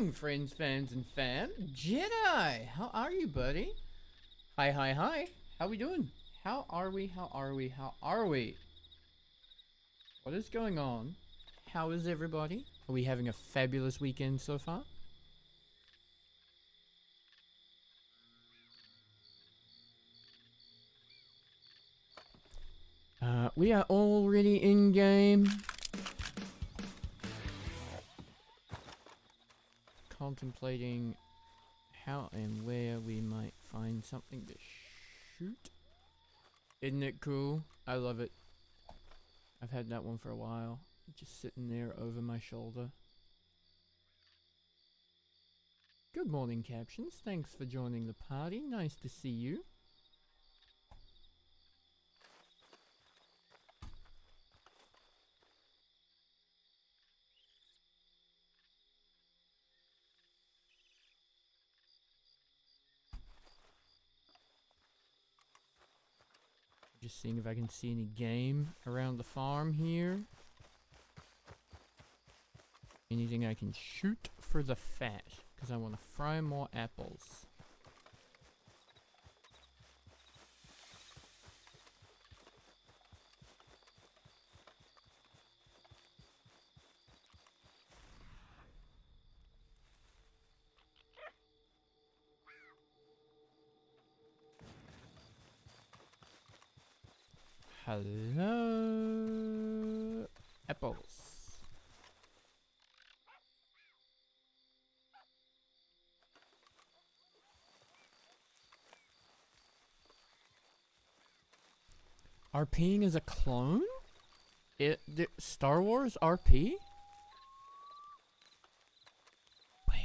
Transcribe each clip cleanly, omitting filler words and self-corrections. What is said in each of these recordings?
morning, friends, fans, and fam. Jedi, how are you, buddy? Hi, hi, hi. How we doing? How are we? How are we? How are we? What is going on? How is everybody? Are we having a fabulous weekend so far? We are already in game. Contemplating how and where we might find something to shoot. Isn't it cool? I love it. I've had that one for a while. Just sitting there over my shoulder. Good morning, Captions. Thanks for joining the party. Nice to see you. Just seeing if I can see any game around the farm here. Anything I can shoot for the fat, because I want to fry more apples. Hello, apples. RPing is a clone? Star Wars RP? Where?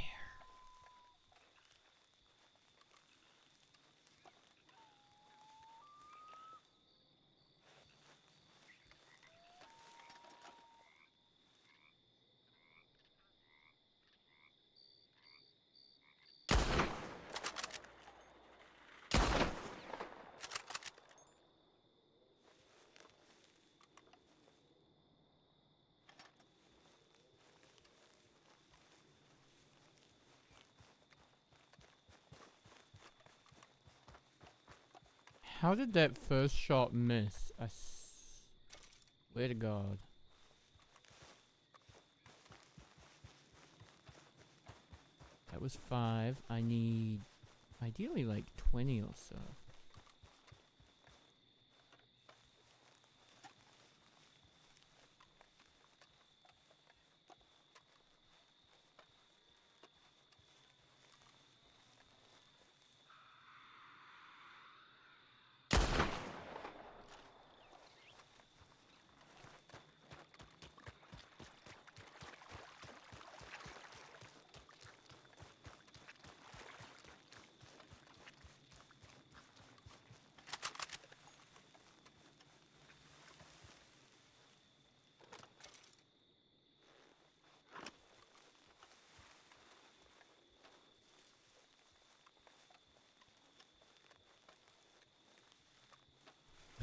How did that first shot miss? I swear to God. That was 5. I need ideally like 20 or so.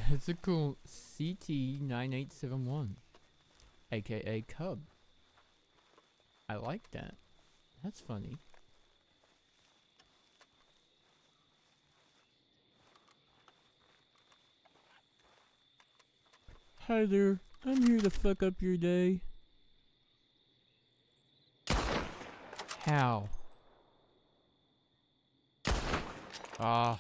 That's a cool CT9871, aka Cub. I like that. That's funny. Hi there, I'm here to fuck up your day. How? Ah.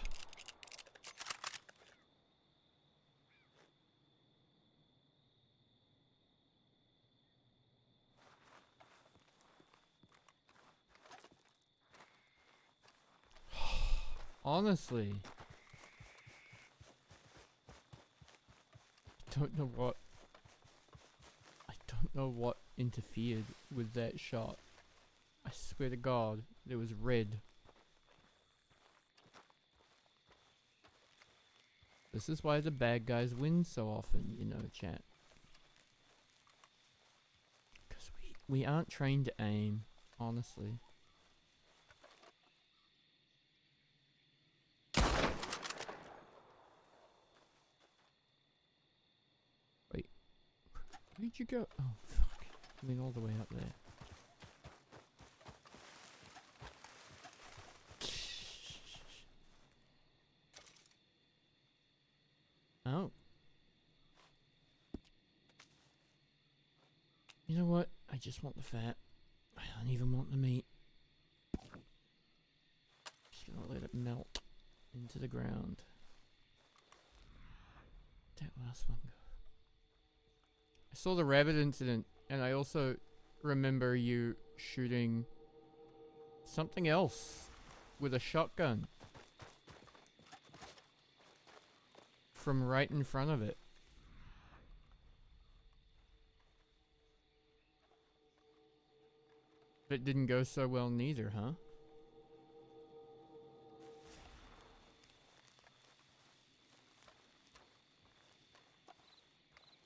Honestly. I don't know what interfered with that shot. I swear to God, it was red. This is why the bad guys win so often, you know, chat. Because we aren't trained to aim, honestly. Wait. Where'd you go? Oh, fuck. I mean, all the way up there. I just want the fat. I don't even want the meat. Just gonna let it melt into the ground. That last one go. I saw the rabbit incident, and I also remember you shooting something else with a shotgun from right in front of it. But it didn't go so well neither, huh?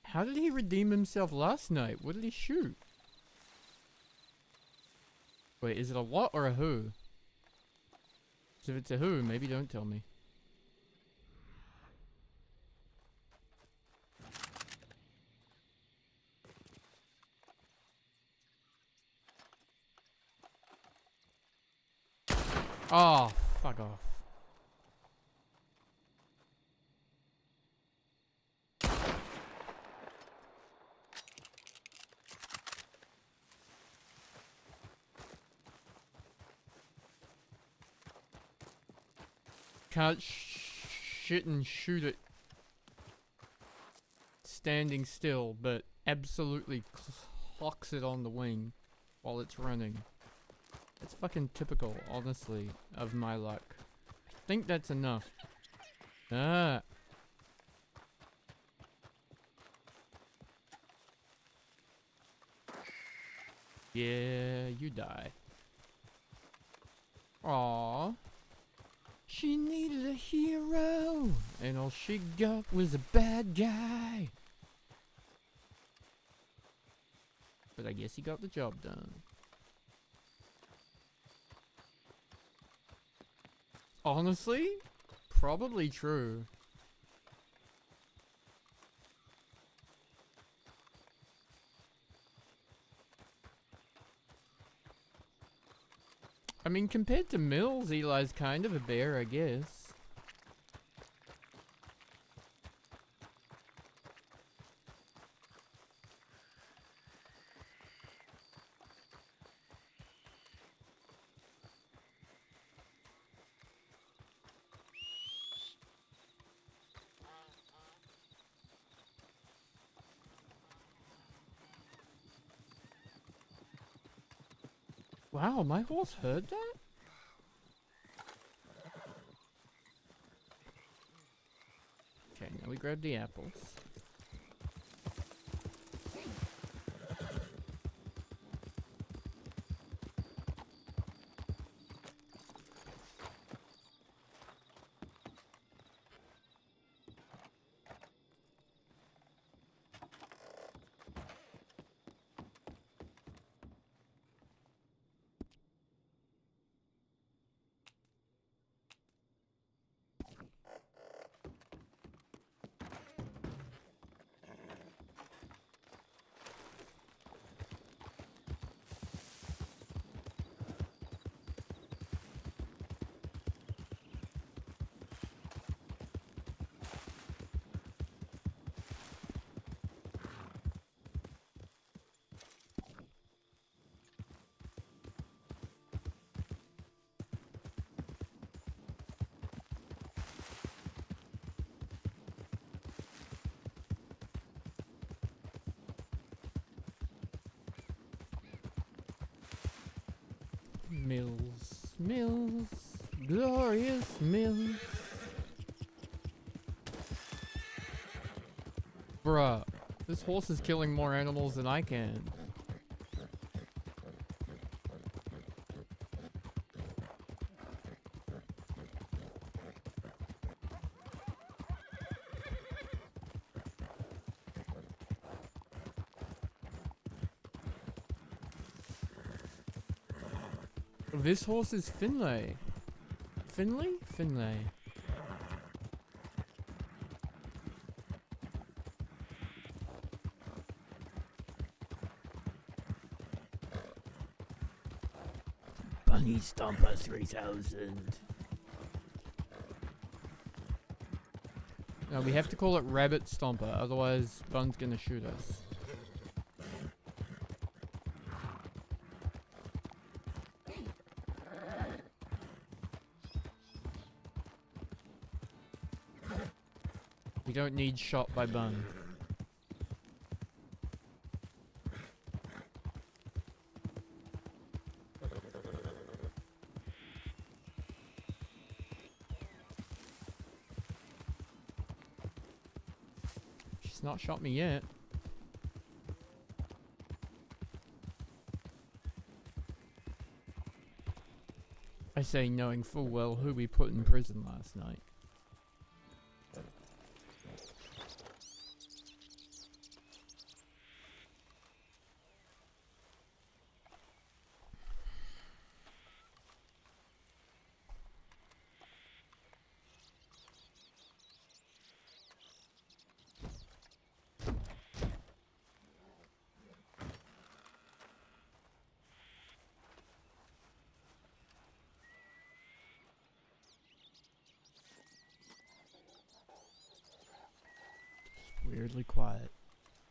How did he redeem himself last night? What did he shoot? Wait, is it a what or a who? 'Cause if it's a who, maybe don't tell me. Oh, fuck off. Can't shit and shoot it standing still, but absolutely clocks it on the wing while it's running. It's fucking typical, honestly, of my luck. I think that's enough. Ah. Yeah, you die. Aww. She needed a hero, and all she got was a bad guy. But I guess he got the job done. Honestly, probably true. I mean, compared to Mills, Eli's kind of a bear, I guess. Wow, my horse heard that? Okay, now we grab the apples. Mills, Mills, glorious Mills. Bruh, this horse is killing more animals than I can. This horse is Finlay. Finley? Finlay. Bunny Stomper 3000. No, we have to call it Rabbit Stomper, otherwise Bun's gonna shoot us. You don't need shot by Bun. She's not shot me yet. I say knowing full well who we put in prison last night. Weirdly quiet.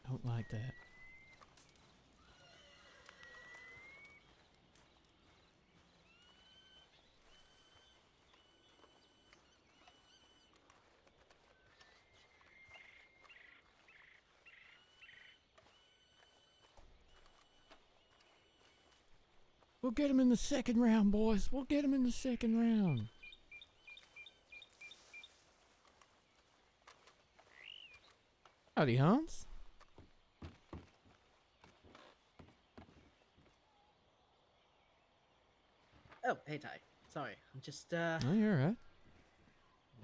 Don't like that. We'll get him in the second round, boys. We'll get him in the second round. Howdy, Hans. Oh, hey Ty. Sorry, I'm just Oh, you're right.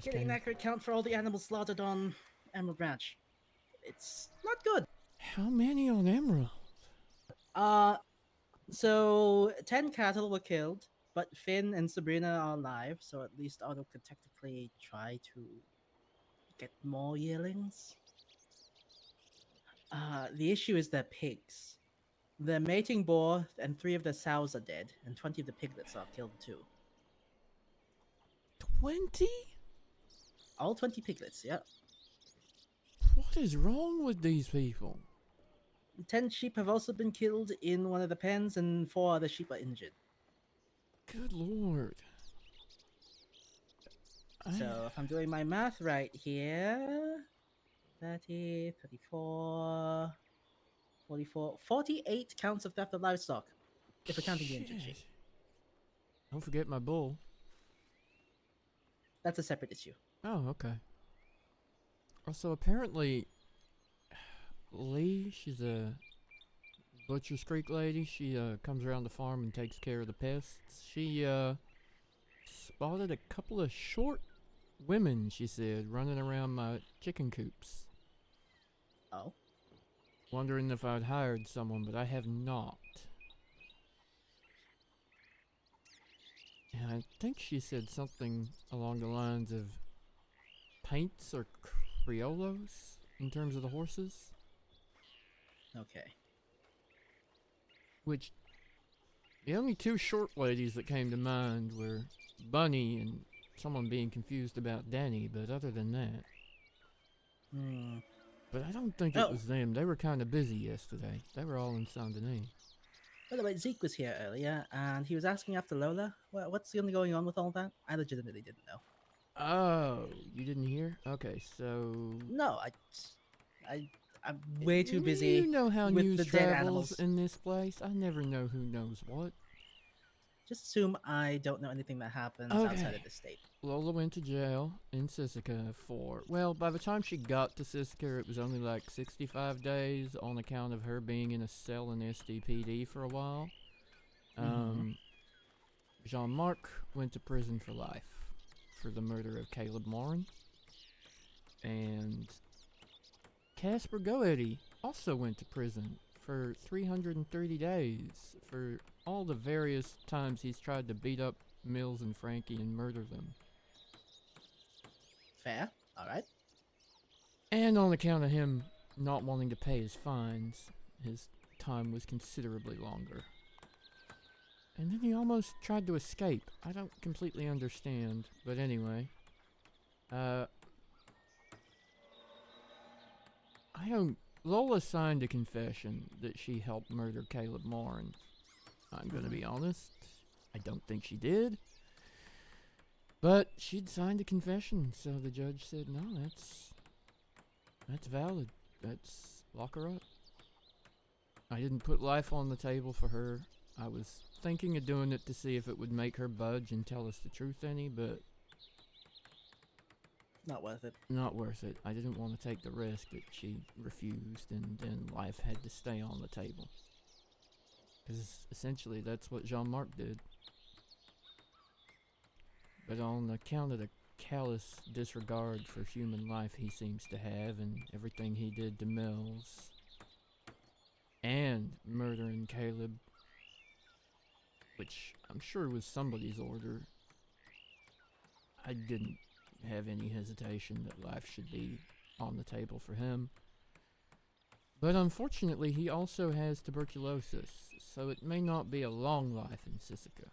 getting an accurate count for all the animals slaughtered on Emerald Ranch. It's not good. How many on Emerald? So 10 cattle were killed, but Finn and Sabrina are alive, so at least Otto could technically try to get more yearlings. The issue is their pigs. The mating boar and 3 of the sows are dead, and 20 of the piglets are killed too. 20? All 20 piglets, yeah. What is wrong with these people? 10 sheep have also been killed in one of the pens, and 4 other sheep are injured. Good lord. So if I'm doing my math right here, 30, 34, 44, 48 counts of theft of livestock, if we're counting the injured sheep. Shit. Don't forget my bull. That's a separate issue. Oh, okay. Also, apparently, Lee, she's a Butcher's Creek lady. She comes around the farm and takes care of the pests. She spotted a couple of short women, she said, running around my chicken coops. Oh? Wondering if I'd hired someone, but I have not. And I think she said something along the lines of paints or criollos in terms of the horses. Okay. Which, the only 2 short ladies that came to mind were Bunny and someone being confused about Danny, but other than that. Hmm. But I don't think it was them. They were kind of busy yesterday. They were all in Saint Denis. By the way, Zeke was here earlier, and he was asking after Lola. What's going on with all that? I legitimately didn't know. Oh, you didn't hear? Okay, so... No, I'm way too busy. You know how with news the dead travels animals. in this place. I never know who knows what. Just assume I don't know anything that happens outside of the state. Lola went to jail in Sisika for... Well, by the time she got to Sisika, it was only like 65 days on account of her being in a cell in SDPD for a while. Jean-Marc went to prison for life for the murder of Caleb Morin. And Casper Goethe also went to prison for 330 days for all the various times he's tried to beat up Mills and Frankie and murder them. Fair. Alright. And on account of him not wanting to pay his fines, his time was considerably longer. And then he almost tried to escape. I don't completely understand, but anyway. Lola signed a confession that she helped murder Caleb Morin. I'm gonna be honest, I don't think she did. But she'd signed a confession, so the judge said, no, That's valid. That's lock her up. I didn't put life on the table for her. I was thinking of doing it to see if it would make her budge and tell us the truth any, but Not worth it. not worth it. I didn't want to take the risk that she refused and then life had to stay on the table. Because essentially that's what Jean-Marc did. But on account of the callous disregard for human life he seems to have and everything he did to Mills and murdering Caleb, which I'm sure was somebody's order, I didn't have any hesitation that life should be on the table for him. But unfortunately, he also has tuberculosis, so it may not be a long life in Sisika.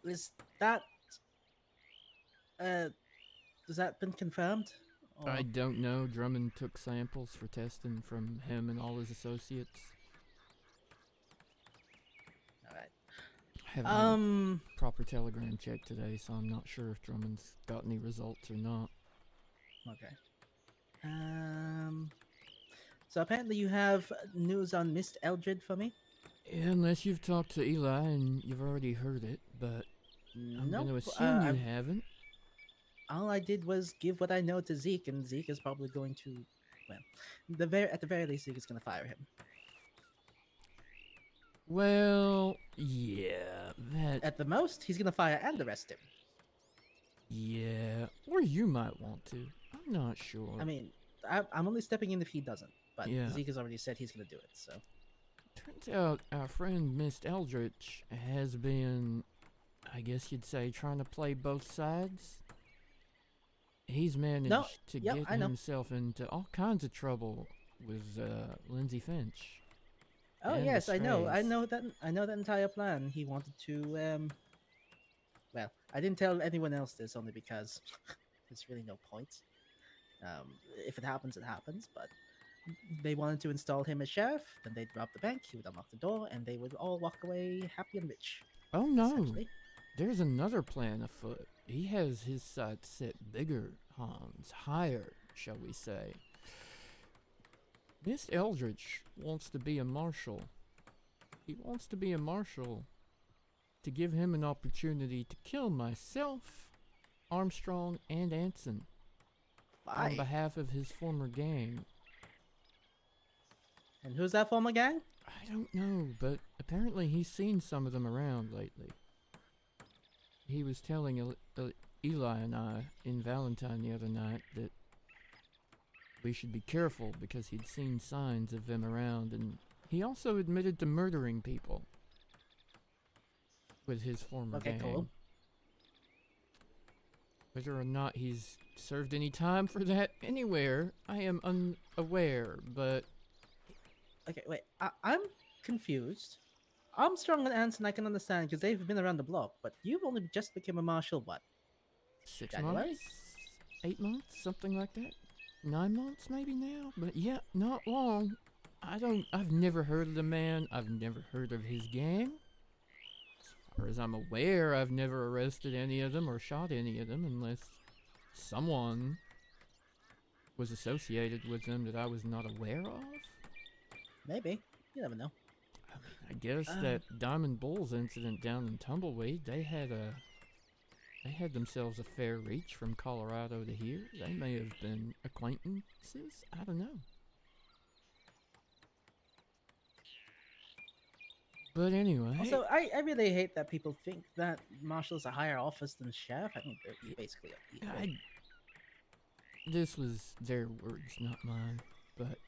Is that has that been confirmed? Or... I don't know. Drummond took samples for testing from him and all his associates. Alright. I haven't had a proper telegram check today, so I'm not sure if Drummond's got any results or not. Okay. So apparently you have news on Mist Eldred for me? Yeah, unless you've talked to Eli and you've already heard it, but I'm Nope. going to assume you haven't. All I did was give what I know to Zeke, and Zeke is probably going to, well, at the very least, Zeke is going to fire him. Well, yeah, that... At the most, he's going to fire and arrest him. Yeah, or you might want to. I'm not sure. I mean, I'm only stepping in if he doesn't, but Yeah. Zeke has already said he's going to do it, so... Turns out our friend Miss Eldritch has been, I guess you'd say, trying to play both sides. He's managed to get himself into all kinds of trouble with Lindsay Finch. Oh and yes, the I know Strays. that entire plan. He wanted to well, I didn't tell anyone else this only because there's really no point. If it happens, it happens, but they wanted to install him as sheriff, then they'd rob the bank, he would unlock the door, and they would all walk away happy and rich. Oh no, Essentially. there's another plan afoot. He has his sights set bigger, Hans, higher, shall we say. Miss Eldritch wants to be a marshal. He wants to be a marshal to give him an opportunity to kill myself, Armstrong, and Anson on Why? behalf of his former gang. And who's that former gang? I don't know, but apparently he's seen some of them around lately. He was telling Eli and I in Valentine the other night that we should be careful because he'd seen signs of them around, and he also admitted to murdering people with his former gang. Cool. Whether or not he's served any time for that anywhere, I am unaware, but... Okay, wait, I'm confused. Armstrong and Anson I can understand because they've been around the block, but you've only just became a marshal, what? 6 January? months? 8 months? Something like that? 9 months maybe now? But yeah, not long. I've never heard of the man. I've never heard of his gang. As far as I'm aware, I've never arrested any of them or shot any of them unless someone was associated with them that I was not aware of. Maybe. You never know. I guess that Diamond Bulls incident down in Tumbleweed, they had themselves a fair reach from Colorado to here. They may have been acquaintances. I don't know. But anyway. Also, I really hate that people think that Marshal's a higher office than Sheriff. I mean, they're basically equal. This was their words, not mine. But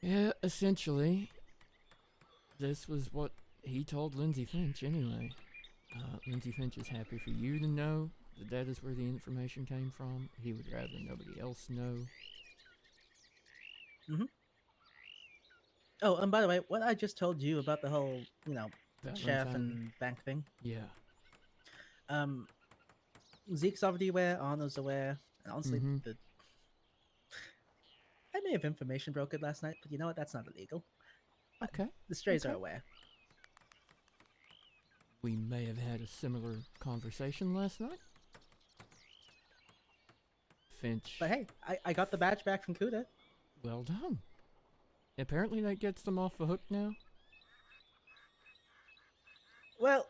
yeah, essentially, this was what he told Lindsay Finch anyway. Lindsay Finch is happy for you to know that that is where the information came from. He would rather nobody else know. Mm-hmm. Oh, and by the way, what I just told you about the whole, sheriff and bank thing. Yeah. Zeke's already aware, Arnold's aware, and honestly, I may have information brokered last night, but you know what? That's not illegal. Okay. The Strays are aware. We may have had a similar conversation last night. Finch. But hey, I got the badge back from Kuda. Well done. Apparently that gets them off the hook now. Well,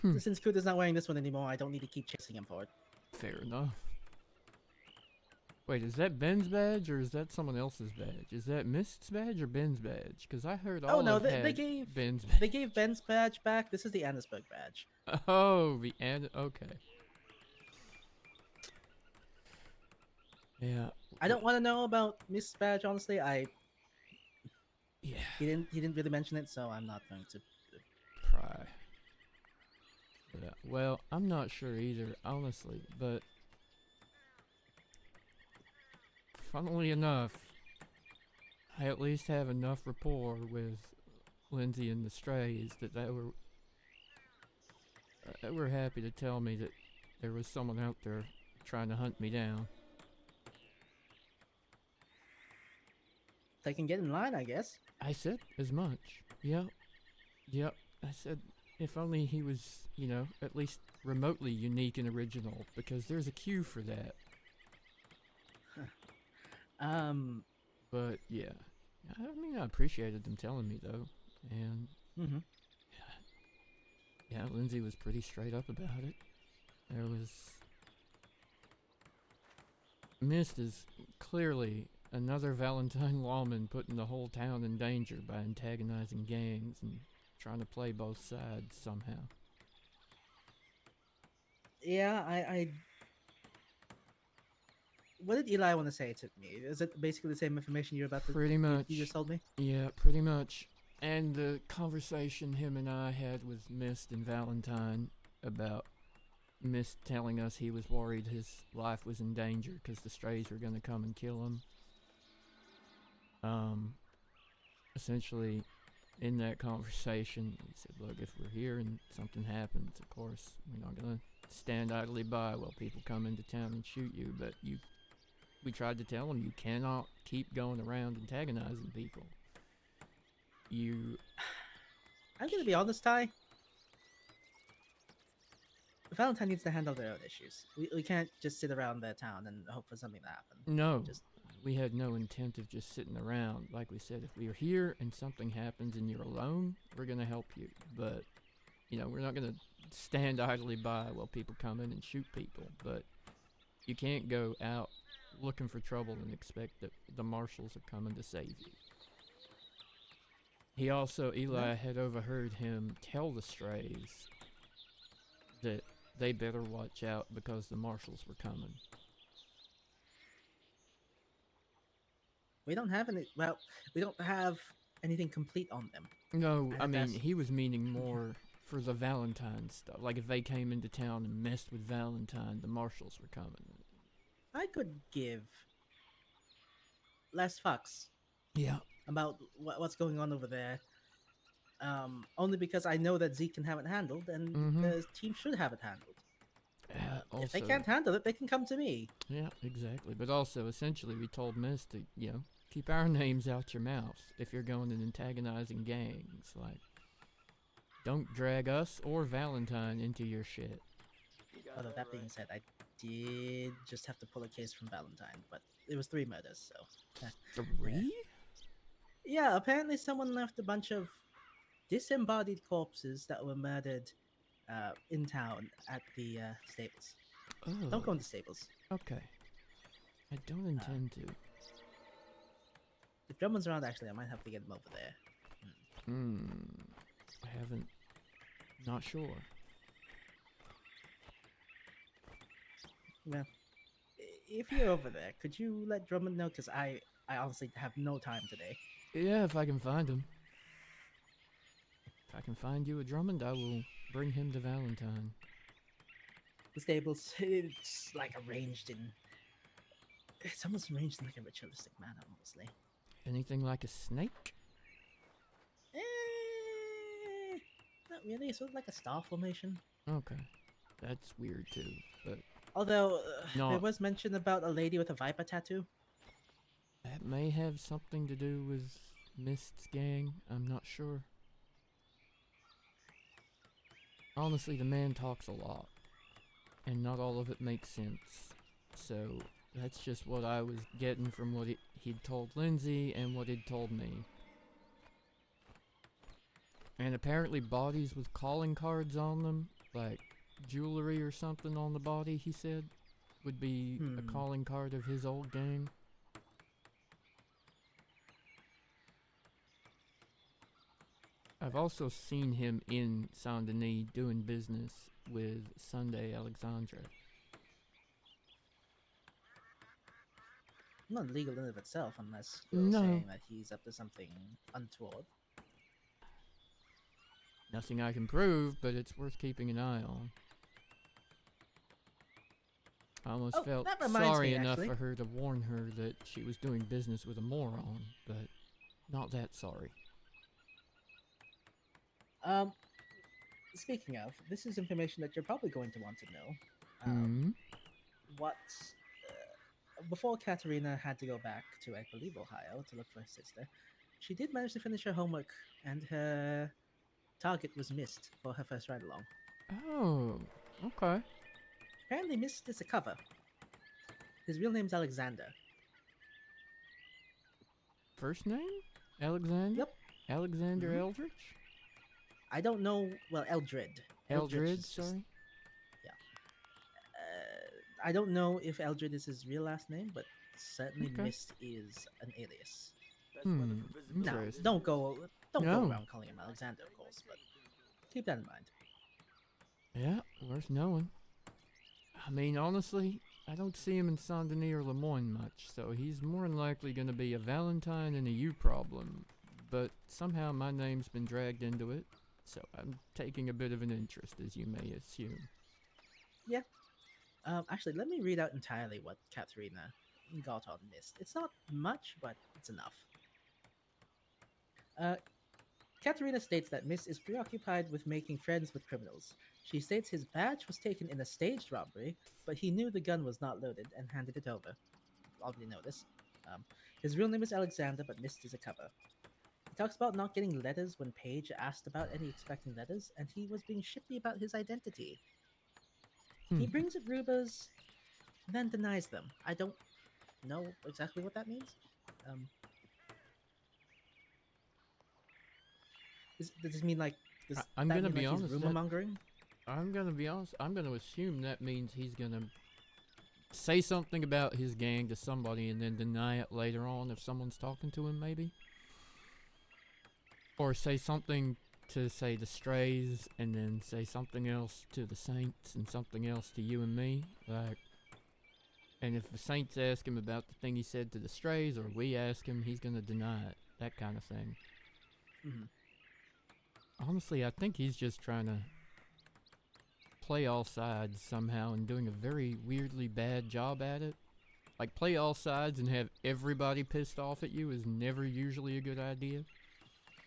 Hmm. since Kuda's not wearing this one anymore, I don't need to keep chasing him for it. Fair enough. Wait, is that Ben's badge or is that someone else's badge? Is that Mist's badge or Ben's badge? Because I heard all no, of they gave Ben's badge. they gave Ben's badge back. This is the Annisburg badge. Oh, the end. Okay. Yeah. I don't want to know about Mist's badge. Honestly, Yeah. he didn't really mention it, so I'm not going to. Pry. Yeah. Well, I'm not sure either, honestly, but funnily enough, I at least have enough rapport with Lindsay and the Strays that they were happy to tell me that there was someone out there trying to hunt me down. They can get in line, I guess. I said as much. Yep. I said if only he was, at least remotely unique and original, because there's a queue for that. But yeah, I mean, I appreciated them telling me though, and yeah, Lindsay was pretty straight up about it. There was Mist is clearly another Valentine lawman putting the whole town in danger by antagonizing gangs and trying to play both sides somehow. Yeah, I. What did Eli want to say to me? Is it basically the same information you're about to? Pretty much. You just told me. Yeah, pretty much. And the conversation him and I had with Mist and Valentine about Mist telling us he was worried his life was in danger because the Strays were going to come and kill him. Essentially, in that conversation, he said, look, if we're here and something happens, of course, we're not going to stand idly by while people come into town and shoot you, but we tried to tell him you cannot keep going around antagonizing people. I'm gonna be honest, Ty. Valentine needs to handle their own issues. We can't just sit around their town and hope for something to happen. No, we had no intent of just sitting around. Like we said, if we are here and something happens and you're alone, we're going to help you. But, we're not going to stand idly by while people come in and shoot people. But you can't go out looking for trouble and expect that the marshals are coming to save you. Eli had overheard him tell the Strays that they better watch out because the marshals were coming. We don't have anything complete on them. No, I mean, he was meaning more for the Valentine stuff. Like, if they came into town and messed with Valentine, the marshals were coming. I could give less fucks. Yeah. About what's going on over there. Only because I know that Zeke can have it handled, and the team should have it handled. If they can't handle it, they can come to me. Yeah, exactly. But also, essentially, we told Mist to, keep our names out your mouth if you're going and antagonizing gangs. Like, don't drag us or Valentine into your shit. Although that being said, I did just have to pull a case from Valentine, but it was 3 murders, so. 3? Yeah, apparently someone left a bunch of disembodied corpses that were murdered in town at the stables. Oh. Don't go in the stables. Okay. I don't intend to. If Drummond's around, actually, I might have to get him over there. I haven't. Not sure. Well, if you're over there, could you let Drummond know? Because I honestly have no time today. Yeah, if I can find him. If I can find you a Drummond, I will bring him to Valentine. The stables, it's like arranged in... It's almost arranged in like a ritualistic manner, honestly. Anything like a snake? Not really. It's sort of like a star formation. Okay. That's weird too, but... Although, there was mention about a lady with a viper tattoo. That may have something to do with Mist's gang. I'm not sure. Honestly, the man talks a lot, and not all of it makes sense. So that's just what I was getting from what he'd told Lindsay and what he'd told me. And apparently bodies with calling cards on them, like jewelry or something on the body, he said, would be a calling card of his old gang. I've also seen him in Saint Denis doing business with Sunday Alexandra. Not legal in and of itself, unless you're saying that he's up to something untoward. Nothing I can prove, but it's worth keeping an eye on. I almost felt sorry enough for her to warn her that she was doing business with a moron, but not that sorry. Speaking of, this is information that you're probably going to want to know. What before Katerina had to go back to, I believe, Ohio to look for her sister, she did manage to finish her homework, and her target was missed for her first ride along. Oh, okay. Apparently, Mist is a cover. His real name's Alexander. First name? Alexander? Yep. Alexander Eldridge? I don't know. Well, Eldred. Eldred, sorry? Yeah. I don't know if Eldred is his real last name, but certainly Mist is an alias. Now, don't go around calling him Alexander, of course, but keep that in mind. Yeah, worth knowing. I mean, honestly, I don't see him in Saint Denis or Lemoyne much, so he's more than likely going to be a Valentine and a you problem. But somehow my name's been dragged into it, so I'm taking a bit of an interest, as you may assume. Yeah. Actually, let me read out entirely what Katerina got on Mist. It's not much, but it's enough. Katerina states that Mist is preoccupied with making friends with criminals. She states his badge was taken in a staged robbery, but he knew the gun was not loaded and handed it over. Already know this. His real name is Alexander, but Mist is a cover. He talks about not getting letters when Paige asked about any expecting letters, and he was being shifty about his identity. He brings up rumors, then denies them. I don't know exactly what that means. Does this mean like? I'm gonna be honest. Rumor mongering. I'm gonna be honest. I'm gonna assume that means he's gonna say something about his gang to somebody and then deny it later on if someone's talking to him, maybe. Or say something to, say, the Strays, and then say something else to the Saints and something else to you and me. Like, and if the Saints ask him about the thing he said to the Strays, or we ask him, he's gonna deny it. That kind of thing. Honestly, I think he's just trying to play all sides somehow and doing a very weirdly bad job at it. Like, play all sides and have everybody pissed off at you is never usually a good idea.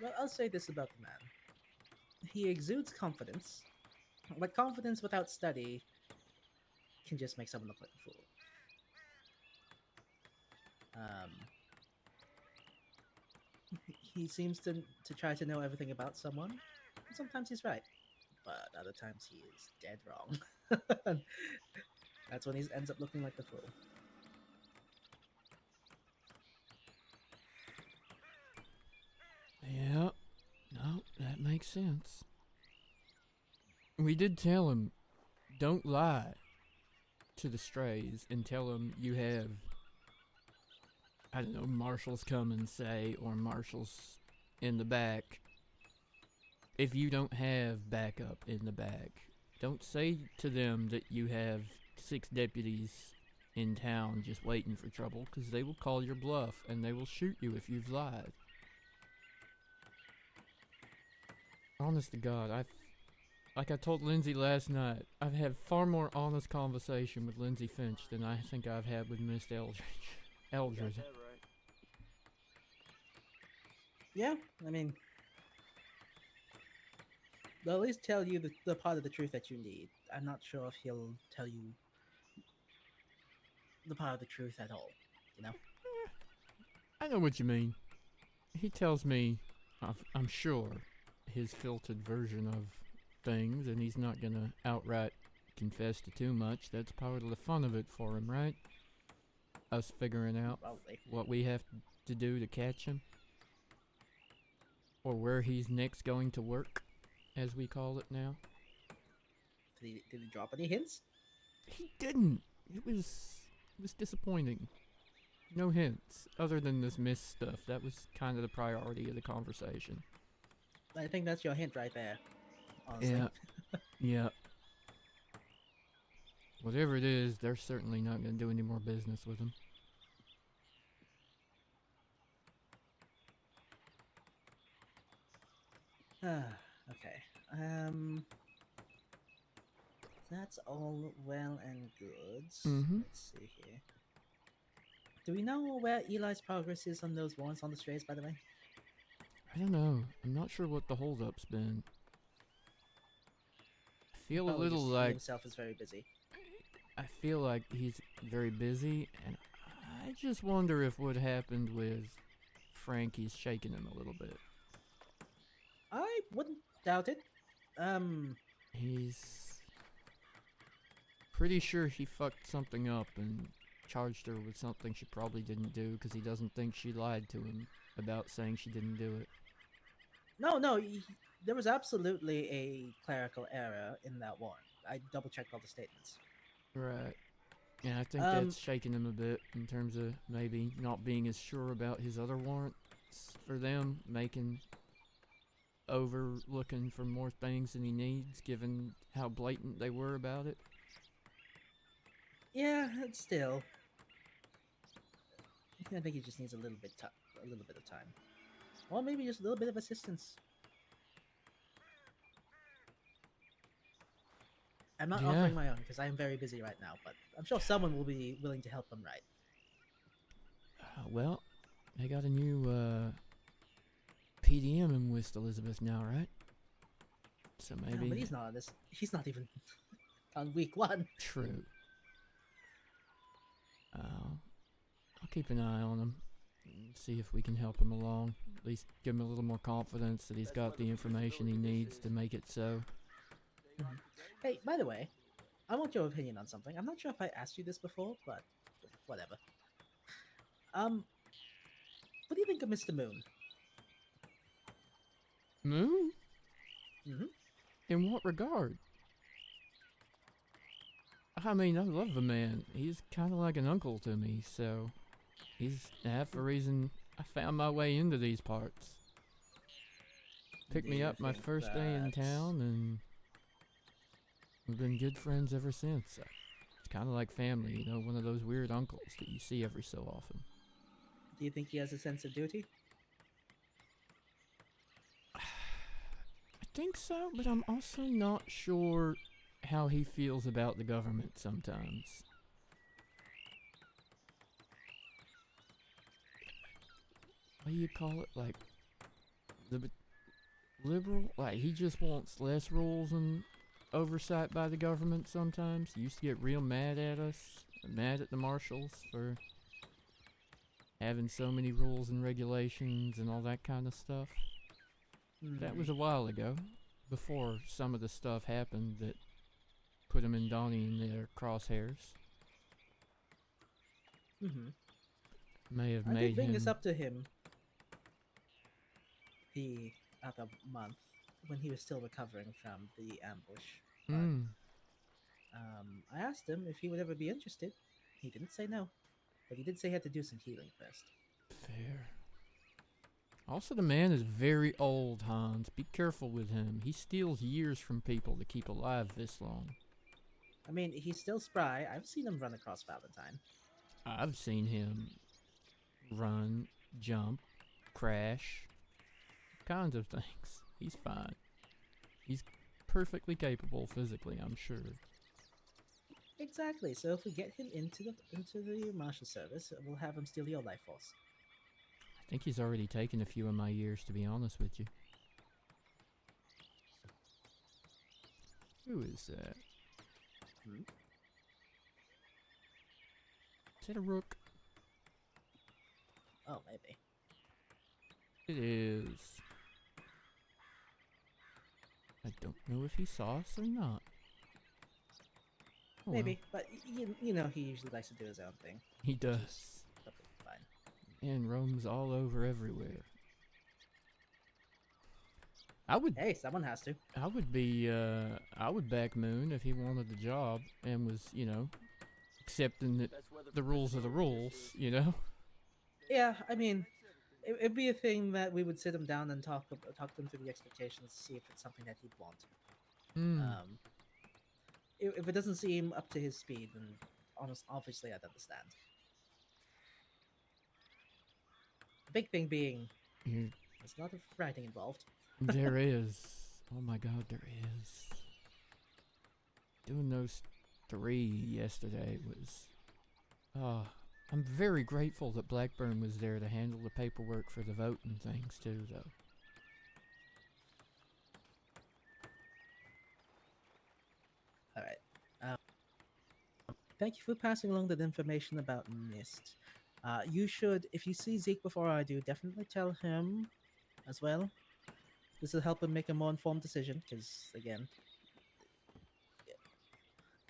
Well, I'll say this about the man. He exudes confidence, but confidence without study can just make someone look like a fool. He seems to try to know everything about someone. Sometimes he's right, but other times he is dead wrong. That's when he ends up looking like the fool. Yeah, no, that makes sense. We did tell him, don't lie to the Strays and tell him you have, I don't know, Marshals coming, say, or Marshals in the back. If you don't have backup in the back, don't say to them that you have 6 deputies in town just waiting for trouble, because they will call your bluff and they will shoot you if you've lied. Honest to God, like I told Lindsay last night, I've had far more honest conversation with Lindsay Finch than I think I've had with Miss Eldridge. Yeah, I mean, they'll at least tell you the part of the truth that you need. I'm not sure if he'll tell you the part of the truth at all, you know? I know what you mean. He tells me, I'm sure, his filtered version of things, and he's not gonna outright confess to too much. That's part of the fun of it for him, right? Us figuring out Probably. what we have to do to catch him. Or where he's next going to work, as we call it now. Did he drop any hints? He didn't. It was disappointing. No hints, other than this mist stuff. That was kind of the priority of the conversation. I think that's your hint right there. Honestly. Yeah. Yeah. Whatever it is, they're certainly not going to do any more business with him. Okay. That's all well and good. Mm-hmm. Let's see here. Do we know where Eli's progress is on those warrants on the strays, by the way? I don't know. I'm not sure what the hold-up's been. I feel a Probably little just he like... himself is very busy. I feel like he's very busy, and I just wonder if what happened with Frankie's shaking him a little bit. I wouldn't doubt it. He's pretty sure he fucked something up and charged her with something she probably didn't do because he doesn't think she lied to him about saying she didn't do it. No, there was absolutely a clerical error in that warrant. I double checked all the statements. Right. And I think Um, that's shaking him a bit in terms of maybe not being as sure about his other warrants for them, overlooking for more things than he needs, given how blatant they were about it. Yeah, it's still. I think he just needs a little bit of time, or maybe just a little bit of assistance. I'm not Yeah. offering my own because I am very busy right now, but I'm sure someone will be willing to help him. Right? Well, they got a new PDM in West Elizabeth now, right? So No, maybe... but he's not on this. He's not even on week 1. True. I'll keep an eye on him. See if we can help him along. At least give him a little more confidence that he's got the information he needs to make it so. Hey, by the way, I want your opinion on something. I'm not sure if I asked you this before, but whatever. What do you think of Mr. Moon? Moon? Mm-hmm. In what regard? I mean, I love the man. He's kind of like an uncle to me, so he's half the reason I found my way into these parts. Picked me up my first day in town, and we've been good friends ever since. It's kind of like family, you know, one of those weird uncles that you see every so often. Do you think he has a sense of duty? I think so, but I'm also not sure how he feels about the government sometimes. What do you call it? Like, liberal? Like, he just wants less rules and oversight by the government sometimes. He used to get real mad at us, mad at the Marshals for having so many rules and regulations and all that kind of stuff. That was a while ago, before some of the stuff happened that put him and Donnie in their crosshairs. Mm-hmm. May have I made did bring him... this up to him the other month when he was still recovering from the ambush. But, I asked him if he would ever be interested. He didn't say no, but he did say he had to do some healing first. Fair. Also, the man is very old, Hans. Be careful with him. He steals years from people to keep alive this long. I mean, he's still spry. I've seen him run across Valentine. I've seen him run, jump, crash, kinds of things. He's fine. He's perfectly capable physically, I'm sure. Exactly. So if we get him into the Marshal service, we'll have him steal your life force. I think he's already taken a few of my years, to be honest with you. Who is that? Is that a rook? Oh, maybe. It is. I don't know if he saw us or not. Oh well, Maybe, but you know he usually likes to do his own thing, he which is does. perfectly fine. And roams all over everywhere. I would Hey, someone has to. I would back Moon if he wanted the job and was, accepting that the rules are the rules. Yeah, I mean, it'd be a thing that we would sit him down and talk to him through the expectations, see if it's something that he'd want. Hmm. Um, if it doesn't seem up to his speed, then almost obviously I'd understand. The big thing being You, there's a lot of writing involved. there is. Oh my god, there is. Doing those 3 yesterday was. Oh, I'm very grateful that Blackburn was there to handle the paperwork for the vote and things too, though. All right. Um, Thank you for passing along that information about Mist. You should, if you see Zeke before I do, definitely tell him as well. This will help him make a more informed decision because, again,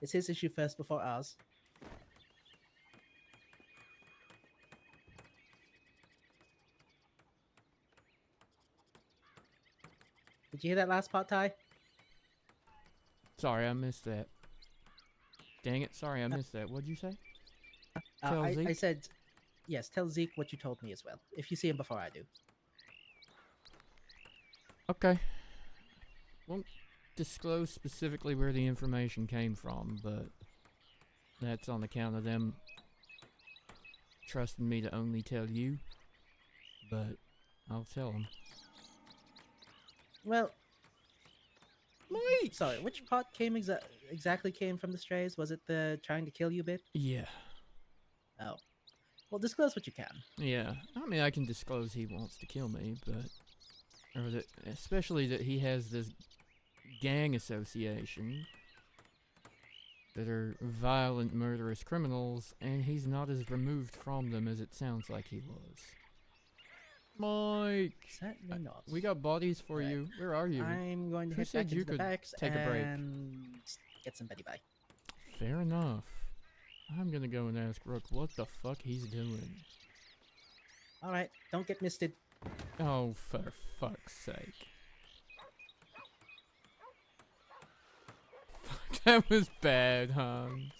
it's his issue first before ours. Did you hear that last part, Ty? Sorry, I missed that. Dang it, sorry, I missed that. What'd you say? Uh, Tell I Zeke? said, yes, tell Zeke what you told me as well, if you see him before I do. Okay. Won't disclose specifically where the information came from, but that's on account of them trusting me to only tell you. But I'll tell them. Well, sorry, Mike! which part exactly came from the strays? Was it the trying to kill you bit? Yeah. Oh, well, disclose what you can. Yeah. I mean, I can disclose he wants to kill me, but. Or that. Especially that he has this gang association that are violent, murderous criminals, and he's not as removed from them as it sounds like he was. Mike! Certainly not. We got bodies for All right, you. Where are you? I'm going to Who head said back you into the could barracks take a break? and get some Betty Bye. Fair enough. I'm gonna go and ask Rook what the fuck he's doing. All right, don't get misted. Oh, for fuck's sake. Fuck, that was bad, Hans.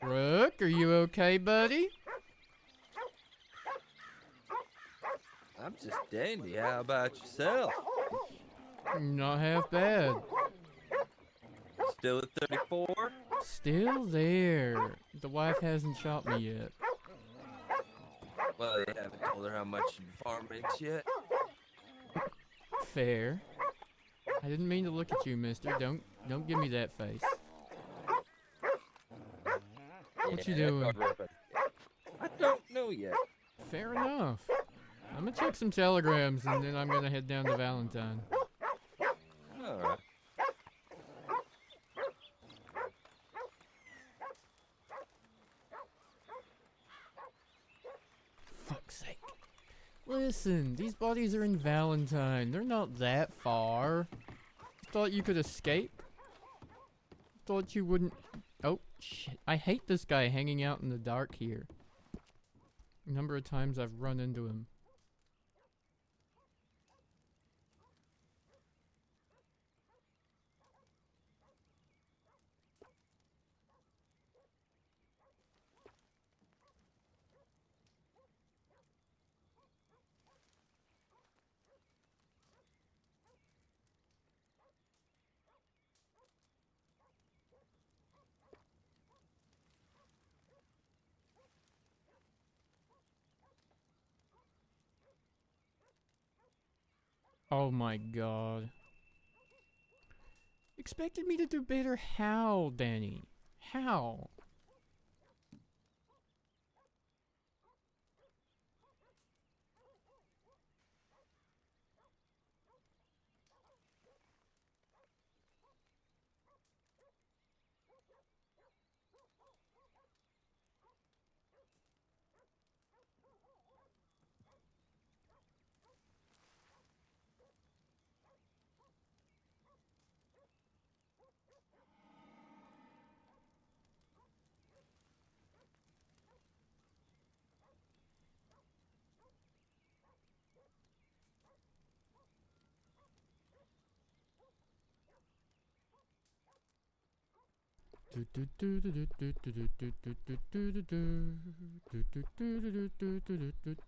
Rook, are you okay, buddy? I'm just dandy. How about yourself? Not half bad. Still at 34? Still there. The wife hasn't shot me yet. Well, you haven't told her how much you farm makes yet. Fair. I didn't mean to look at you, mister. Don't give me that face. What you doing? I don't know yet. Fair enough. I'm gonna check some telegrams and then I'm gonna head down to Valentine. Alright. Fuck's sake. Listen, these bodies are in Valentine. They're not that far. Thought you could escape? Thought you wouldn't. Oh, shit. I hate this guy hanging out in the dark here. A number of times I've run into him. Oh my god. Expected me to do better? How, Danny? How?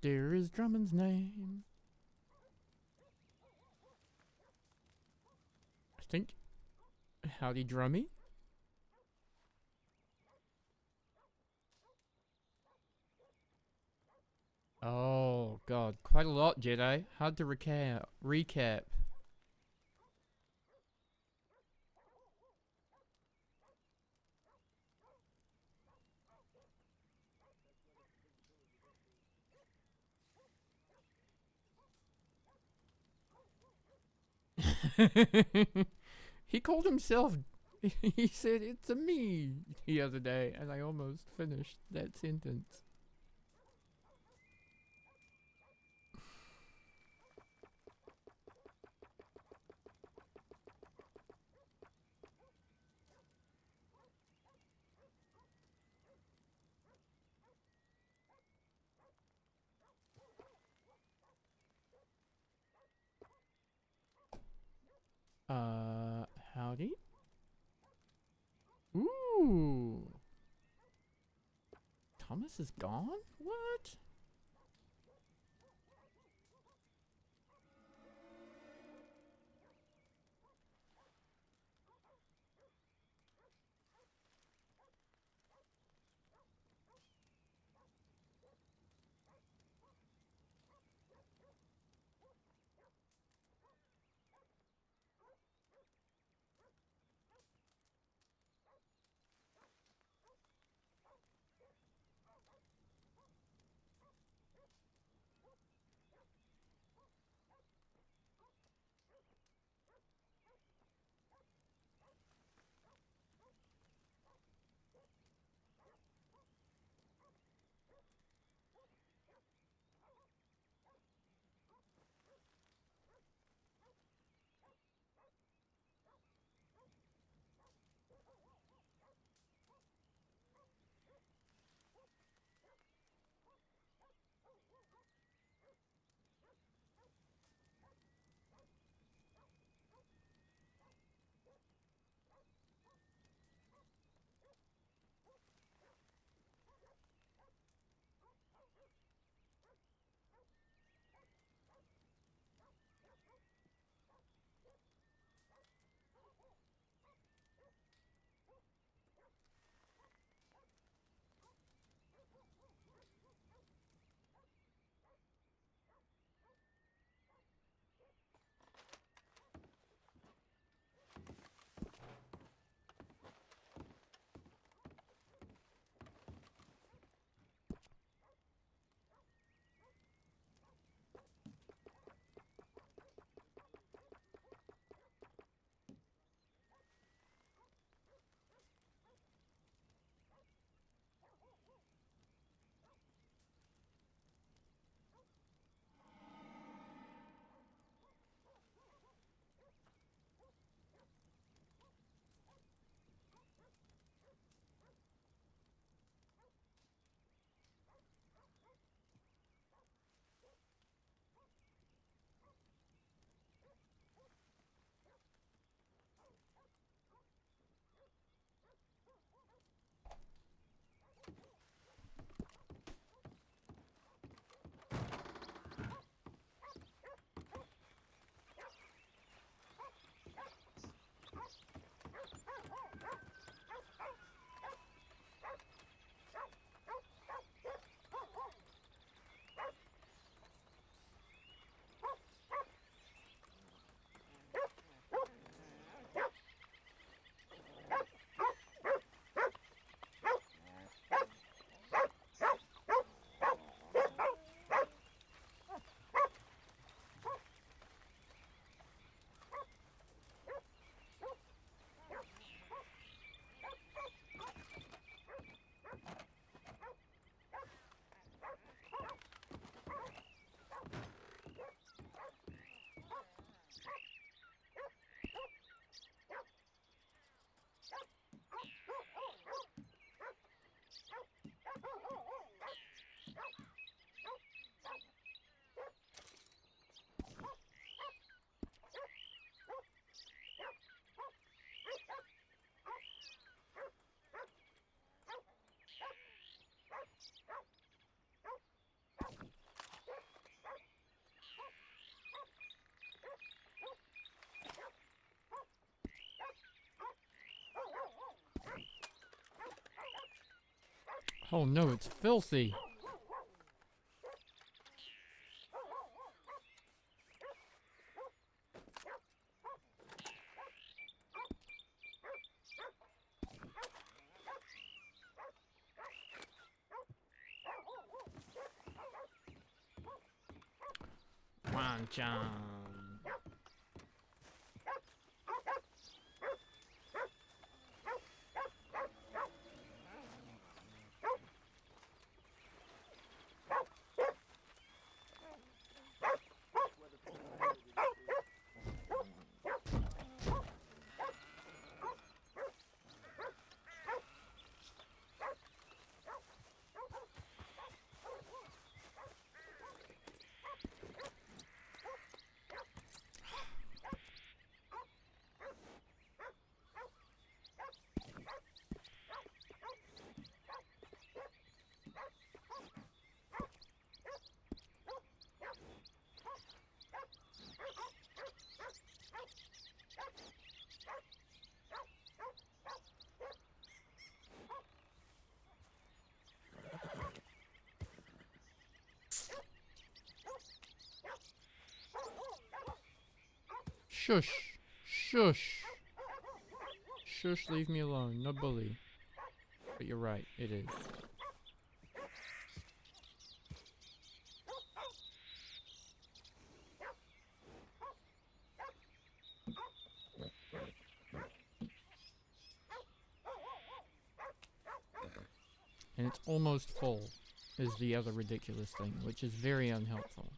There is Drummond's name. I think. Howdy, Drummy. Oh god, quite a lot, Jedi. Hard to recap. He called himself. He said it's a me the other day, and I almost finished that sentence. Howdy. Ooh. Thomas is gone? What? Oh no, it's filthy. Wanchan. Shush. Shush. Shush, leave me alone. No bully. But you're right, it is. And it's almost full, is the other ridiculous thing, which is very unhelpful.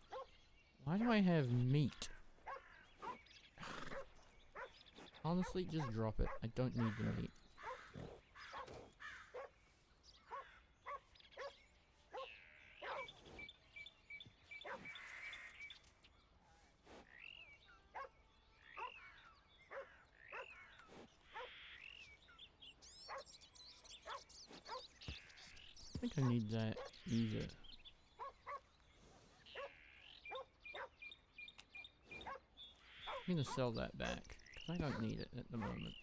Why do I have meat? Honestly, just drop it. I don't need the meat. I think I need that either. I'm gonna sell that back, because I don't need it at the moment.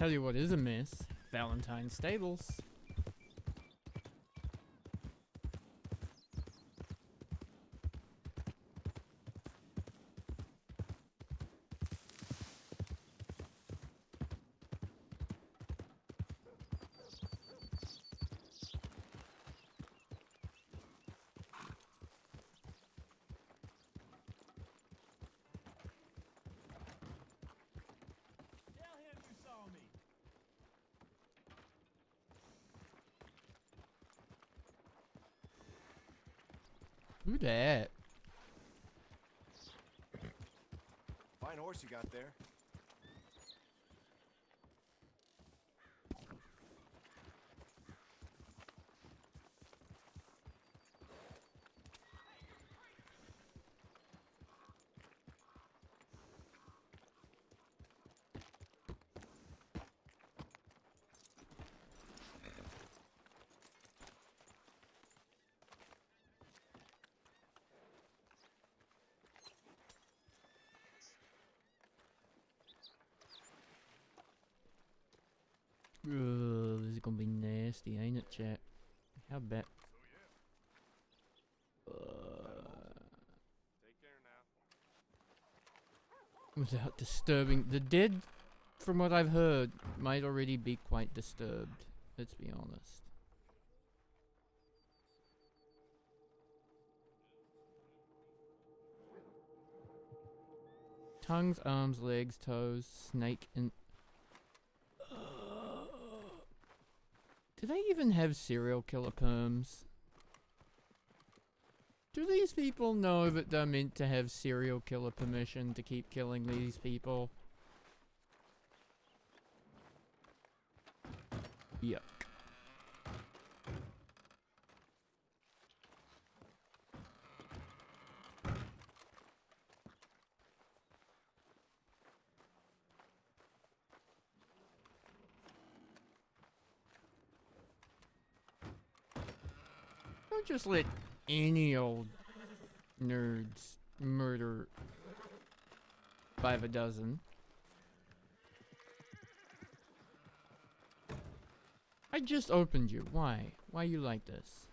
Tell you what is a miss. Valentine's Stables. Who that? Fine horse you got there. This is gonna be nasty, ain't it, chat? How bad? Take care now. Without disturbing the dead, from what I've heard, might already be quite disturbed. Let's be honest. Tongues, arms, legs, toes, snake, and... Do they even have serial killer perms? Do these people know that they're meant to have serial killer permission to keep killing these people? Yuck. Don't just let any old nerds murder by the dozen. I just opened you. Why? Why you like this?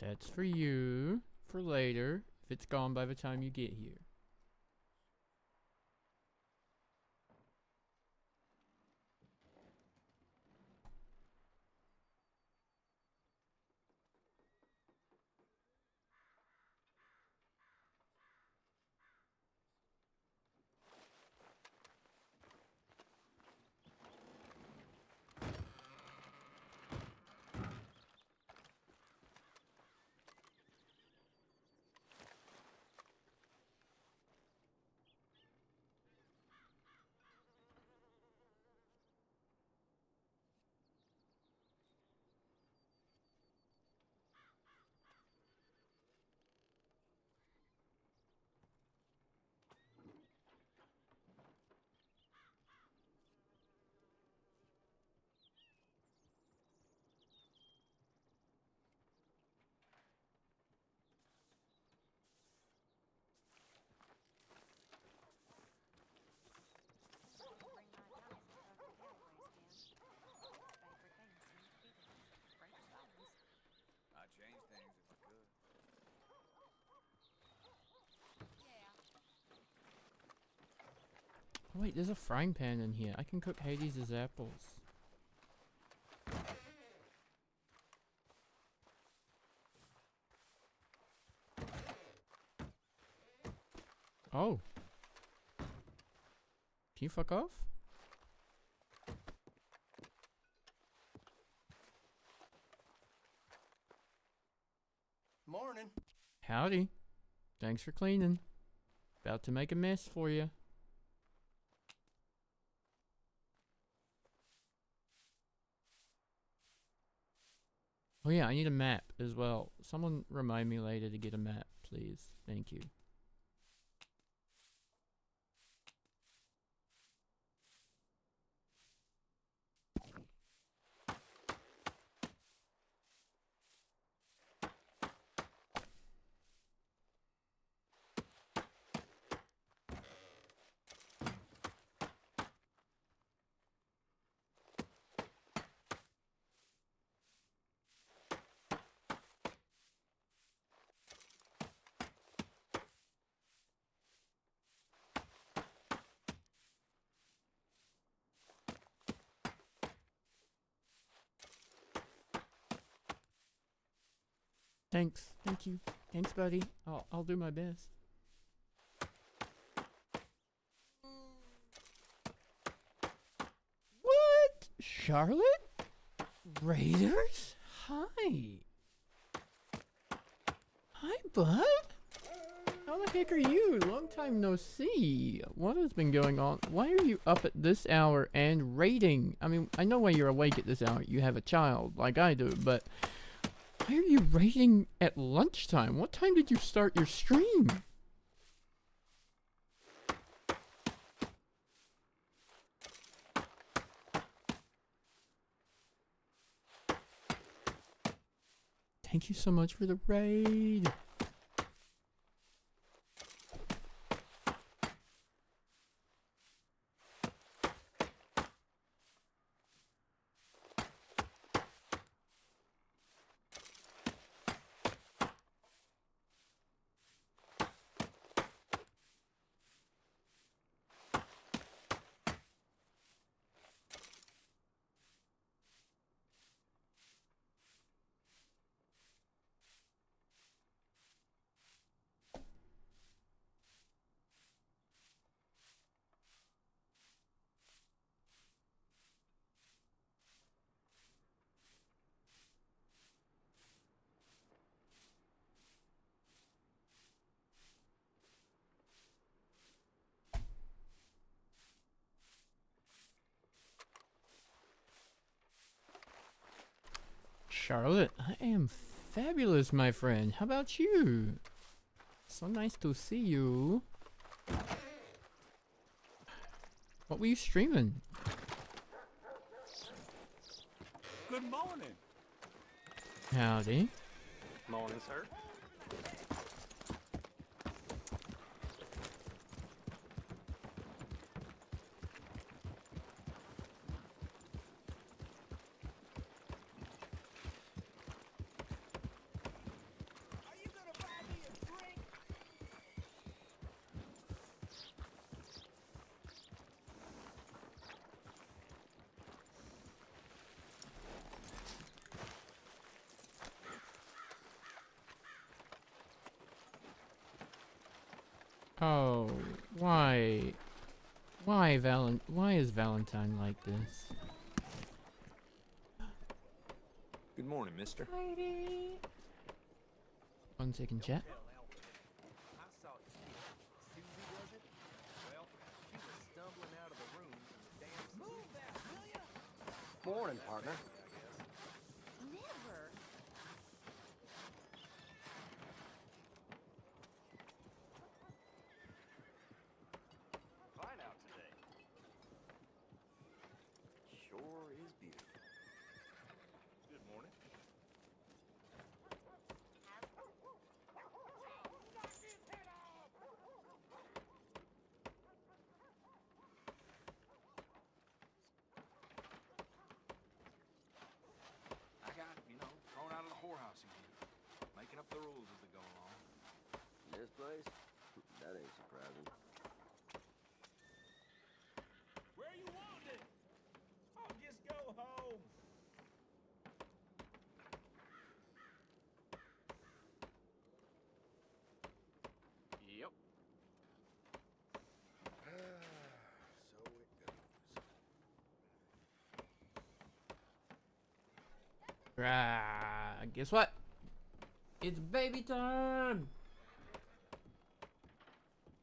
That's for you, for later, if it's gone by the time you get here. I'd change things if I could. Oh, wait, there's a frying pan in here. I can cook Hades' apples. Oh. Can you fuck off? Morning. Howdy. Thanks for cleaning. About to make a mess for you. Oh yeah, I need a map as well. Someone remind me later to get a map, please. Thank you. Thanks. Thank you. Thanks, buddy. I'll do my best. What? Charlotte? Raiders? Hi. Hi, bud. How the heck are you? Long time no see. What has been going on? Why are you up at this hour and raiding? I mean, I know why you're awake at this hour. You have a child, like I do, but why are you raiding at lunchtime? What time did you start your stream? Thank you so much for the raid. Charlotte, I am fabulous, my friend. How about you? So nice to see you. What were you streaming? Good morning. Howdy. Morning, sir. Oh, why? Why is Valentine like this? Good morning, mister. Heidi. 1 second, chat. I saw it. Susie, was it? Well, she was stumbling out of the room and the damn... Move that, will ya? Morning, partner. Never. Fine out today. Sure is beautiful. Good morning. I got, thrown out of the whorehouse again. Making up the rules as they go along. This place? That ain't surprising. Where you wanted? I'll just go home. Yep. So it goes. Guess what? It's baby time!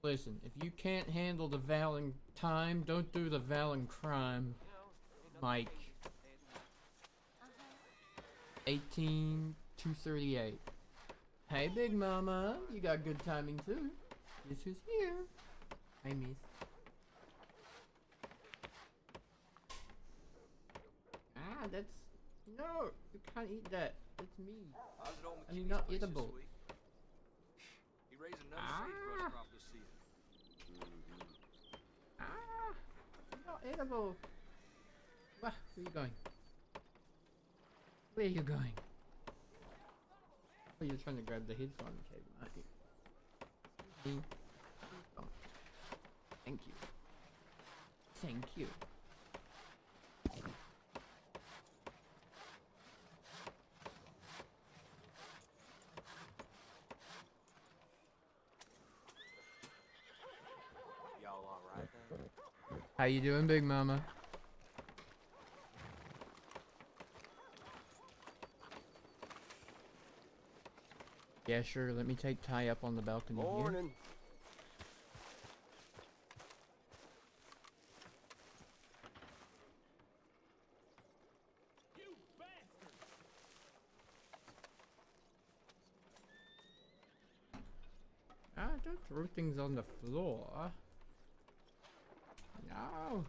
Listen, if you can't handle the Valentine, don't do the Valencrime. Mike. 18238. Hey, Big Mama. You got good timing, too. Guess who's here? Hi, Miss. Ah, that's... No, you can't eat that. It's me. How's it on I mean, McKinney's not place this eatable. week? He raised another sagebrush crop this season. Ah, not edible. Where are you going? Where are you going? Oh, you're trying to grab the headphone cable, aren't you? Excuse me. Oh. Thank you. Thank you. How you doing, Big Mama? Yeah, sure. Let me take Ty up on the balcony here. Morning. Ah, don't throw things on the floor. No.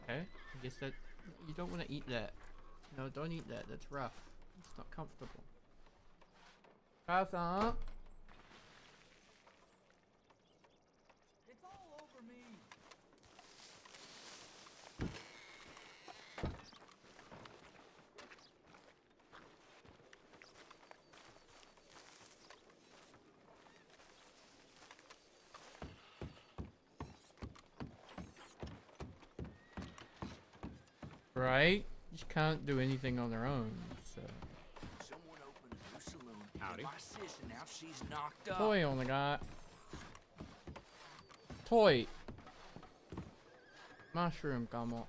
Okay. I guess that you don't want to eat that. No, don't eat that. That's rough. It's not comfortable. Pass on. It's all over me. Right? You can't do anything on their own. So. Someone opened a new saloon. Howdy. My sis, and now she's knocked up. Toy on the guy. Toy. Mushroom, come on.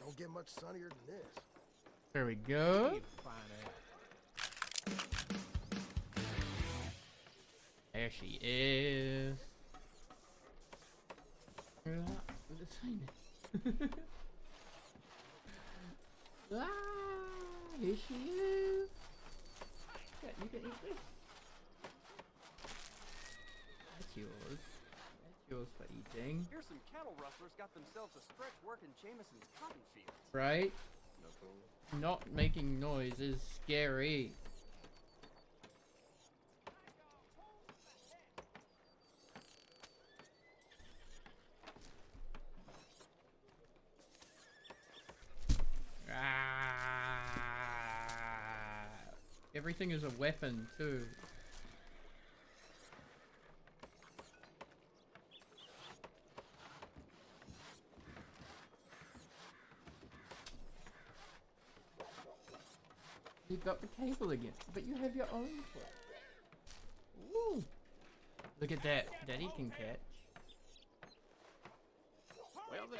Don't get much sunnier than this. There we go. You'd find out. There she is. With a sign. Ah, here she is. Yeah, you can eat this. That's yours. That's yours for eating. Here's some cattle rustlers got themselves a stretch working Jameson's cotton fields. Right? No cool. Not making noise is scary. Ah, everything is a weapon too. You got the table again, but you have your own plate. Woo! Look at that. Daddy can catch. Well then.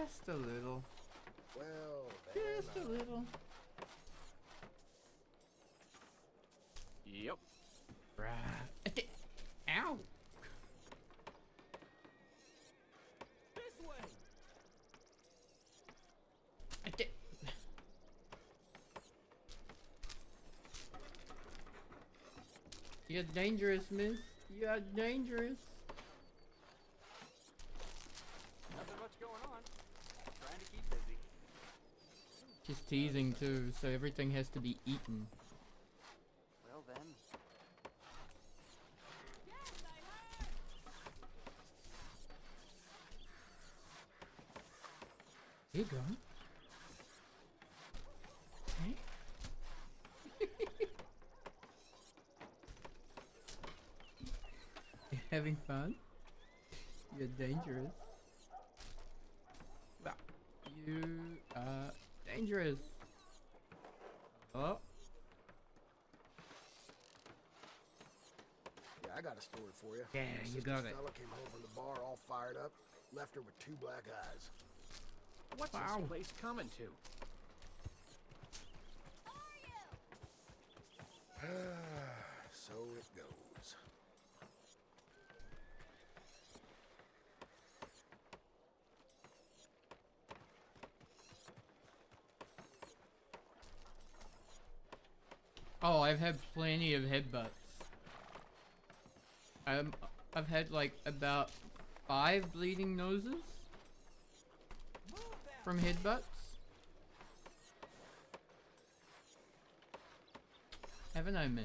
Just a little. Well, Just a then, little. Yep. Right. Ow! This way. You're dangerous, miss. You are dangerous. Nothing much going on. Trying to keep busy. She's teasing too, so everything has to be eaten. Well then. Here you go. Hey. You having fun? You're dangerous. Well, you are dangerous. Oh. yeah, I got a story for you. Yeah, My you sister's got it. Fella came home from the bar all fired up, left her with 2 black eyes. What's Wow. this place coming to? So it goes. Oh, I've had plenty of headbutts. I've had like about 5 bleeding noses from headbutts. Haven't I, miss?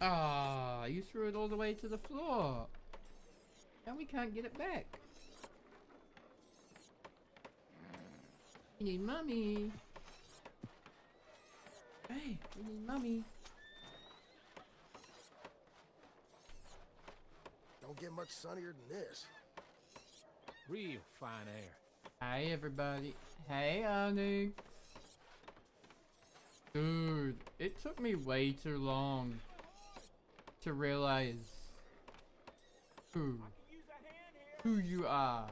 Ah, you threw it all the way to the floor. Now we can't get it back. You need mommy. Hey, we need mommy. Don't get much sunnier than this. Real fine air. Hi, everybody. Hey, Onyx. Dude, it took me way too long to realize who you are,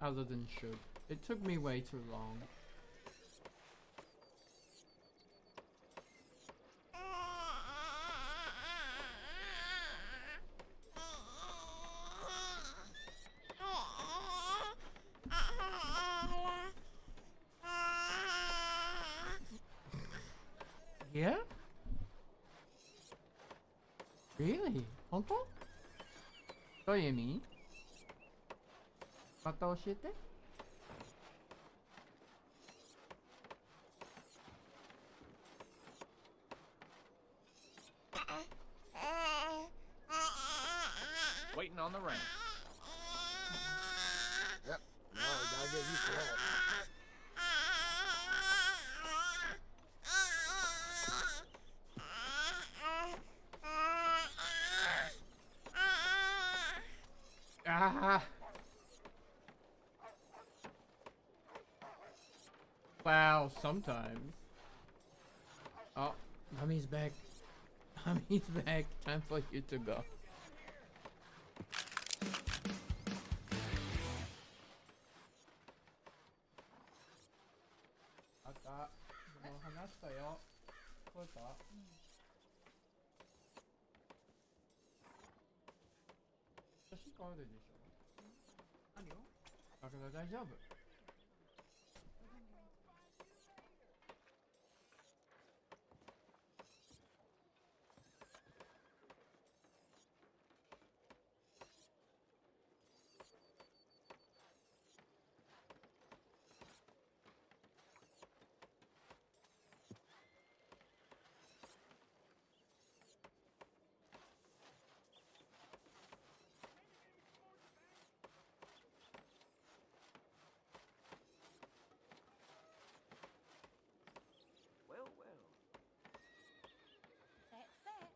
other than should. It took me way too long. Yeah? Really? 本当？どういう意味？また教えて。Waiting on the rain. Yep. No, we gotta get used to that. Ah! Wow, sometimes. Oh, mommy's back. Mommy's back. Time for you to go. Ata, もう話したよ。聞こえた？私帰るでしょ。何よ？だから大丈夫。Well, well. That's that.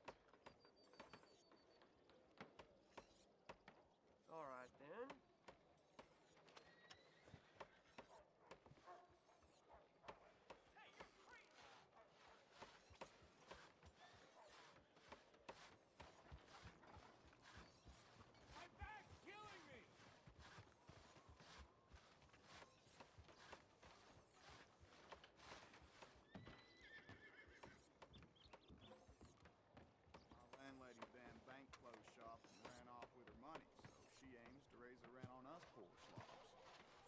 All right then. My back's killing me. My landlady banned bank clothes shop and ran off with her money, so she aims to raise the rent on us poor slobs.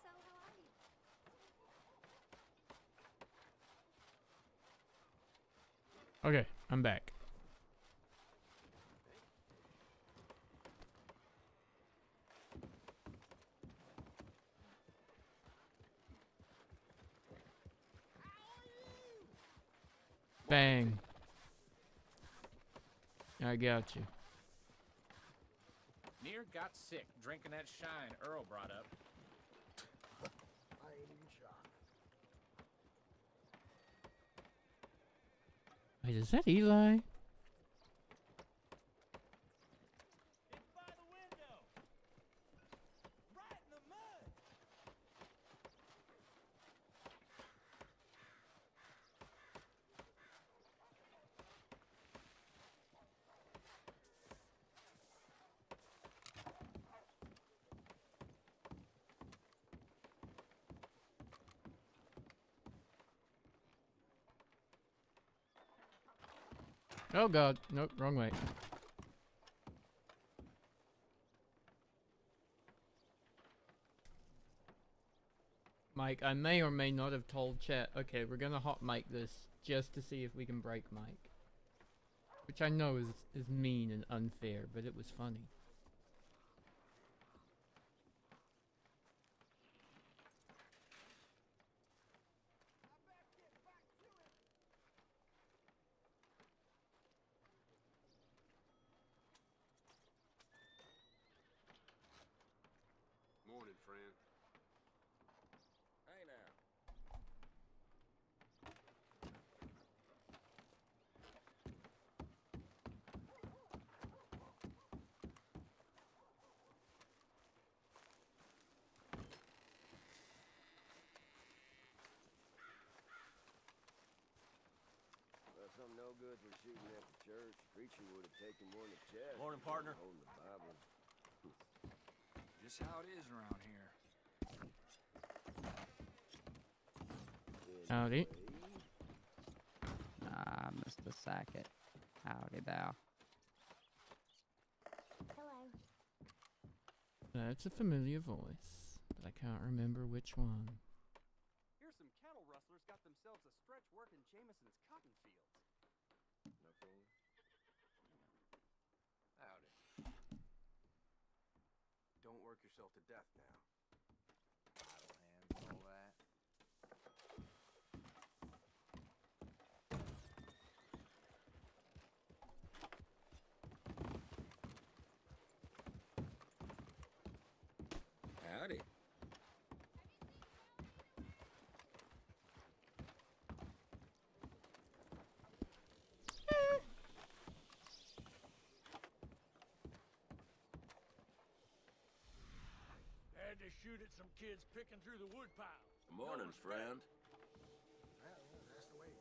So how are you? Okay, I'm back. Bang. I got you. Near got sick drinking that shine Earl brought up. I ain't even shocked. Wait, is that Eli? It's by the window. Right in the mud. Oh god, nope, wrong way. Mike, I may or may not have told chat, okay, we're gonna hot mic this just to see if we can break Mike. Which I know is mean and unfair, but it was funny. Morning, friend. Hey now. no good for shooting at the church. Preacher would have taken one to chest. Morning, partner. Holding the Bible. Just how it is around here. Howdy. Ah, Mr. Sackett. Howdy thou. Hello. That's a familiar voice, but I can't remember which one. Here's some cattle rustlers got themselves a stretch working Jameson's cotton fields. Nothing. Howdy. Don't work yourself to death now. Idle hands and all that. Howdy. Had to shoot at some kids picking through the woodpile. Morning, friend. Well, that's the way it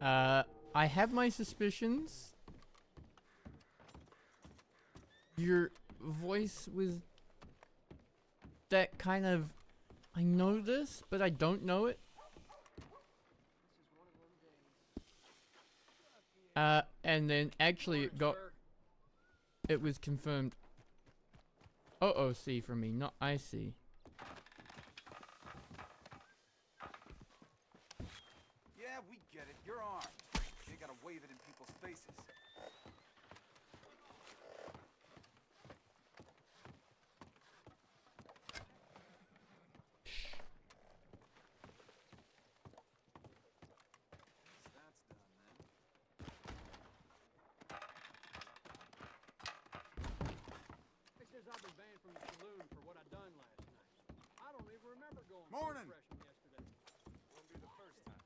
goes. I have my suspicions. Your voice was that kind of, I know this, but I don't know it. And then actually it was confirmed. OOC for me, not IC. Yeah, we get it. You're armed. You gotta wave it in people's faces. That's done then. They says I've been banned from the saloon for what I done last night. I don't even remember going Morning. to the freshman yesterday. Won't be the first time.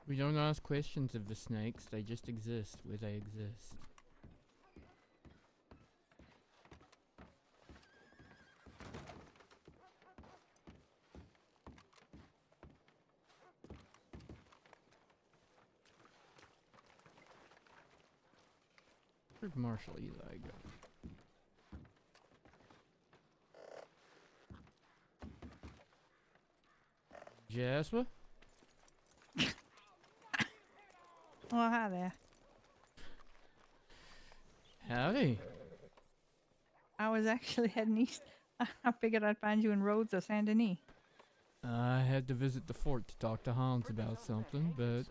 We don't ask questions of the snakes, they just exist where they exist. Where'd Marshal Eli go? Jasper? Well, hi there. Howdy. I was actually heading east. I figured I'd find you in Rhodes or Saint Denis. I had to visit the fort to talk to Hans about something, but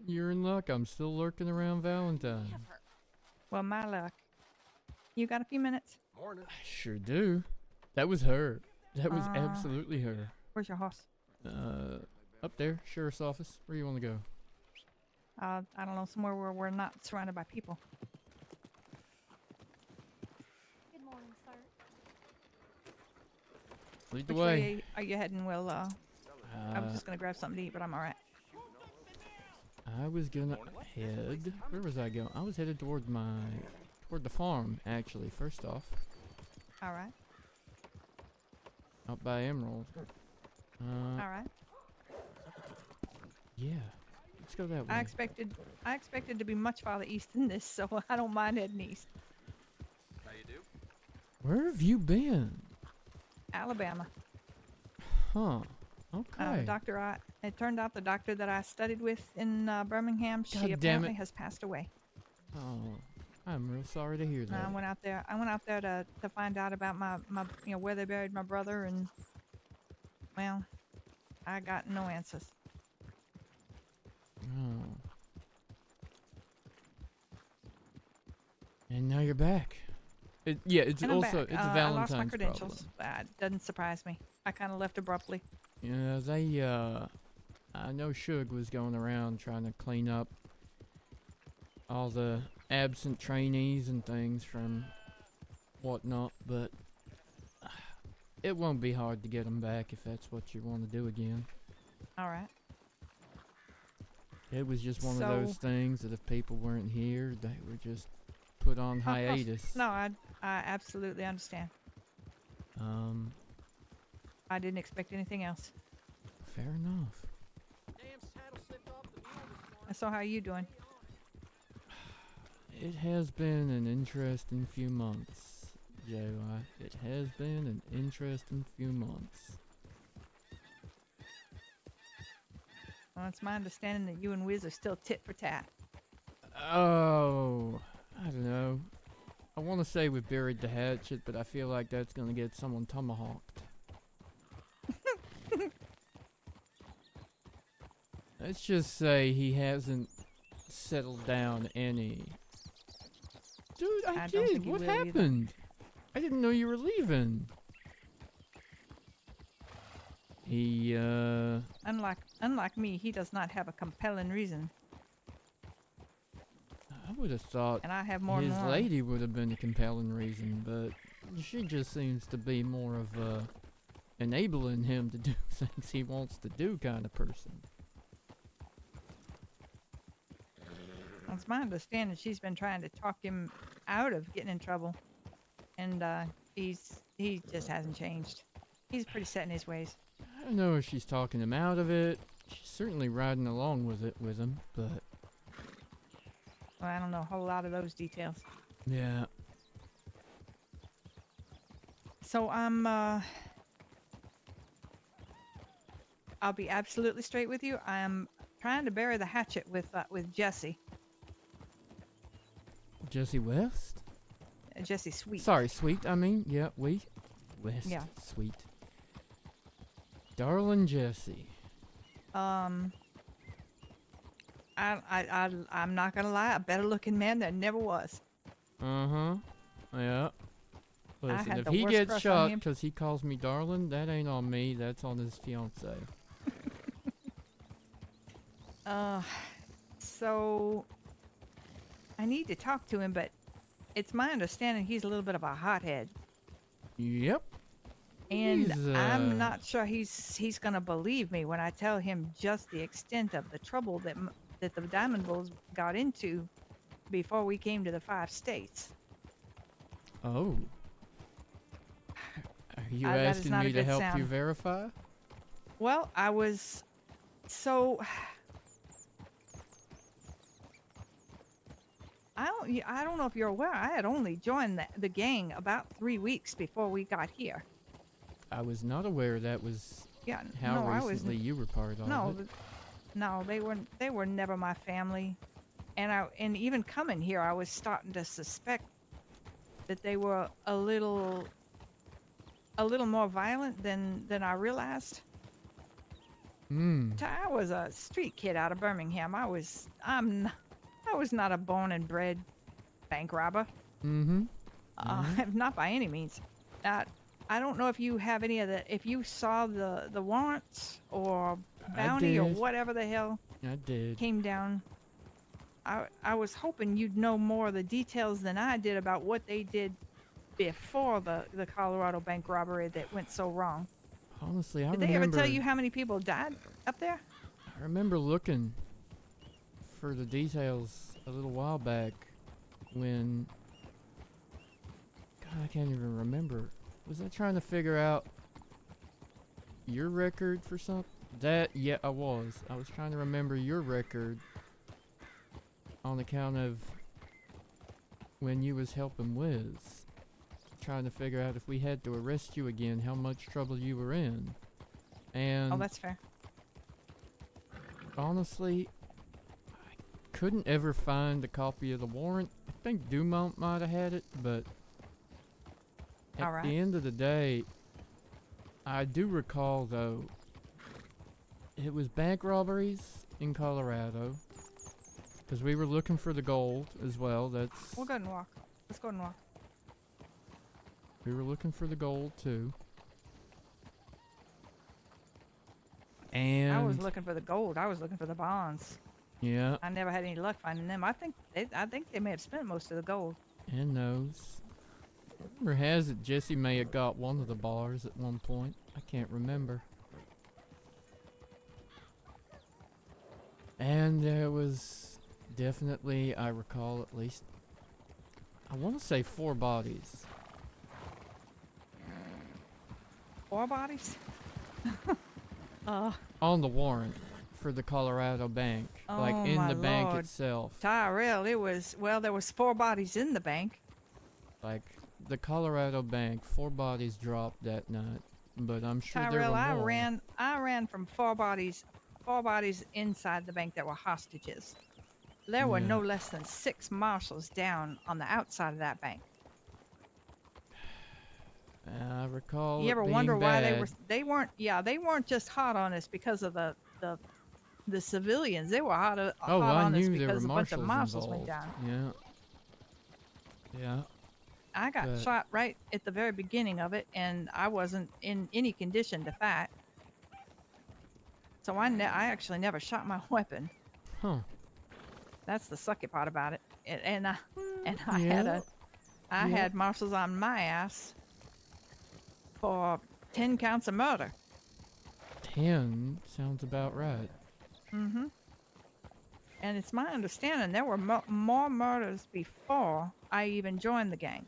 you're in luck. I'm still lurking around Valentine. Well, my luck. You got a few minutes? Morning. I sure do. That was her. That was Uh, absolutely her. Where's your horse? Up there, sheriff's office. Where you want to go? I don't know, somewhere where we're not surrounded by people. Good morning, sir. Lead the Which way. are you heading? Well, I was just gonna grab something to eat, but I'm alright. I was gonna head. Where was I going? I was headed toward the farm, actually. First off, Alright. out by Emerald. Alright. Yeah. Let's go that way. I expected to be much farther east than this, so I don't mind heading east. How you do? Where have you been? Alabama. Huh. Okay. It turned out the doctor that I studied with in Birmingham, she God damn apparently it. has passed away. Oh, I'm real sorry to hear And that. I went out there to find out about my where they buried my brother, and well, I got no answers. Oh. And now you're back. It's And I'm also back. it's a I Valentine's lost my credentials. problem. Doesn't surprise me. I kind of left abruptly. Yeah, I know Suge was going around trying to clean up all the absent trainees and things from whatnot, but it won't be hard to get them back if that's what you want to do again. All right. It was just one of So- those things that if people weren't here, they were just put on Of course. hiatus. No, I absolutely understand. I didn't expect anything else. Fair enough. Damn saddle slipped off the mule this So how you doing? It has been an interesting few months, J.Y. It has been an interesting few months. Well, it's my understanding that you and Wiz are still tit for tat. Oh, I don't know. I want to say we buried the hatchet, but I feel like that's going to get someone tomahawked. Let's just say he hasn't settled down any. Dude, I don't did. think he What will either. happened? I didn't know you were leaving. He, Unlike me, he does not have a compelling reason, I would have thought and I have more and his more. lady would have been a compelling reason, but she just seems to be more of a enabling him to do things he wants to do kind of person. Well, it's my understanding she's been trying to talk him out of getting in trouble, and he just hasn't changed. He's pretty set in his ways. I don't know if she's talking him out of it. She's certainly riding along with it with him, but Well, I don't know a whole lot of those details. yeah. So I'll be absolutely straight with you. I'm trying to bury the hatchet with Jesse. Jesse West? Jesse Sweet. Sorry, Sweet, I mean. Yeah, West. Yeah. Sweet. Darling Jesse. I'm not gonna lie, a better looking man there never was. Uh-huh. Yeah. Listen, had if the he worst gets crush on shot him. because he calls me darling, that ain't on me, that's on his fiance. So I need to talk to him, but it's my understanding he's a little bit of a hothead, Yep. and He's, I'm not sure he's gonna believe me when I tell him just the extent of the trouble that the Diamond Bulls got into before we came to the 5 states. Oh. Are you That is asking not a me to good help you sound. verify? Well, I was so I don't know if you're aware. I had only joined the gang about 3 weeks before we got here. I was not aware that was Yeah, how no, I was recently you were part of no, it. no, they were never my family, and even coming here, I was starting to suspect that they were a little more violent than I realized. Hmm. I was a street kid out of Birmingham. I was not a born and bred bank robber. Mm-hmm. Not by any means. I don't know if you have if you saw the warrants or bounty or did. whatever the hell I did. came down. I was hoping you'd know more of the details than I did about what they did before the Colorado bank robbery that went so wrong. Honestly, I Did remember. they ever tell you how many people died up there? I remember looking for the details a little while back when. God, I can't even remember. Was I trying to figure out your record for something? Yeah, I was. I was trying to remember your record on account of when you was helping Wiz. Trying to figure out if we had to arrest you again, how much trouble you were in. And Oh, that's fair. honestly, I couldn't ever find a copy of the warrant. I think Dumont might have had it, but at Alright. the end of the day, I do recall, though, it was bank robberies in Colorado, because we were looking for the gold as well. We'll go and walk. Let's go and walk. We were looking for the gold, too. And I was looking for the gold. I was looking for the bonds. yeah, I never had any luck finding them. I think they may have spent most of the gold. and those. Rumor has it Jesse may have got one of the bars at one point. I can't remember. And there was definitely, I recall at least, I want to say 4 bodies. 4 bodies? On the warrant for the Colorado bank. Like Oh in my the bank lord. itself. Tyrell, it was, well, there was 4 bodies in the bank. Like the Colorado bank, 4 bodies dropped that night. But I'm sure there Tyrell, were more. I ran from 4 bodies inside the bank that were hostages. There were Yeah. no less than 6 marshals down on the outside of that bank. I recall You it ever being wonder why bad. they weren't just hot on us because of the civilians. They were hot Oh, hot I on us knew there were because a bunch of marshals marshals went involved. down. Yeah. Yeah. I got But shot right at the very beginning of it, and I wasn't in any condition to fight. So I actually never shot my weapon. huh. That's the sucky part about it. And I Yeah. I Yeah. had marshals on my ass for 10 counts of murder. 10 sounds about right. Mm-hmm. And it's my understanding there were more murders before I even joined the gang.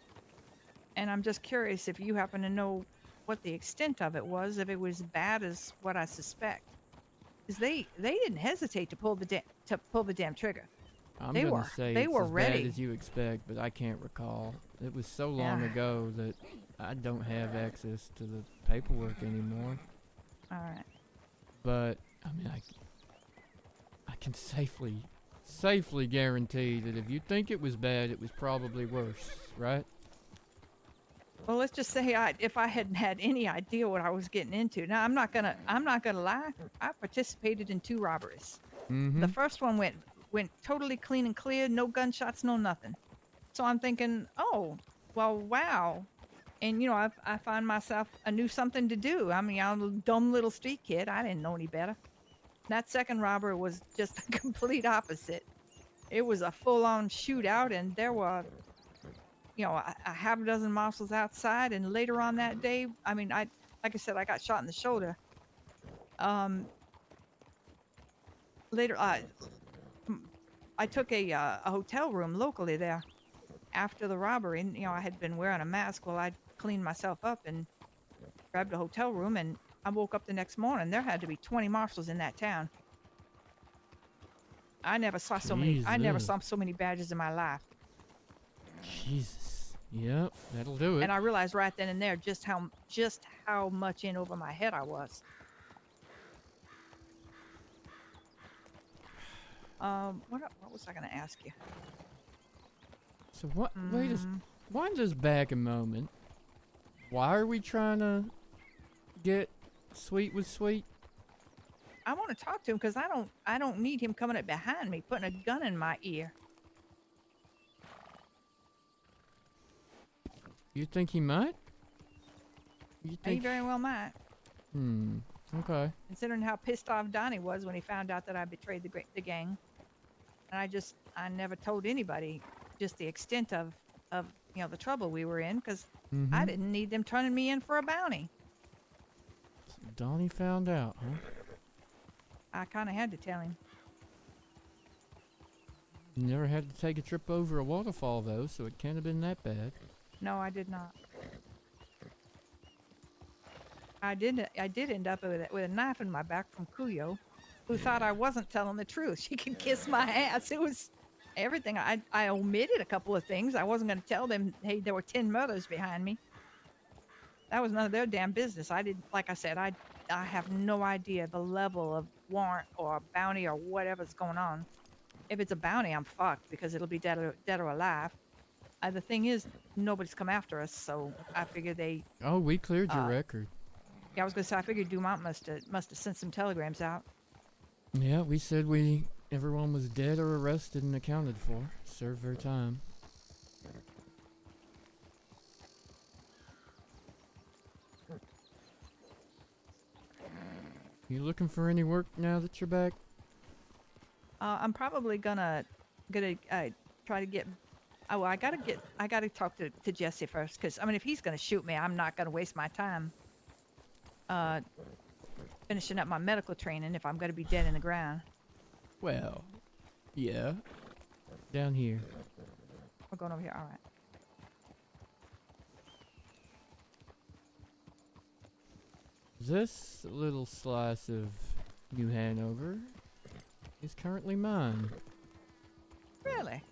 And I'm just curious if you happen to know what the extent of it was, if it was as bad as what I suspect. Because they didn't hesitate to pull the damn trigger. I'm They gonna were say they it's were as ready. bad as you expect, but I can't recall. It was so long Yeah. ago that I don't have access to the paperwork anymore. All right. But I mean, I can safely guarantee that if you think it was bad, it was probably worse, right? Well, let's just say if I hadn't had any idea what I was getting into. Now, I'm not gonna lie. I participated in 2 robberies. Mm-hmm. The first one went totally clean and clear, no gunshots, no nothing. So I'm thinking, oh, well, wow. And I find myself, I knew something to do. I mean, I'm a dumb little street kid. I didn't know any better. That second robbery was just the complete opposite. It was a full-on shootout, and there were, a half a dozen marshals outside. And later on that day, I mean, like I said, I got shot in the shoulder. Later, I took a hotel room locally there after the robbery. And, I had been wearing a mask while I cleaned myself up and grabbed a hotel room. And I woke up the next morning. There had to be 20 marshals in that town. I never saw so many. I never Jesus. saw so many badges in my life. Jesus. Yep, that'll do it. And I realized right then and there just how much in over my head I was. What was I going to ask you? So what? Wind us back a moment. Why are we trying to get sweet with sweet? I want to talk to him because I don't need him coming up behind me, putting a gun in my ear. You think he might? You He think? very well might. Okay. Considering how pissed off Donnie was when he found out that I betrayed the gang. And I never told anybody just the extent of the trouble we were in, because I didn't need them turning me in for a bounty. So Donnie found out, huh? I kind of had to tell him. You never had to take a trip over a waterfall though, so it can't have been that bad. No, I did not. I did end up with a knife in my back from Kuyo, who thought I wasn't telling the truth. She could kiss my ass. It was everything. I omitted a couple of things. I wasn't going to tell them, hey, there were 10 murders behind me. That was none of their damn business. Like I said, I have no idea the level of warrant or bounty or whatever's going on. If it's a bounty, I'm fucked because it'll be dead or alive. The thing is, nobody's come after us, so I figured they... Oh, we cleared your record. Yeah, I was gonna say, I figured Dumont must have sent some telegrams out. Yeah, we said everyone was dead or arrested and accounted for. Served their time. You looking for any work now that you're back? I'm probably gonna try to get. Oh, well, I gotta talk to Jesse first, because I mean, if he's gonna shoot me, I'm not gonna waste my time finishing up my medical training if I'm gonna be dead in the ground. Well, yeah. Down here. We're going over here. All right. This little slice of New Hanover is currently mine. Really?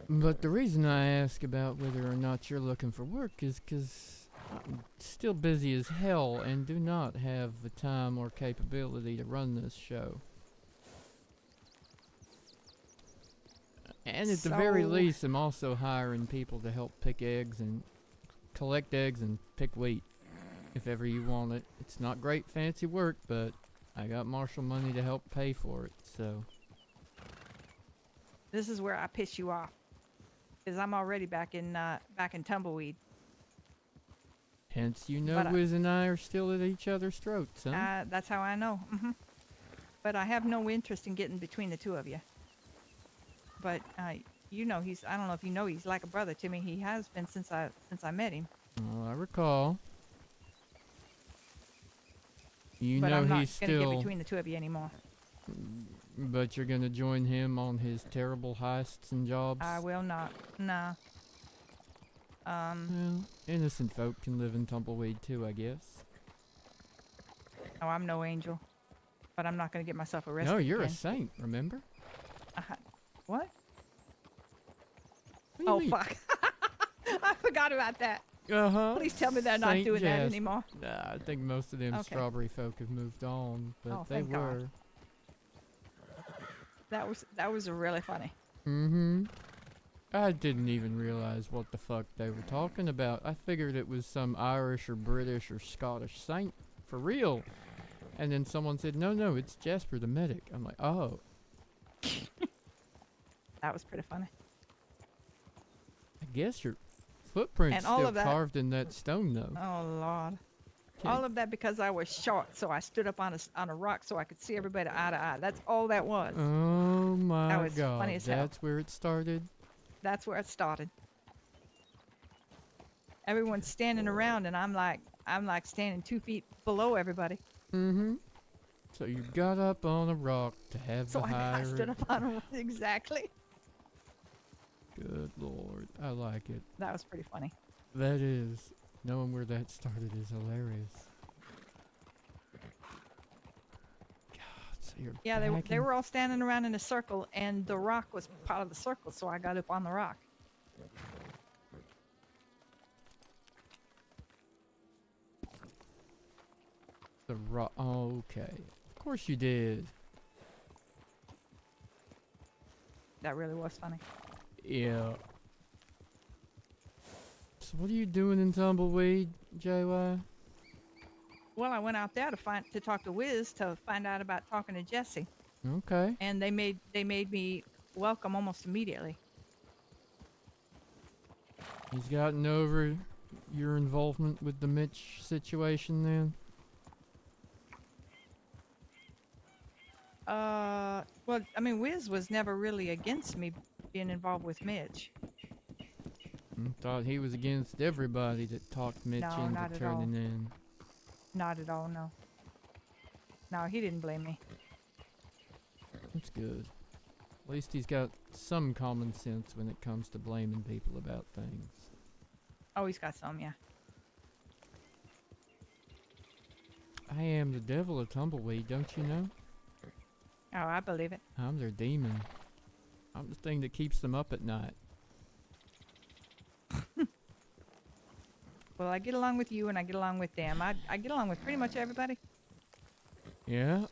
But the reason I ask about whether or not you're looking for work is 'cause I'm still busy as hell and do not have the time or capability to run this show. And at the very So- least, I'm also hiring people to help pick eggs and collect eggs and pick wheat. If ever you want it. It's not great fancy work, but I got Marshal money to help pay for it, so. This is where I piss you off. Because I'm already back in Tumbleweed. Hence, you know But I- Wiz and I are still at each other's throats, huh? That's how I know. But I have no interest in getting between the two of you. But you know, I don't know if you know, he's like a brother to me. He has been since I met him. Well, I recall. You But know I'm not he's gonna get still. between the two of you anymore. But you're gonna join him on his terrible heists and jobs? I will not. Nah. Well, innocent folk can live in Tumbleweed too, I guess. Oh, I'm no angel. But I'm not gonna get myself arrested. No, you're a again. saint, remember? What? What do you Oh mean? fuck! I forgot about that. Uh-huh. Please tell me they're not Saint doing that Jas- anymore. Nah, I think most of them Okay. strawberry folk have moved on, but Oh, they thank God. were. That was really funny. Mm-hmm. I didn't even realize what the fuck they were talking about. I figured it was some Irish or British or Scottish saint. For real. And then someone said, no, it's Jasper the medic. I'm like, oh. That was pretty funny. I guess your footprint's And all still of that- carved in that stone, though. Oh Lord. Okay. All of that because I was short, so I stood up on a rock so I could see everybody eye to eye. That's all that was. Oh my was god. funny as hell. That's where it started? That's where it started. Everyone's standing around, and I'm like standing 2 feet below everybody. Mm-hmm. So you got up on a rock to have So the I higher... stood up on a rock. Exactly. Good lord. I like it. That was pretty funny. That is. Knowing where that started is hilarious. God, so you're Yeah, back they in- were all standing around in a circle, and the rock was part of the circle, so I got up on the rock. The rock. Okay. Of course you did. That really was funny. Yeah. So what are you doing in Tumbleweed, JY? Well, I went out there to talk to Wiz to find out about talking to Jesse, Okay. and they made me welcome almost immediately. He's gotten over your involvement with the Mitch situation then? Well, I mean, Wiz was never really against me being involved with Mitch. Thought he was against everybody that talked Mitch No, into not at all. turning in. Not at all, no. No, he didn't blame me. That's good. At least he's got some common sense when it comes to blaming people about things. Oh, he's got some, yeah. I am the devil of Tumbleweed, don't you know? Oh, I believe it. I'm their demon. I'm the thing that keeps them up at night. Well, I get along with you, and I get along with them. I get along with pretty much everybody. Yeah?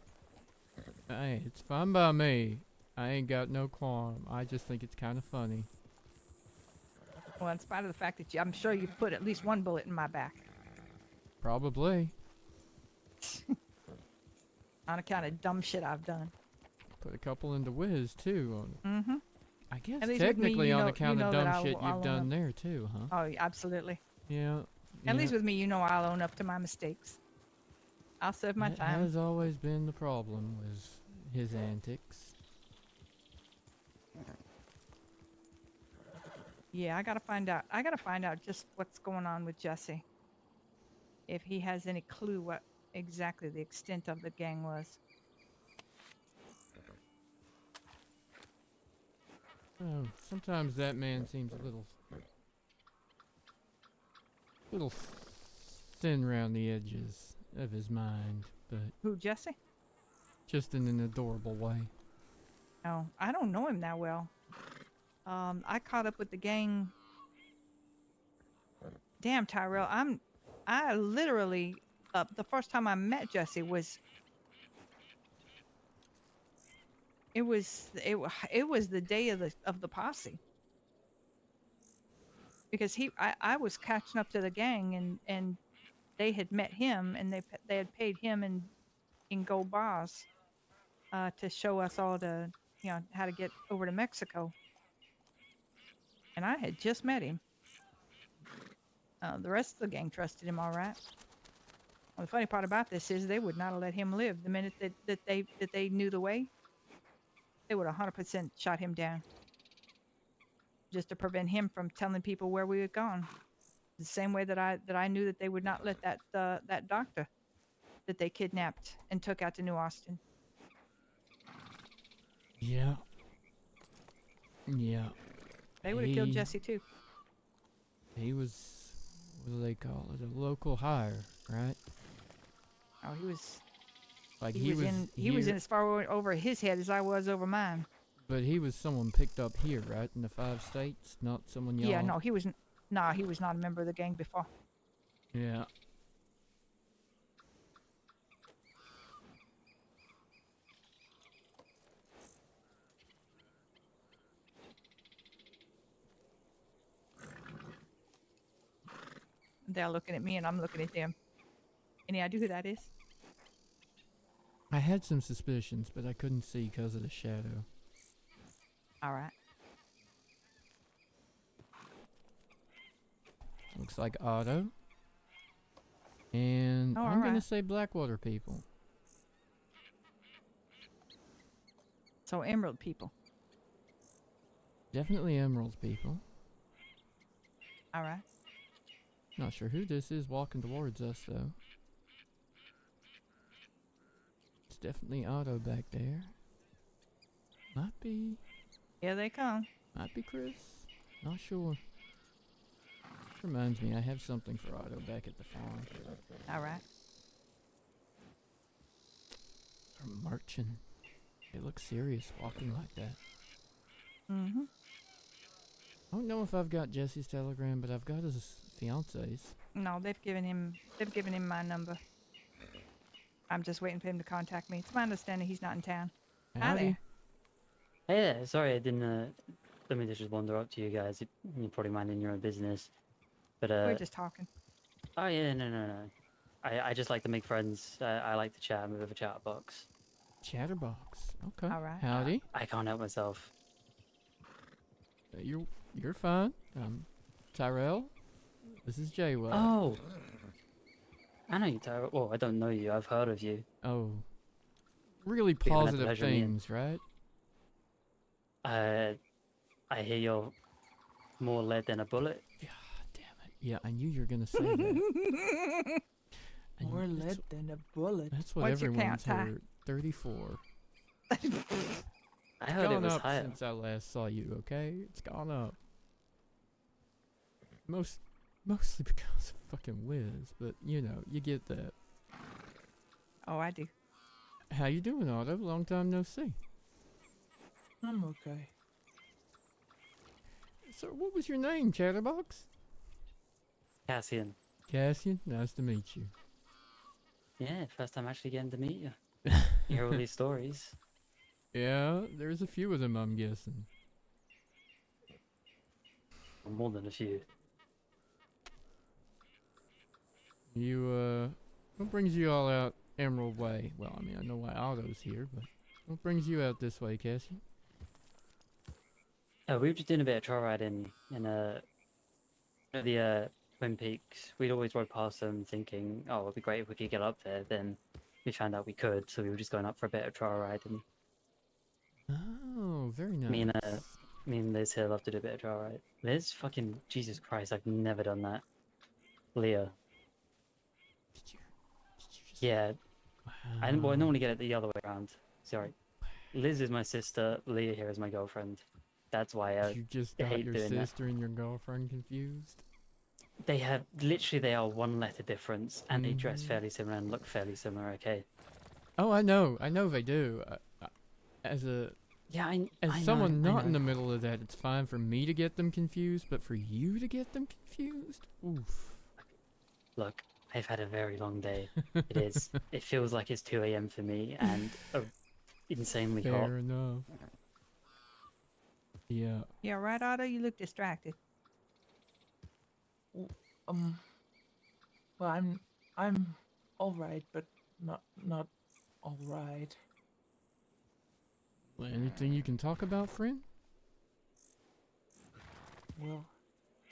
Hey, it's fine by me. I ain't got no qualm. I just think it's kind of funny. Well, in spite of the fact that I'm sure you've put at least one bullet in my back. Probably. On account of dumb shit I've done. Put a couple into Wiz, too. Mm-hmm. I guess At least with me, technically you on know- account you of know that dumb I'll- shit I'll you've own done up. there, too, huh? Oh, absolutely. Yeah. At yeah. least with me, you know I'll own up to my mistakes. I'll serve my That time. has always been the problem, was his antics. Yeah, I gotta find out. I gotta find out just what's going on with Jesse. If he has any clue what exactly the extent of the gang was. Oh, sometimes that man seems a little thin around the edges of his mind, but Who, Jesse? just in an adorable way. No, I don't know him that well. I caught up with the gang. Damn, Tyrell, I literally, the first time I met Jesse was, it was the day of the posse. Because I was catching up to the gang, and they had met him, and they had paid him in gold bars to show us all how to get over to Mexico. And I had just met him. The rest of the gang trusted him all right. Well, the funny part about this is they would not have let him live. The minute that they knew the way, they would have 100% shot him down, just to prevent him from telling people where we had gone. The same way that I knew that they would not let that doctor that they kidnapped and took out to New Austin. Yeah. Yeah. They would have killed Jesse too. He was, what do they call it? A local hire, right? Oh, he was. Like He was in as far over his head as I was over mine. But he was someone picked up here, right? In the 5 states, not someone y'all. Yeah, no, he was. Nah, he was not a member of the gang before. Yeah. They're looking at me, and I'm looking at them. Any idea who that is? I had some suspicions, but I couldn't see because of the shadow. All right. Looks like Otto. And Oh, I'm gonna alright. say Blackwater people. So Emerald people. Definitely Emerald people. All right. Not sure who this is walking towards us, though. It's definitely Otto back there. Might be. Here they come. Might be Chris. Not sure. Reminds me, I have something for Otto back at the farm. All right. They're marching. They look serious walking like that. Mm-hmm. I don't know if I've got Jesse's telegram, but I've got his fiance's. No, they've given him my number. I'm just waiting for him to contact me. It's my understanding he's not in town. Hi Howdy. there. Hey there, sorry I didn't, let me just wander up to you guys. You're probably minding your own business. But, We're just talking. Oh yeah, no. I just like to make friends. I like to chat with a chat box. Chatterbox. Okay. All right. Howdy. I can't help myself. You're fine. Tyrell. This is Jaywell. Oh! I know you, Tyrell. Well, I don't know you. I've heard of you. Oh. Really But you haven't had the positive pleasure of meeting. things, right? I hear you're more lead than a bullet. God damn it. Yeah, I knew you were gonna say that. I More knew- lead that's- than a bullet. That's what What's your everyone's count, Ty? heard. 34. I heard it Gone was up higher. since I last saw you, okay? It's gone up. Mostly because of fucking Liz, but you know, you get that. Oh, I do. How you doing, Otto? Long time no see. I'm okay. So, what was your name, Chatterbox? Cassian. Cassian, nice to meet you. Yeah, first time actually getting to meet you. You hear all these stories. Yeah, there's a few of them, I'm guessing. More than a few. You, what brings you all out Emerald Way? Well, I mean, I know why Otto's here, but what brings you out this way, Cassian? We were just doing a bit of trail riding in the Twin Peaks. We'd always rode past them thinking, oh, it'd be great if we could get up there. Then we found out we could, so we were just going up for a bit of trail riding. Oh, very nice. Me and Liz here love to do a bit of trail ride. Liz, fucking Jesus Christ, I've never done that. Leah, Did you just... yeah, Wow. I normally get it the other way around. Sorry, Liz is my sister. Leah here is my girlfriend. That's why You just I got hate your doing that. sister and your girlfriend confused? They are one letter difference, and they dress fairly similar and look fairly similar. Okay. Oh, I know they do. As a Yeah, as I know, someone I not in know. the middle of that, it's fine for me to get them confused, but for you to get them confused, oof. Look, I've had a very long day. It is. It feels like it's 2 a.m. for me and insanely hot. Fair enough. Yeah. Yeah, right, Otto? You look distracted. Um. Well, I'm all right, but not all right. Well, anything you can talk about, friend? Well,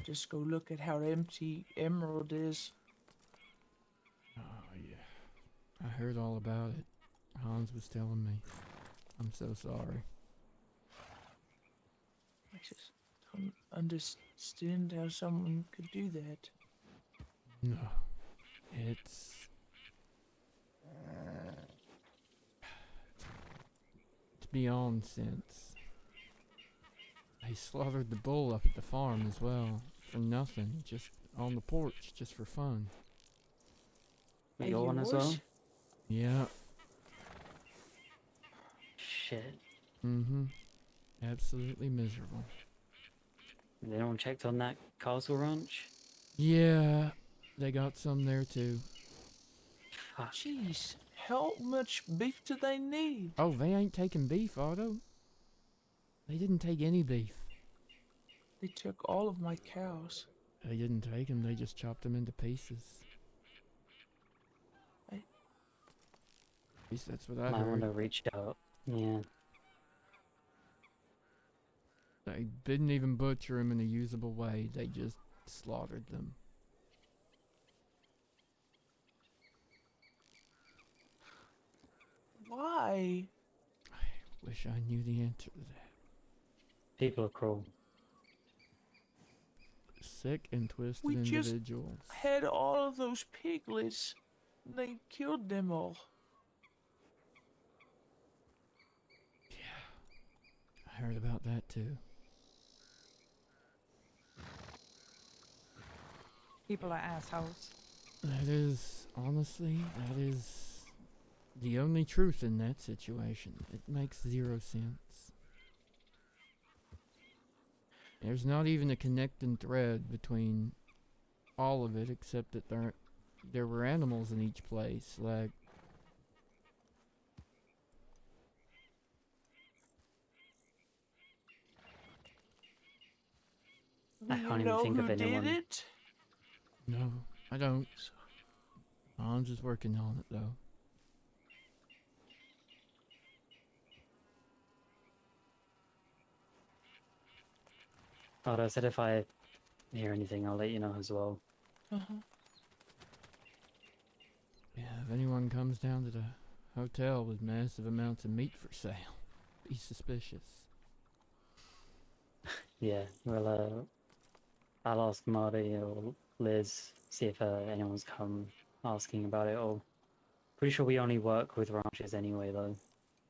just go look at how empty Emerald is. Oh yeah. I heard all about it. Hans was telling me. I'm so sorry. I just don't understand how someone could do that. No. It's beyond sense. They slaughtered the bull up at the farm as well. For nothing. Just on the porch. Just for fun. But your one as well? Yeah. Shit. Mm-hmm. Absolutely miserable. Has anyone checked on that castle ranch? Yeah. They got some there too. Fuck. Jeez, how much beef do they need? Oh, they ain't taking beef, Otto. They didn't take any beef. They took all of my cows. They didn't take them, they just chopped them into pieces. At least that's what I Might want to heard. reach out. Yeah. They didn't even butcher them in a usable way, they just slaughtered them. Why? Wish I knew the answer to that. People are cruel. Sick and twisted We just individuals. had all of those piglets. They killed them all. Yeah. I heard about that too. People are assholes. That is, honestly, that is the only truth in that situation. It makes zero sense. There's not even a connecting thread between all of it, except that there were animals in each place. Like, I Do can't you even know think who of anyone. did it? no, I don't. I'm just working on it though. Oh, I said if I hear anything, I'll let you know as well. Uh-huh. Yeah, if anyone comes down to the hotel with massive amounts of meat for sale, be suspicious. Yeah, well, I'll ask Marty or Liz, see if anyone's come asking about it all. Pretty sure we only work with ranches anyway, though.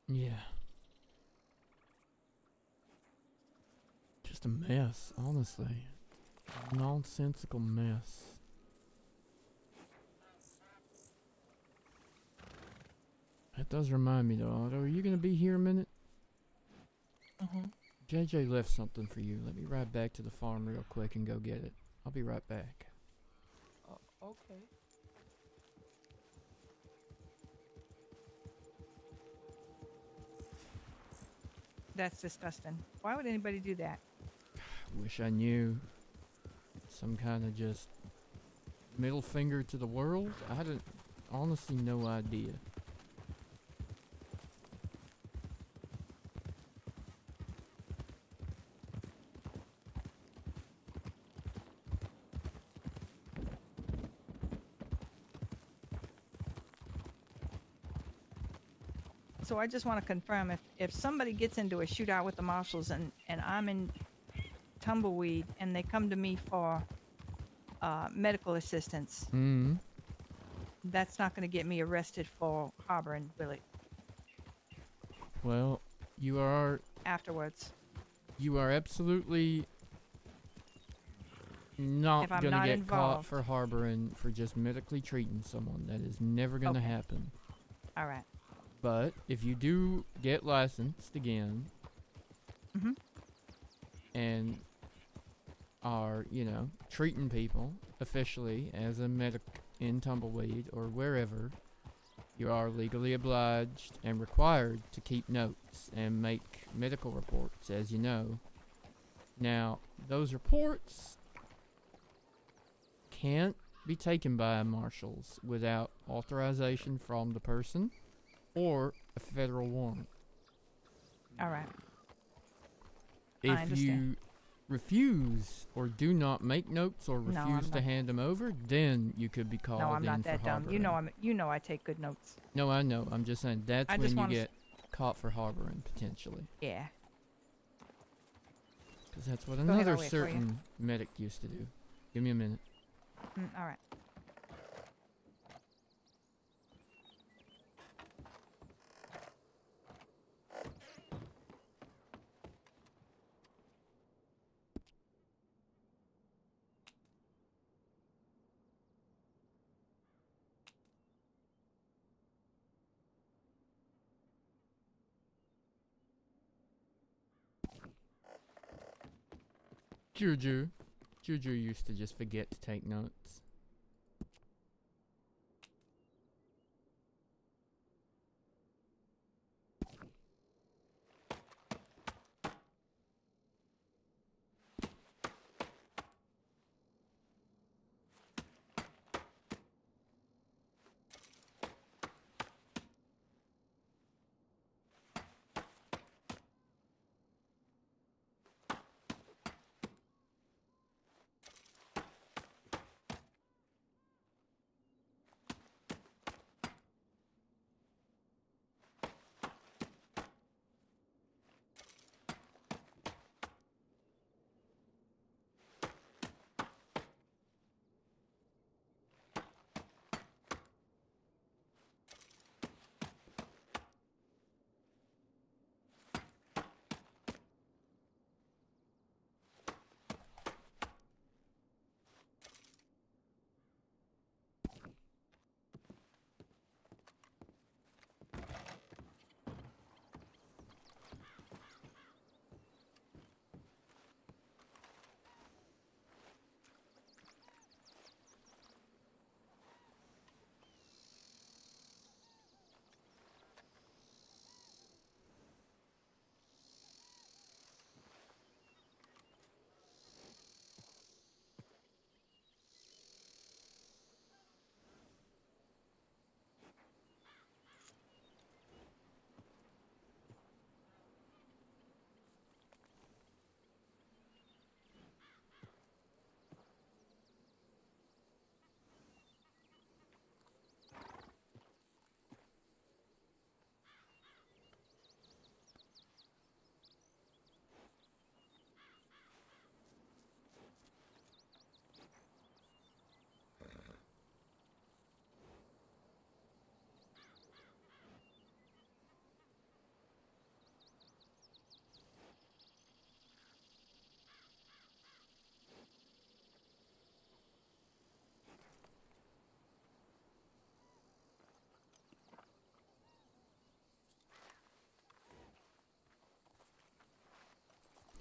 Yeah. Just a mess, honestly. A nonsensical mess. That does remind me though, Otto, are you gonna be here a minute? Uh-huh. JJ left something for you. Let me ride back to the farm real quick and go get it. I'll be right back. Okay. That's disgusting. Why would anybody do that? Wish I knew. Some kind of just middle finger to the world? I had honestly no idea. So I just want to confirm if somebody gets into a shootout with the marshals and I'm in Tumbleweed and they come to me for medical assistance, Mm-hmm. that's not going to get me arrested for harboring, will it? Well, you are Afterwards. absolutely not If I'm gonna not get caught involved. for harboring for just medically treating someone. That is never gonna Okay. happen. All right. But if you do get licensed again, Mhm. and are, you know, treating people officially as a medic in Tumbleweed or wherever, you are legally obliged and required to keep notes and make medical reports, as you know. Now, those reports can't be taken by marshals without authorization from the person or a federal warrant. All right. I If understand. you refuse or do not make notes or No, refuse I'm to not. hand them over, then you could be called No, I'm in not for that dumb. harboring. You know I take good notes. No, I know. I'm just saying that's I when just you wanna get caught for harboring, potentially. Yeah. Because that's what Go ahead, another I'll wait for you. certain medic used to do. Give me a minute. All right. Juju used to just forget to take notes.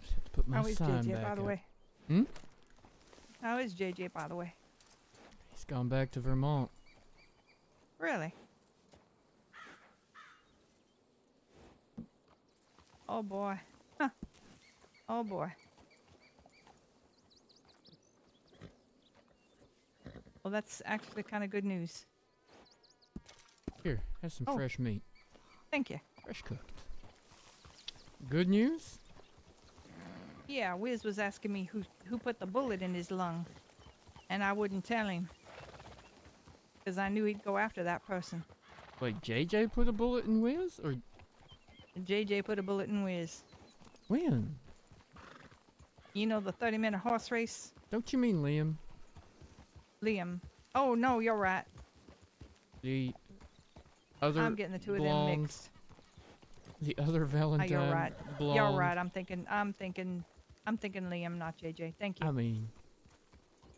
Just have to put my How is sign JJ, back by the up. way? Hmm? How is JJ, by the way? He's gone back to Vermont. Really? Oh boy. Huh. Oh boy. Well, that's actually kind of good news. Here, have some Oh. fresh meat. Thank you. Fresh cooked. Good news? Yeah, Wiz was asking me who put the bullet in his lung, and I wouldn't tell him because I knew he'd go after that person. Wait, JJ put a bullet in Wiz? Or JJ put a bullet in Wiz. when? You know the 30-minute horse race? Don't you mean Liam? Liam. Oh, no, you're right. The other I'm getting the two of them blonde, mixed. the other Oh, Valentine you're right. blonde. You're right. I'm thinking Liam, not JJ. Thank you. I mean,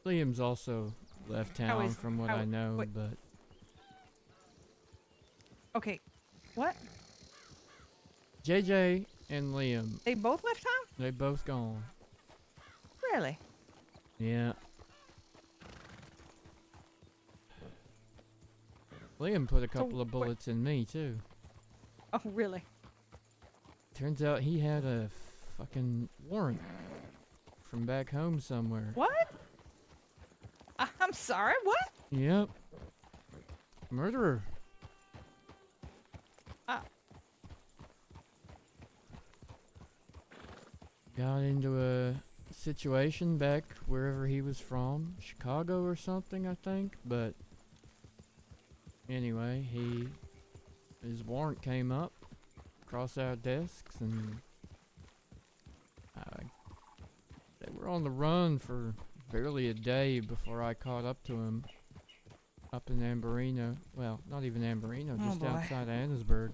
Liam's also left How town is- from what how- I know, wait. but Okay. What? JJ and Liam, They both left town? they both gone. Really? Yeah. Liam put a couple of bullets in me, too. Oh, really? Turns out he had a fucking warrant from back home somewhere. What? I'm sorry, what? Yep. Murderer. Got into a situation back wherever he was from, Chicago or something, I think. But anyway, his warrant came up across our desks, and they were on the run for barely a day before I caught up to him up in Amberino. Well, not even Amberino, Oh, just boy. outside of Annesburg.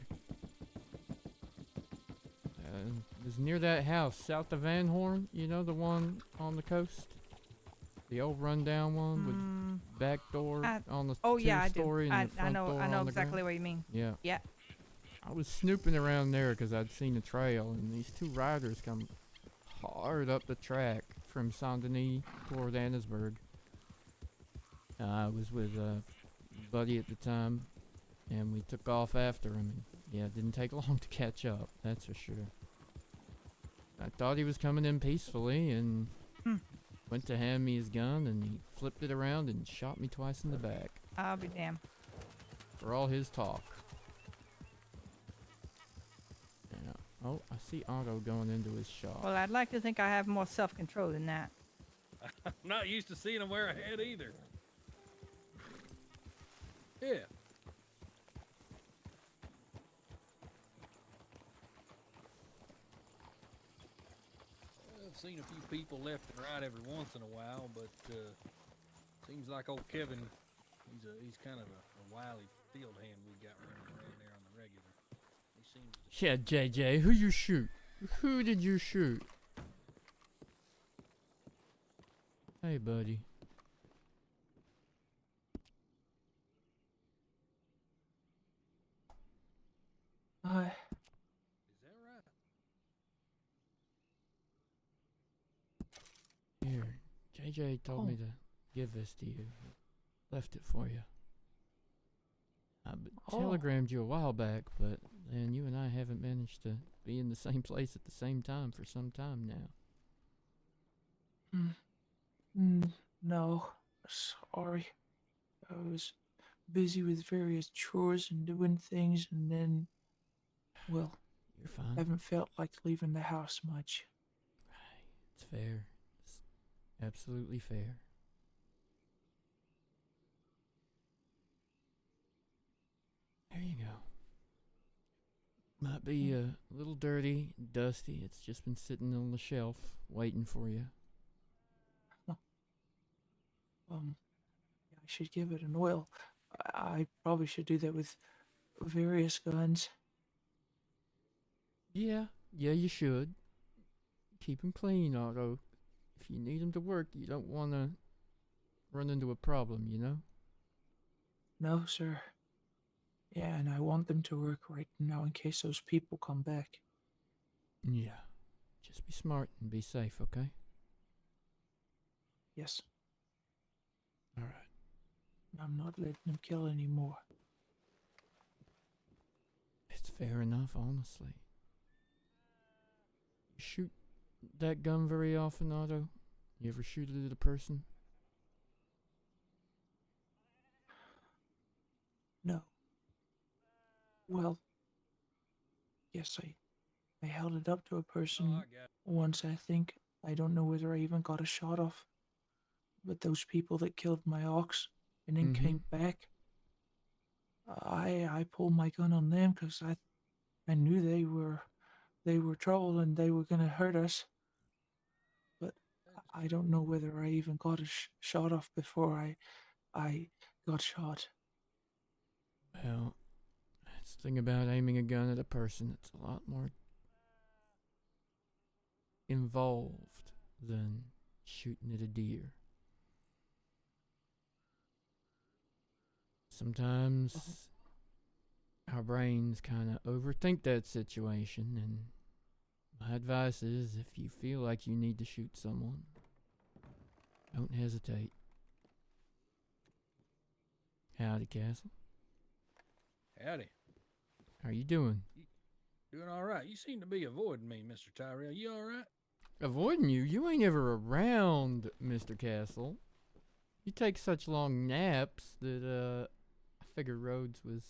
It was near that house south of Van Horn, you know, the one on the coast? The old rundown one with back door on the yeah, I do. two-story and the I front know. door I know on the exactly ground. what you mean. Yeah. Yeah. I was snooping around there because I'd seen a trail, and these two riders come hard up the track from Saint Denis toward Annesburg. I was with a buddy at the time, and we took off after him. Yeah, it didn't take long to catch up, that's for sure. I thought he was coming in peacefully, and went to hand me his gun, and he flipped it around and shot me twice in the back. I'll be damned. For all his talk. Yeah. Oh, I see Otto going into his shop. Well, I'd like to think I have more self-control than that. I'm not used to seeing him wear a hat either. Yeah. I've seen a few people left and right every once in a while, but seems like old Kevin, he's kind of a wily field hand we got running around there on the regular. He seems to... Yeah, JJ, who you shoot? Who did you shoot? Hey, buddy. I Is that right? Here, JJ told me to give this to you. Left it for you. I telegrammed you a while back, but then you and I haven't managed to be in the same place at the same time for some time now. No, sorry. I was busy with various chores and doing things, and then, well, You're fine. haven't felt like leaving the house much. It's fair. It's absolutely fair. There you go. Might be a little dirty, dusty. It's just been sitting on the shelf waiting for you. I should give it an oil. I probably should do that with various guns. Yeah, you should. Keep 'em clean, Otto. If you need 'em to work, you don't want to run into a problem, you know? No, sir. Yeah, and I want them to work right now in case those people come back. Yeah. Just be smart and be safe, okay? Yes, Alright. I'm not letting them kill anymore. It's fair enough, honestly. You shoot that gun very often, Otto? You ever shoot it at a person? No. Well, yes, I held it up to a person once, I think. I don't know whether I even got a shot off. But those people that killed my ox and then came back, I pulled my gun on them because I knew they were trouble and they were gonna hurt us. But I don't know whether I even got a shot off before I got shot. Well, that's the thing about aiming a gun at a person. It's a lot more involved than shooting at a deer. Sometimes our brains kind of overthink that situation, and my advice is if you feel like you need to shoot someone, don't hesitate. Howdy, Castle. Howdy. How you doing? Doing all right. You seem to be avoiding me, Mr. Tyrell. You all right? Avoiding you? You ain't ever around, Mr. Castle. You take such long naps that I figured Rhodes was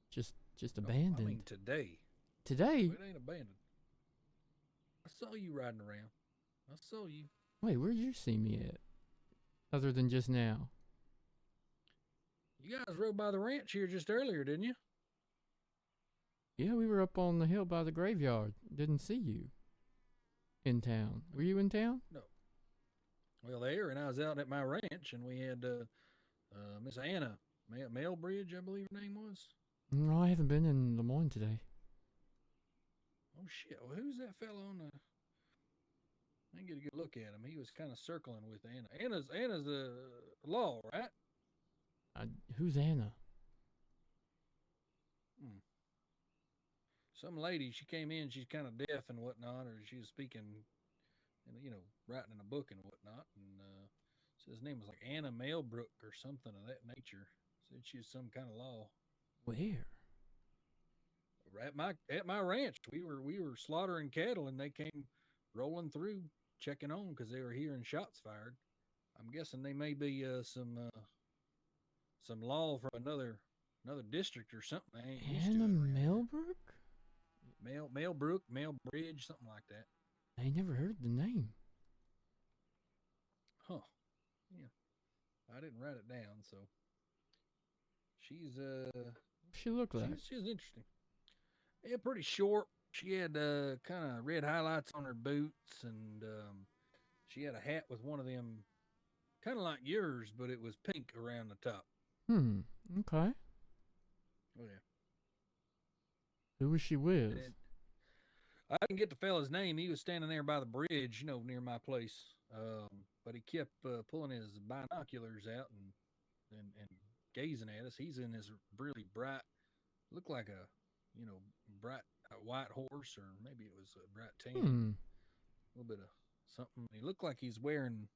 just abandoned. I mean today. Today? Well, it ain't abandoned. I saw you riding around. I saw you. Wait, where'd you see me at? Other than just now. You guys rode by the ranch here just earlier, didn't you? Yeah, we were up on the hill by the graveyard. Didn't see you. In town. Were you in town? No. Well, there, and I was out at my ranch, and we had Miss Anna Mailbridge, I believe her name was. No, I haven't been in Lemoyne today. Oh shit! Well, who's that fellow on the? I didn't get a good look at him. He was kind of circling with Anna. Anna's the law, right? Who's Anna? Some lady. She came in. She's kind of deaf and whatnot, or she was speaking, writing in a book and whatnot. And so his name was like Anna Mailbrook or something of that nature. Said she was some kind of law. Where? At my ranch. We were slaughtering cattle, and they came rolling through, checking on because they were hearing shots fired. I'm guessing they may be some law from another district or something. I ain't used to Anna it around here. Mailbrook? Mailbrook, Mailbridge, something like that. I never heard the name. Huh. Yeah. I didn't write it down, so she's What's she look like? she's interesting. Yeah, pretty short. She had kind of red highlights on her boots, and she had a hat with one of them, kind of like yours, but it was pink around the top. Okay. Oh yeah. Who was she with? And I didn't get the fella's name. He was standing there by the bridge, near my place. But he kept pulling his binoculars out and gazing at us. He's in his really bright, looked like a, bright white horse, or maybe it was a bright tan. A little bit of something. He looked like he's wearing,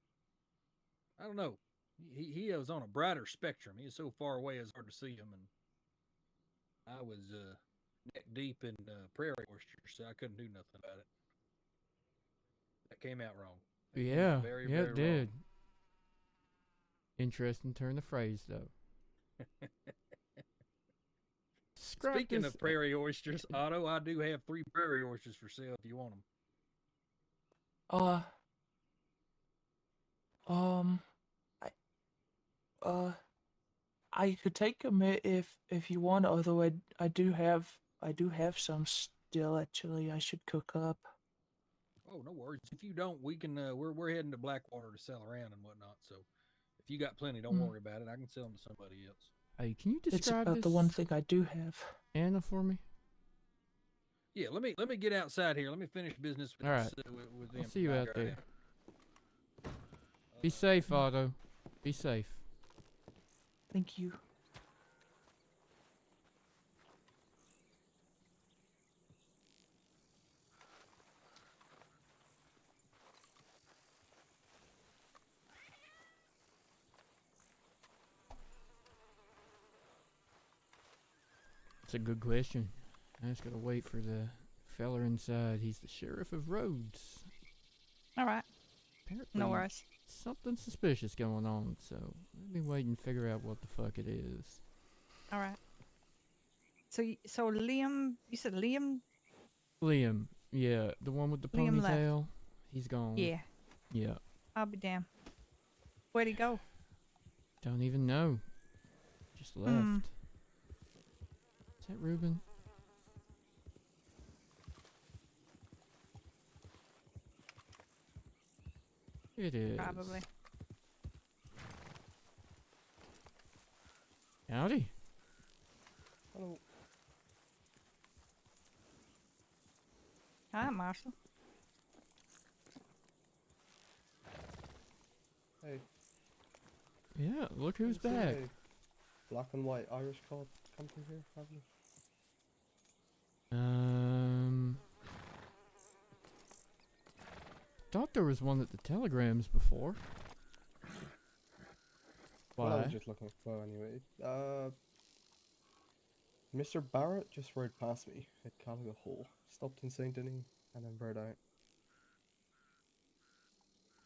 I don't know. He was on a brighter spectrum. He was so far away it was hard to see him, and I was neck deep in prairie oysters, so I couldn't do nothing about it. That came out wrong. Yeah, very, yeah, very it did. wrong. Interesting turn of phrase, though. Speaking of prairie oysters, Otto, I do have 3 prairie oysters for sale if you want them. I could take them if you want. Although I do have some still. Actually, I should cook up. Oh, no worries. If you don't, we can. We're heading to Blackwater to sell around and whatnot. So if you got plenty, don't worry about it. I can sell them to somebody else. Hey, can you It's describe about this the one thing I do have. Anna for me? Yeah, let me get outside here. Let me finish business with All this, right. with I'll them. see you out Right there. now. Be safe, Otto. Be safe. Thank you. It's a good question. I just gotta wait for the feller inside. He's the sheriff of Rhodes. All right. Apparently, No worries. something suspicious going on, so let me wait and figure out what the fuck it is. All right. So Liam, you said Liam? Liam, yeah, the one with the Liam left. ponytail. He's gone. Yeah. Yeah. I'll be damned. Where'd he go? Don't even know. Just left. Is that Reuben? It is. Probably. Howdy. Hello. Hi, Marshal. Hey. Yeah, look who's Good to see you. back. black and white Irish cop come through here, have you? Thought there was one at the telegrams before. Why? Well, I was just looking for anyway. Mr. Barrett just rode past me at Caliga Hall, stopped in St. Denis, and then rode out.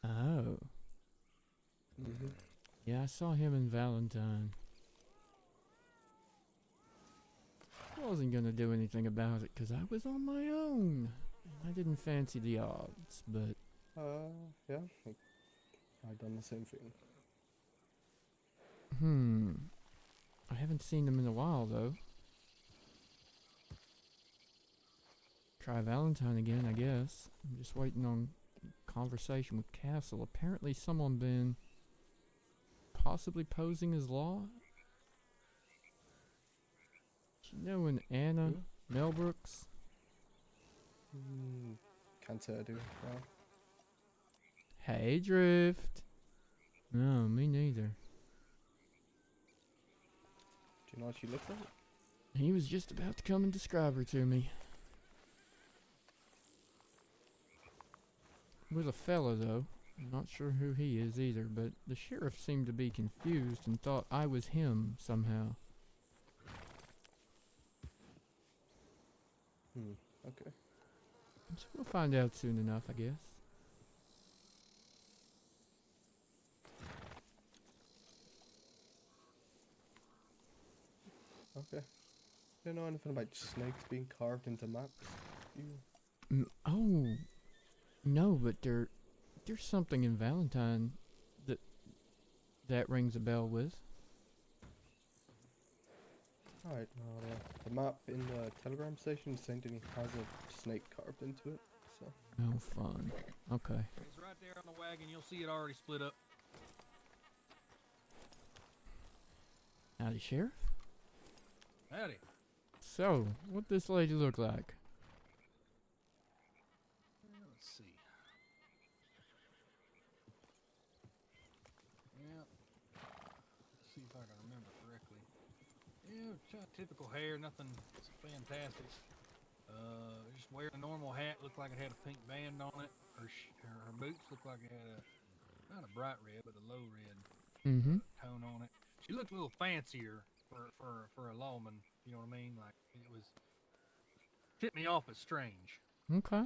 Oh. Yeah, I saw him in Valentine. I wasn't gonna do anything about it because I was on my own. I didn't fancy the odds, but... yeah, I'd done the same thing. I haven't seen them in a while, though. Try Valentine again, I guess. I'm just waiting on conversation with Castle. Apparently someone been possibly posing as law. Do you know an Anna Melbrooks? Can't say I do. No. Hey, Drift. No, me neither. Do you know what she looks like? He was just about to come and describe her to me. With a fella, though. I'm not sure who he is either, but the sheriff seemed to be confused and thought I was him somehow. Okay. So we'll find out soon enough, I guess. Okay. Do you know anything about snakes being carved into maps? Oh, no, but there's something in Valentine that rings a bell with. Alright, the map in the telegram station in St. Denis has a snake carved into it, so... Oh, fun. Okay. It's right there on the wagon. You'll see it already split up. Howdy, Sheriff. Howdy. So, what this lady look like? Let's see. Yeah. Let's see if I can remember correctly. Yeah, typical hair, nothing fantastic. Just wearing a normal hat, looked like it had a pink band on it. Her boots looked like it had not a bright red, but a low red tone on it. She looked a little fancier for a lawman. You know what I mean? Like it was tipped me off as strange. Okay.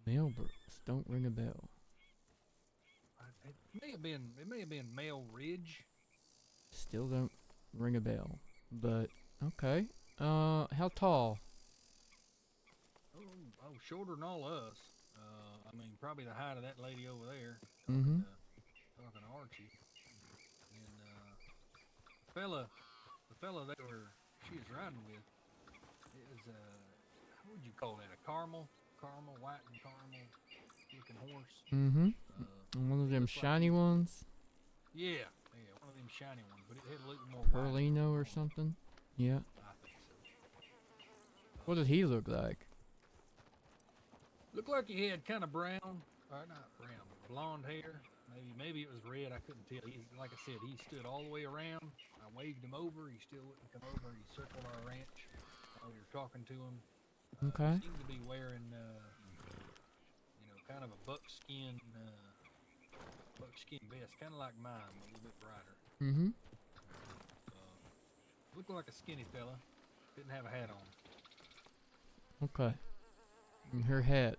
Melbrooks, don't ring a bell. It may have been Mel Ridge. Still don't ring a bell. But okay. How tall? Oh, shorter than all us. I mean, probably the height of that lady over there. Talking to Archie. And the fella she was riding with, it was what would you call that? A caramel, white and caramel looking horse. One of them shiny ones. Yeah, one of them shiny ones, but it had a little more Perlino or something. Yeah. I think so. What did he look like? Looked like he had kind of brown, or not brown, but blonde hair. Maybe it was red. I couldn't tell. Like I said, he stood all the way around. I waved him over. He still wouldn't come over. He circled our ranch while we were talking to him. Okay. He seemed to be wearing, kind of a buckskin vest, kind of like mine, but a little bit brighter. Looked like a skinny fella. Didn't have a hat on. Okay. And her hat.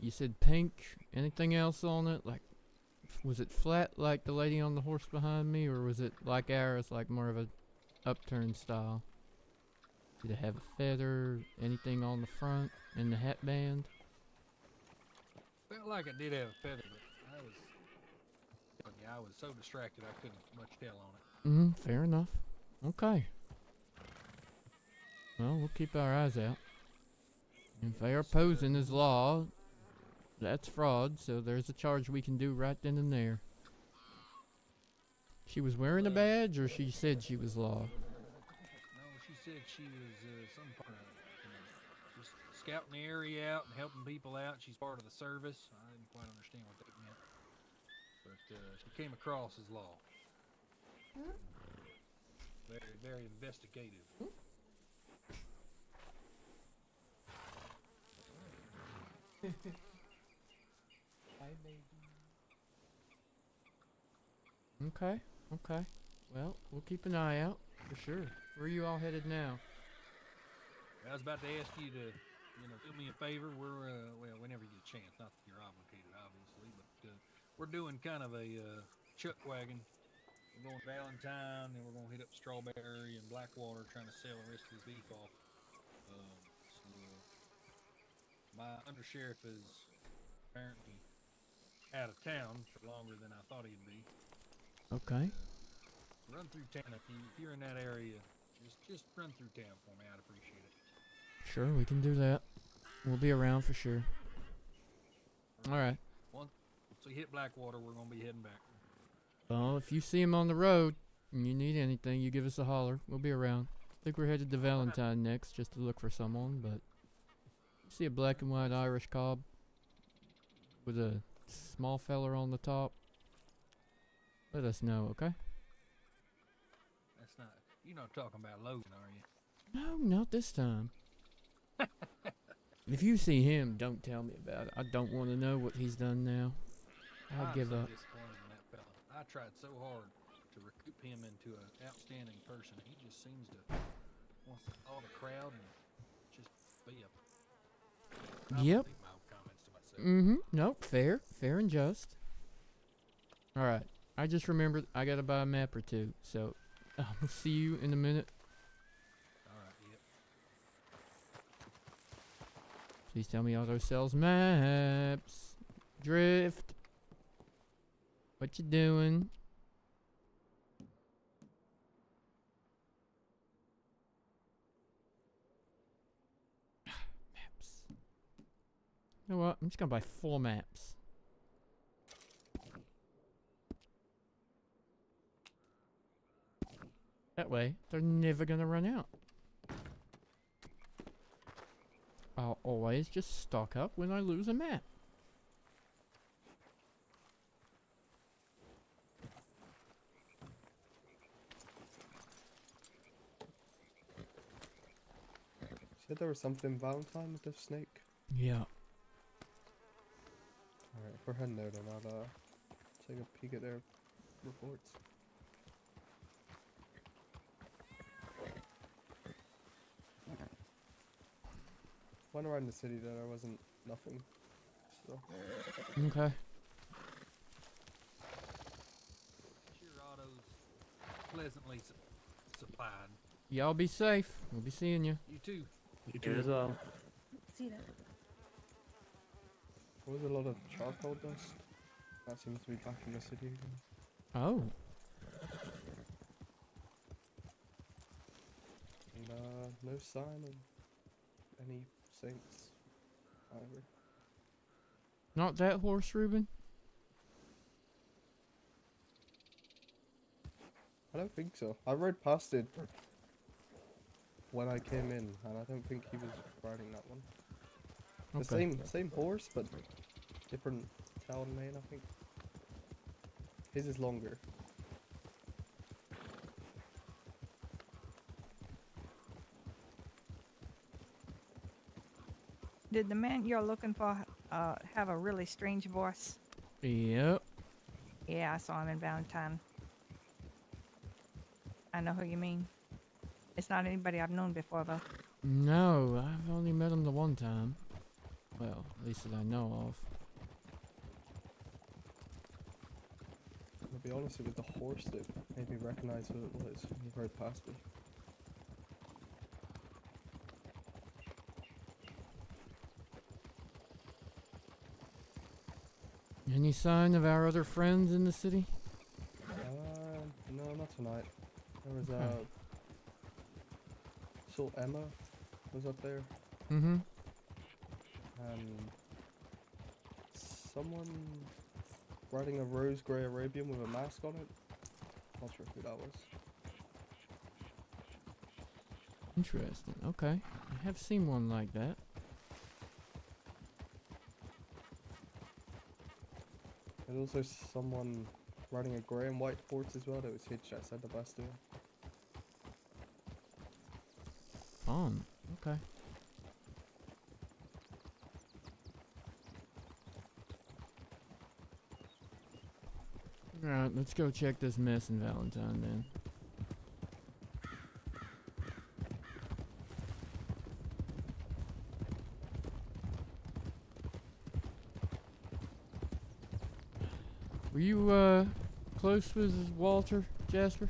You said pink. Anything else on it? Like, was it flat like the lady on the horse behind me, or was it like ours, like more of a upturned style? Did it have a feather? Anything on the front and the hat band? Felt like it did have a feather, but I was so distracted I couldn't much tell on it. Fair enough. Okay. Well, we'll keep our eyes out. If they are posing as law, that's fraud, so there's a charge we can do right then and there. She was wearing a badge, or she said she was law? No, she said she was some part of just scouting the area out and helping people out. She's part of the service. I didn't quite understand what that meant. but she came across his law. Very, very investigative. Hi, baby. Okay, okay. Well, we'll keep an eye out for sure. Where are you all headed now? I was about to ask you to, do me a favor. We're, well, whenever you get a chance, not that you're obligated, obviously, but we're doing kind of a chuck wagon. We're going to Valentine, and we're going to hit up Strawberry and Blackwater, trying to sell the rest of his beef off. My undersheriff is apparently out of town for longer than I thought he'd be. Okay. Run through town if you're in that area. Just run through town for me. I'd appreciate it. Sure, we can do that. We'll be around for sure. Alright. Once we hit Blackwater, we're going to be heading back. Well, if you see him on the road and you need anything, you give us a holler. We'll be around. I think we're headed to Valentine next just to look for someone, but see a black and white Irish cob with a small feller on the top, let us know, okay? That's not... You're not talking about Logan, are you? No, not this time. If you see him, don't tell me about it. I don't want to know what he's done now. I'll give up. Disappointed in that fella. I tried so hard to recoup him into an outstanding person. He just seems to wants to follow the crowd and just be a... Yep. My own comments to myself. Mm-hmm. Nope. Fair and just. Alright. I just remembered I gotta buy a map or two, so I'll see you in a minute. Alright, yep. Please tell me auto sells maps. Drift. What you doing? Maps. You know what? I'm just gonna buy 4 maps. That way, they're never gonna run out. I'll always just stock up when I lose a map. Said there was something Valentine with the snake. Yeah. Alright, if we're heading there then I'll take a peek at their reports. Went around the city there wasn't nothing, so... Okay. Your auto's pleasantly supplied. Y'all be safe. We'll be seeing you. You too. You too as well. See that? There was a lot of charcoal dust. That seems to be back in the city again. Oh. And no sign of any saints either. Not that horse, Reuben? I don't think so. I rode past it when I came in, and I don't think he was riding that one. The Okay. same horse, but different tail and mane, I think. His is longer. Did the man you're looking for have a really strange voice? Yep. Yeah, I saw him in Valentine. I know who you mean. It's not anybody I've known before, though. No, I've only met him the one time. Well, at least that I know of. I'll be honest, it was the horse that made me recognize who it was when he rode past me. Any sign of our other friends in the city? No, not tonight. There was Okay. saw Emma was up there, Mm-hmm. and someone riding a rose grey Arabian with a mask on it. Not sure who that was. Interesting. Okay. I have seen one like that. It There's also someone riding a grey and white horse as well that was hitched outside the Bastille. Fun. Okay. Alright, let's go check this mess in Valentine then. Were you, close with Walter, Jasper?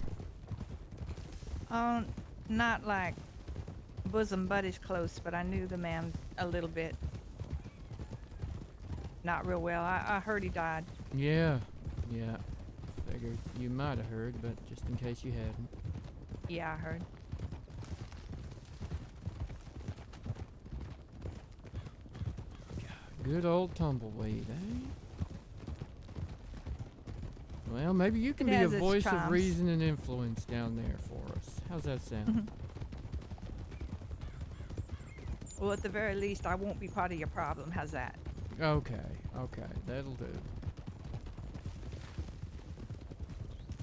Not like bosom buddies close, but I knew the man a little bit. Not real well. I heard he died. Yeah. Yeah. Figured you might have heard, but just in case you hadn't. Yeah, I heard. Good old tumbleweed, eh? Well, maybe you can It be a has its voice of charms. reason and influence down there for us. How's that sound? Well, at the very least, I won't be part of your problem. How's that? Okay, that'll do.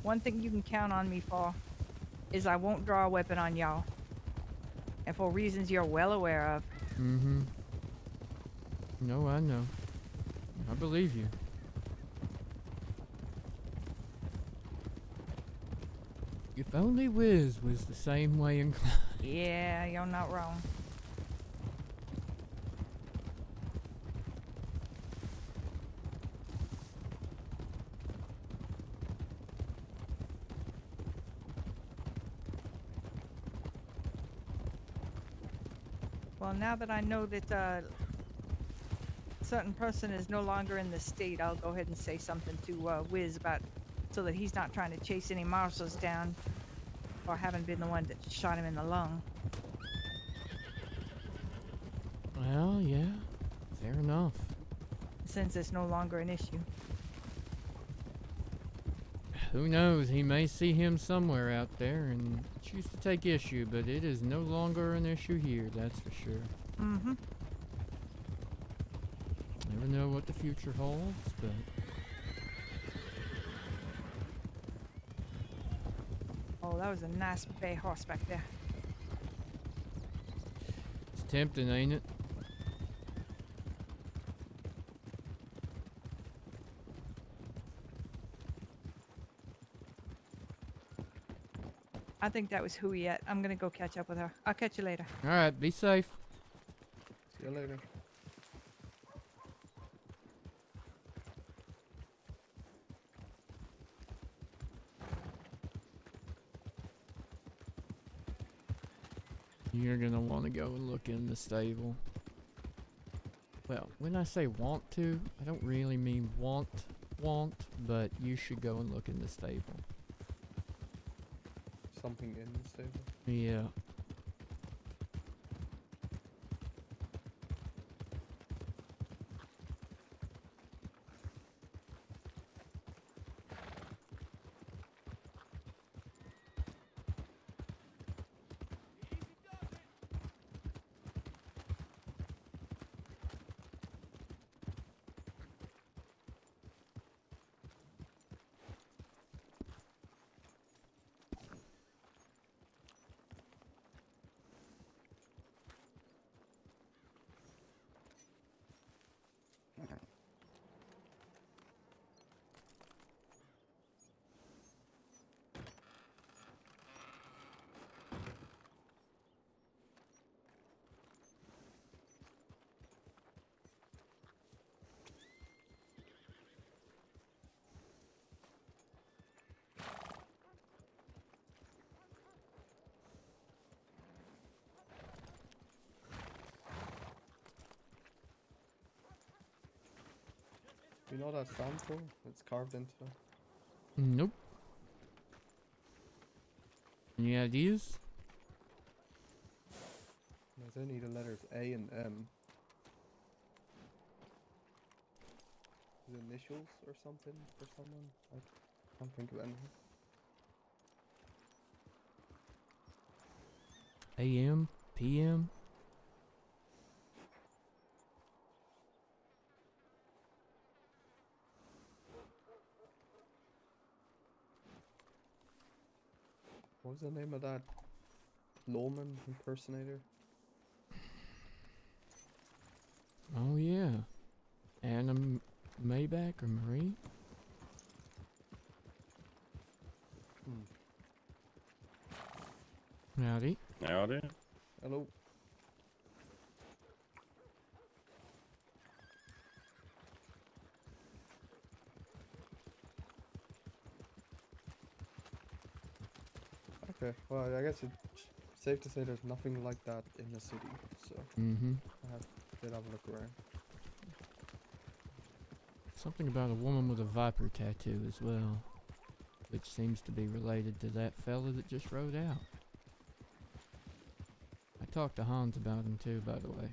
One thing you can count on me for is I won't draw a weapon on y'all. And for reasons you're well aware of. Mm-hmm. No, I know. I believe you. If only Wiz was the same way inclined. Yeah, you're not wrong. Well, now that I know that a certain person is no longer in the state, I'll go ahead and say something to Wiz about so that he's not trying to chase any marshals down or having been the one that shot him in the lung. Well, yeah. Fair enough. Since it's no longer an issue. Who knows? He may see him somewhere out there and choose to take issue, but it is no longer an issue here, that's for sure. Mm-hmm. Never know what the future holds, but... Oh, that was a nice bay horse back there. It's tempting, ain't it? I think that was Hueyette. I'm gonna go catch up with her. I'll catch you later. Alright, be safe. See you later. You're gonna want to go and look in the stable. Well, when I say want to, I don't really mean want, but you should go and look in the stable. Something in the stable. Yeah. You know what that stands for? It's carved into. Nope. Any ideas? There's only the letters A and M. The initials or something for someone? I can't think of anything. AM? PM? What was the name of that lawman impersonator? Oh yeah, Anna Mayback or Marie? Howdy. Howdy. Hello. Okay, well, I guess it's safe to say there's nothing like that in the city, so Mm-hmm. did have a look around. Something about a woman with a viper tattoo as well, which seems to be related to that fella that just rode out. I talked to Hans about him too, by the way.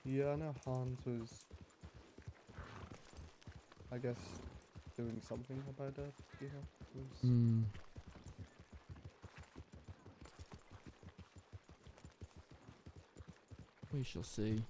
Yeah, I know Hans was, I guess, doing something about that, you know? Was We shall see.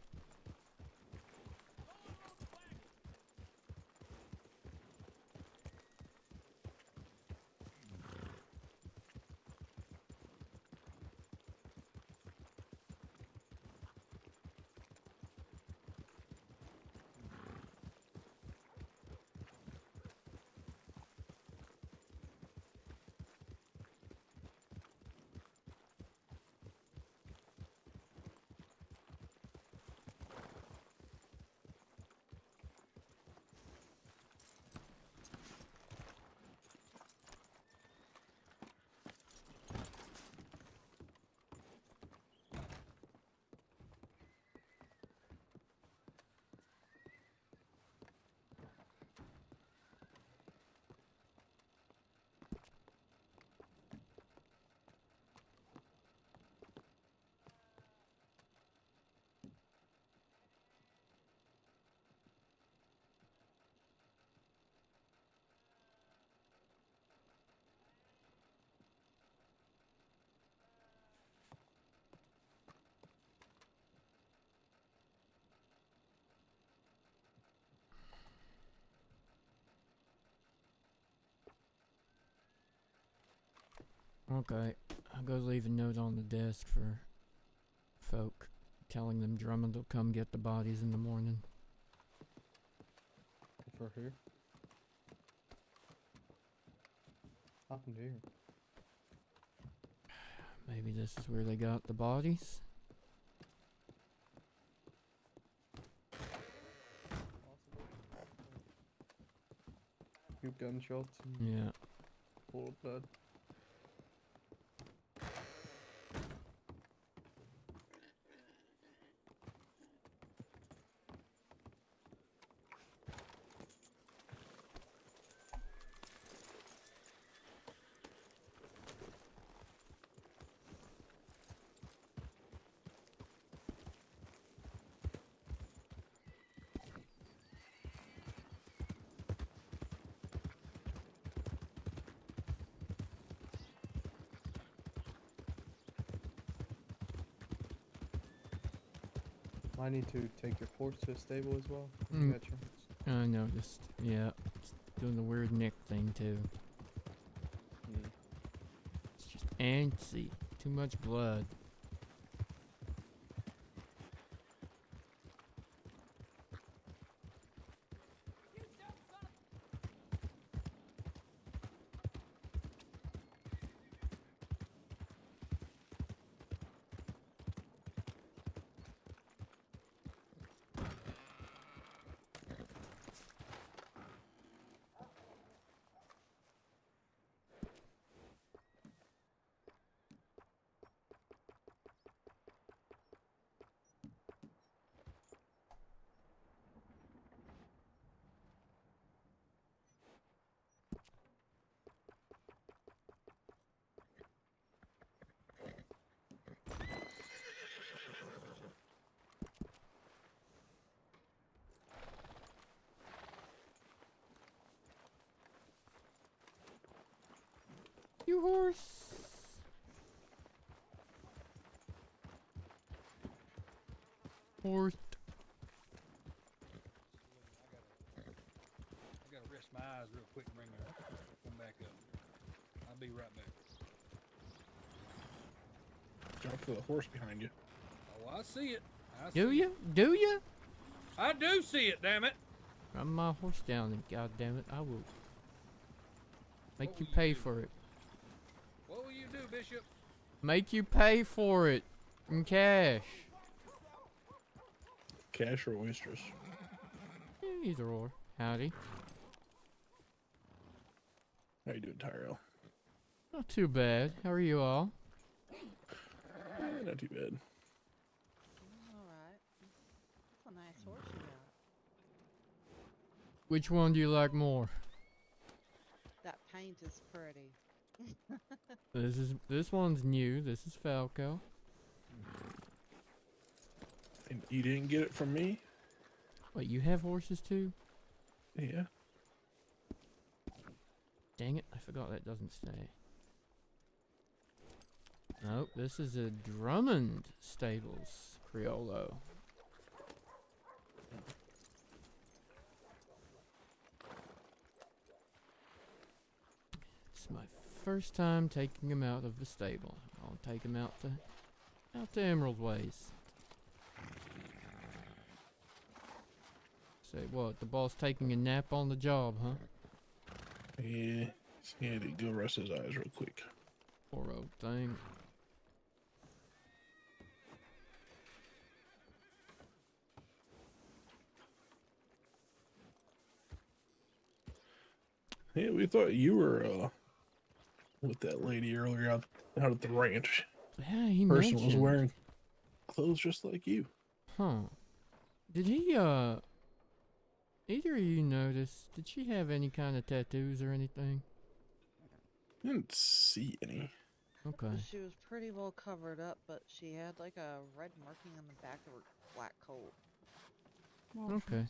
Okay, I'll go leave a note on the desk for folk, telling them Drummond will come get the bodies in the morning. for here. Happened here. Maybe this is where they got the bodies? Few gunshots and Yeah. full of blood. I need to take your horse to a stable as well. When you get a chance. I noticed. Yeah. It's doing the weird neck thing too. It's just antsy. Too much blood. Your horse. Horse. I got a rest my eyes real quick and bring her come back up. I'll be right back. Jump for the horse behind you. Oh, I see it. Do you? Do you? I do see it, damn it. Run my horse down and god damn it, I will make you pay for it. What will you do, Bishop? Make you pay for it in cash. Cash or oysters? Either or. Howdy. How you doing, Tyrell? Not too bad. How are you all? Not too bad. Alright. That's a nice horse you got. Which one do you like more? That paint is pretty. This one's new. This is Falco. And you didn't get it from me? Wait, you have horses too? Yeah. Dang it, I forgot that doesn't stay. Nope, this is a Drummond Stables Criollo. It's my first time taking him out of the stable. I'll take him out to Emerald Ways. Say what? The boss taking a nap on the job, huh? Yeah. He had to go rest his eyes real quick. Poor old thing. Yeah, we thought you were with that lady earlier out at the ranch. Yeah, he Person was mentioned. wearing clothes just like you. Huh. Did he, either of you notice, did she have any kind of tattoos or anything? I didn't see any. Okay. She was pretty well covered up, but she had like a red marking on the back of her black coat. Okay.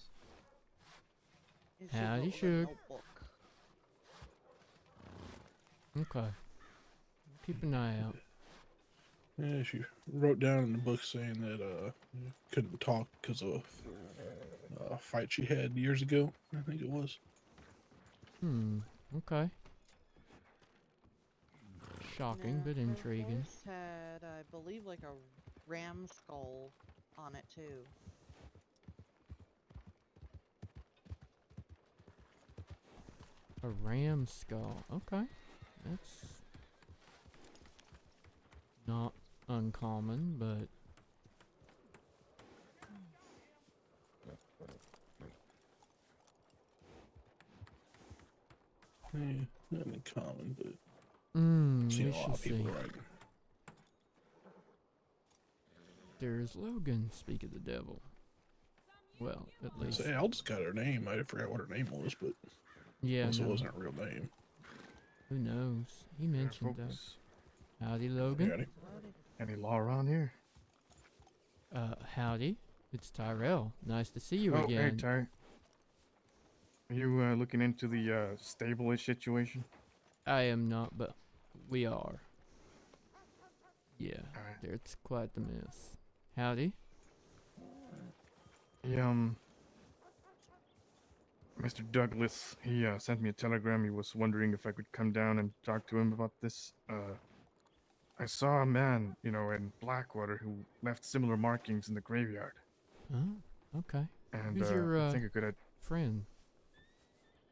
And she Howdy, wrote in a Suge. notebook. Okay. Keep an eye out. Yeah, she wrote down in the book saying that couldn't talk because of a fight she had years ago. I think it was. Okay. Shocking, Now, but her intriguing. horse had, I believe, like a ram skull on it too. A ram skull. Okay. That's not uncommon, but Yeah, not uncommon, but we seen a lot shall of people see. riding. There's Logan, speak of the devil. Well, at least. Say, I just got her name. I forgot what her name was, but Yeah, also no. wasn't her real name. Who knows? He mentioned that. folks. Howdy, Logan. Howdy. Any law around here? Howdy. It's Tyrell. Nice to see you Oh, again. hey, Ty. Are you looking into the stable-ish situation? I am not, but we are. Yeah, Alright. it's quite the mess. Howdy. Mr. Douglas, he sent me a telegram. He was wondering if I could come down and talk to him about this. I saw a man, in Blackwater who left similar markings in the graveyard. Oh, okay. And Who's your I think I could friend?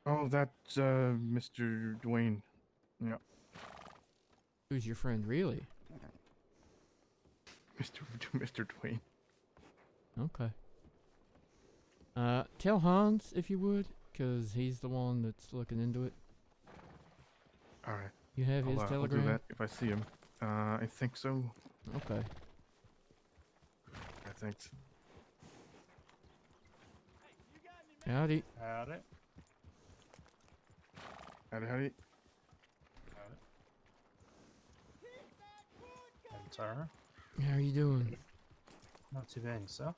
Oh, that's Mr. Dwayne. Yeah. Who's your friend, really? Mr. Dwayne. Okay. Tell Hans if you would, cause he's the one that's looking into it. All right. You have his I'll telegram? do that if I see him. I think so. Okay. Thanks. Howdy. Howdy. Howdy. Tara, How are you doing? not too bad yourself.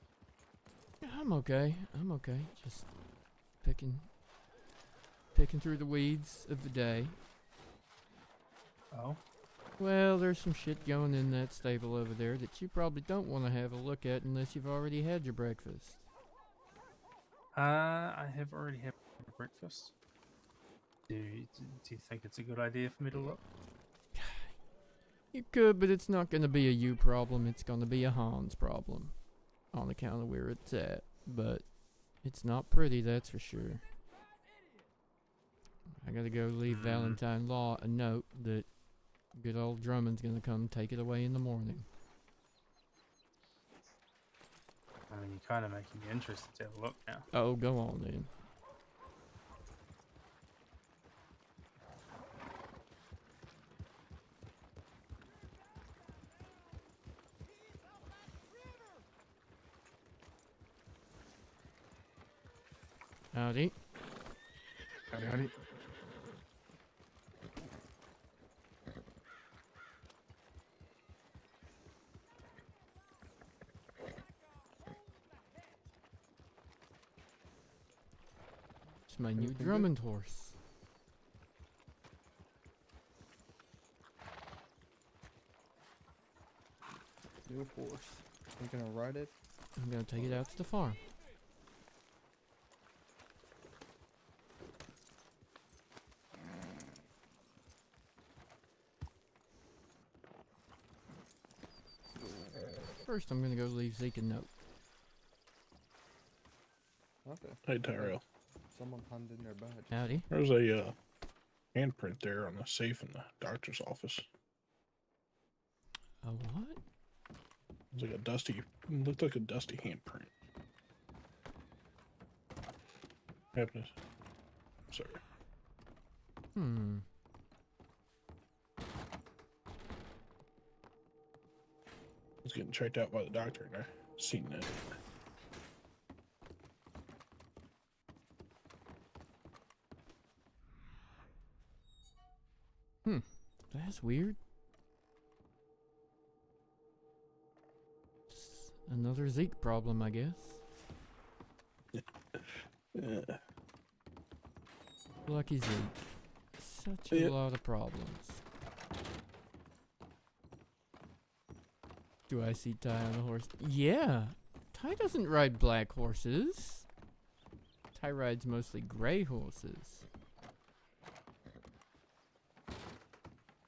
I'm okay. Just picking through the weeds of the day. Oh? Well, there's some shit going in that stable over there that you probably don't want to have a look at unless you've already had your breakfast. I have already had breakfast. Do you think it's a good idea for me to look? You could, but it's not going to be a you problem. It's going to be a Hans problem. On account of where it's at. But it's not pretty, that's for sure. I gotta go leave Valentine Law a note that good old Drummond's gonna come take it away in the morning. I mean, you're kind of making me interested to have a look now. Oh, go on then. Howdy. Howdy, howdy. It's my new Everything Drummond horse. New horse. You gonna ride it? I'm gonna take it out to the farm. First, I'm gonna go leave Zeke a note. Okay. Hey, Tyrell. Someone handed in their badge. Howdy. There's a handprint there on the safe in the doctor's office. A what? It's like a dusty, looked like a dusty handprint. Happiness. Sorry. Hmm. I was getting checked out by the doctor and I seen that. That's weird. Just another Zeke problem, I guess. Lucky Zeke. Such a lot of problems. Do I see Ty on a horse? Yeah. Ty doesn't ride black horses. Ty rides mostly gray horses.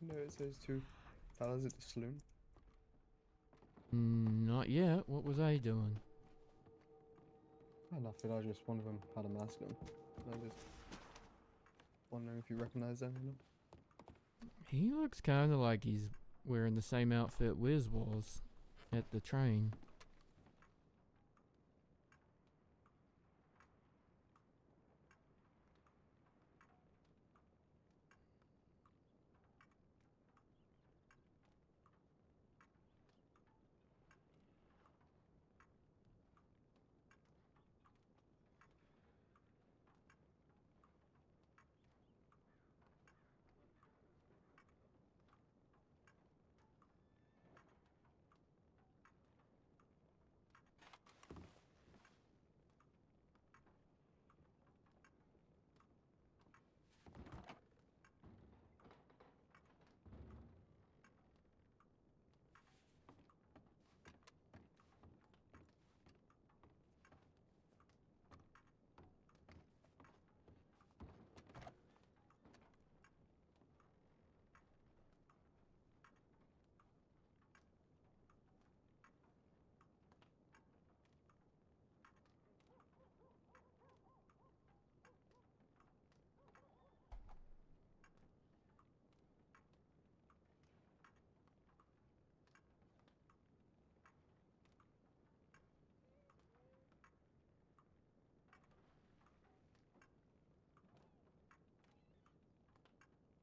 No, it says two fellas at the saloon. Not yet. What was I doing? Oh, nothing. I just one of them had a mask on. I just wondering if you recognize any of them. He looks kind of like he's wearing the same outfit Wiz was at the train.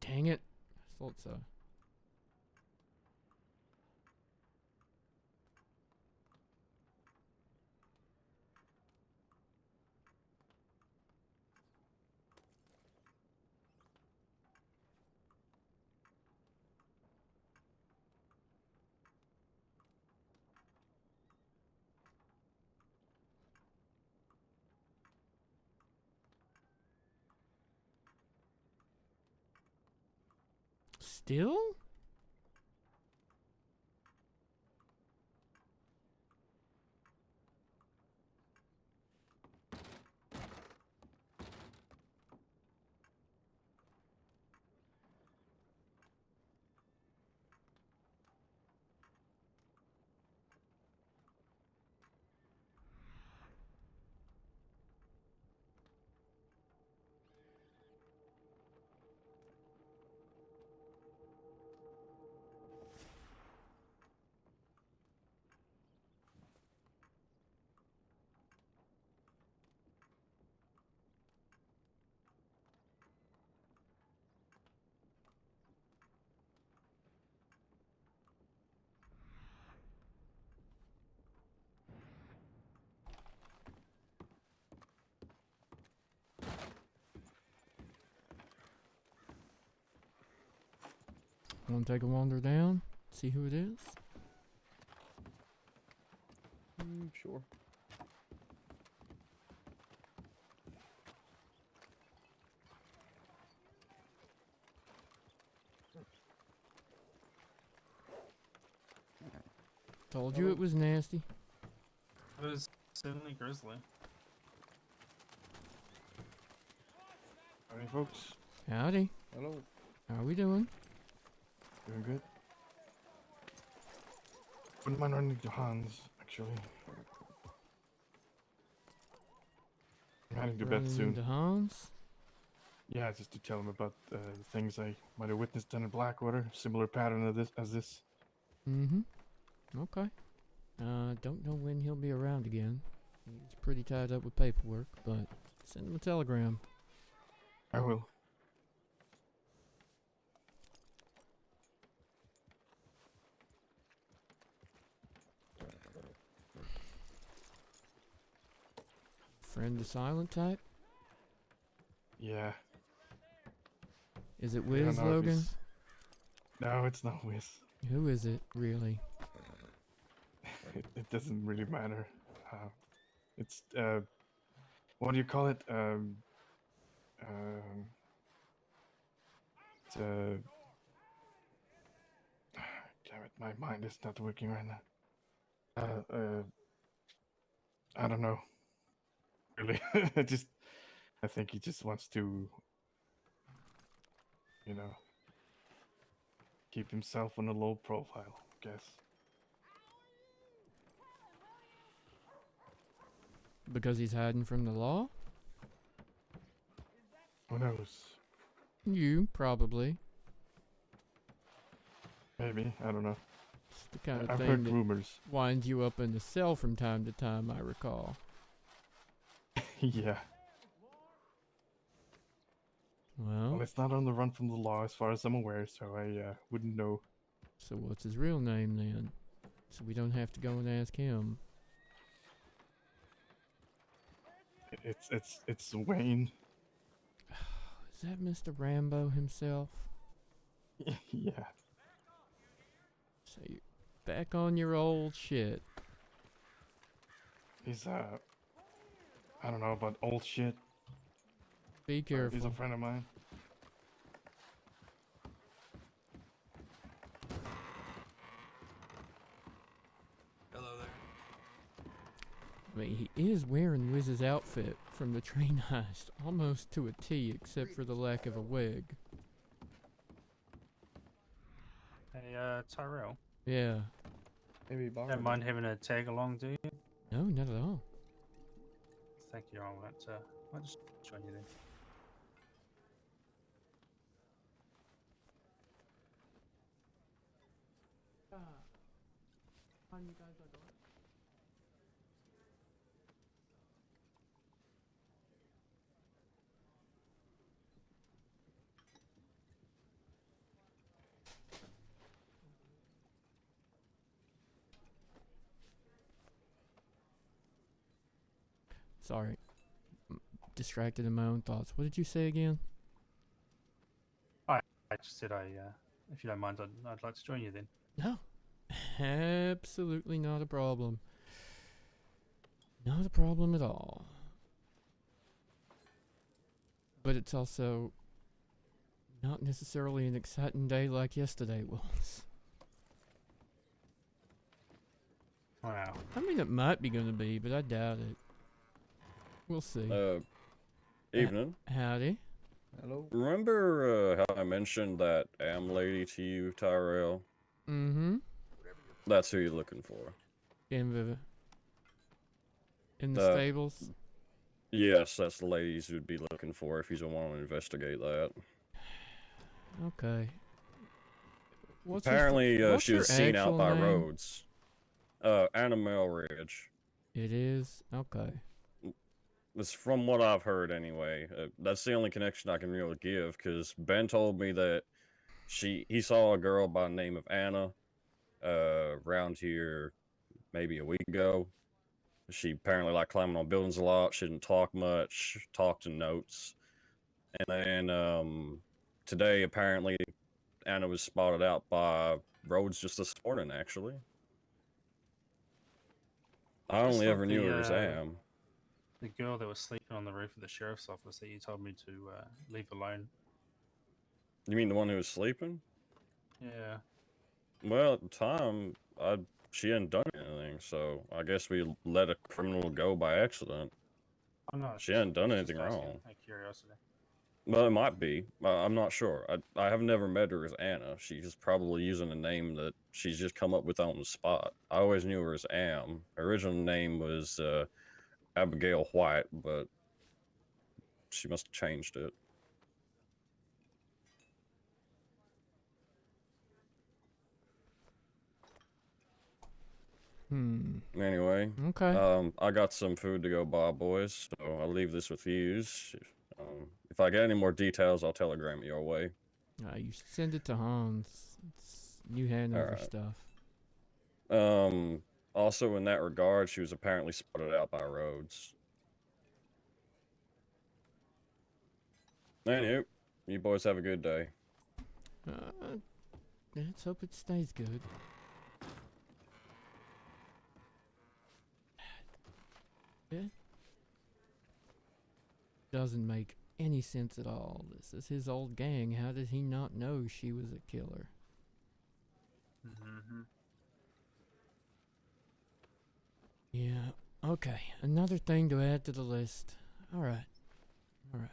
Dang it. I thought so. Still? Want to take a wander down? See who it is? Sure. Told you it was nasty. It was certainly grisly. Howdy, folks. Howdy. Hello. How we doing? Doing good. Wouldn't mind running to Hans, actually. I'm heading to bed Running soon. into Hans? Yeah, just to tell him about the things I might have witnessed down in Blackwater. Similar pattern of this as this. Mm-hmm. Okay. Don't know when he'll be around again. He's pretty tied up with paperwork, but send him a telegram. I will. Friend the silent type? Yeah. Is it I don't Wiz, know if Logan? he's- No, it's not Wiz. Who is it, really? It doesn't really matter. It's what do you call it? It's damn it, my mind is not working right now. I don't know. Really, I think he just wants to, you know, keep himself on a low profile, I guess. Because he's hiding from the law? Who knows? You, probably. Maybe, I don't know. It's the kind of I've thing heard that rumors. winds you up in the cell from time to time, I recall. Yeah. Well, It's not on the run from the law as far as I'm aware, so I wouldn't know. so what's his real name then? So we don't have to go and ask him. It's Wayne. Is that Mr. Rambo himself? Yeah. So you're back on your old shit. He's I don't know about old shit. Be careful. He's a friend of mine. Hello there. I mean, he is wearing Wiz's outfit from the train heist, almost to a T, except for the lack of a wig. Hey, Tyrell. Yeah. Maybe Don't mind having a tag along, do you? No, not at all. Thank you. I'll just join you then. Sorry. Distracted in my own thoughts. What did you say again? I just said if you don't mind, I'd like to join you then. No. Absolutely not a problem. Not a problem at all. But it's also not necessarily an exciting day like yesterday was. Wow. I mean, it might be going to be, but I doubt it. We'll see. Evening. Howdy. Hello. Remember how I mentioned that am lady to you, Tyrell? Mm-hmm. That's who you're looking for. In the stables? Yes, that's the ladies you'd be looking for if you want to investigate that. Okay. Apparently, what's she her was seen out actual by name? roads. Anna Melridge. It is? Okay. It's from what I've heard anyway. That's the only connection I can really give, because Ben told me that he saw a girl by the name of Anna around here maybe a week ago. She apparently liked climbing on buildings a lot. She didn't talk much, talked in notes. And then today, apparently, Anna was spotted out by Rhodes just this morning, actually. I Just only like ever knew her as Am. the girl that was sleeping on the roof of the sheriff's office that you told me to leave alone. You mean the one who was sleeping? Yeah. Well, at the time, she hadn't done anything, so I guess we let a criminal go by accident. Oh no, She hadn't done anything just asking wrong. out of curiosity. Well, it might be. I'm not sure. I have never met her as Anna. She's probably using a name that she's just come up with on the spot. I always knew her as Am. Her original name was Abigail White, but she must have changed it. Anyway, Okay. I got some food to go buy, boys, so I'll leave this with you. If I get any more details, I'll telegram your way. You send it to Hans. You handle the Alright. stuff. Also in that regard, she was apparently spotted out by Rhodes. Anywho, you boys have a good day. Let's hope it stays good. It doesn't make any sense at all. This is his old gang. How did he not know she was a killer? Mm-hmm. Yeah. Okay. Another thing to add to the list. Alright. Alright.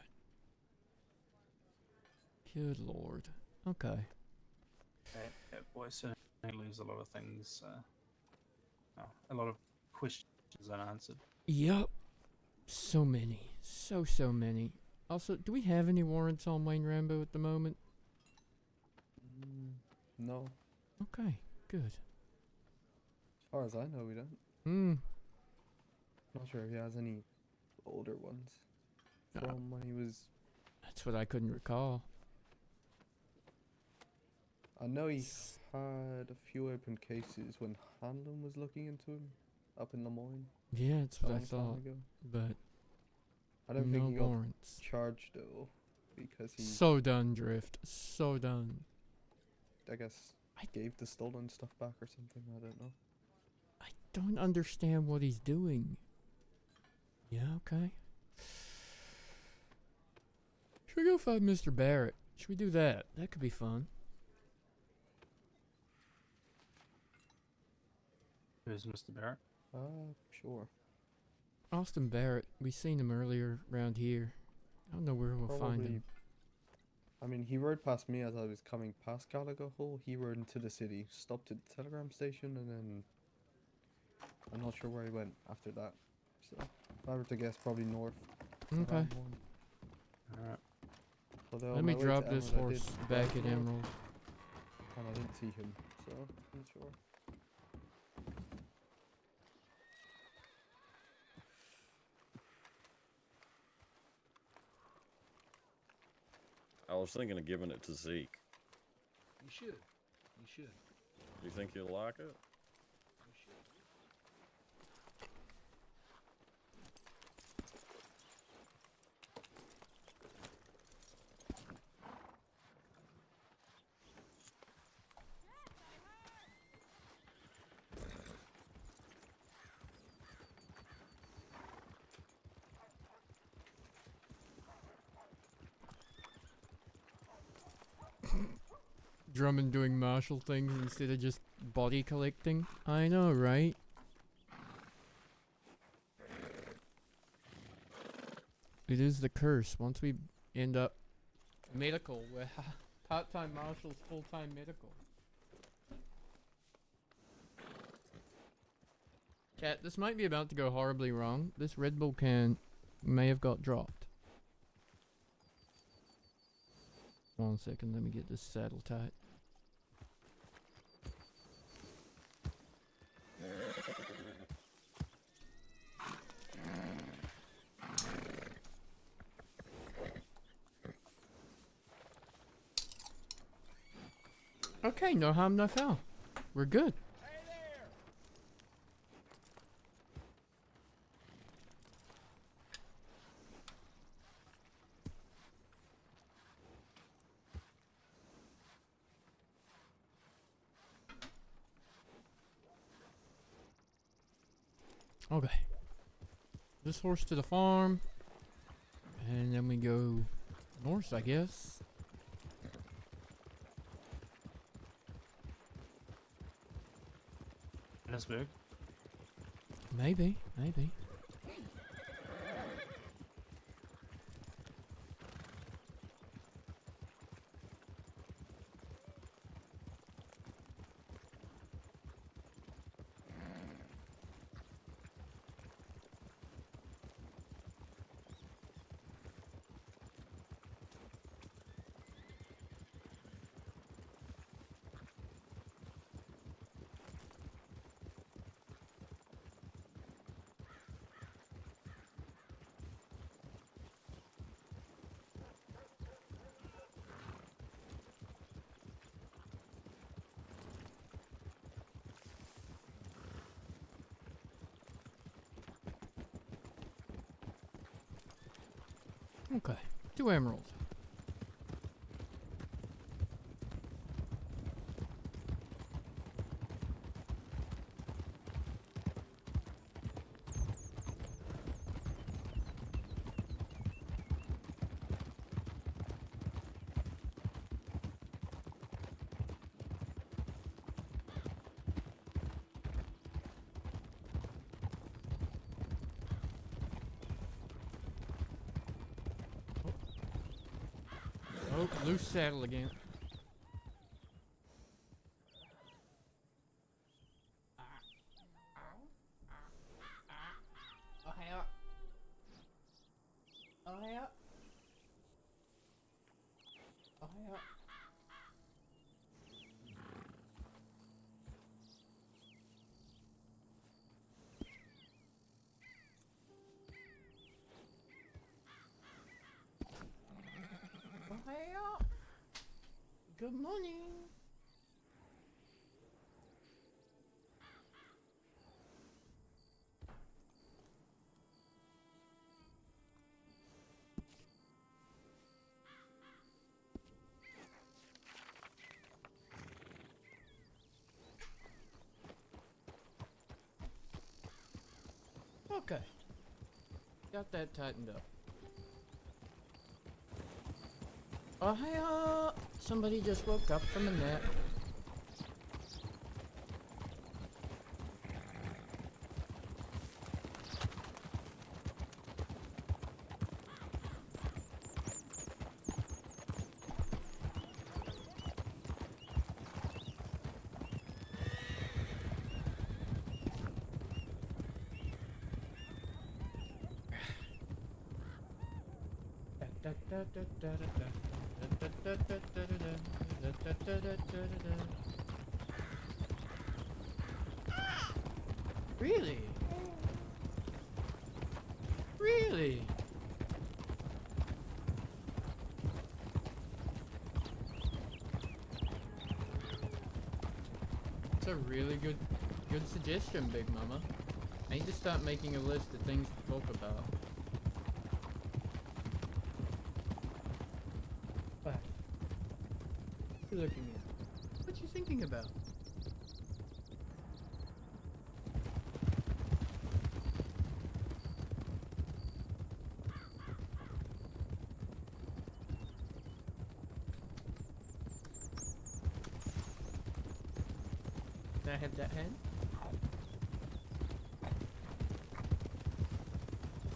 Good lord. Okay. Yeah, boy, certainly leaves a lot of things, a lot of questions unanswered. Yup. So many. So many. Also, do we have any warrants on Wayne Rambo at the moment? No. Okay. Good. As far as I know, we don't. Not sure if he has any older ones from when he was. That's what I couldn't recall. I know he had a few open cases when Hanlon was looking into him up in Lemoyne. Yeah, that's what I long time thought. ago. But I don't no think he got warrants. charged though, because he. So done, Drift. So done. I guess gave the stolen stuff back or something. I don't know. I don't understand what he's doing. Yeah, okay. Should we go find Mr. Barrett? Should we do that? That could be fun. Who's Mr. Barrett? Sure. Austin Barrett. We seen him earlier around here. I don't know where we'll find him. I mean, he rode past me as I was coming past Gallagher Hall. He rode into the city, stopped at the telegram station, and then I'm not sure where he went after that. So, if I were to guess, probably north. Okay. Alright. Although Let on me my way drop to this Emerald, I horse did back drive at north, Emerald. and I didn't see him, so I'm not sure. I was thinking of giving it to Zeke. You should. You should. You think he'll like it? You should. Drummond doing Marshal things instead of just body collecting. I know, right? It is the curse. Once we end up medical, we're part-time marshals, full-time medical. Cat, this might be about to go horribly wrong. This Red Bull can may have got dropped. 1 second, let me get this saddle tight. Okay, no harm, no foul. We're good. Okay. This horse to the farm. And then we go north, I guess. Johannesburg. Maybe, maybe. Okay, 2 emeralds. Oh, loose saddle again. Oh, hey up. Oh, hey up. Oh, hey up. Oh, hey up. Good morning. Okay. Got that tightened up. Oh, hey, somebody just woke up from a nap. Really? Really? It's a really good suggestion, Big Mama. I need to start making a list of things to talk about. What? What you looking at? What you thinking about? Can I have that hand?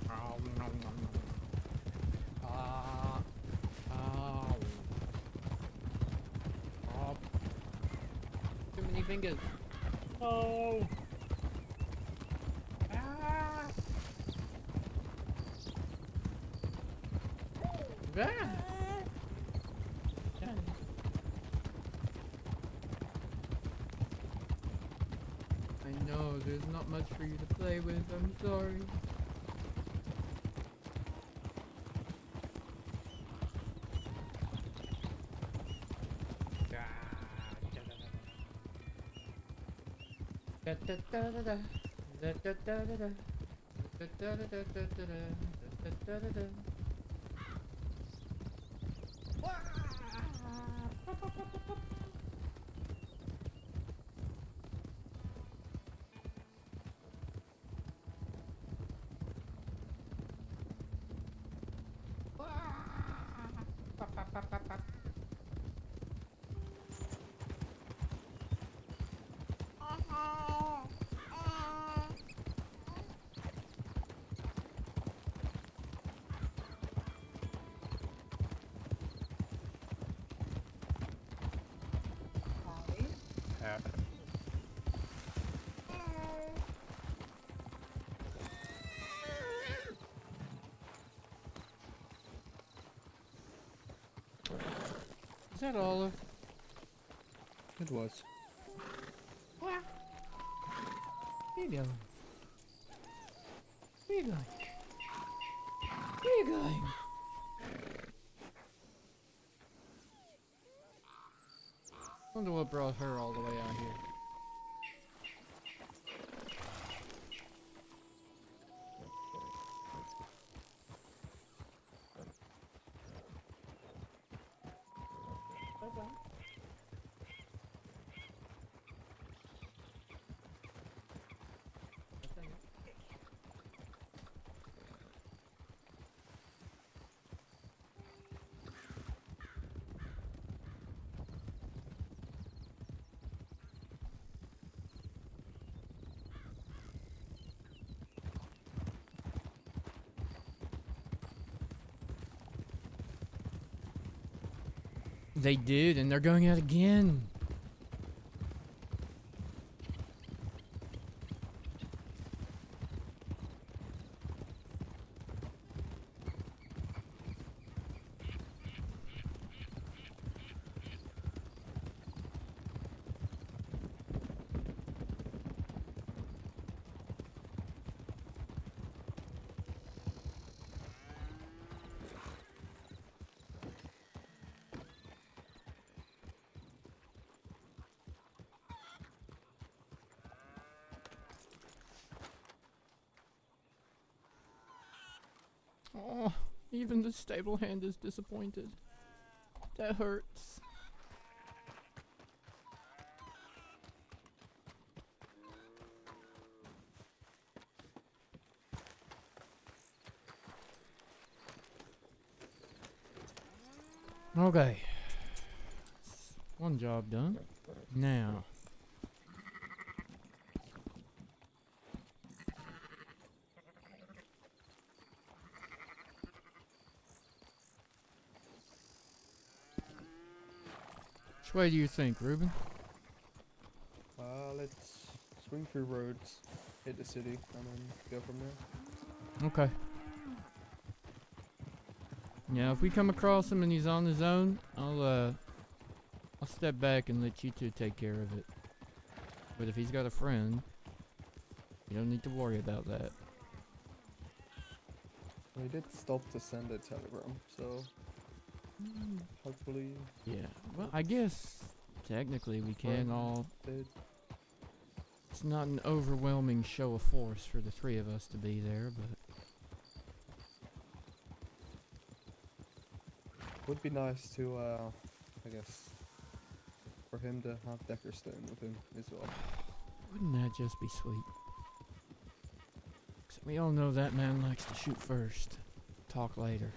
Oh, nom, nom, nom. Ah. Oh. Oh. Too many fingers. Oh. Ah. Ah. I know, there's not much for you to play with, I'm sorry. Da da da da da da da da da da da da da da da da da da. Is that Olive? It was. Where you going? Where you going? Where you going? Wonder what brought her all the way out here. They did, and they're going out again. Oh, even the stable hand is disappointed. That hurts. Okay. One job done. Now. Which way do you think, Ruben? Let's swing through roads, hit the city, and then go from there. Okay. Yeah, if we come across him and he's on his own, I'll step back and let you two take care of it. But if he's got a friend, you don't need to worry about that. We did stop to send a telegram, so hopefully. Yeah. Well, I guess technically we can all. It's not an overwhelming show of force for the three of us to be there, but. Would be nice to, I guess, for him to have Deckerstone with him as well. Wouldn't that just be sweet? 'Cause we all know that man likes to shoot first, talk later.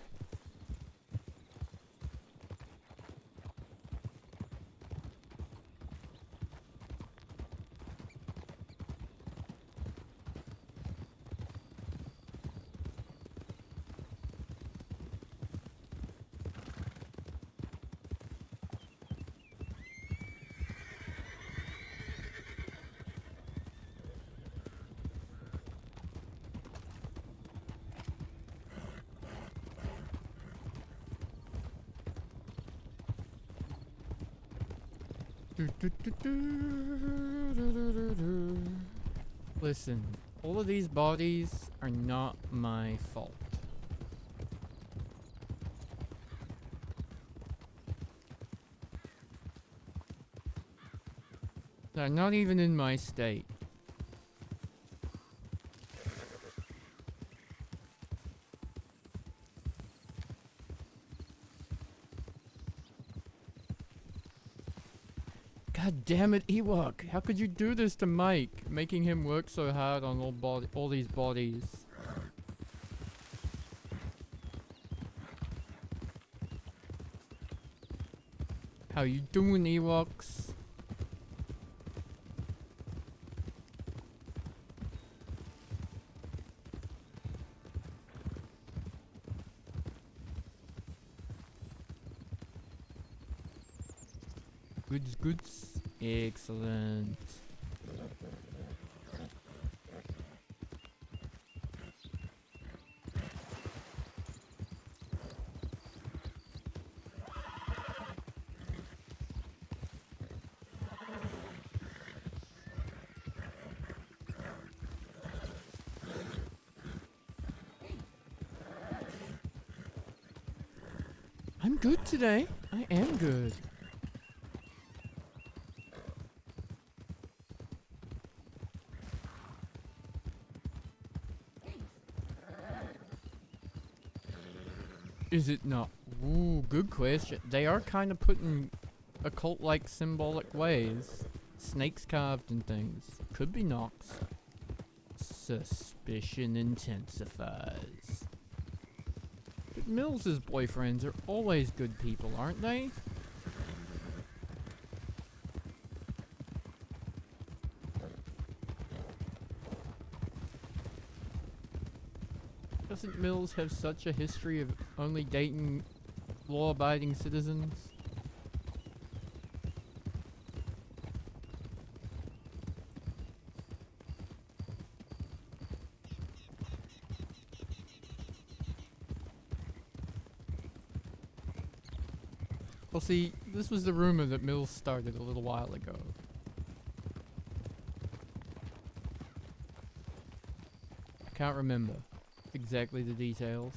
Listen, all of these bodies are not my fault. They're not even in my state. God damn it, Ewok! How could you do this to Mike, making him work so hard on all these bodies? How you doing, Ewoks? Goods, goods. Excellent. I'm good today. I am good. Is it not? Ooh, good question. They are kind of put in occult-like symbolic ways. Snakes carved and things. Could be Nox. Suspicion intensifies. But Mills's boyfriends are always good people, aren't they? Doesn't Mills have such a history of only dating law-abiding citizens? Well, see, this was the rumor that Mills started a little while ago. I can't remember exactly the details.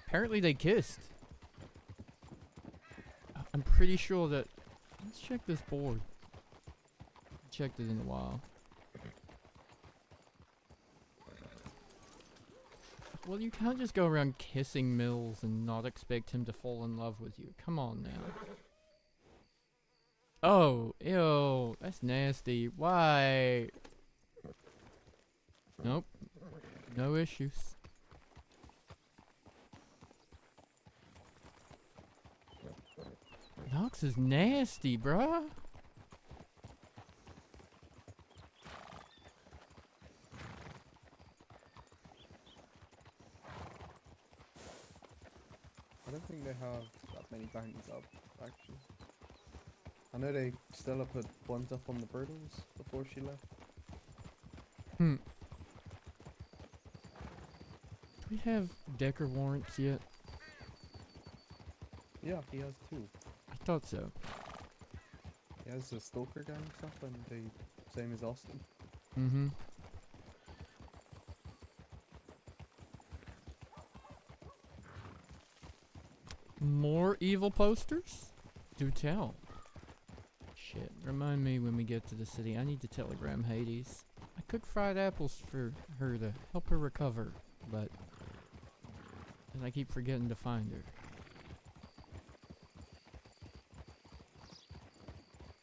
Apparently they kissed. I'm pretty sure that... Let's check this board. Checked it in a while. Well, you can't just go around kissing Mills and not expect him to fall in love with you. Come on now. Oh, ew, that's nasty. Why? Nope. No issues. Nox is nasty, bruh. I don't think they have that many bounties up, actually. I know they Stella put ones up on the Birtles before she left. Hmm. Do we have Decker warrants yet? Yeah, he has 2. I thought so. He has a Stalker gang stuff, and they same as Austin. Mm-hmm. More evil posters? Do tell. Shit, remind me when we get to the city. I need to telegram Hades. I cooked fried apples for her to help her recover, but then I keep forgetting to find her.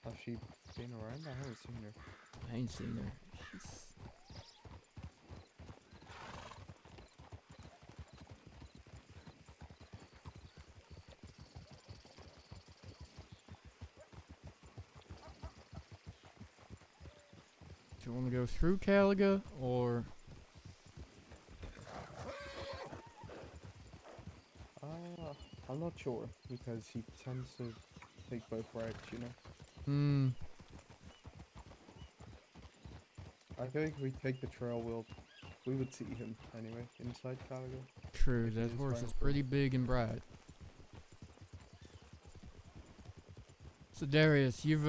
Has she been around? I haven't seen her. I ain't seen her. She's... Do you want to go through Caliga, or... I'm not sure, because he tends to take both routes, you know? Hmm. I think if we take the trail, we would see him anyway, inside Caliga. True, that horse is pretty big and bright. So Darius, you've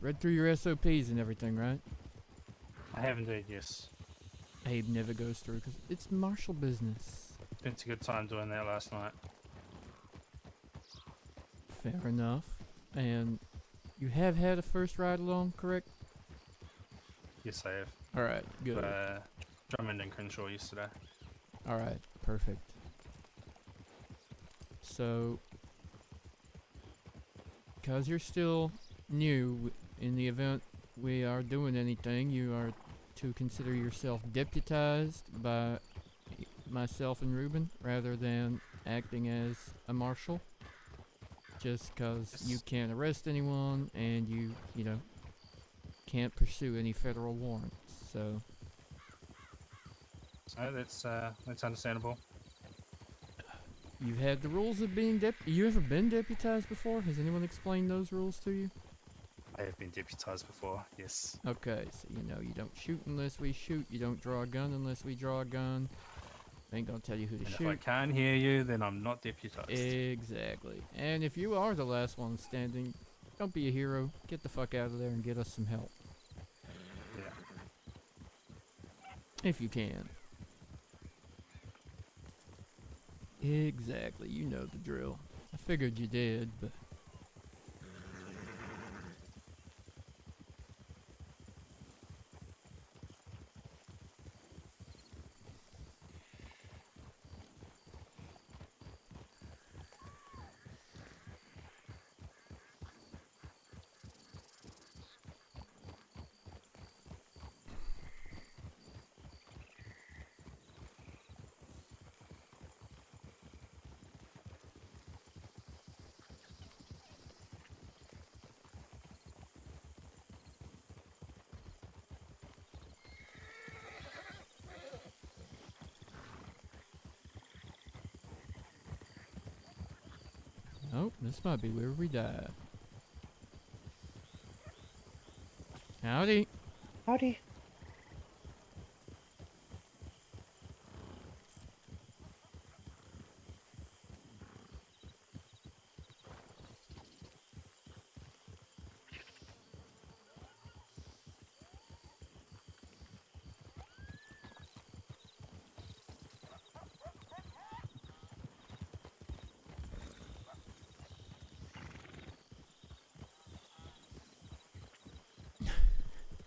read through your SOPs and everything, right? I have indeed, yes. Abe never goes through because it's Marshal business. spent a good time doing that last night. Fair enough. And you have had a first ride along, correct? Yes, I have. Alright, good. Drummond and Crenshaw yesterday. Alright, perfect. So, because you're still new, in the event we are doing anything, you are to consider yourself deputized by myself and Ruben, rather than acting as a marshal. Just because you can't arrest anyone, and you know, can't pursue any federal warrants, so... So that's understandable. You've had the rules of being you ever been deputized before? Has anyone explained those rules to you? I have been deputized before, yes. Okay, so you know you don't shoot unless we shoot, you don't draw a gun unless we draw a gun. I ain't gonna tell you who to And shoot. if I can't hear you, then I'm not deputized. Exactly. And if you are the last one standing, don't be a hero. Get the fuck out of there and get us some help. Yeah. If you can. Exactly, you know the drill. I figured you did, but... Oh, this might be where we die. Howdy. Howdy.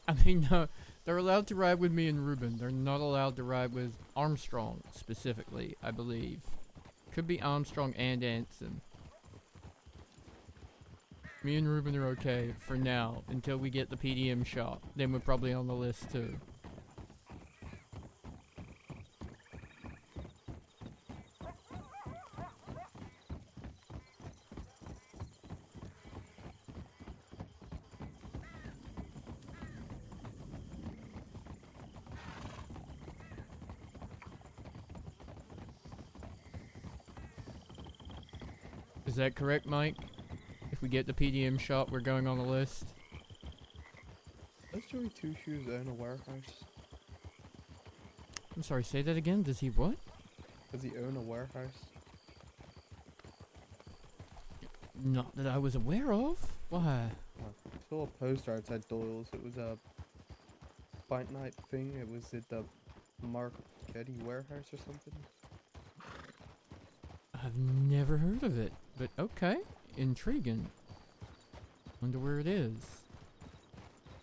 I mean, no, they're allowed to ride with me and Ruben. They're not allowed to ride with Armstrong, specifically, I believe. Could be Armstrong and Anson. Me and Ruben are okay for now, until we get the PDM shot. Then we're probably on the list too. Is that correct, Mike? If we get the PDM shot, we're going on the list. Does Joey Two Shoes own a warehouse? I'm sorry, say that again? Does he what? Does he own a warehouse? Not that I was aware of. Why? I saw a poster outside Doyle's. It was a fight night thing. It was at the Marquetti warehouse or something. I've never heard of it, but okay. Intriguing. Wonder where it is.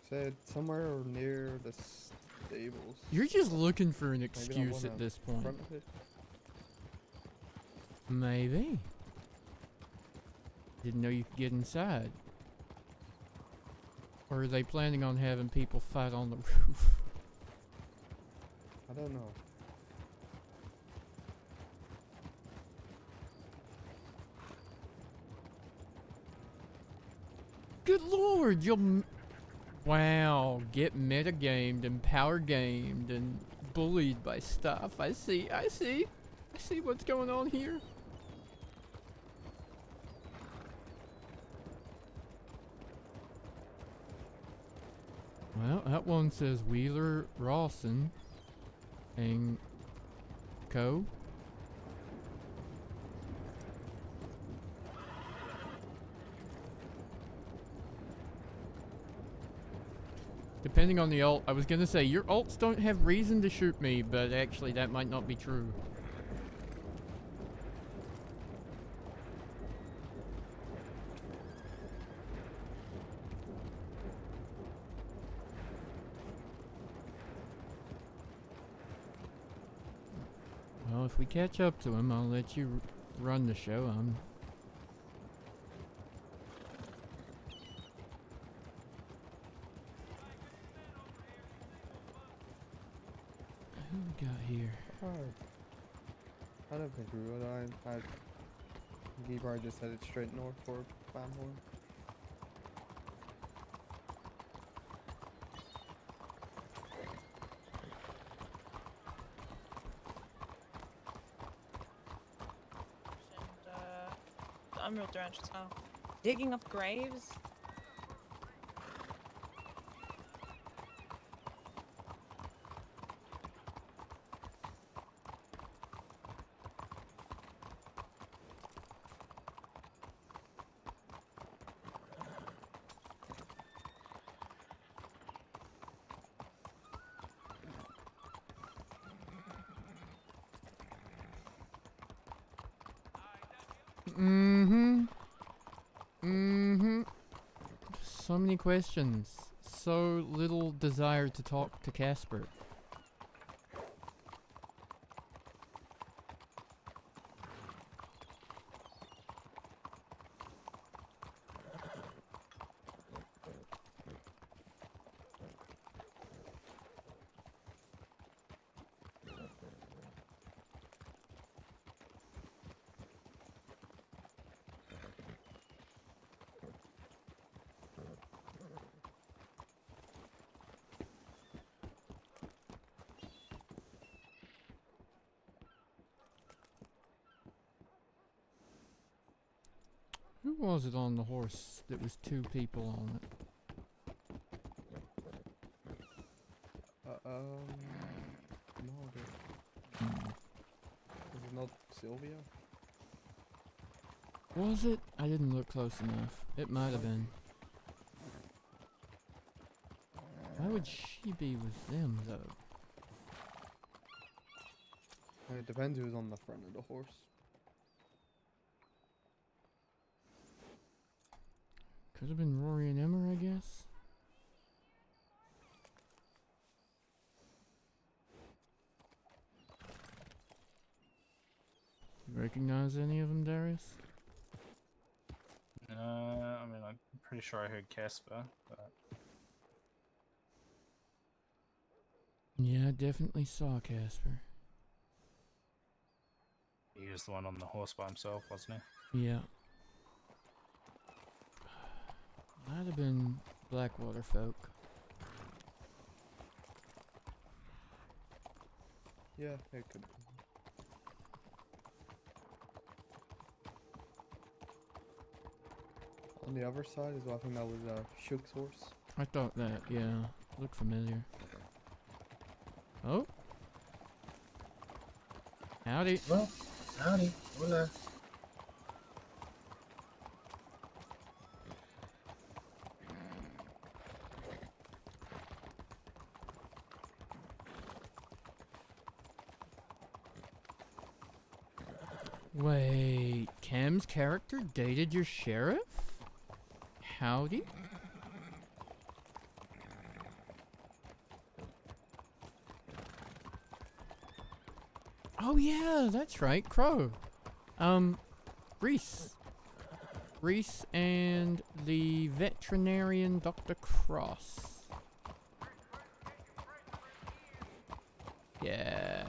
Said somewhere near the stables. You're just looking for an Maybe that excuse one at out this point. front of it. Maybe. Didn't know you could get inside. Or are they planning on having people fight on the roof? I don't know. Good lord, wow, get metagamed and power gamed and bullied by stuff. I see what's going on here. Well, that one says Wheeler Rawson and Co. Depending on the ult, I was gonna say, your ults don't have reason to shoot me, but actually that might not be true. we catch up to him, I'll let you run the show. Who we got here? I don't think we would. Gibar just headed straight north for Bamhorn. I'm real ranch as well. Digging up graves? So many questions. So little desire to talk to Casper. Who was it on the horse that was two people on it? No, is it not Sylvia? Was it? I didn't look close enough. It might have been. Why would she be with them, though? It depends who's on the front of the horse. Could have been Rory and Emmer, I guess. You recognize any of them, Darius? I mean, I'm pretty sure I heard Casper, but Yeah, I definitely saw Casper. he was the one on the horse by himself, wasn't he? Yeah. Might have been Blackwater folk. Yeah, it could. On the other side as well, I think that was Shook's horse. I thought that, yeah. Looked familiar. Oh. Howdy. Well, howdy. Hola. Wait, Cam's character dated your sheriff? Howdy? Oh yeah, that's right, Crow. Reese. Reese and the veterinarian Dr. Cross. Yeah.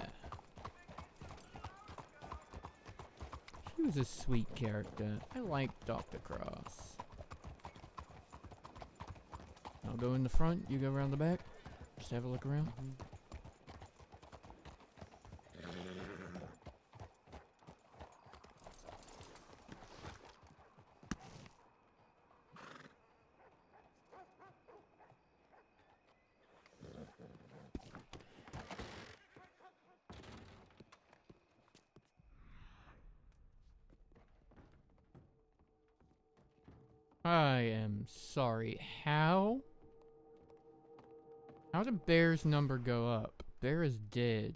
He was a sweet character. I like Dr. Cross. I'll go in the front, you go around the back. Just have a look around. I am sorry. How? How did Bear's number go up? Bear is dead.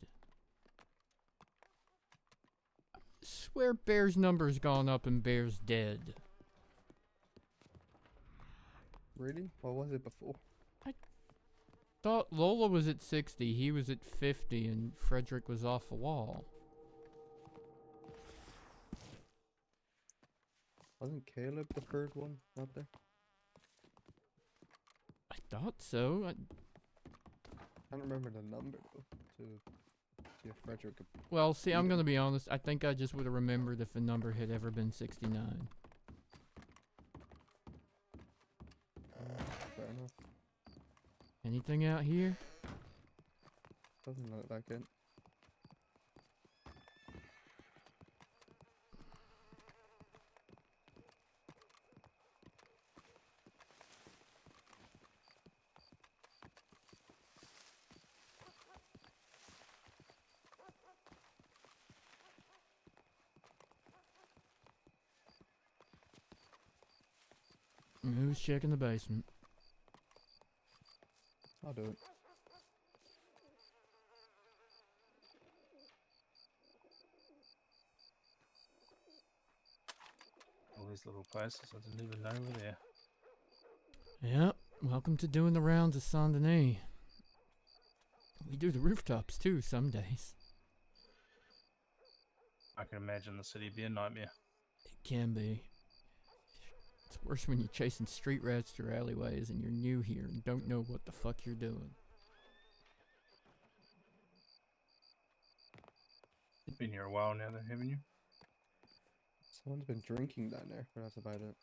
I swear Bear's number's gone up and Bear's dead. Really? What was it before? I thought Lola was at 60, he was at 50, and Frederick was off the wall. Wasn't Caleb the third one out there? I thought so. Can't remember the number though. To see if Frederick could Well, see, beat I'm him. gonna be honest. I think I just would have remembered if the number had ever been 69. Fair enough. Anything out here? Doesn't look like it. Who's checking the basement? I'll do it. All these little places I didn't even know were there. Yep. Welcome to doing the rounds of Saint Denis. We do the rooftops too some days. I can imagine the city be a nightmare. It can be. It's worse when you're chasing street rats through alleyways and you're new here and don't know what the fuck you're doing. You've been here a while now, though, haven't you? Someone's been drinking down there, but that's about it.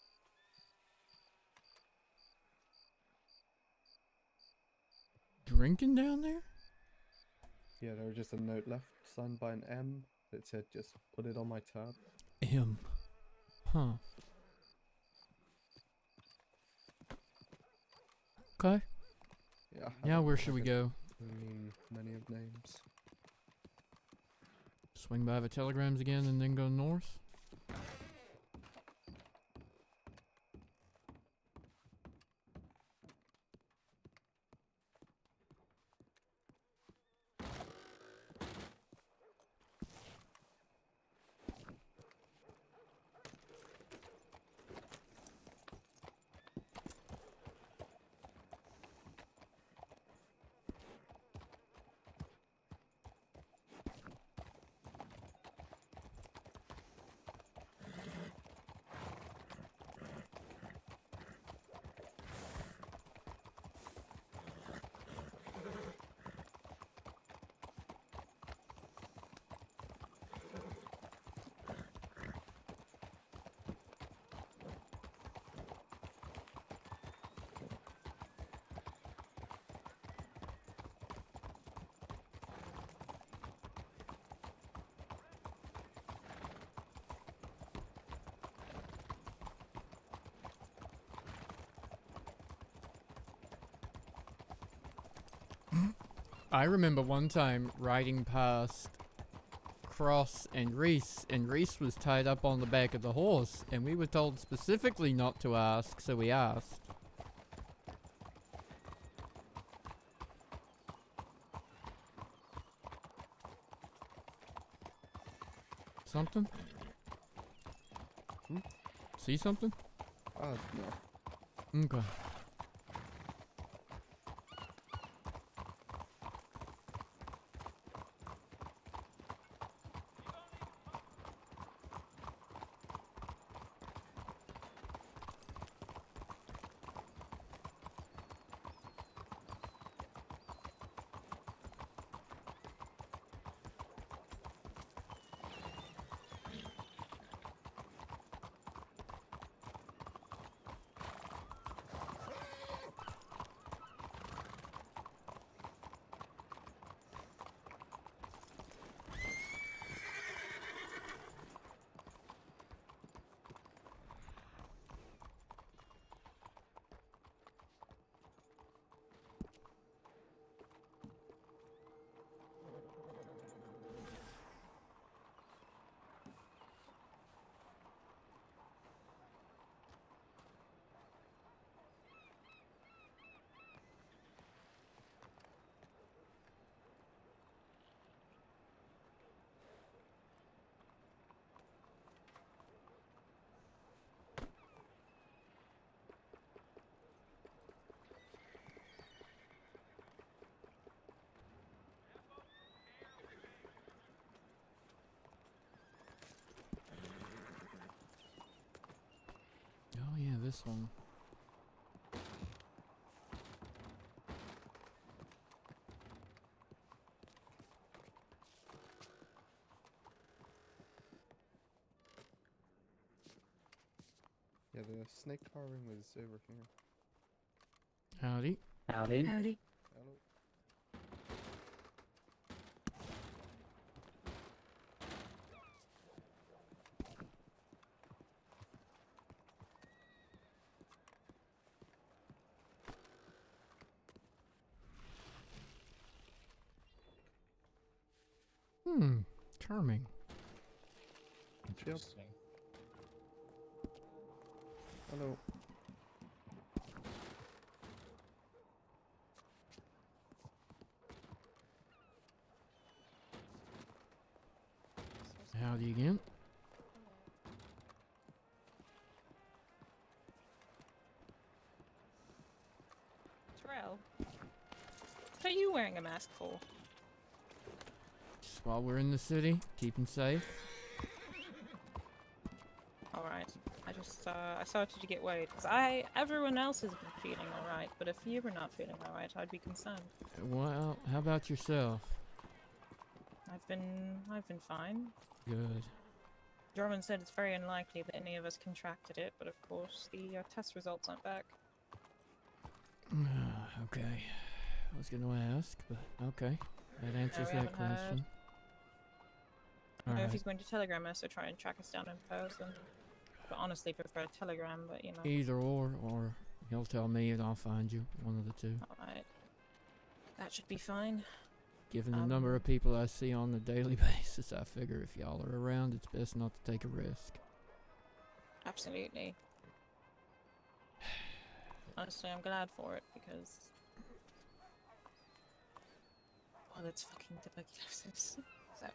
Drinking down there? Yeah, there was just a note left signed by an M that said just put it on my tab. M. Huh. Okay. Yeah. Now where should we go? Many of names. Swing by the telegrams again and then go north? I remember one time riding past Cross and Reese was tied up on the back of the horse, and we were told specifically not to ask, so we asked. Something? See something? No. Okay. this one. Yeah, the snake carving was over here. Howdy. Howdy. Howdy. Hello. Charming. Interesting. Hello. Howdy again. Tyrell, what are you wearing a mask for? Just while we're in the city, keeping safe. Alright. I started to get worried because everyone else has been feeling alright, but if you were not feeling alright, I'd be concerned. Well, how about yourself? I've been fine. Good. Jorman said it's very unlikely that any of us contracted it, but of course the test results aren't back. Okay. I was gonna ask, but okay. That answers we that haven't heard. question. I don't know if Alright. he's going to telegram us or try and track us down in person. But honestly, prefer a telegram, but you know. Either or he'll tell me and I'll find you. One of the two. Alright. That should be fine. Given the number of people I see on a daily basis, I figure if y'all are around, it's best not to take a risk. Absolutely. Honestly, I'm glad for it because... well, it's fucking tuberculosis. So...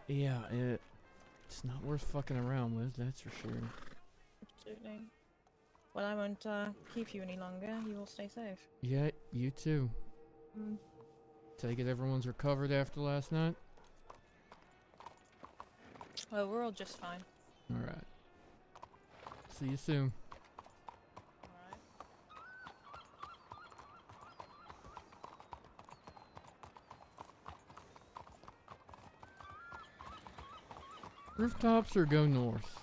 Yeah, it's not worth fucking around with, that's for sure. Absolutely. Well, I won't keep you any longer. You will stay safe. Yeah, you too. Take it everyone's recovered after last night? Well, we're all just fine. Alright. See you soon. Rooftops or go north?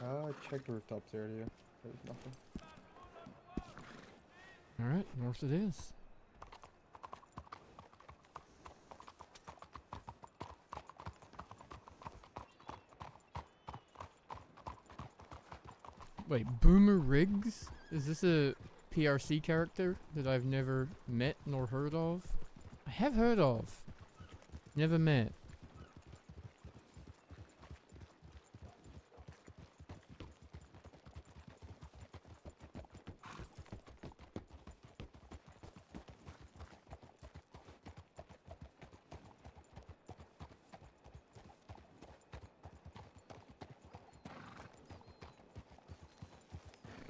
I checked the rooftops earlier. There was nothing. Alright, north it is. Wait, Boomer Riggs? Is this a PRC character that I've never met nor heard of? I have heard of. Never met.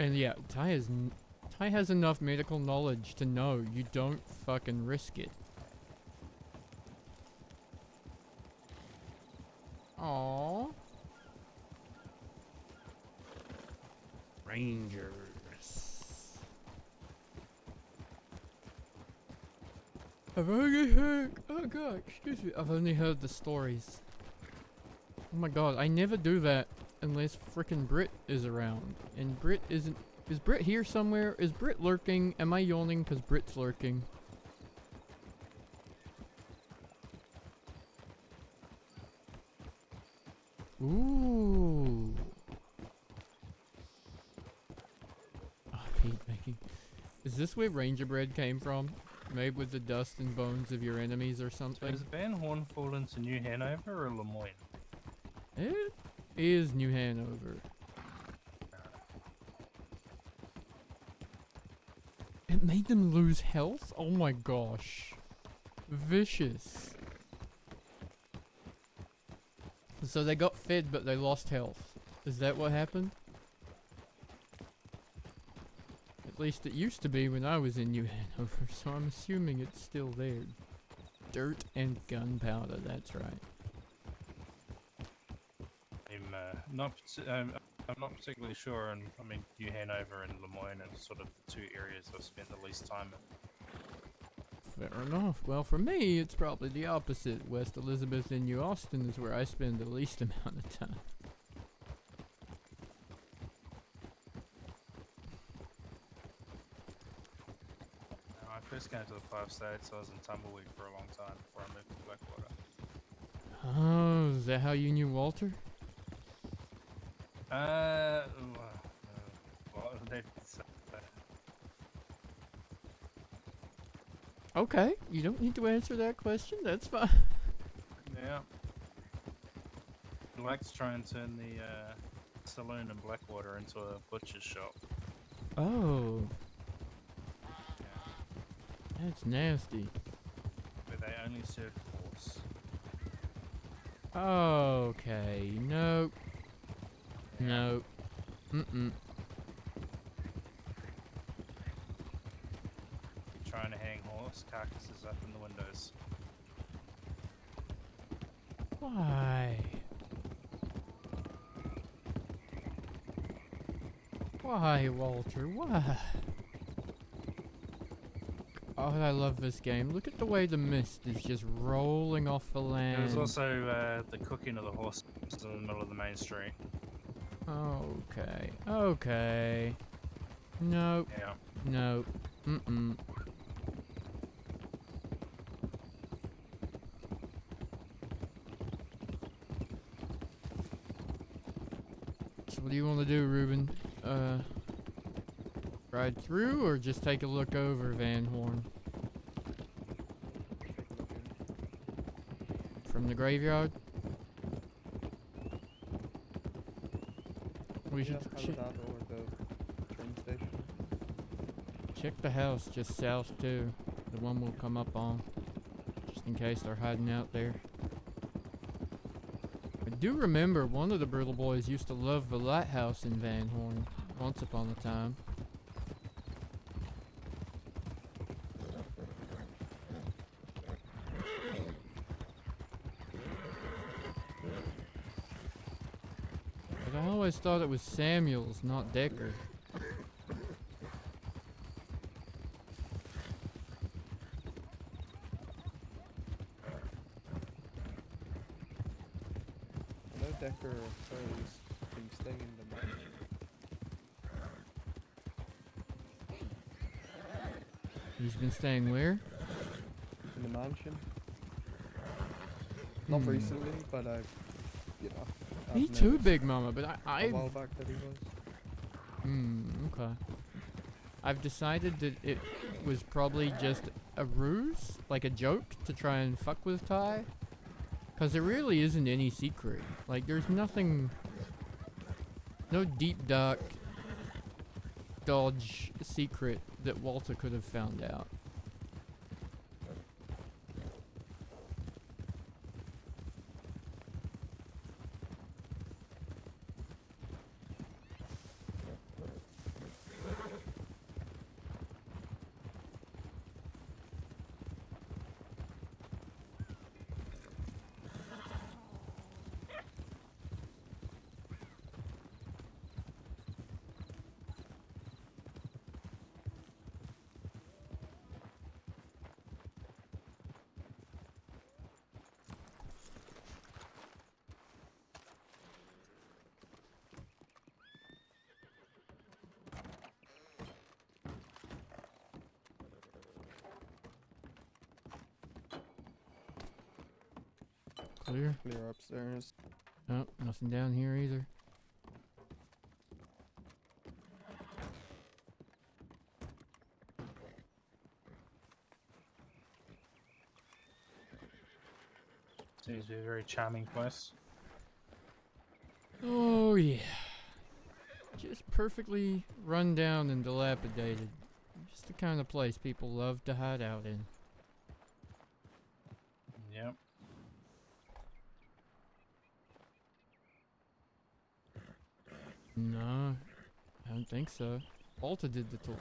And yeah, Ty has enough medical knowledge to know you don't fucking risk it. Aww. Rangers. I've only heard, oh god, excuse me, I've only heard the stories. Oh my god, I never do that unless frickin' Brit is around. And Brit isn't, is Brit here somewhere? Is Brit lurking? Am I yawning because Brit's lurking? Ooh. Oh, Pete making. Is this where Ranger bread came from? Made with the dust and bones of your enemies or something? Is Ben Horn fall into New Hanover or Lemoyne? It is New Hanover. It made them lose health? Oh my gosh. Vicious. So they got fed but they lost health. Is that what happened? At least it used to be when I was in New Hanover, so I'm assuming it's still there. Dirt and gunpowder, that's right. I'm not particularly sure, and I mean, New Hanover and Lemoyne are sort of the two areas I've spent the least time in. Fair enough. Well, for me, it's probably the opposite. West Elizabeth and New Austin is where I spend the least amount of time. When I first came to the 5 states, I was in Tumbleweed for a long time before I moved to Blackwater. Oh, is that how you knew Walter? Well, Okay, you don't need to answer that question. That's fine. yeah. He likes trying to turn the saloon in Blackwater into a butcher's shop. Oh. That's nasty. Where they only serve horse. Okay, nope. Nope. Mm-mm. Trying to hang horse carcasses up in the windows. Why? Why, Walter? Why? Oh, I love this game. Look at the way the mist is just rolling off the land. There was also the cooking of the horses in the middle of the main street. Okay. Okay. Nope. Yeah. Nope. Mm-mm. So what do you want to do, Ruben? Ride through or just take a look over Van Horn? From the graveyard? We should either that or the train station. check the house just south too. The one we'll come up on. Just in case they're hiding out there. I do remember one of the Brittle Boys used to love the lighthouse in Van Horn once upon a time. But I always thought it was Samuels, not Decker. I know Decker has been staying in the mansion. He's been staying where? In the mansion. Not recently, but I've, you know. Me I've too, noticed Big Mama, but a while back that he was. Okay. I've decided that it was probably just a ruse, like a joke to try and fuck with Ty. Cause there really isn't any secret. Like there's nothing, no deep dark dodge secret that Walter could have found out. Clear? Clear upstairs. Oh, nothing down here either. Seems to be a very charming place. Oh yeah. Just perfectly run down and dilapidated. Just the kind of place people love to hide out in. Yep. No, I don't think so. Walter did the talk.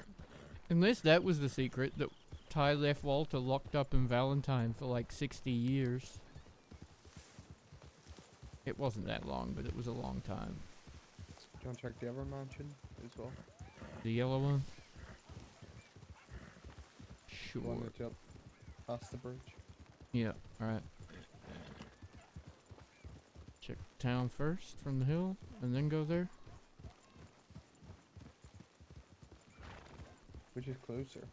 Unless that was the secret, that Ty left Walter locked up in Valentine for like 60 years. It wasn't that long, but it was a long time. Do you want to check the other mansion as well? The yellow one? The one Sure. that's up past the bridge. Yeah, alright. Check town first from the hill, and then go there. Which is closer?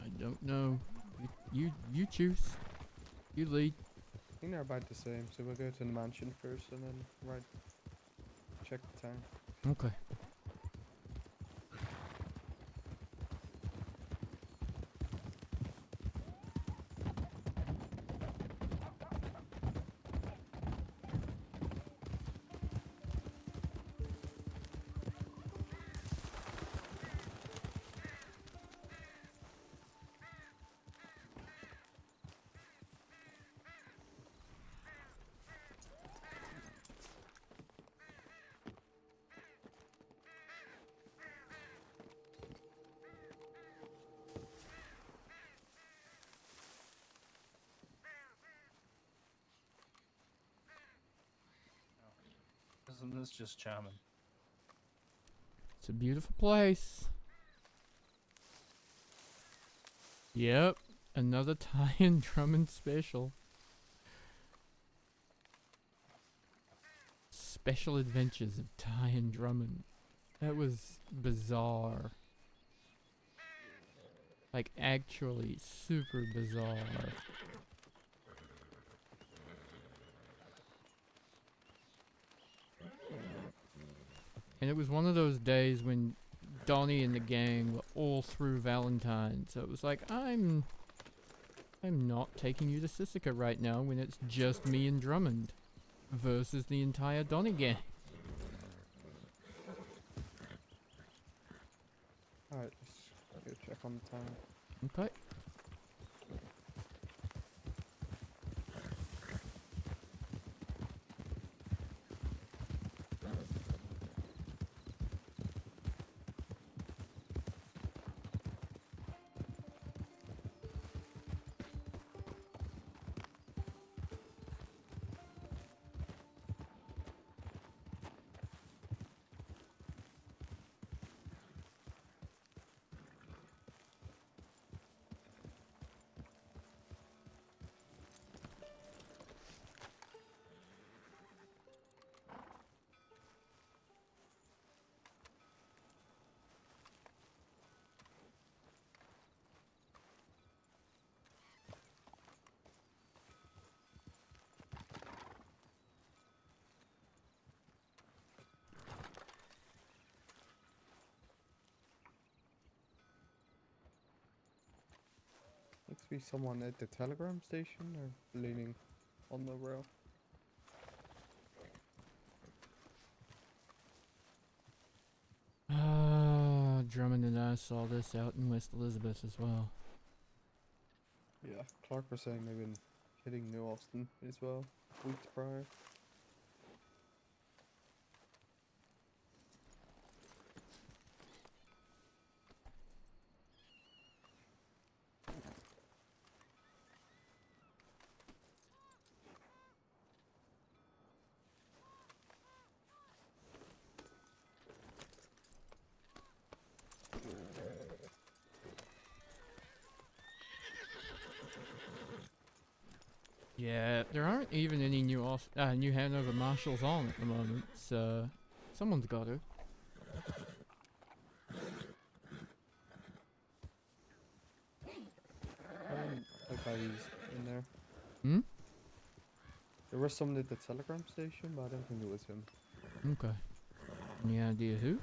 I don't know. You choose. You lead. I think they're about the same, so we'll go to the mansion first and then check the town. Okay. Isn't this just charming? It's a beautiful place. Yep, another tie-in Drummond special. Special Adventures of Ty and Drummond. That was bizarre. Like, actually super bizarre. And it was one of those days when Donnie and the gang were all through Valentine. So it was like, I'm not taking you to Sisika right now when it's just me and Drummond versus the entire Donnie gang. Alright, let's go check on the town. Okay. Looks to be someone at the telegram station or leaning on the rail. Drummond and I saw this out in West Elizabeth as well. Yeah, Clark was saying they've been hitting New Austin as well, weeks prior. Yeah, there aren't even any New Hanover Marshals on at the moment, so someone's got to. Okay, he's in there. Hmm? There was someone at the telegram station, but I don't think it was him. Okay. Any idea who?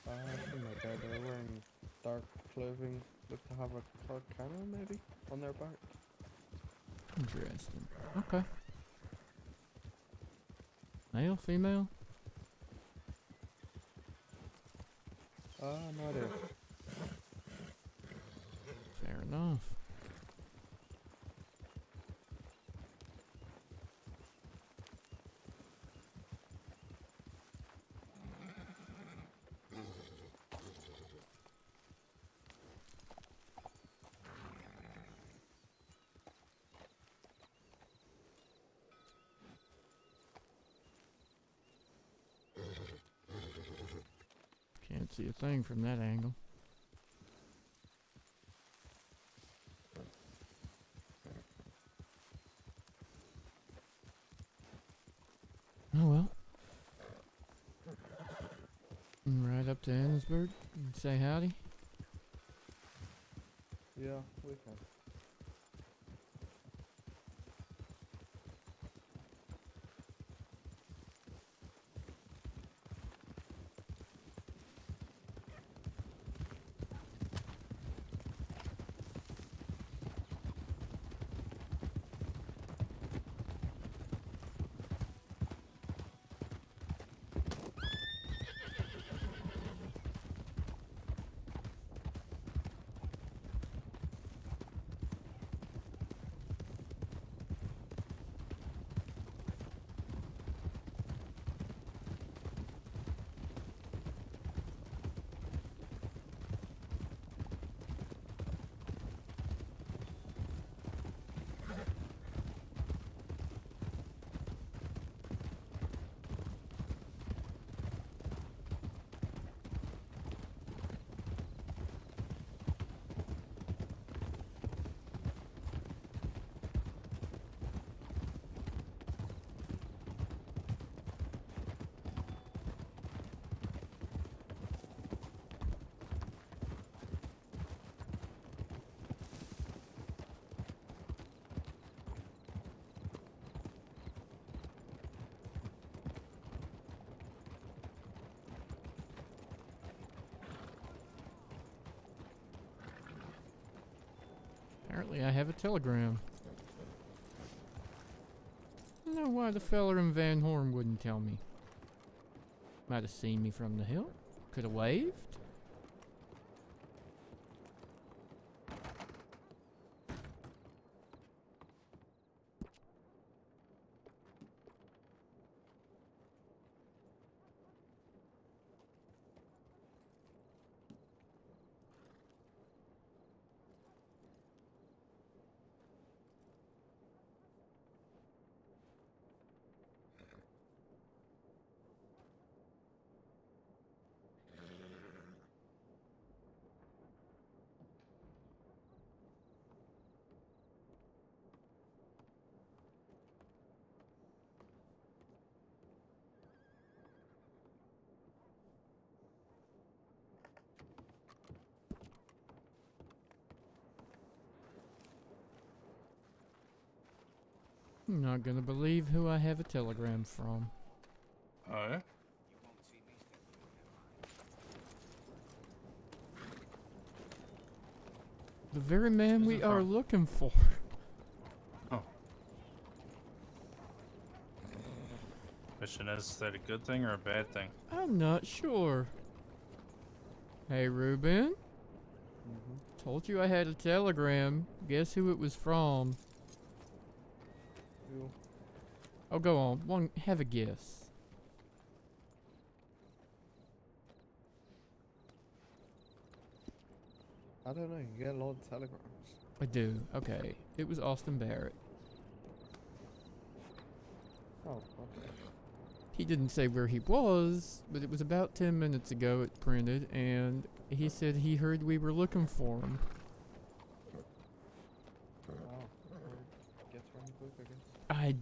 I think that guy, they're wearing dark clothing, look to have a Clark camera maybe on their back. Interesting. Okay. Male, female? No idea. Fair enough. see a thing from that angle. Oh well. Right up to Ennisburg and say howdy. Yeah, we can. Apparently I have a telegram. I don't know why the feller in Van Horn wouldn't tell me. Might have seen me from the hill. Could have waved. I'm not gonna believe who I have a telegram from. Oh, yeah? The very man we are looking for. Oh. Question is that a good thing or a bad thing? I'm not sure. Hey, Ruben. Told you I had a telegram. Guess who it was from? Who? Oh, go on. Have a guess. I don't know, you get a lot of telegrams. I do. Okay. It was Austin Barrett. Oh, okay. He didn't say where he was, but it was about 10 minutes ago it printed, and he said he heard we were looking for him. Wow. Gets around quick, I guess.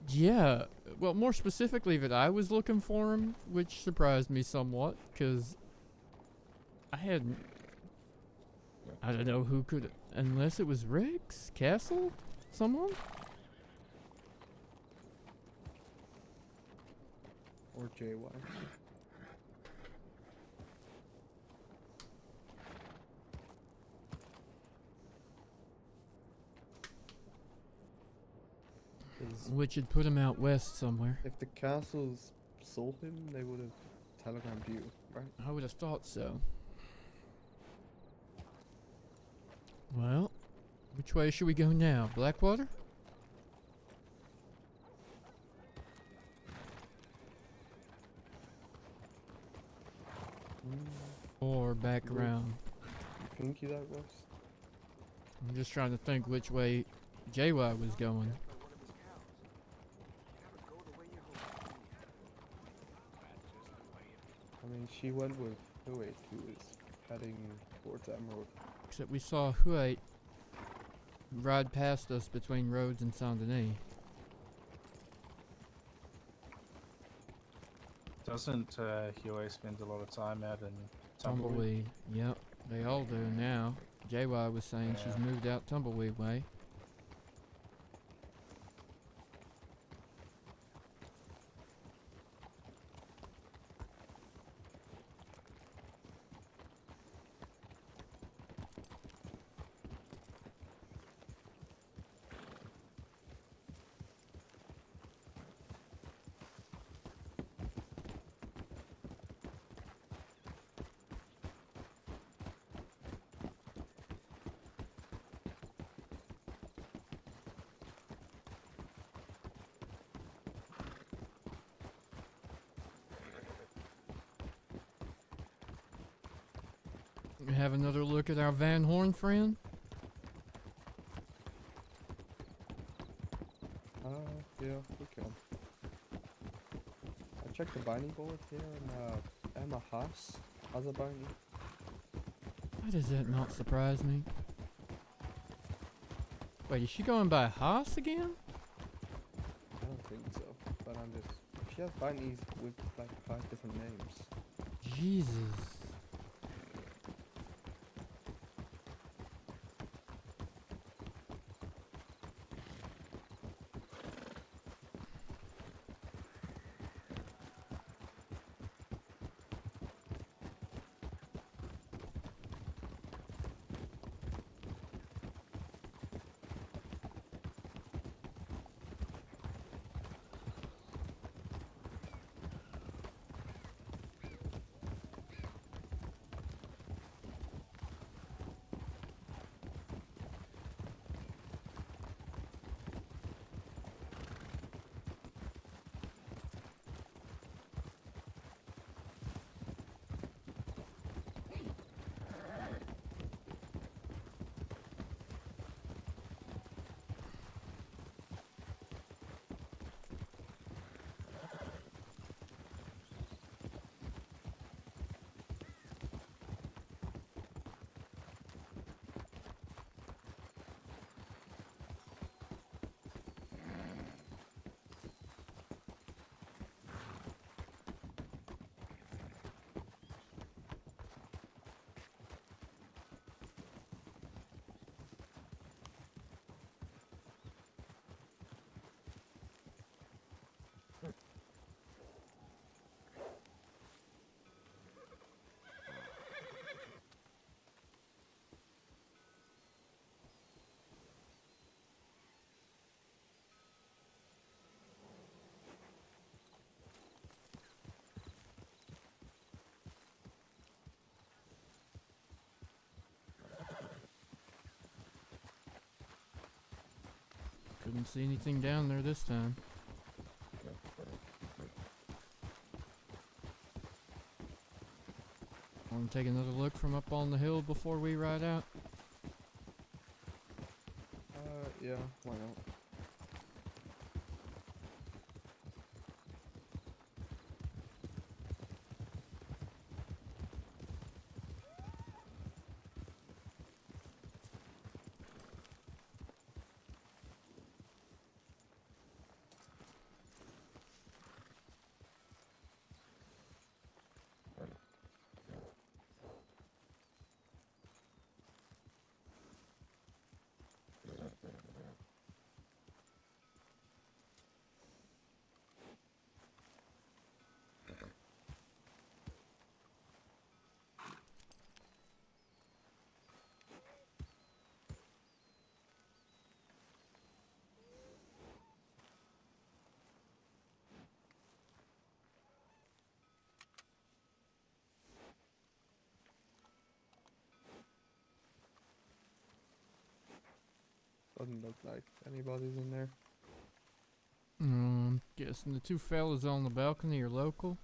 Yeah. Well, more specifically that I was looking for him, which surprised me somewhat, because I hadn't... I don't know who could... Unless it was Rex? Castle? Someone? Or JY. Which had put him out west somewhere. If the castles sold him, they would have telegrammed you, right? I would have thought so. Well, which way should we go now? Blackwater? Or back around? You think you that west? I'm just trying to think which way JY was going. I mean, she went with Huey, who is heading towards Emerald. Except we saw Huey ride past us between Rhodes and Saint Denis. Doesn't Huey spend a lot of time out in Tumbleweed? Tumbleweed. Yep, they all do now. JY was saying she's Yeah. moved out Tumbleweed way. We have another look at our Van Horn friend. Yeah, we can. I checked the binding board here, and Emma Haas has a binding. Why does that not surprise me? Wait, is she going by Haas again? I don't think so, but I'm just. She has bindings with like 5 different names. Jesus. Couldn't see anything down there this time. Want to take another look from up on the hill before we ride out? Yeah, why not? Doesn't look like anybody's in there. Guessing the two fellas on the balcony are local.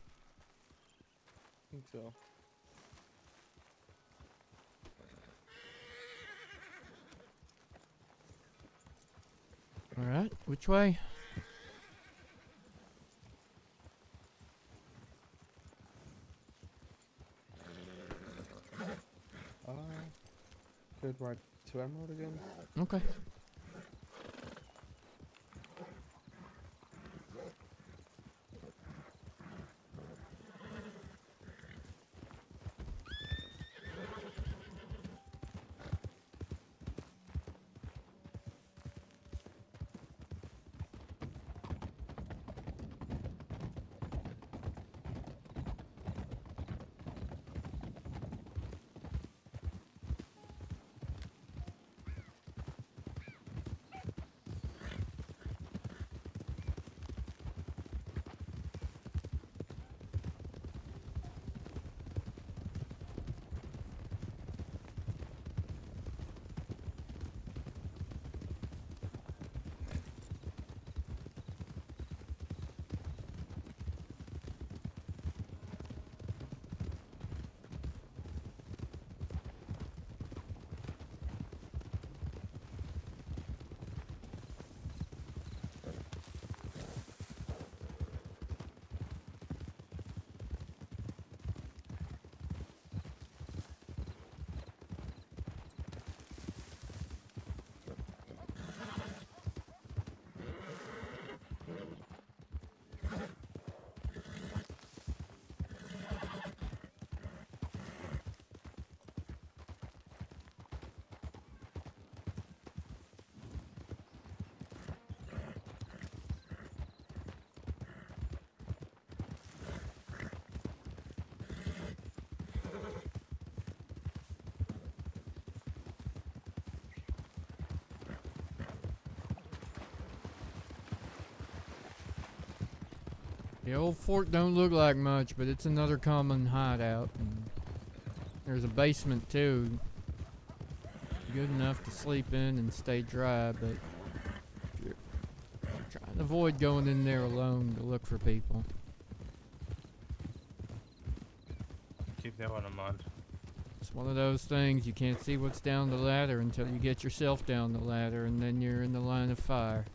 I think so. Alright, which way? Good, right to Emerald again. Okay. The old fort don't look like much, but it's another common hideout. And there's a basement too. Good enough to sleep in and stay dry, but you're trying to avoid going in there alone to look for people. Keep that one in mind. It's one of those things, you can't see what's down the ladder until you get yourself down the ladder, and then you're in the line of fire.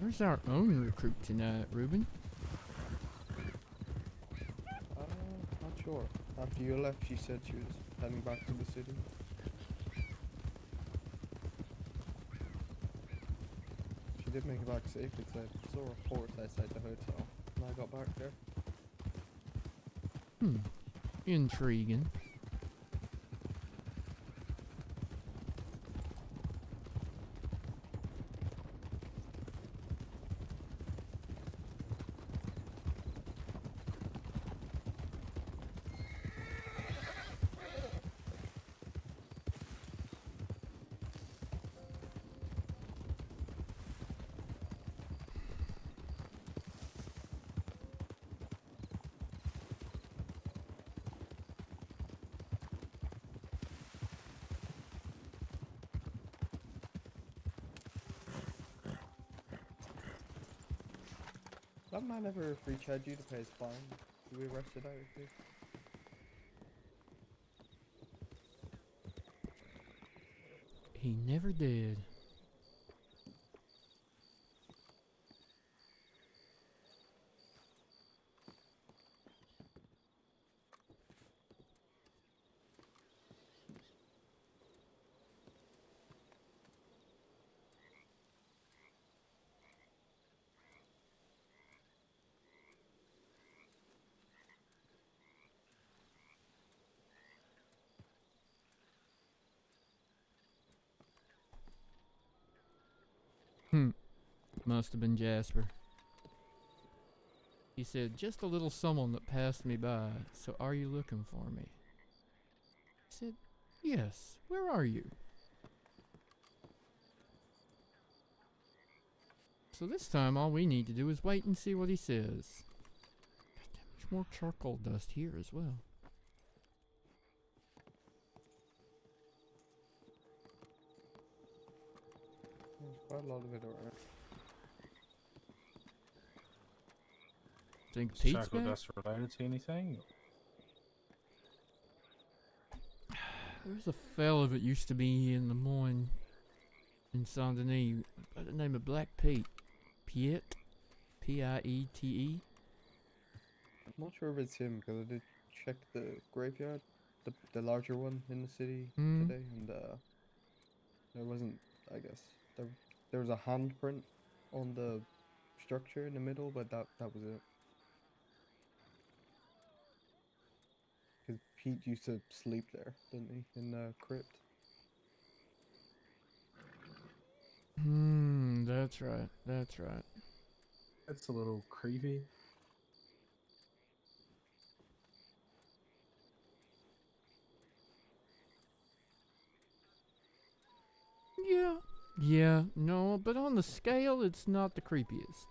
Where's our own recruit tonight, Ruben? Not sure. After you left, she said she was heading back to the city. She did make it back safe, because I saw a horse outside the hotel when I got back there. Intriguing. That man ever recharge you to pay his fine? You we arrested out of here? He never did. Must have been Jasper. He said, just a little someone that passed me by, so are you looking for me? I said, yes, where are you? So this time all we need to do is wait and see what he says. Goddamn, there's more charcoal dust here as well. There's quite a lot of it around. Think Is Pete's charcoal back? dust related to anything? There's a fella that used to be in Lemoyne. inside the name by the name of Black Pete. Piet, Piete. I'm not sure if it's him because I did check the graveyard, the larger one in the city today, and there wasn't. I guess there was a handprint on the structure in the middle, but that was it. Because Pete used to sleep there, didn't he, in the crypt? That's right. That's right. That's a little creepy. Yeah. Yeah, no, but on the scale, it's not the creepiest.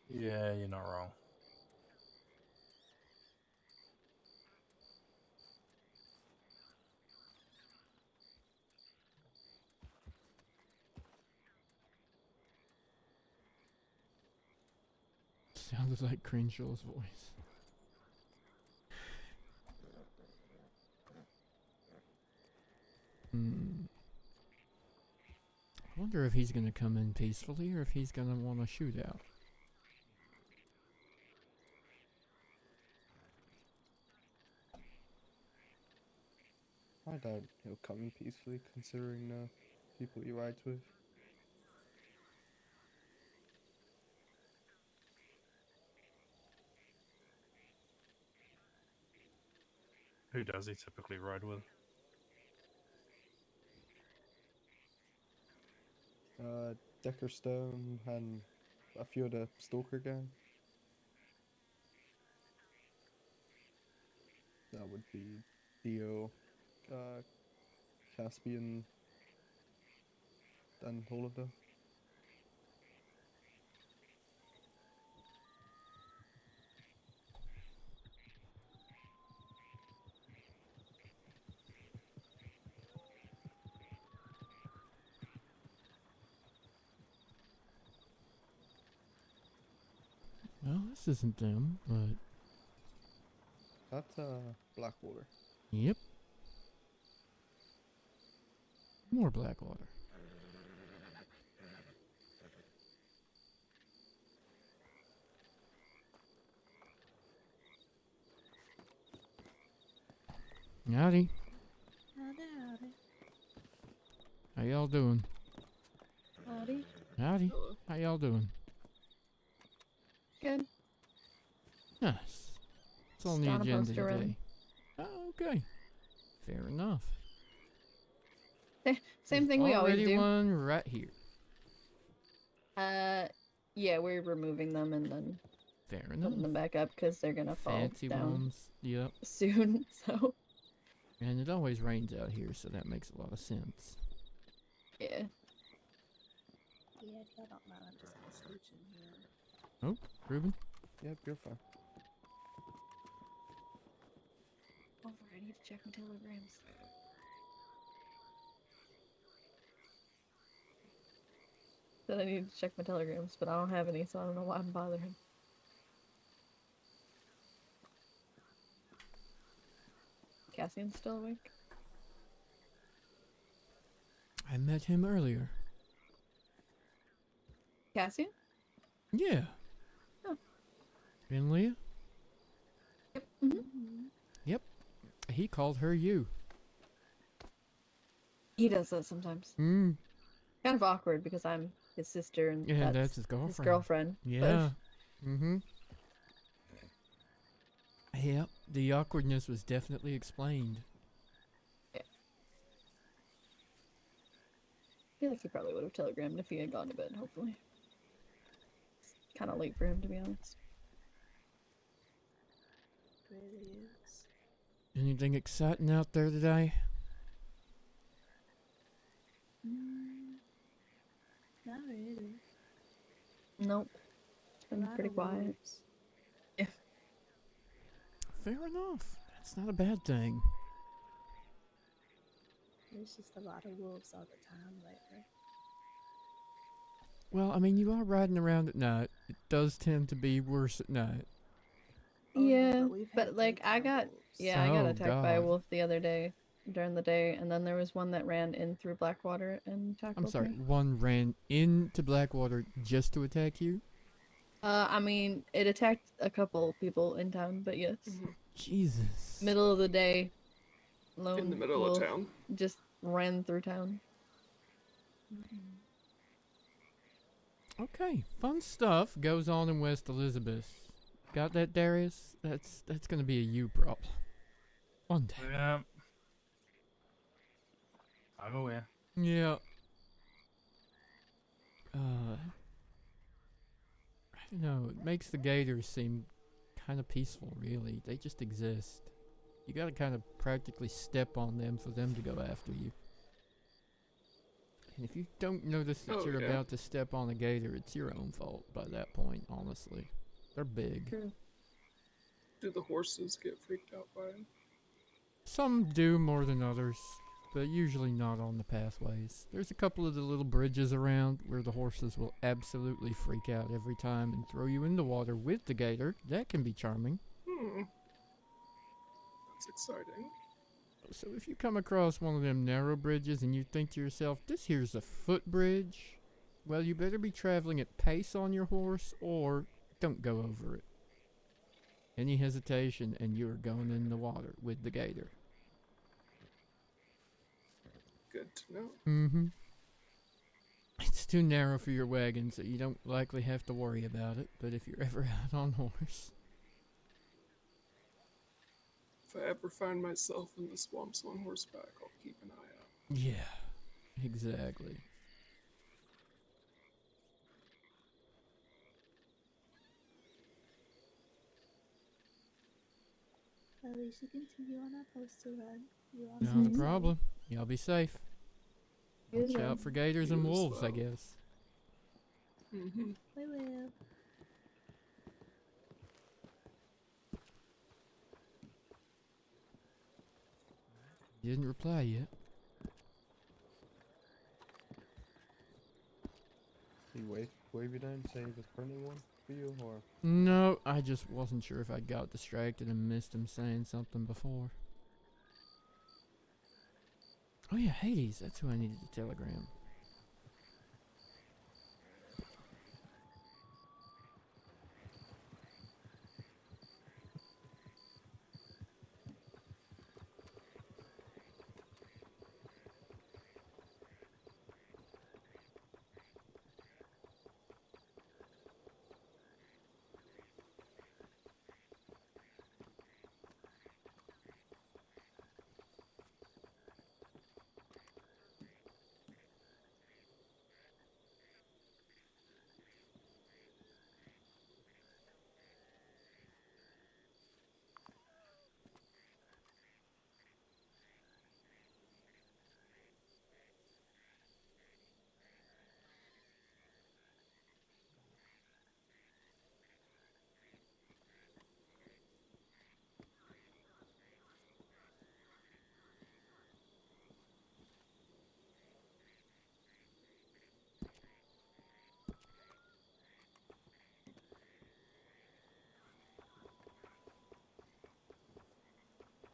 Yeah, you're not wrong. Sounded like Crenshaw's voice. I wonder if he's gonna come in peacefully or if he's gonna want a shootout. I doubt he'll come in peacefully considering the people he rides with. Who does he typically ride with? Decker Stone and a few of the Stalker gang. That would be Theo, Caspian, and all of them. Well, this isn't them, but... That's, Blackwater. Yep. More Blackwater. Howdy. Howdy. How y'all doing? Howdy. Howdy. How y'all doing? Good. Nice. It's on the Just on a agenda poster run. today. Oh, okay. Fair enough. Same thing we always Already do. one right here. Yeah, we're removing them and then Fair enough. putting them back up because they're gonna fall Fancy down ones. Yep. soon. So And it always rains out here, so that makes a lot of sense. yeah. Yeah, if y'all don't mind, I'm just gonna scooch in here. Oh, Ruben? Yep, you're fine. Over, I need to check my telegrams. Said I need to check my telegrams, but I don't have any, so I don't know why I'm bothering. Cassian's still awake? I met him earlier. Cassian? Yeah. Oh. And Leah? Yep. Mm-hmm. Yep. He called her you. He does that sometimes. Mm. Kind of awkward because I'm his sister and Yeah, that's his girlfriend. His girlfriend. Yeah. Mm-hmm. Yep. The awkwardness was definitely explained. Yeah. I feel like he probably would have telegrammed if he had gone to bed, hopefully. It's kind of late for him, to be honest. It really is. Anything exciting out there today? Not really. Nope. It's been A lot pretty of quiet. wolves. Yeah. Fair enough. That's not a bad thing. There's just a lot of wolves all the time lately. Well, I mean, you are riding around at night. It does tend to be worse at night. Yeah, but like I got I got Oh, attacked by a God. wolf the other day during the day, and then there was one that ran in through Blackwater and I'm tackled sorry, me. one ran into Blackwater just to attack you? I mean, it attacked a couple people in town, but yes. Jesus. Middle of the day, lone middle of wolf town? just ran through town. Okay, fun stuff goes on in West Elizabeth. Got that, Darius? That's gonna be a you problem. One day. Yeah. I'm aware. Yeah. I don't know. It makes the gators seem kind of peaceful, really. They just exist. You gotta kind of practically step on them for them to go after you. And if you don't notice that Oh, you're yeah. about to step on a gator, it's your own fault by that point, honestly. They're big. True. Do the horses get freaked out by him? Some do more than others, but usually not on the pathways. There's a couple of the little bridges around where the horses will absolutely freak out every time and throw you in the water with the gator. That can be charming. That's exciting. So if you come across one of them narrow bridges and you think to yourself, this here's a footbridge, well, you better be traveling at pace on your horse or don't go over it. Any hesitation and you're going in the water with the gator. Good to know. Mm-hmm. It's too narrow for your wagon, so you don't likely have to worry about it, but if you're ever out on horse... If I ever find myself in the swamps on horseback, I'll keep an eye out. Yeah, exactly. We should continue on our postal run. You all Not a stay problem. Y'all be safe. Good Watch out one. for gators and You as wolves, I well. guess. Mm-hmm. We will. You didn't reply yet. He wave you down, say he was printing one for you, or? No, I just wasn't sure if I got distracted and missed him saying something before. Oh yeah, Hades, that's who I needed to telegram.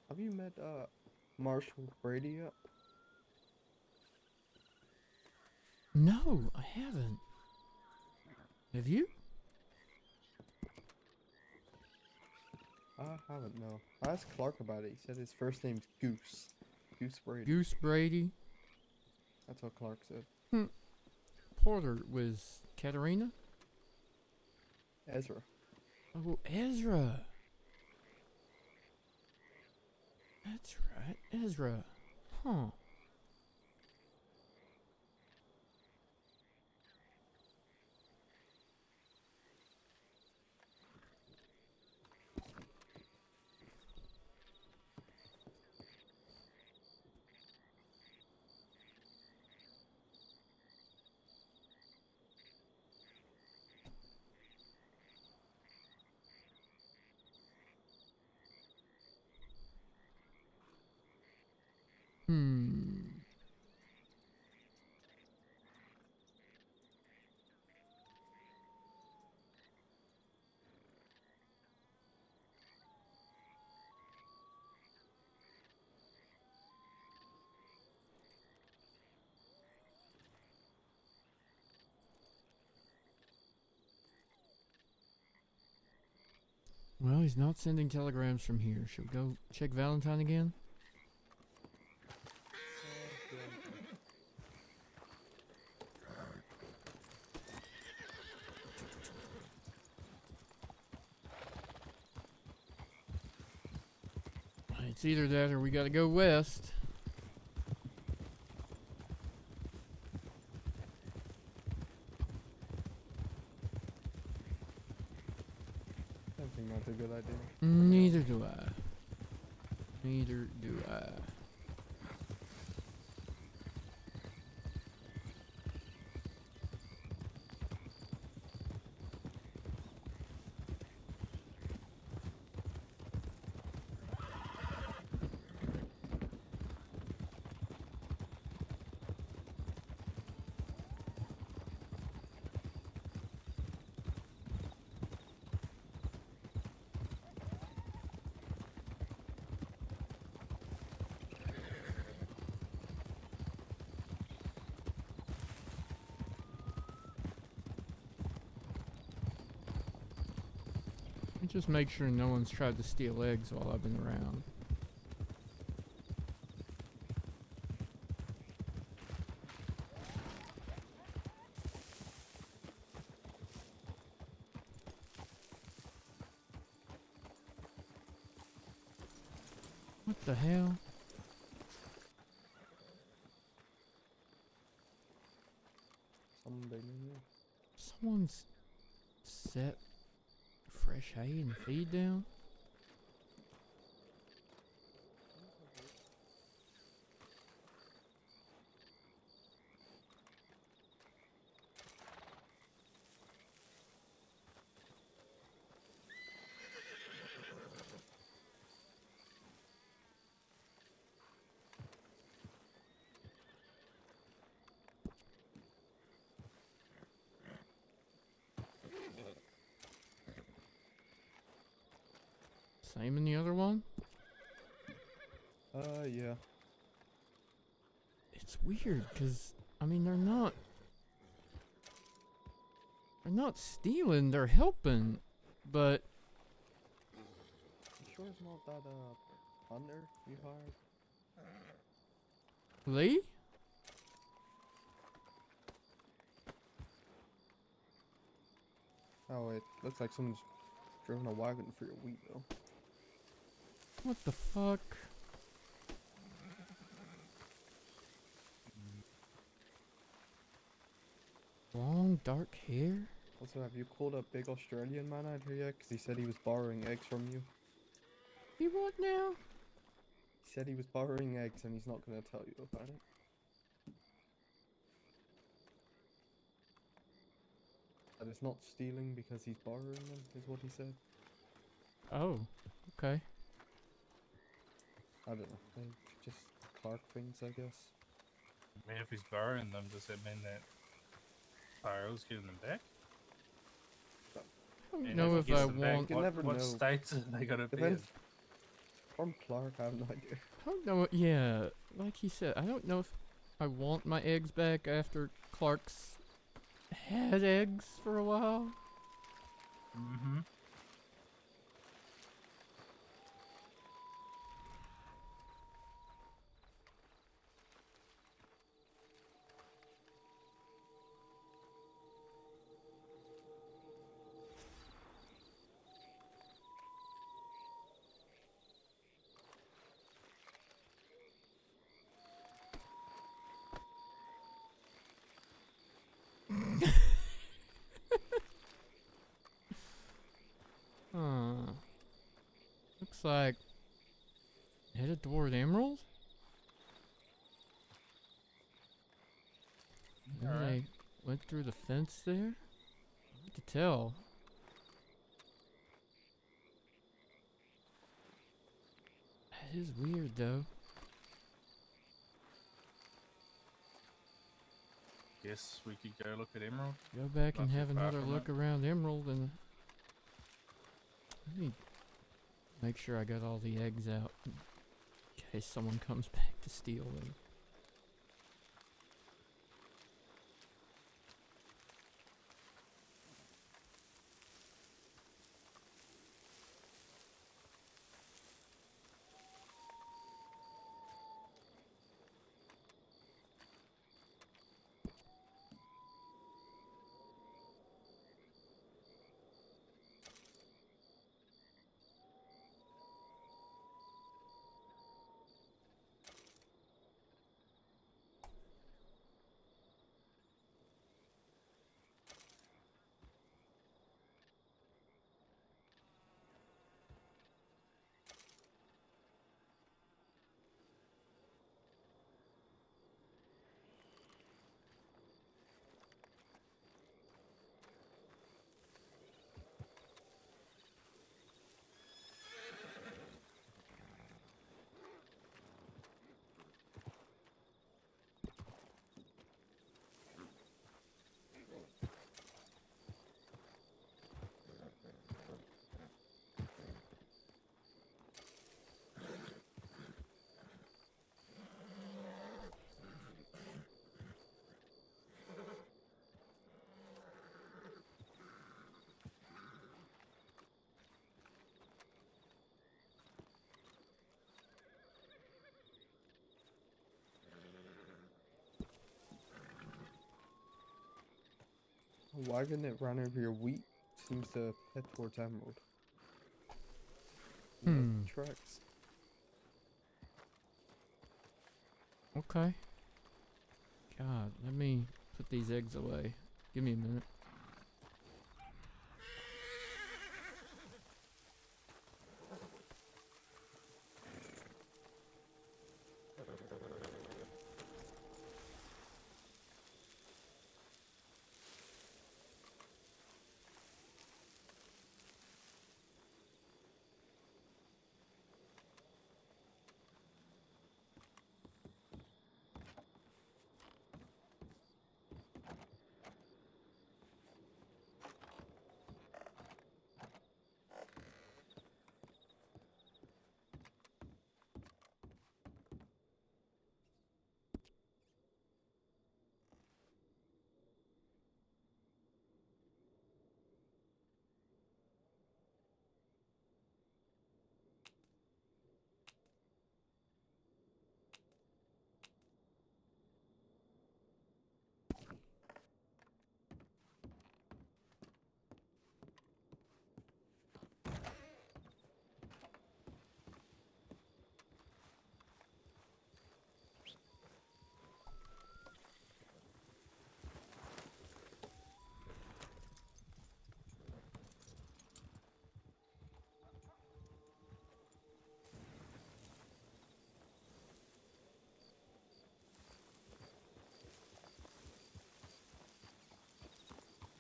Have you met Marshal Brady yet? No, I haven't. Have you? I haven't, no. I asked Clark about it. He said his first name's Goose. Goose Brady. Goose Brady? That's what Clark said. Porter was Katerina? Ezra. Oh, Ezra. That's right, Ezra. Huh. Well, he's not sending telegrams from here. Should we go check Valentine again? It's either that or we gotta go west. I think that's a good idea. Neither do I. Neither do I. Just make sure no one's tried to steal eggs while I've been around. What the hell? Something big in here. Someone's set fresh hay and feed down? Same in the other one? Yeah. It's weird, because, I mean, they're not stealing, they're helping, but... You sure it's not that, hunter you hired? Lee? Oh, wait. Looks like someone's driven a wagon for your wheat, though. What the fuck? Long dark hair? Also, have you called a big Australian man out here yet? Because he said he was borrowing eggs from you. He what now? He said he was borrowing eggs and he's not going to tell you about it. That it's not stealing because he's borrowing them, is what he said. Oh, okay. I don't know. Just Clark things, I guess. I mean, if he's borrowing them, does it mean that Tyrell's getting them back? I don't know if I want... What states are they gonna be in? Depends. From Clark, I have no idea. I don't know, yeah, like he said, I don't know if I want my eggs back after Clark's had eggs for a while. Mm-hmm. Looks like headed toward Emerald. Maybe they went through the fence there. I could tell. That is weird though. Guess we could go look at Emerald. Go back and Not too have far another from look it. around Emerald and let me make sure I got all the eggs out in case someone comes back to steal them. The wagon that ran over your wheat seems to head towards Emerald. Hmm. Tracks. Okay. God, let me put these eggs away. Give me a minute.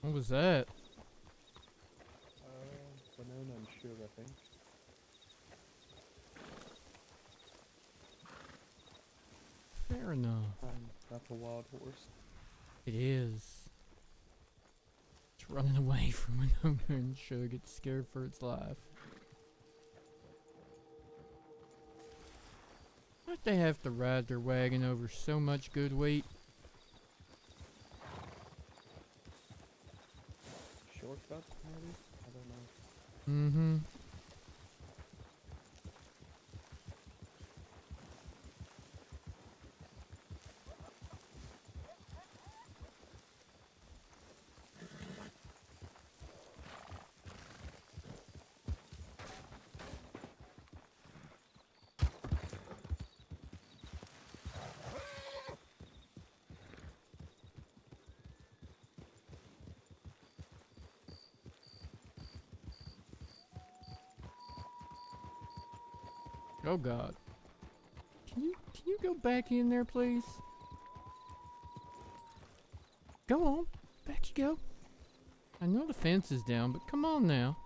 What was that? Banana and sugar, I think. Fair enough. That's a wild horse. It is. It's running away from an owner and Sugar gets scared for its life. Why'd they have to ride their wagon over so much good wheat? Shortcut, maybe? I don't know. Mm-hmm. Oh God. Can you go back in there, please? Go on. Back you go. I know the fence is down, but come on now.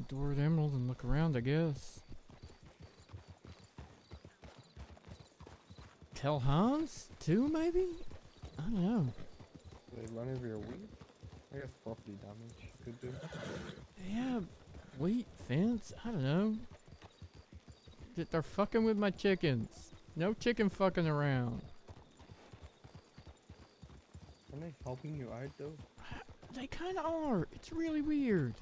door at Emerald and look around, I guess. Tell Hans, too, maybe? I don't know. Do they run over your wheat? I guess property damage could do. Yeah, wheat, fence, I don't know. They're fucking with my chickens. No chicken fucking around. Are they helping you out though? They kinda are. It's really weird.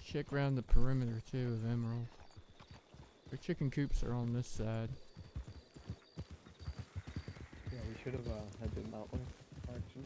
Check around the perimeter too of Emerald. Their chicken coops are on this side. Yeah, we should have had them that way. Actually.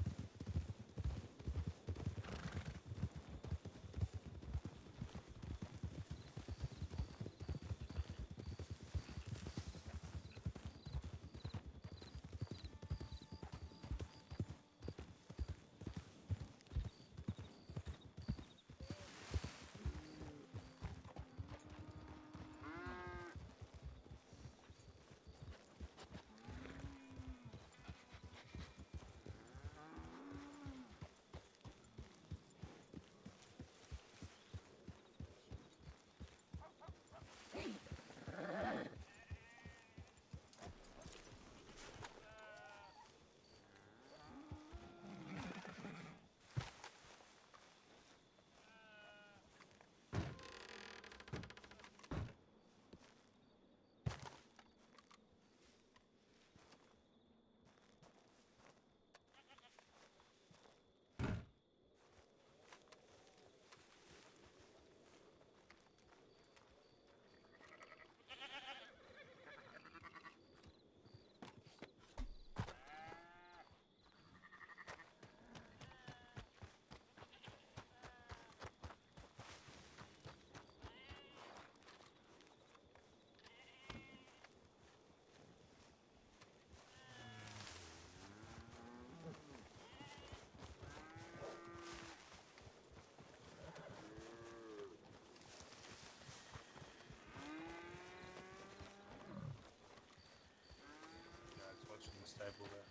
It's watching the stable there.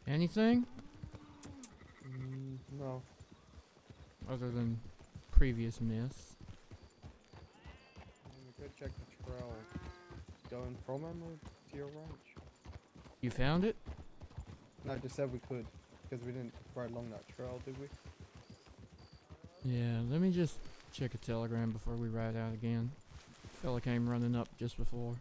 Anything? No. Other than previous miss. We could check the trail going from Emerald to your ranch. You found it? No, I just said we could, because we didn't ride along that trail, did we? Yeah, let me just check a telegram before we ride out again. Fella came running up just before.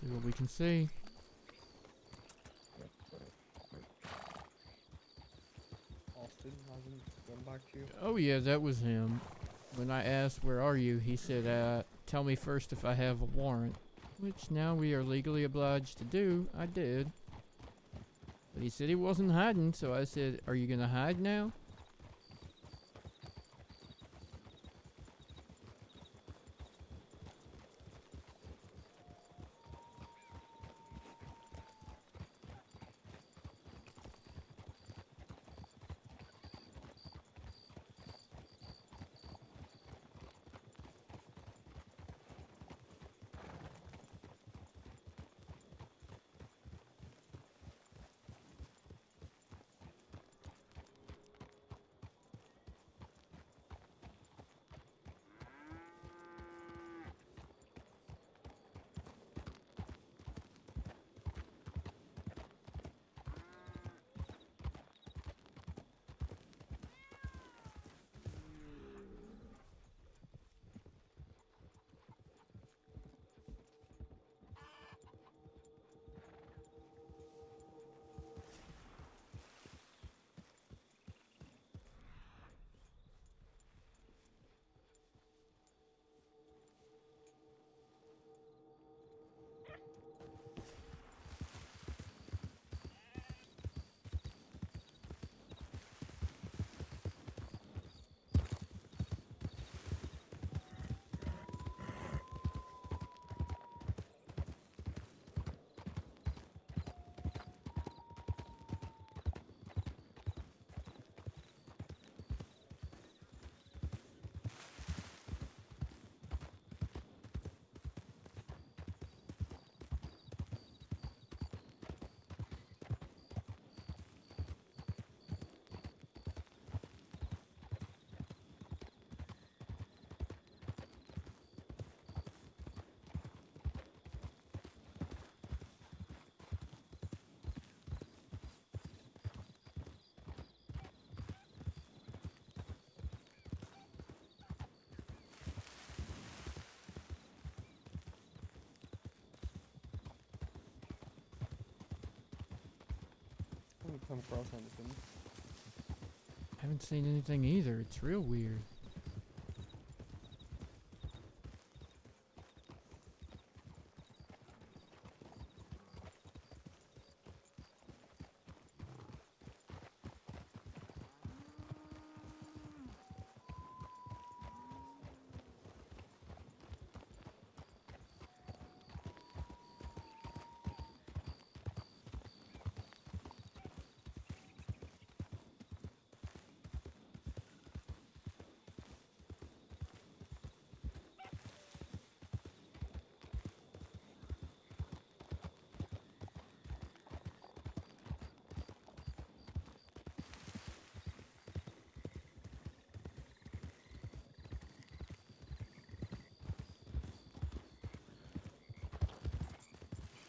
See what we can see. Austin hasn't gone back to you. Oh yeah, that was him. When I asked where are you, he said, tell me first if I have a warrant. Which now we are legally obliged to do. I did. But he said he wasn't hiding, so I said, are you gonna hide now? come across anything. I haven't seen anything either. It's real weird.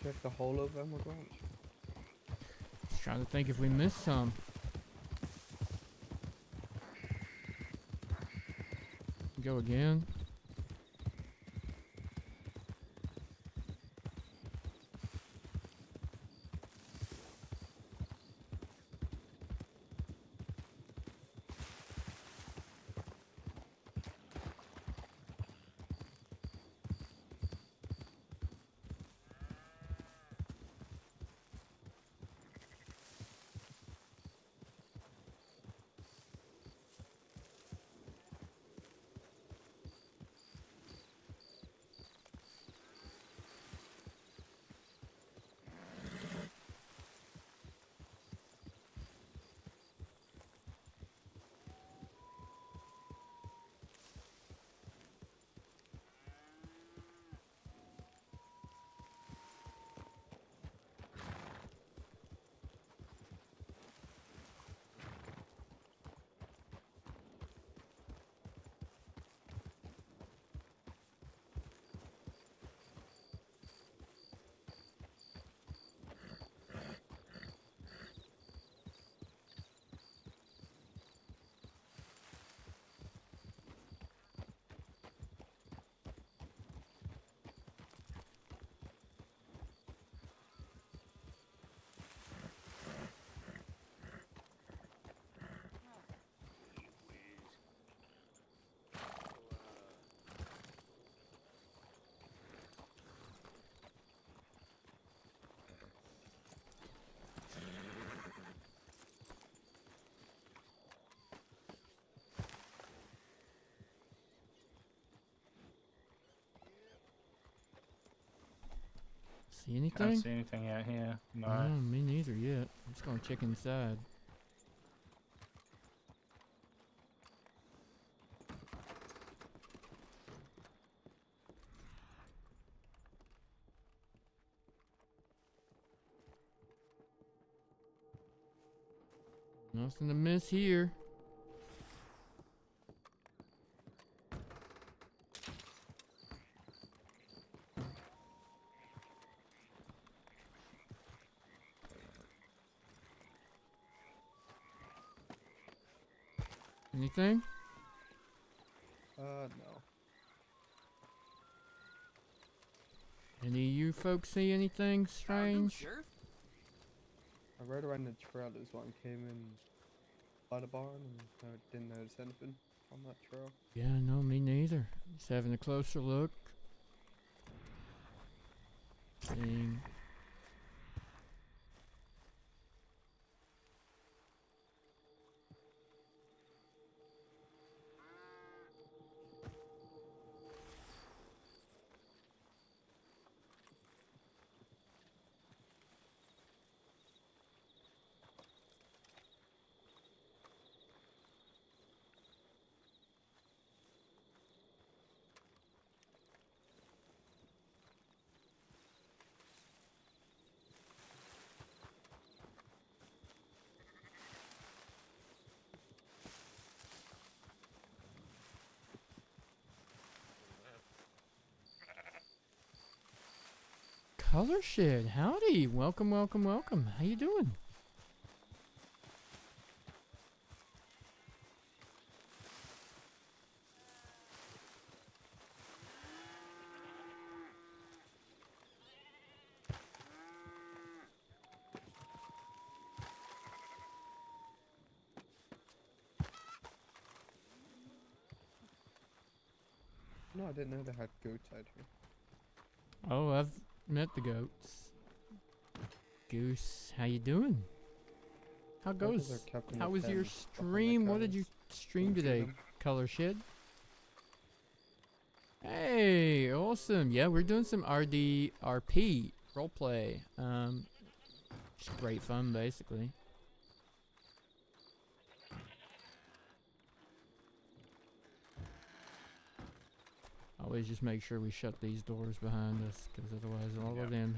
Check the whole of Emerald Ranch. Just trying to think if we missed some. Go again. See anything? Can't see anything out here. No. No, me neither yet. I'm just gonna check inside. Nothing to miss here. Anything? No. Any of you folks see anything strange? I rode around the trail as one came in by the barn and didn't notice anything on that trail. Yeah, no, me neither. Just having a closer look. Seeing. Color Shed, howdy. Welcome, welcome, welcome. How you doing? No, I didn't know they had goats out here. Oh, I've met the goats. Goose, how you doing? How Why does goes? our captain How of was your hens behind the stream? What did you cows? stream Don't feed today? them. Color shed. Hey, awesome. Yeah, we're doing some RDRP roleplay. Just great fun, basically. Always just make sure we shut these doors behind us, because otherwise all of them,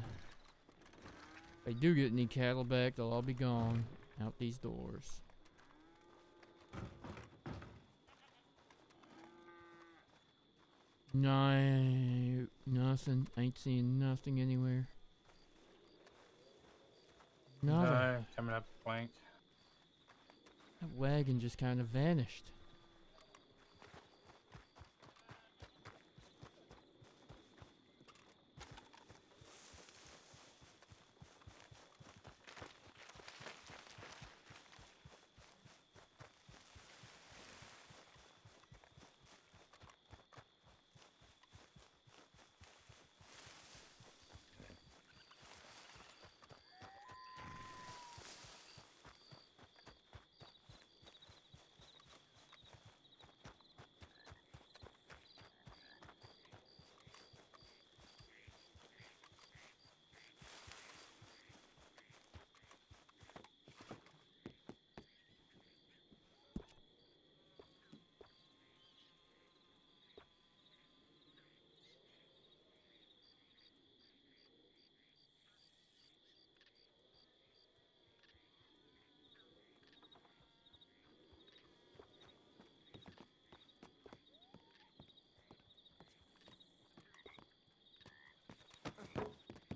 if they do get any cattle back, they'll all be gone out these doors. No, nothing. Ain't seeing nothing anywhere. Nada. No, coming up blank. That wagon just kind of vanished.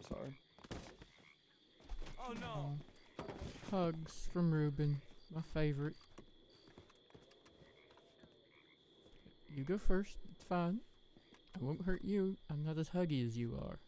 Sorry. Oh no! Hugs from Ruben, my favorite. You go first, it's fine. I won't hurt you. I'm not as huggy as you are.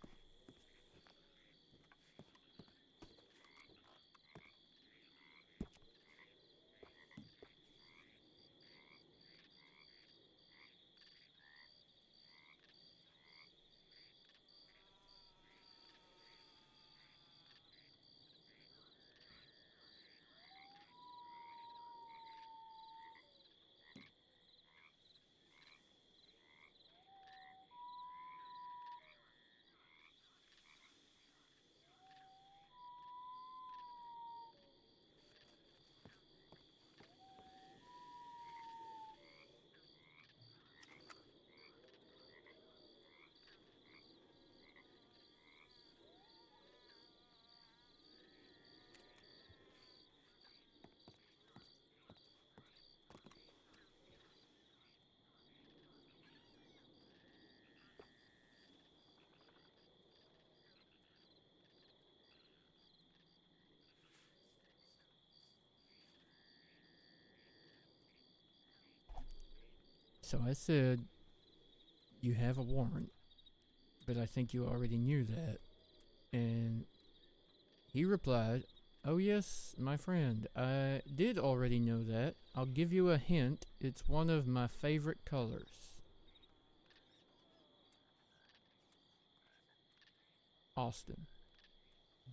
So I said, you have a warrant, but I think you already knew that. And he replied, oh yes, my friend, I did already know that. I'll give you a hint. It's one of my favorite colors. Austin.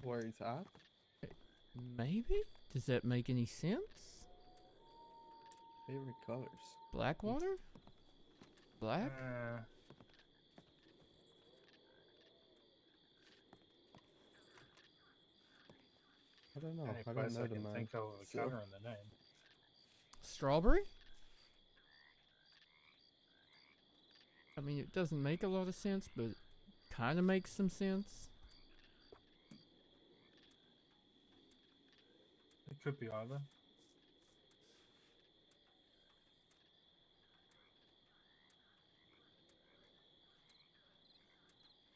Where he's at? Maybe? Does that make any sense? Favorite colors. Blackwater? Black? I don't know. Any I don't place know I the can man. think of with a So- color in the name. Strawberry? I mean, it doesn't make a lot of sense, but kind of makes some sense. It could be either.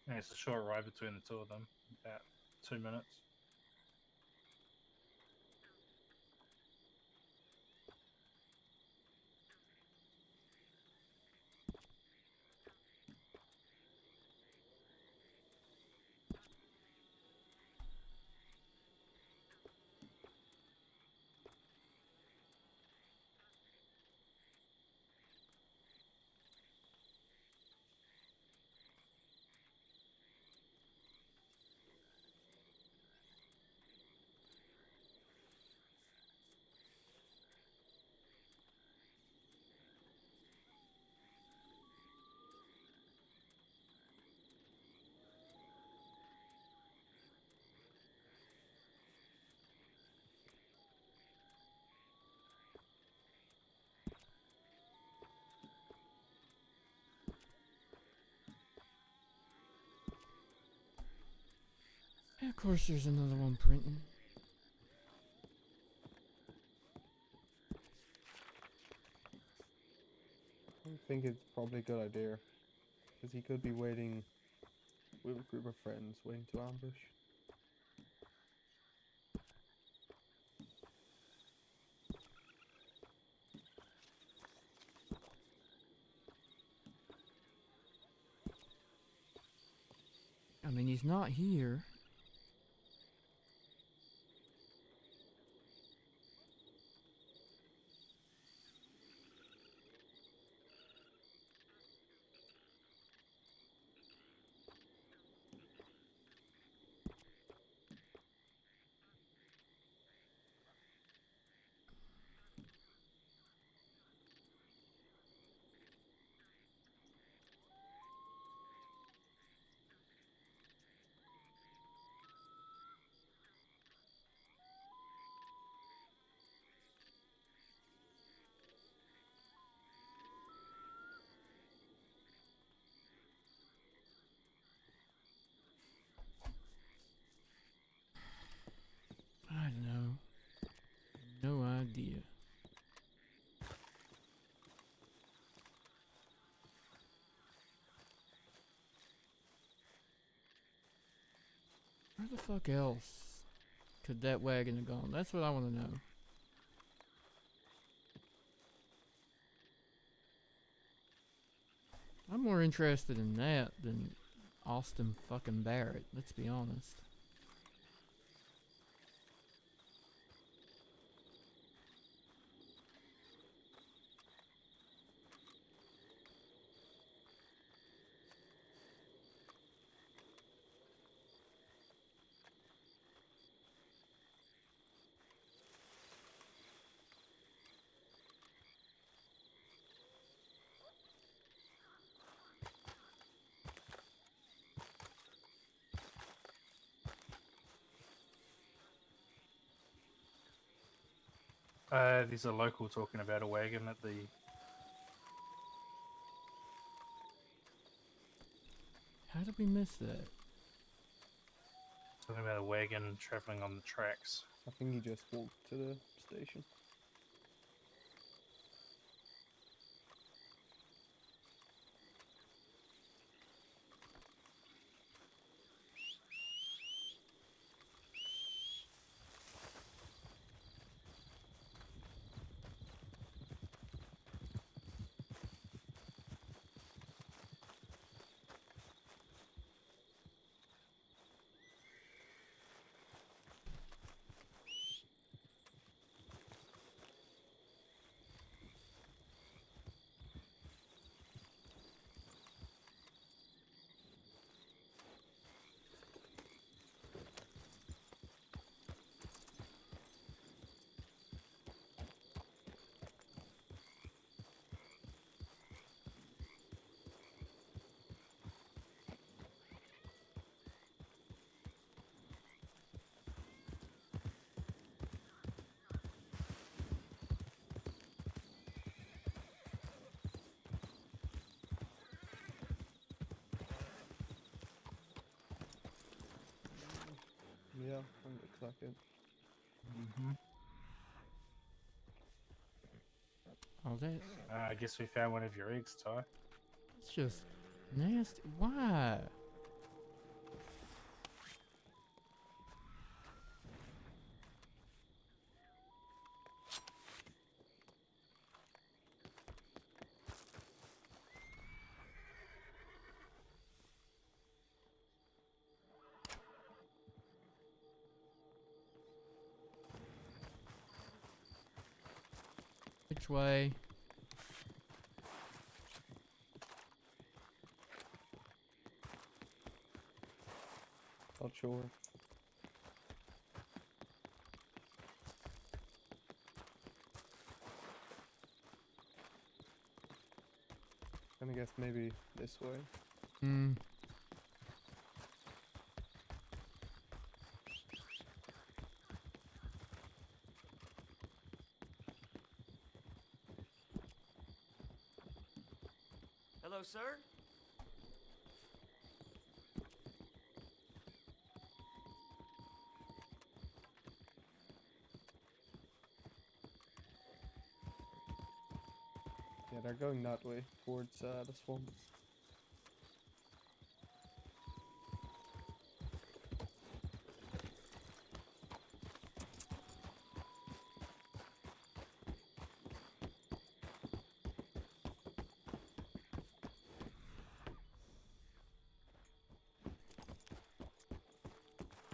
And it's a short ride between the two of them, about 2 minutes. course there's another one printing. I think it's probably a good idea. Because he could be waiting with a group of friends, waiting to ambush. I mean, he's not here. I don't know. No idea. Where the fuck else could that wagon have gone? That's what I want to know. I'm more interested in that than Austin fucking Barrett, let's be honest. There's a local talking about a wagon at the. How did we miss that? Talking about a wagon traveling on the tracks. I think he just walked to the station. Yeah, I'm excited. Mm-hmm. Oh, that. I guess we found one of your eggs, Ty. It's just nasty. Why? Which way? Not sure. Gonna guess maybe this way. Hmm. Hello, sir? They're going that way, towards the swamps.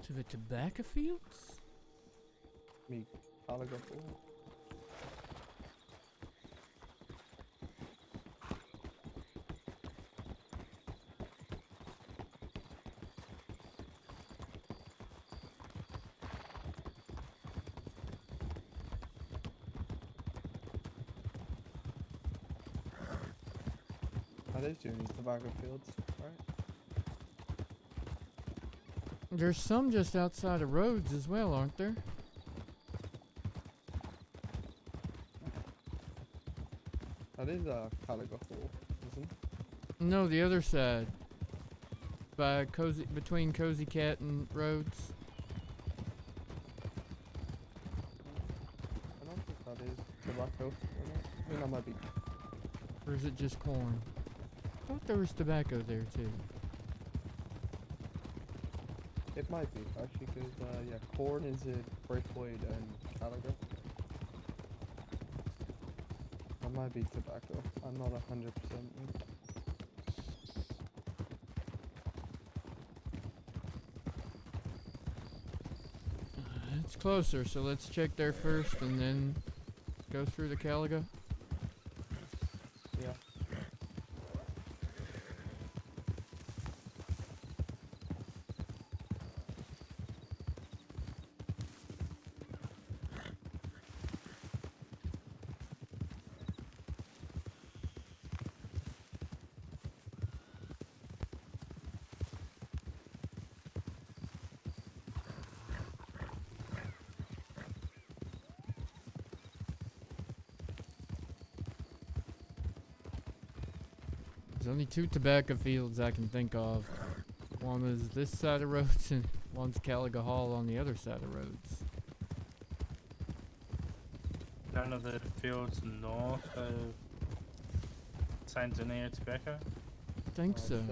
To the tobacco fields? Me, Caligo Hole. That is doing these tobacco fields, right? There's some just outside of roads as well, aren't there? That is a Caligo Hole, isn't it? No, the other side. By between Cozy Cat and Rhodes. I don't think that is tobacco. I mean, that might be. Or is it just corn? I thought there was tobacco there too. It might be, actually, because, yeah, corn is at Braithwaite and Caligo. That might be tobacco. I'm not 100%. It's closer, so let's check there first and then go through the Caligo. Yeah. There's only two tobacco fields I can think of. One is this side of roads and one's Caligo Hall on the other side of roads. None of the fields north of Saint Denis tobacco? I think so.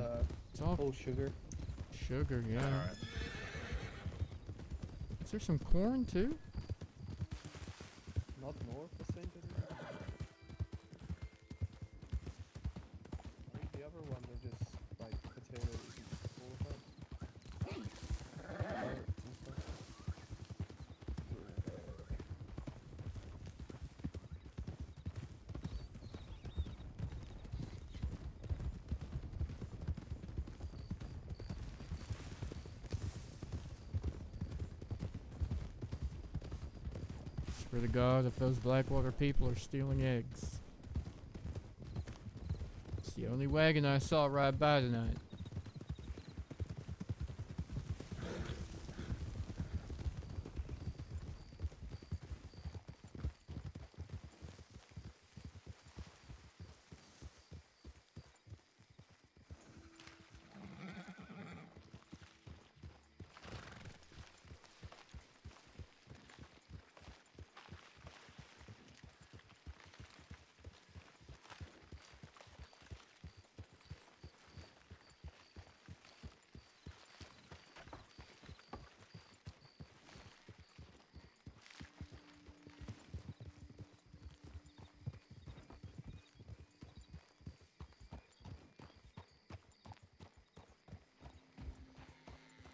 It's all full sugar. Sugar, yeah. Alright. Is there some corn too? Not north of St. Denis. I think the other one are just like potatoes and bullshit. Carrots and stuff. Swear to God, if those Blackwater people are stealing eggs. It's the only wagon I saw ride by tonight.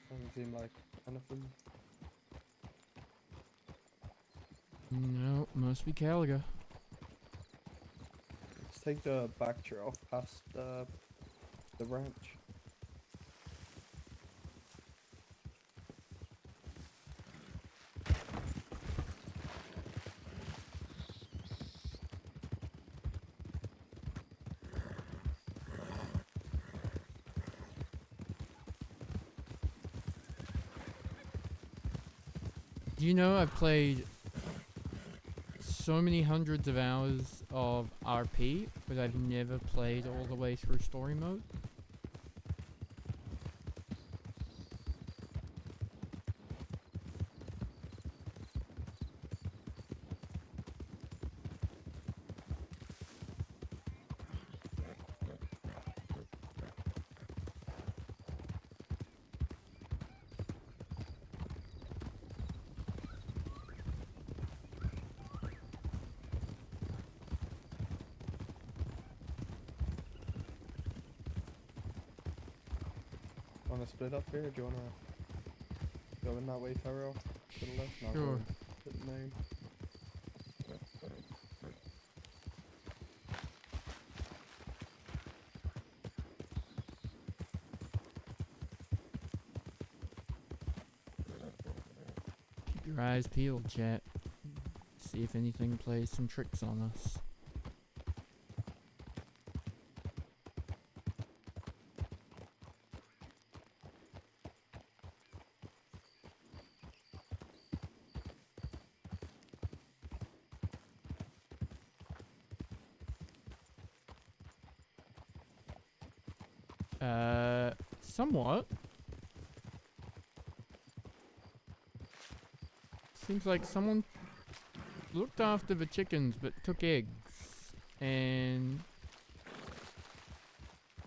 Doesn't seem like anything. No, must be Caligo. Let's take the back trail past the ranch. Do you know I've played so many hundreds of hours of RP, but I've never played all the way through story mode? Wanna split up here? Do you wanna go in that way, Tyrell? To the left? Now Sure. go to the main. Keep your eyes peeled, chat. See if anything plays some tricks on us. Somewhat. Seems like someone looked after the chickens but took eggs. And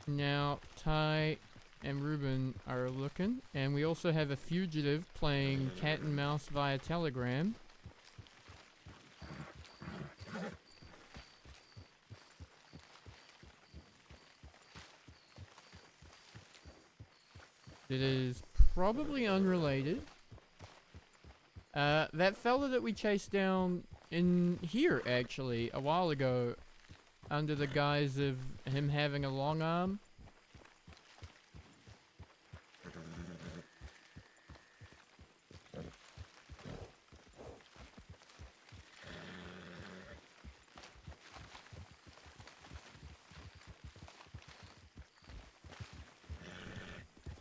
now Ty and Ruben are looking. And we also have a fugitive playing cat and mouse via Telegram. It is probably unrelated. That fella that we chased down in here, actually, a while ago, under the guise of him having a long arm.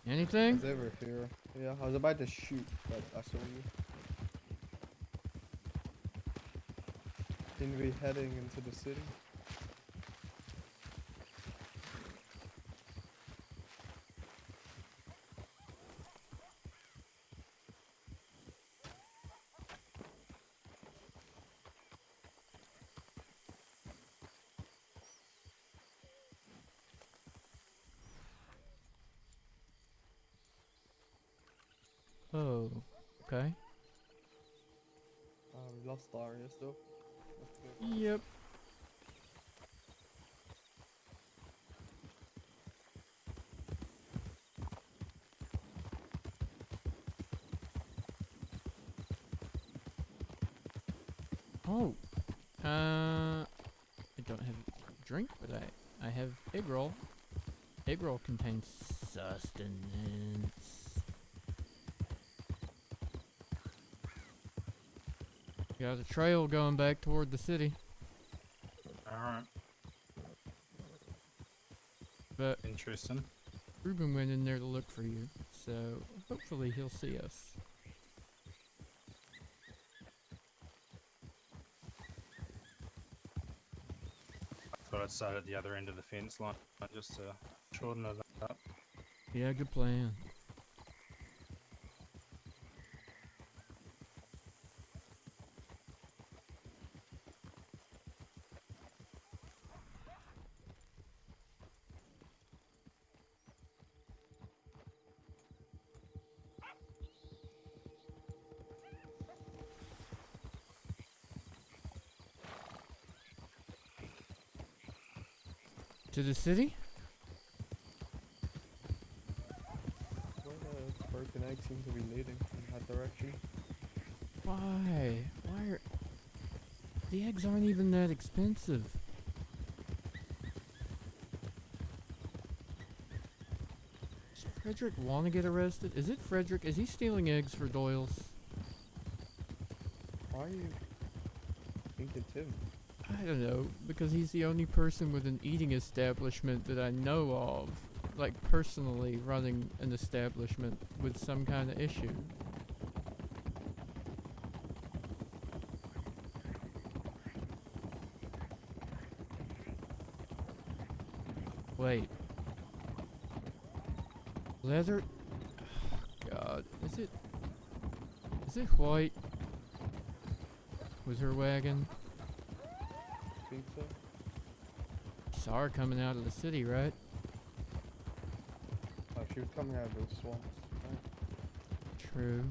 Anything? He's over here. Yeah, I was about to shoot, but I saw you. Seem to be heading into the city. Oh, okay. We lost Darius though. That's good. Yep. Oh, I don't have a drink, but I have egg roll. Egg roll contains sustenance. Got a trail going back toward the city. Alright. But Interesting. Ruben went in there to look for you, so hopefully he'll see us. I thought I'd start at the other end of the fence line just to shorten it up. Yeah, good plan. To the city? Well, the broken egg seems to be leading in that direction. Why? Why are... The eggs aren't even that expensive. Does Frederick want to get arrested? Is it Frederick? Is he stealing eggs for Doyle's? Why are you thinking him? I don't know, because he's the only person with an eating establishment that I know of, like personally running an establishment with some kind of issue. Wait. Leather? God, is it white? Was her wagon? Think so? Saw her coming out of the city, right? Oh, she was coming out of those swamps. Right? True.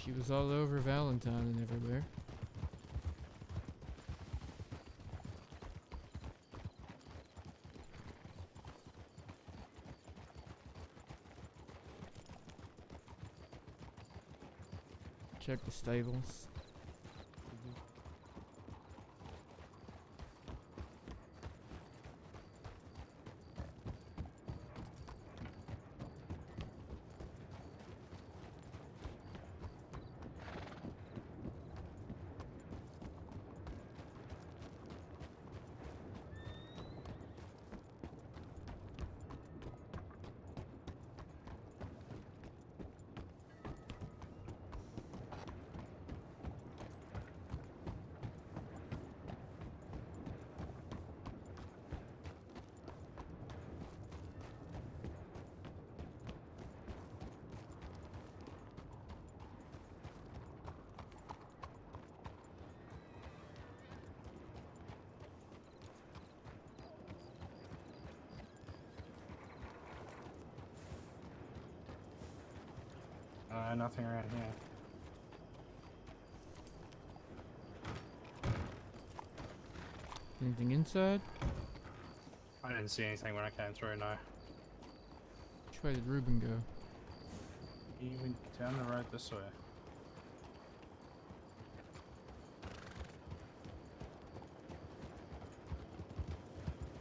She was all over Valentine and everywhere. Check the stables. Nothing around here. Anything inside? I didn't see anything when I came through, no. Which way did Ruben go? He went down the road this way.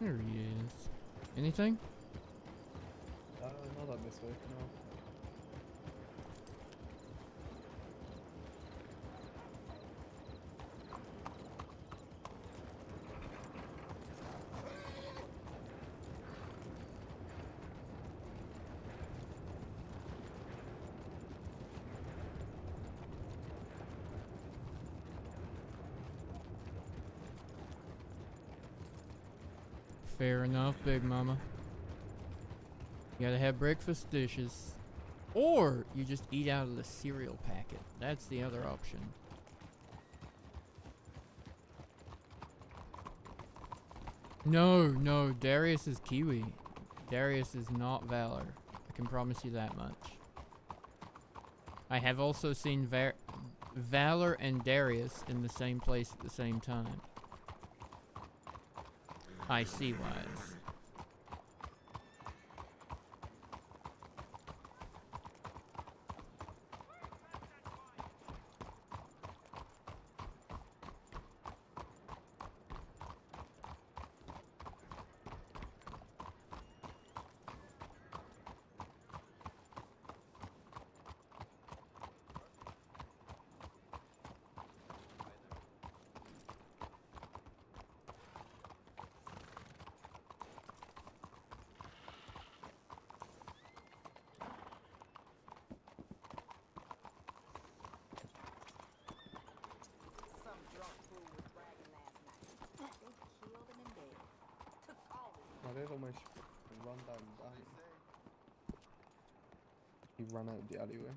There he is. Anything? Not on this way, no. Fair enough, Big Mama. You gotta have breakfast dishes. Or you just eat out of the cereal packet. That's the other option. No, Darius is Kiwi. Darius is not Valor. I can promise you that much. I have also seen Valor and Darius in the same place at the same time. I see wise. I did almost run down that. He ran out of the alleyway.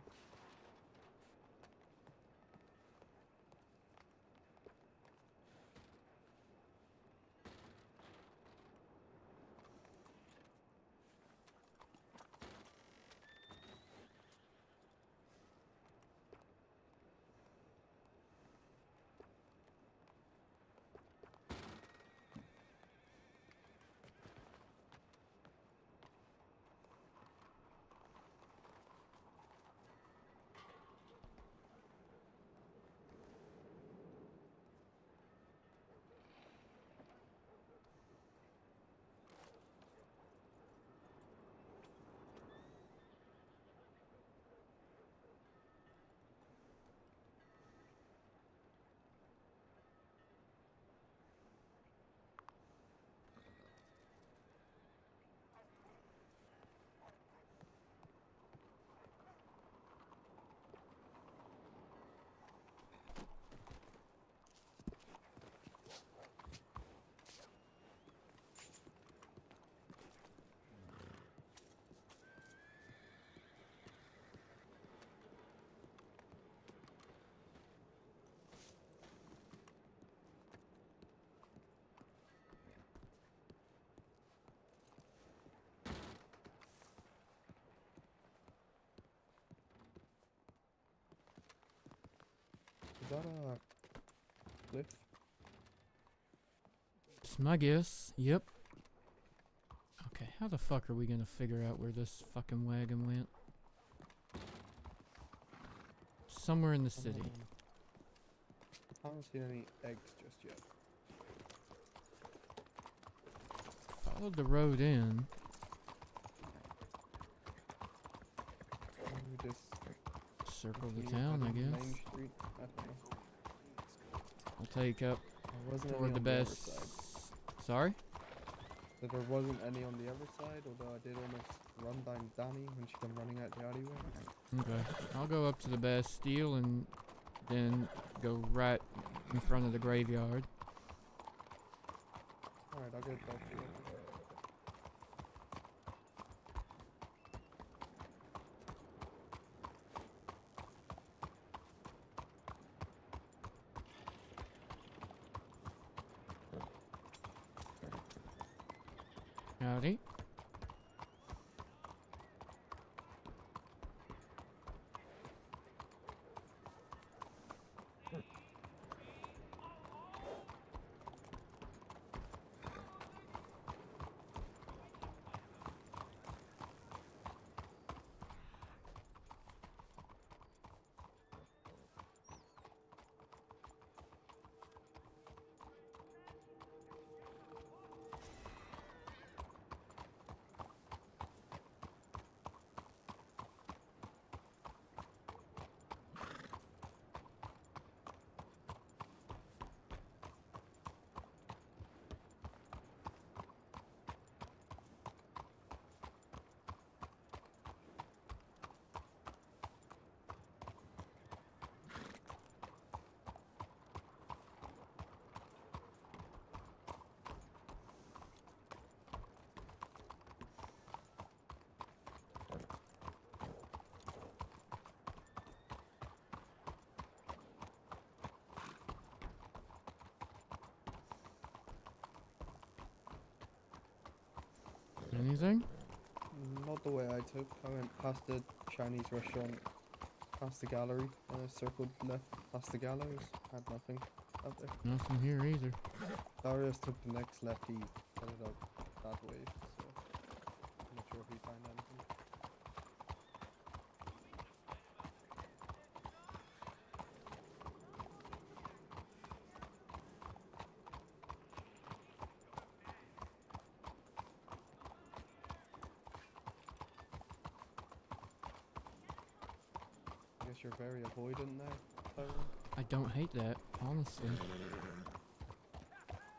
Is that a cliff? It's my guess. Yep. Okay, how the fuck are we gonna figure out where this fucking wagon went? somewhere in the city. I haven't seen any eggs just yet. Followed the road in. We just Circle the continue town, I heading guess. Main Street. I don't know. I'll take up There wasn't any toward the on the other best. side. Sorry? So there wasn't any on the other side, although I did almost run down Danny when she came running out the alleyway. Okay. I'll go up to the Bastille and then go right in front of the graveyard. Alright, I'll go talk to you. Howdy. Anything? Not the way I took. I went past the Chinese restaurant, past the gallery, and I circled left past the gallows. Had nothing out there. Nothing here either. Darius took the next left, he headed up that way, so I'm not sure if he found anything. I guess you're very avoidant now, Tyrell. I don't hate that, honestly.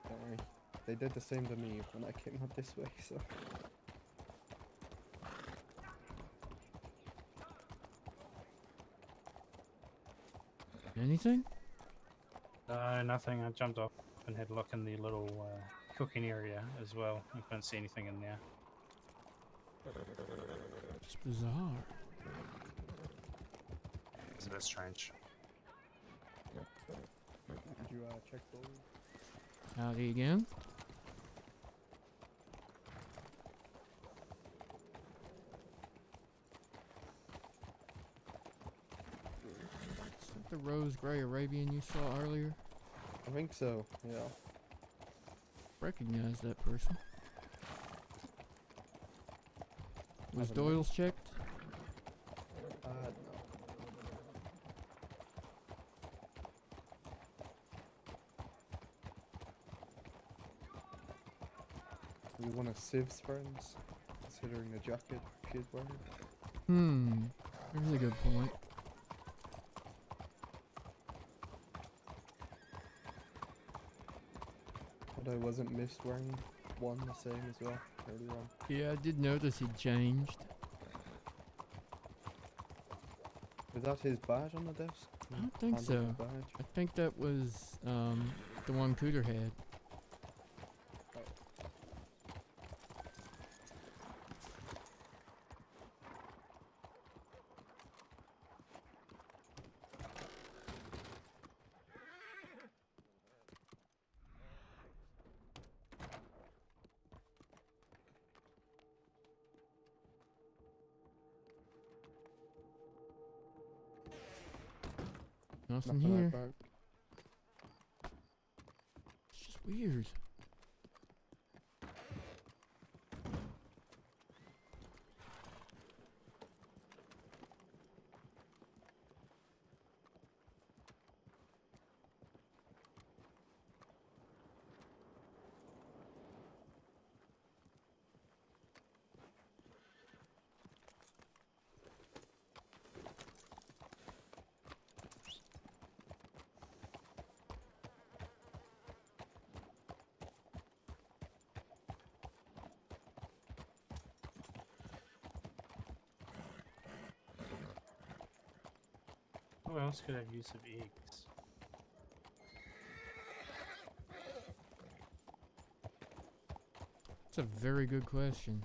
Don't worry. They did the same to me when I came up this way, so. Anything? No, nothing. I jumped off and had a look in the little cooking area as well. I couldn't see anything in there. It's bizarre. It's a bit strange. Did you check those? Howdy again. Is that the rose gray Arabian you saw earlier? I think so, yeah. Recognize that person. Was Haven't Doyle's checked? No. Are you one of Civ's friends, considering the jacket she's wearing? There's a good point. Although wasn't Mist wearing one the same as well earlier on? Yeah, I did notice he changed. Is that his badge on the desk? I don't think Handle his so. badge? I think that was the one Cooter had. Nothing Nothing here. like that. It's just weird. Who else could have use of eggs? That's a very good question.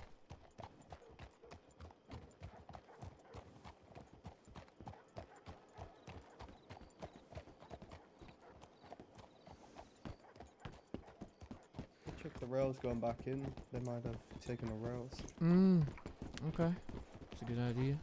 Check the rails going back in. They might have taken the rails. Okay. That's a good idea.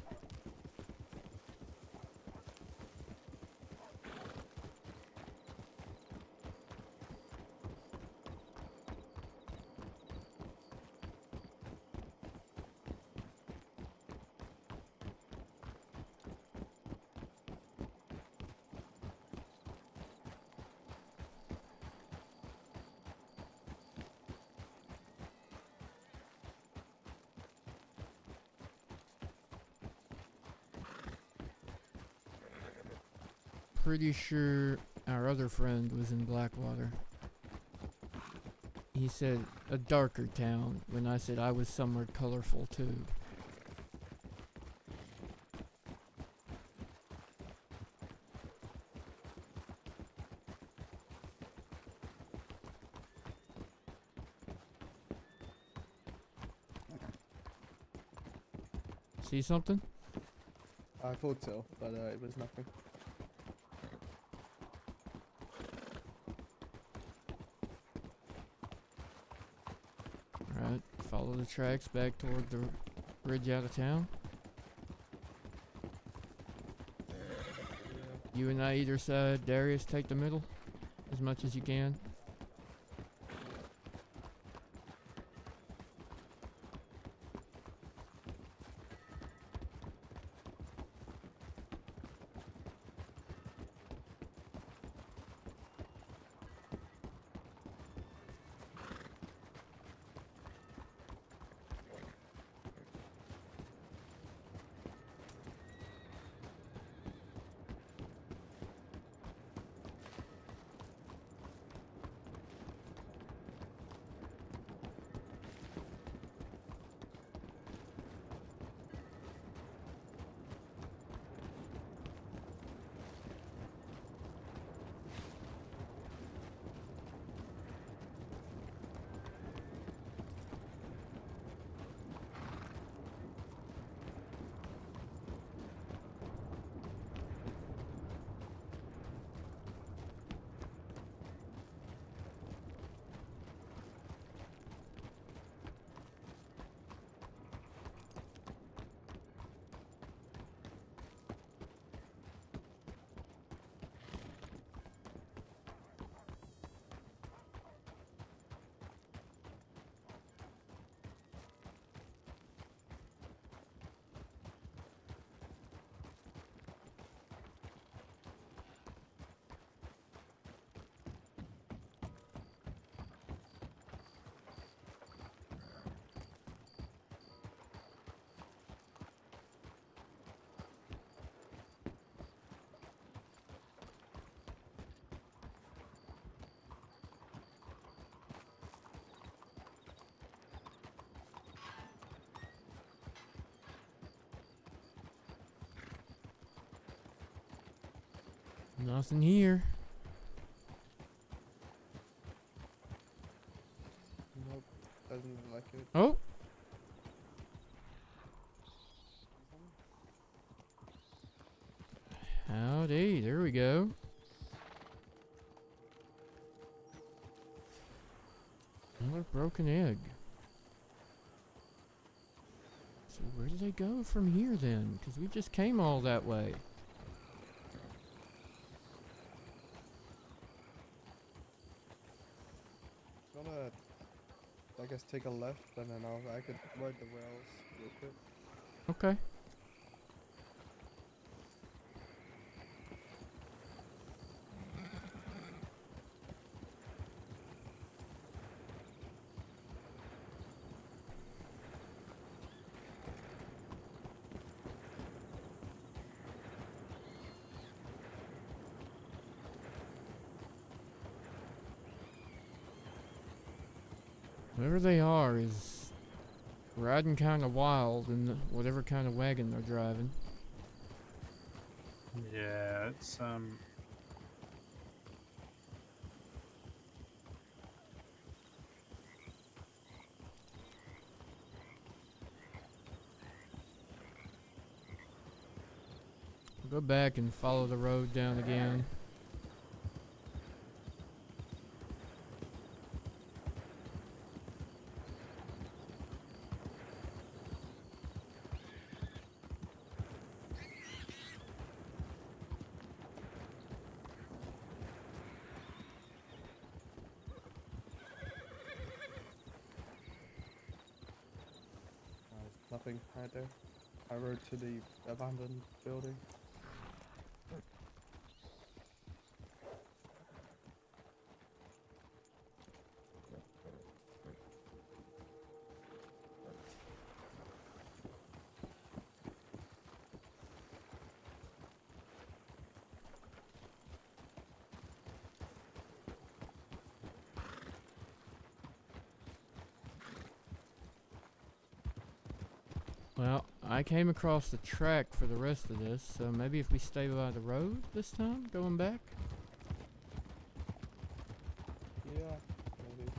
Pretty sure our other friend was in Blackwater. He said a darker town when I said I was somewhere colorful too. See something? I thought so, but it was nothing. Alright, follow the tracks back toward the bridge out of town. You and I either side. Darius, take the middle as much as you can. Nothing here. Nope, doesn't look like it. Oh! Howdy, there we go. Another broken egg. So where do they go from here then? Because we just came all that way. Gonna, I guess, take a left, and then I could ride the rails real quick. Okay. Whoever they are is riding kind of wild in whatever kind of wagon they're driving. Yeah, it's We'll go back and follow the road down again. There's nothing right there. I rode to the abandoned building. Well, I came across the track for the rest of this, so maybe if we stay by the road this time, going back? Yeah, maybe.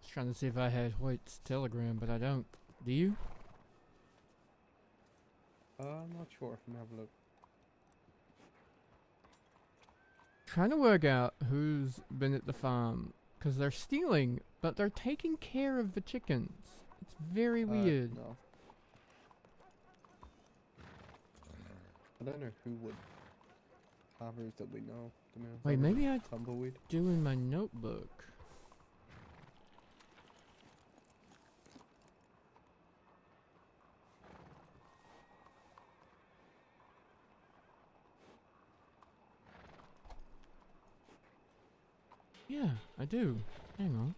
Just trying to see if I had Hoyt's telegram, but I don't. Do you? I'm not sure. Let me have a look. Trying to work out who's been at the farm, because they're stealing, but they're taking care of the chickens. It's very weird. No. I don't know who would have hers that we know. To be honest. Wait, maybe I Tumbleweed. do in my notebook. Yeah, I do. Hang on.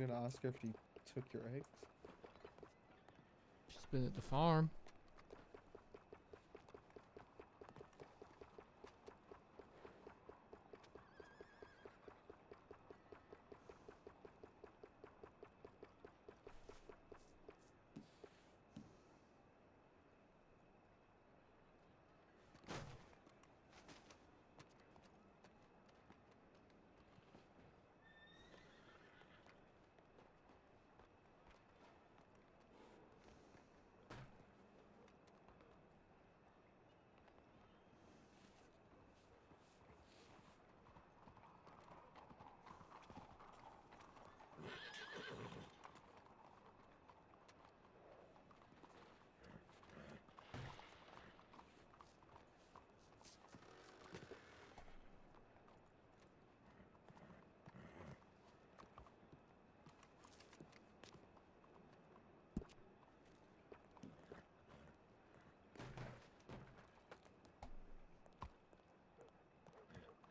I'm gonna ask her if he took your eggs. She's been at the farm.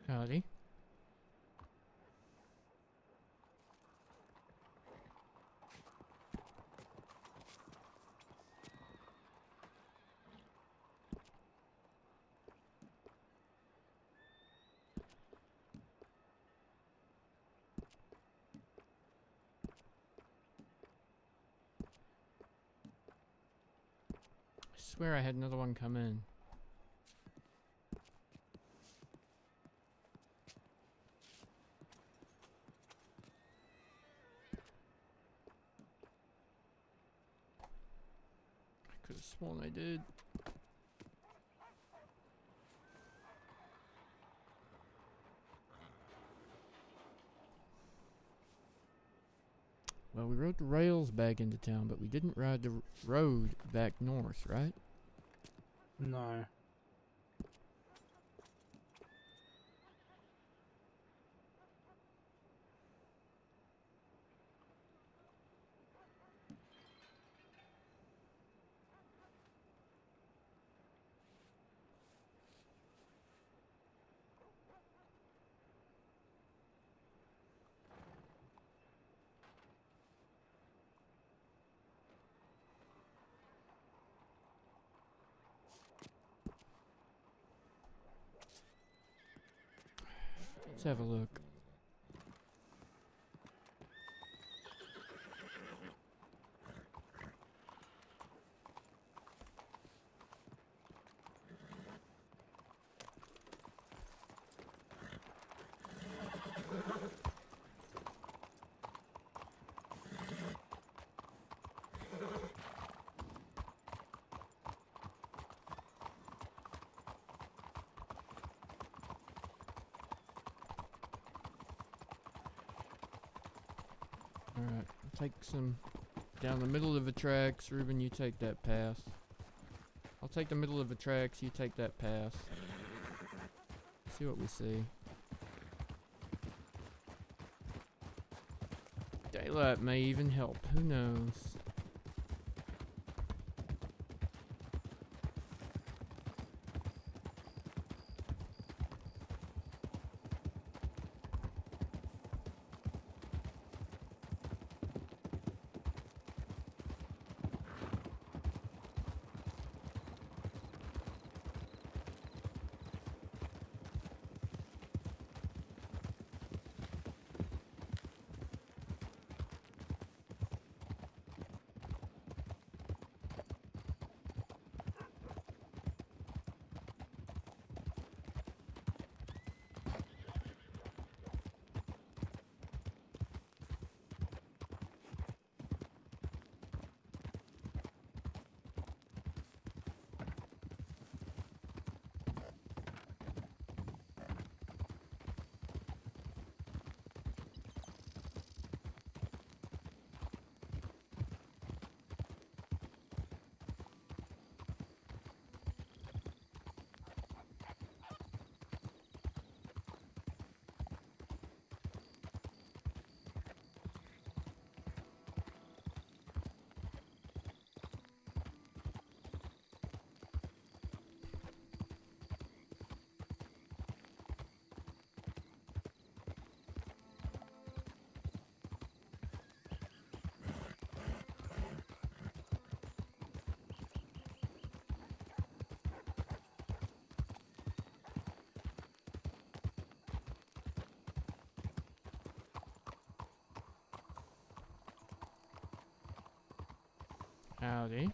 Howdy. I swear I had another one come in. I could have sworn I did. Well, we rode the rails back into town, but we didn't ride the road back north, right? No. Let's have a look. Alright, take some down the middle of the tracks. Ruben, you take that pass. I'll take the middle of the tracks, you take that pass. See what we see. Daylight may even help, who knows? Howdy.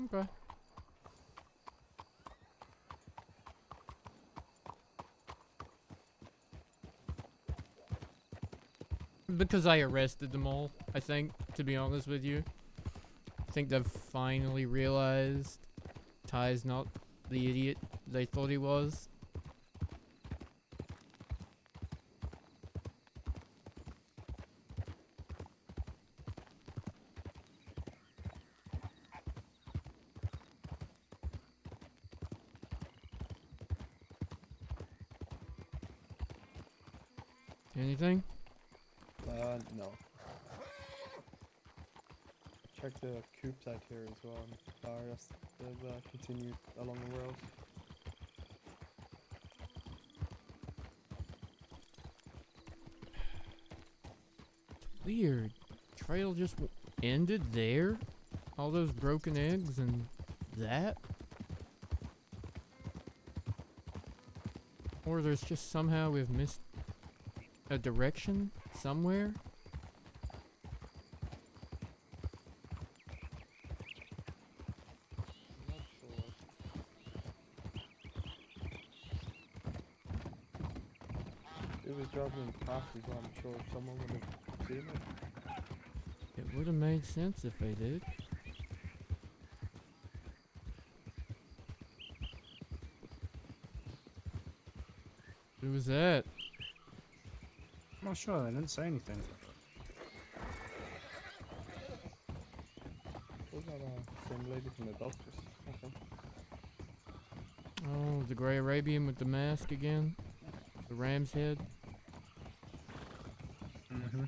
Okay. Because I arrested them all, I think, to be honest with you. I think they've finally realized Ty's not the idiot they thought he was. Anything? No. Check the coop side here as well. And rest they've continued along the rails. Weird. Trail just ended there? All those broken eggs and that? Or there's just somehow we've missed a direction somewhere? It was driving past as well, I'm sure someone would have seen it. It would have made sense if they did. Who was that? I'm not sure, they didn't say anything. Was that same lady from the doctors? Okay. Oh, the Grey Arabian with the mask again? The ram's head? Mm-hmm.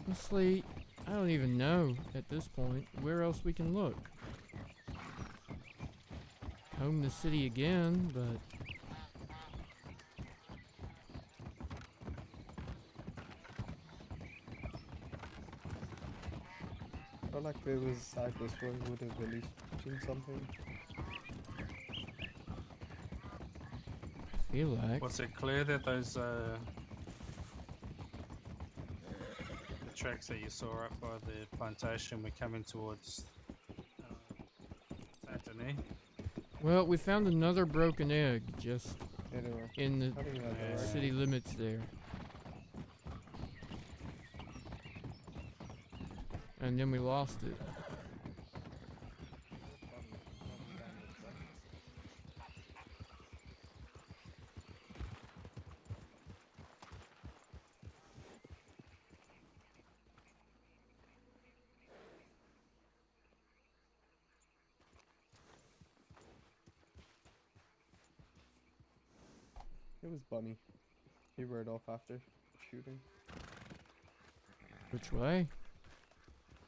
Honestly, I don't even know at this point where else we can look. Comb the city again, but I felt like there was side this way would have at least seen something. I feel like. Was it clear that those the tracks that you saw up by the plantation were coming towards Saint-Denis? Well, we found another broken egg just Yeah, they were in the heading that direction. city limits there. And then we lost it. It was Bunny. He rode off after shooting Which way?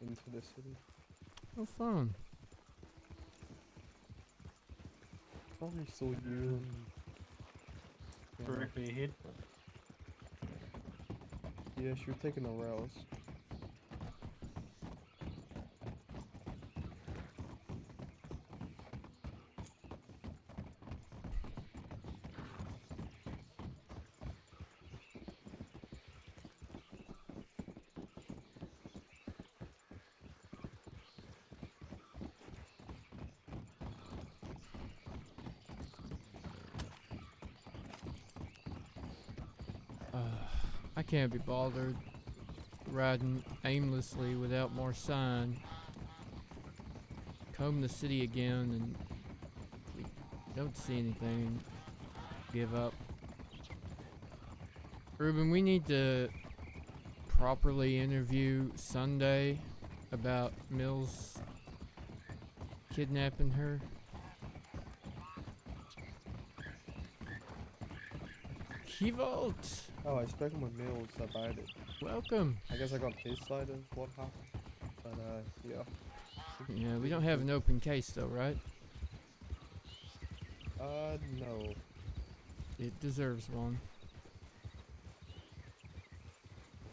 into the city. Oh, fun. Probably saw you and Directly ahead. yeah, she was taking the rails. I can't be bothered riding aimlessly without more sign. Comb the city again, and if we don't see anything, give up. Ruben, we need to properly interview Sunday about Mills kidnapping her. Kivolt! Oh, I spoke with Mills about it. Welcome. I guess I got his side of what happened. But yeah. Yeah, we don't have an open case though, right? No. It deserves one.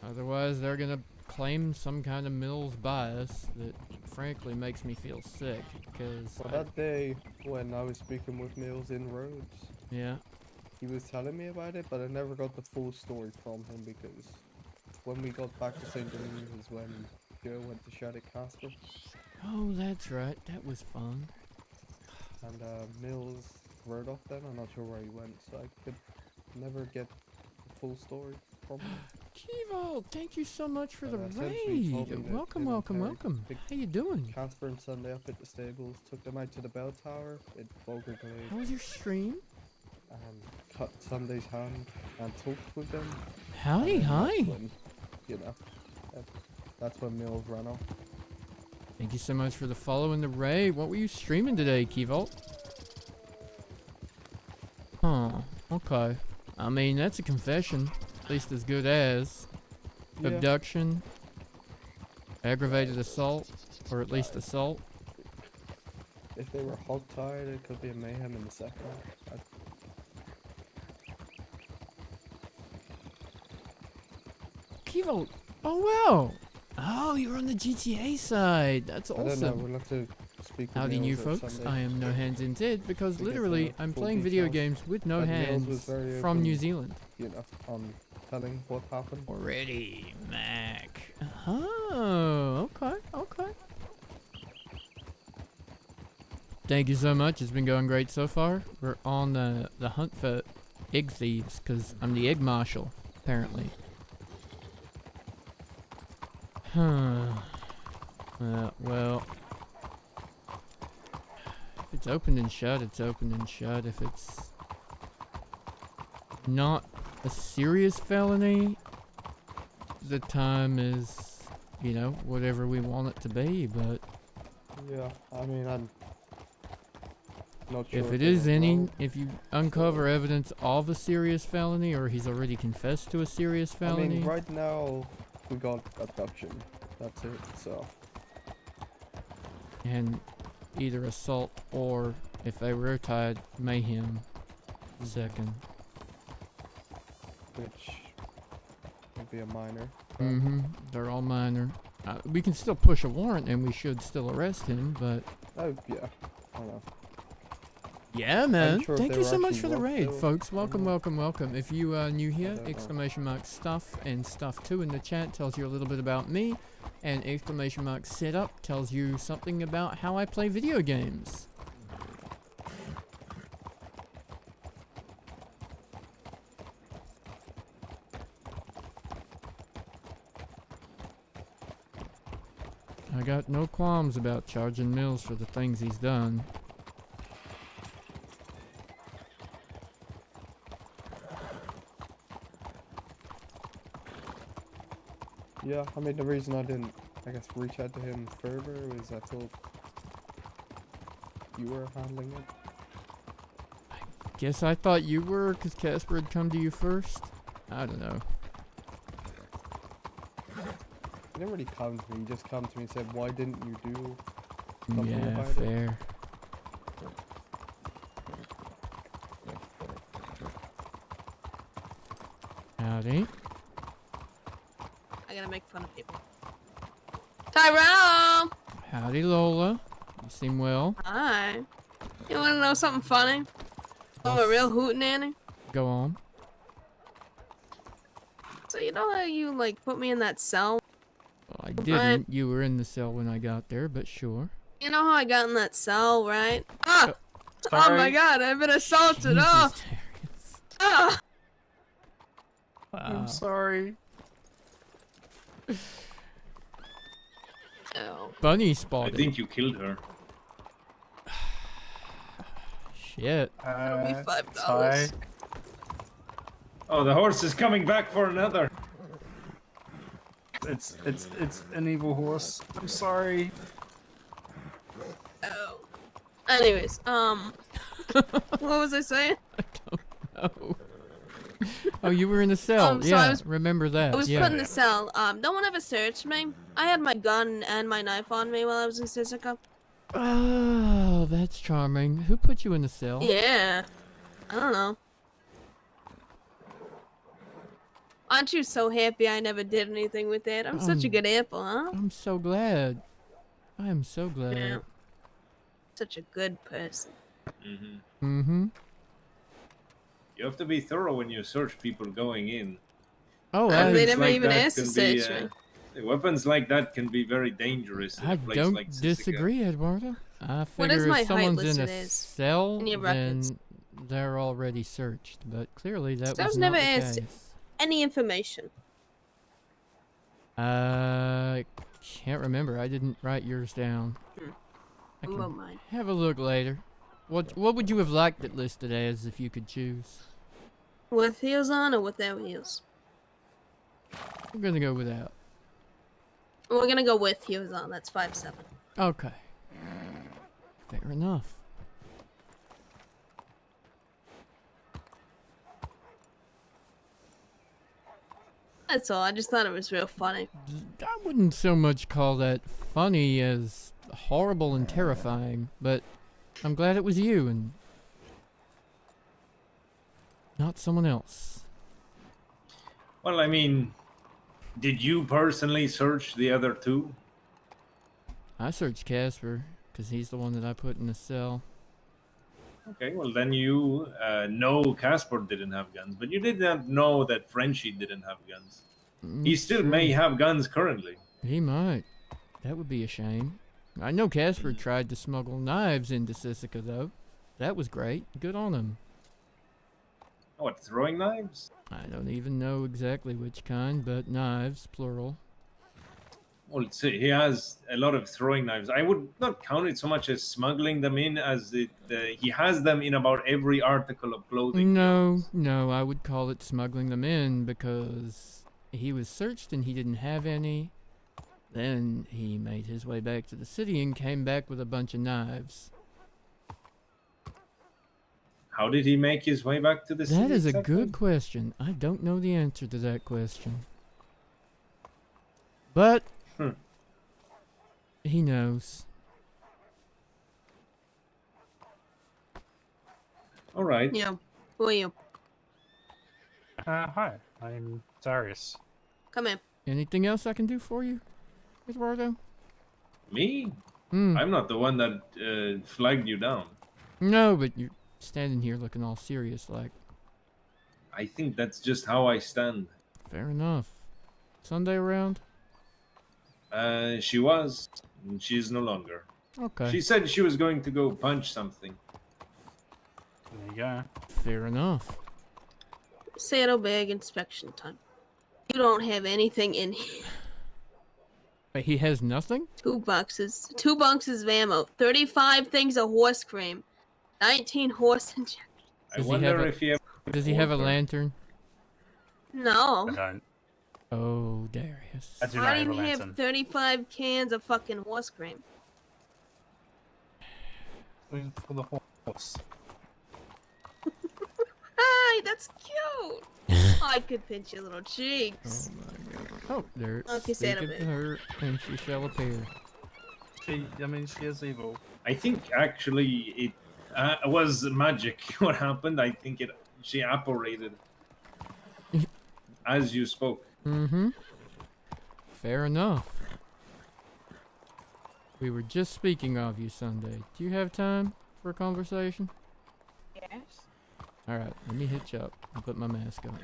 Otherwise, they're gonna claim some kind of Mills bias that frankly makes me feel sick, because Well, that day when I was speaking with Mills in Rhodes, yeah. he was telling me about it, but I never got the full story from him because when we got back to St. Denis is when Joe went to shout at Casper. Oh, that's right. That was fun. And Mills rode off then. I'm not sure where he went, so I could never get the full story from him. Kivo, thank you so much for the Essentially told me raid. that Welcome, him and welcome, Terry welcome. picked How you doing? Casper and Sunday up at the stables, took them out to the bell tower at Bulgar Glade. How was your stream? And cut Sunday's hand and talked with them. Howdy, and then hi. That's when, you know, that's when Mills ran off. Thank you so much for the follow and the raid. What were you streaming today, Kivo? Huh, okay. I mean, that's a confession. At least as good as Yeah. abduction, aggravated assault, or at least assault. If they were hog-tied, it could be a mayhem in the second. Kivo, oh wow. Oh, you're on the GTA side. That's I don't know, awesome. we'll have to speak with Howdy, new Mills at folks. Sunday. I am No Hands in Dead because to get literally the I'm full playing video details. games with no But Mills hands was very from open, New Zealand. You know, on telling what happened. Already, Mac. Oh, okay, okay. Thank you so much. It's been going great so far. We're on the hunt for egg thieves because I'm the egg marshal, apparently. Huh. Well, if it's open and shut, it's open and shut. If it's not a serious felony, the time is, you know, whatever we want it to be, but Yeah, I mean, I'm not sure if it they is were any, wrong. if you uncover evidence of a serious felony or he's already confessed to a serious I felony, mean, right now, we got abduction. That's it, so. and either assault or, if they were tied, mayhem, second. Which would be a minor. Mm-hmm. They're all minor. We can still push a warrant and we should still arrest him, but... Oh, yeah. I don't know. Yeah, man. sure if Thank they you were so much actually for the locked, raid, though. folks. I Welcome, don't know. welcome, welcome. If you are new here, don't know. exclamation mark stuff and stuff 2 in the chat tells you a little bit about me, and exclamation mark setup tells you something about how I play video games. I got no qualms about charging Mills for the things he's done. Yeah, I mean, the reason I didn't, I guess, reach out to him further was I thought you were handling it. Guess I thought you were, because Casper had come to you first. I don't know. He didn't really come to me, he just come to me and said, why didn't you do something Yeah, about it? fair. Howdy. I gotta make fun of people. Tyrell! Howdy, Lola. You seem well. Hi. You wanna know something funny? I'm a real hootenanny. Go on. So you know how you like put me in that cell? Well, I didn't. You were in the cell when I got there, but sure. You know how I got in that cell, right? Ah! Oh my sorry. god, I've been assaulted. Oh! Ah! Wow. sorry. Oh. Bunny I spotted. think you killed her. Shit. That'll be $5. Ty. Oh, the horse is coming back for another. It's an evil horse. I'm sorry. Oh. Anyways, what was I saying? Oh. Oh, you were in the cell. So yeah, I was- remember that. I was yeah. put in the cell. No one ever searched me. I had my gun and my knife on me while I was in Sisika. Oh, that's charming. Who put you in the cell? Yeah. I don't know. Aren't you so happy I never did anything with that? I'm such a good apple, huh? I'm so glad. I am so glad. Yeah. Such a good person. Mm-hmm. Mm-hmm. You have to be thorough when you search people going in. Oh, They never like even that asked to can be, search me. weapons like that can be very dangerous in I a place don't like Sisika. disagree, Eduardo. I What is figure my if height someone's in a listed as cell, in your records? then they're already searched. But clearly that I was was not never the asked case. any information. I can't remember. I didn't write yours down. I Well, can mine. have a look later. What would you have liked it listed as if you could choose? With heels on or without heels? I'm gonna go without. We're gonna go with heels on. That's 5'7". Okay. Fair enough. That's all. I just thought it was real funny. I wouldn't so much call that funny as horrible and terrifying, but I'm glad it was you and not someone else. Well, I mean, did you personally search the other two? I searched Casper because he's the one that I put in the cell. Okay, well then you know Casper didn't have guns, but you did not know that Frenchie didn't have guns. He still may have guns currently. He might. That would be a shame. I know Casper tried to smuggle knives into Sisika, though. That was great. Good on him. What, throwing knives? I don't even know exactly which kind, but knives, plural. Well, see, he has a lot of throwing knives. I would not count it so much as smuggling them in as he has them in about every article of clothing. No, I would call it smuggling them in because he was searched and he didn't have any. Then he made his way back to the city and came back with a bunch of knives. How did he make his way back to the city? That is a exactly? good question. I don't know the answer to that question. But he knows. All right. Yeah. Who are you? Hi, I'm Darius. Come in. Anything else I can do for you, Eduardo? Me? I'm not the one that flagged you down. No, but you're standing here looking all serious like. I think that's just how I stand. Fair enough. Sunday around? She was. And she's no longer. Okay. She said she was going to go punch something. There you go. Fair enough. Saddlebag inspection time. You don't have anything in here. But he has nothing? 2 boxes. 2 boxes of ammo. 35 things of horse cream. 19 horse injections. I wonder if he ever Does he have a water. lantern? No. I don't. Oh, Darius. I do Why not do have a you have lantern. 35 cans of fucking horse cream? For the horse. Hi, that's cute. I could pinch your little cheeks. Oh, there. Okay, Speak Saddlebag. of her, and she shall appear. She is evil. I think actually it was magic. What happened? I think she apparated as you spoke. Mm-hmm. Fair enough. We were just speaking of you Sunday. Do you have time for a conversation? Yes. Alright, let me hitch up and put my mask on.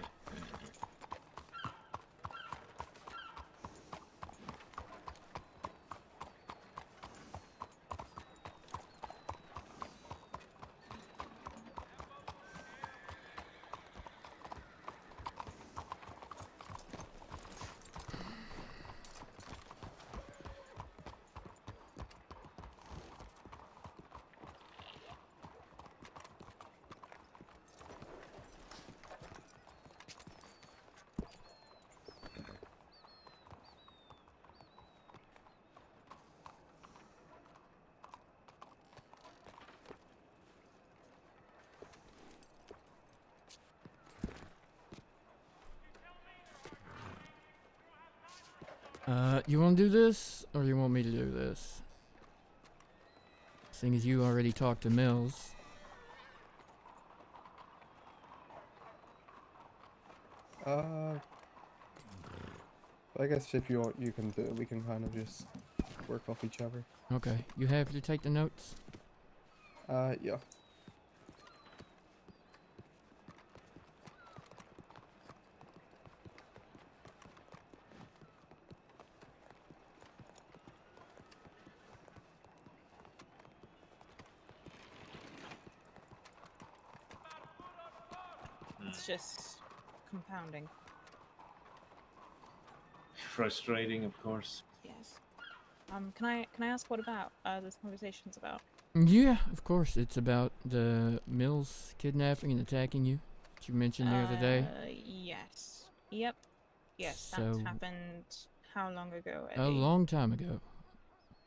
You want to do this, or you want me to do this? Seeing as you already talked to Mills. I guess if you can do it, we can kind of just work off each other. Okay, you happy to take the notes? Yeah. It's just compounding. Frustrating, of course. Yes. Can I ask what about this conversation's about? Yeah, of course. It's about the Mills kidnapping and attacking you that you mentioned the other day. Yes. Yep. Yes, So- that happened how long ago, Eddie? A long time ago.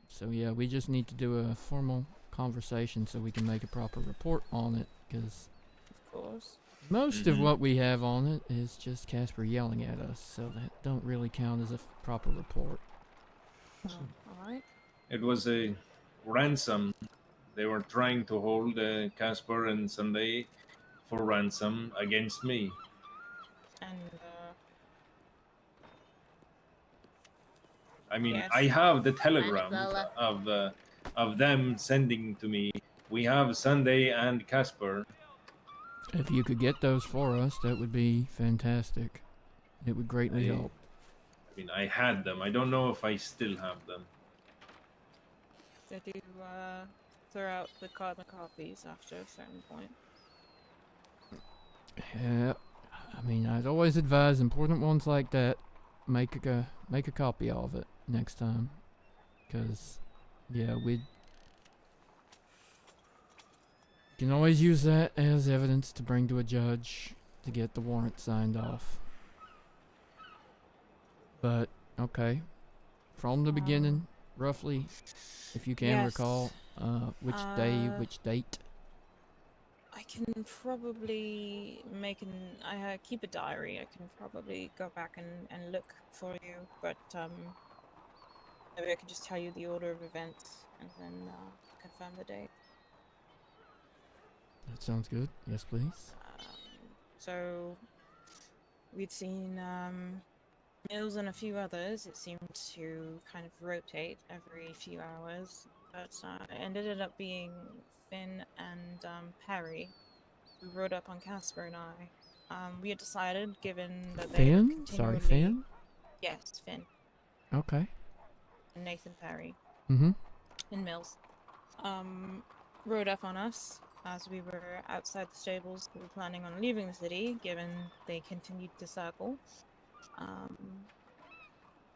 So yeah, we just need to do a formal conversation so we can make a proper report on it, because Of course. most of what we have on it is just Casper yelling at us, so that don't really count as a proper report. Alright. It was a ransom. They were trying to hold Casper and Sunday for ransom against me. And I mean, yes. I have the telegrams Lola. of them sending to me. We have Sunday and Casper. If you could get those for us, that would be fantastic. It would greatly help. I mean, I had them. I don't know if I still have them. They do throw out the carbon copies after a certain point. Yeah, I mean, I'd always advise important ones like that, make a copy of it next time, because yeah, we can always use that as evidence to bring to a judge to get the warrant signed off. But okay, from the beginning, roughly, if you can Yes. recall, which day, which date. I can probably I keep a diary. I can probably go back and look for you, but maybe I could just tell you the order of events and then confirm the date. That sounds good. Yes, please. So we'd seen Mills and a few others. It seemed to kind of rotate every few hours, but it ended up being Finn and Perry who rode up on Casper and I. We had decided, given that they had Finn? Sorry, continually... Finn? Yes, Finn. Okay. And Nathan Perry. Mm-hmm. And Mills. Rode up on us as we were outside the stables. We were planning on leaving the city, given they continued to circle.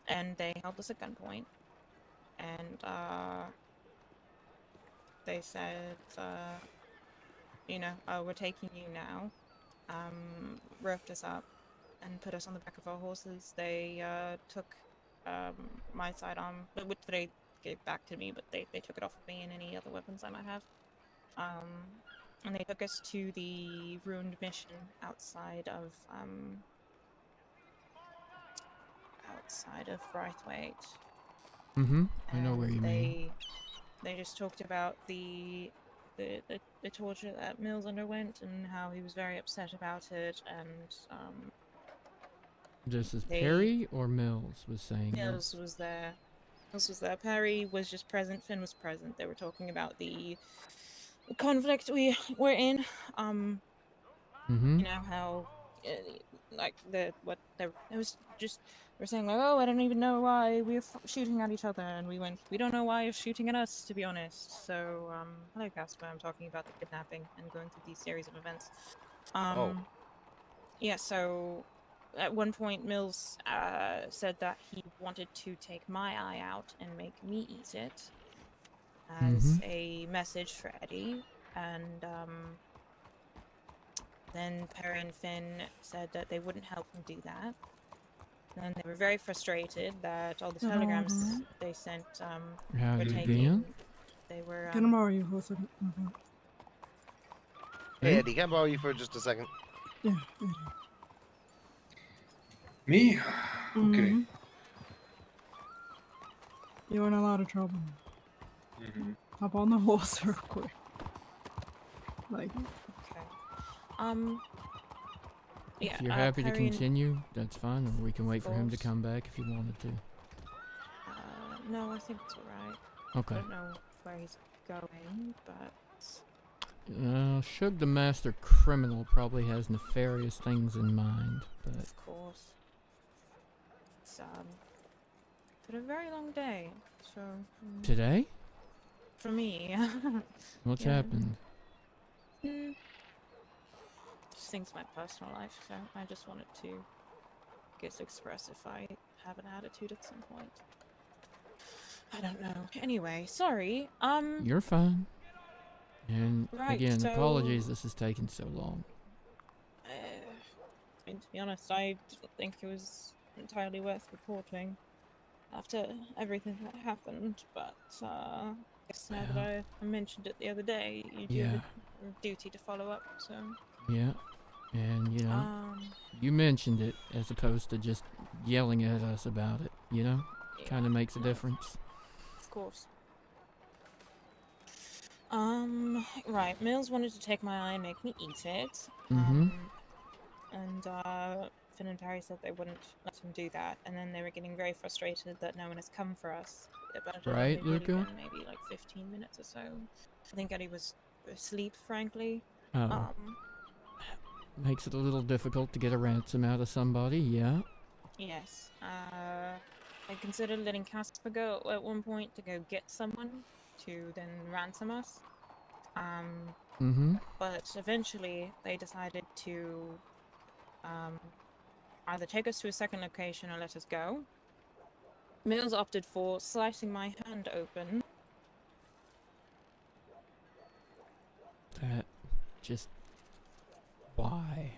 And they held us at gunpoint. And they said, we're taking you now. Roped us up and put us on the back of our horses. They took my sidearm, which they gave back to me, but they took it off of me and any other weapons I might have. And they took us to the ruined mission outside of Braithwaite. Mm-hmm. I know where you mean. They just talked about the torture that Mills underwent and how he was very upset about it, and This is Perry or Mills was saying this? Mills was there. Mills was there. Perry was just present. Finn was present. They were talking about the conflict we were in. Mm-hmm. You know how, it was just we're saying like, oh, I don't even know why we're shooting at each other, and we went, we don't know why you're shooting at us, to be honest. So hello Casper, I'm talking about the kidnapping and going through these series of events. Yeah, so at one point Mills said that he wanted to take my eye out and make me eat it as a message for Eddie, and then Perry and Finn said that they wouldn't help him do that. And they were very frustrated that all the telegrams they sent were taken. They were. Can I borrow you for a second? Okay. Hey, Eddie, can I borrow you for just a second? Yeah. Me? Okay. You're in a lot of trouble. Hop on the horse real quick. Like. Okay. Yeah, If you're happy to Perry and- continue, that's fine, or we can wait for him to course. come back if you wanted to. No, I think it's alright. Okay. I don't know where he's going, but Shug the master criminal probably has nefarious things in mind, but of course, it's been a very long day. So today? for me, What's yeah. happened? Just things in my personal life. So I just wanted to, express if I have an attitude at some point. I don't know. Anyway, sorry. You're fine. And Right, again, so- apologies this has taken so long. I mean, to be honest, I didn't think it was entirely worth reporting after everything that happened, but I guess now that I mentioned it the other day, you do have a duty to follow up, so... Yeah. And, you know, Um, you mentioned it as opposed to just yelling at us about it, you know? Kind of makes a difference. Of course. Right, Mills wanted to take my eye and make me eat it. Mm-hmm. And, Finn and Perry said they wouldn't let him do that, and then they were getting very frustrated that no one has come for us. But it had Right, only really Luca? been maybe like 15 minutes or so. I think Eddie was asleep, frankly. Oh. Makes it a little difficult to get a ransom out of somebody, yeah? Yes. I considered letting Casper go at one point to go get someone to then ransom us. Mm-hmm. But eventually they decided to either take us to a second location or let us go. Mills opted for slicing my hand open. That just... Why?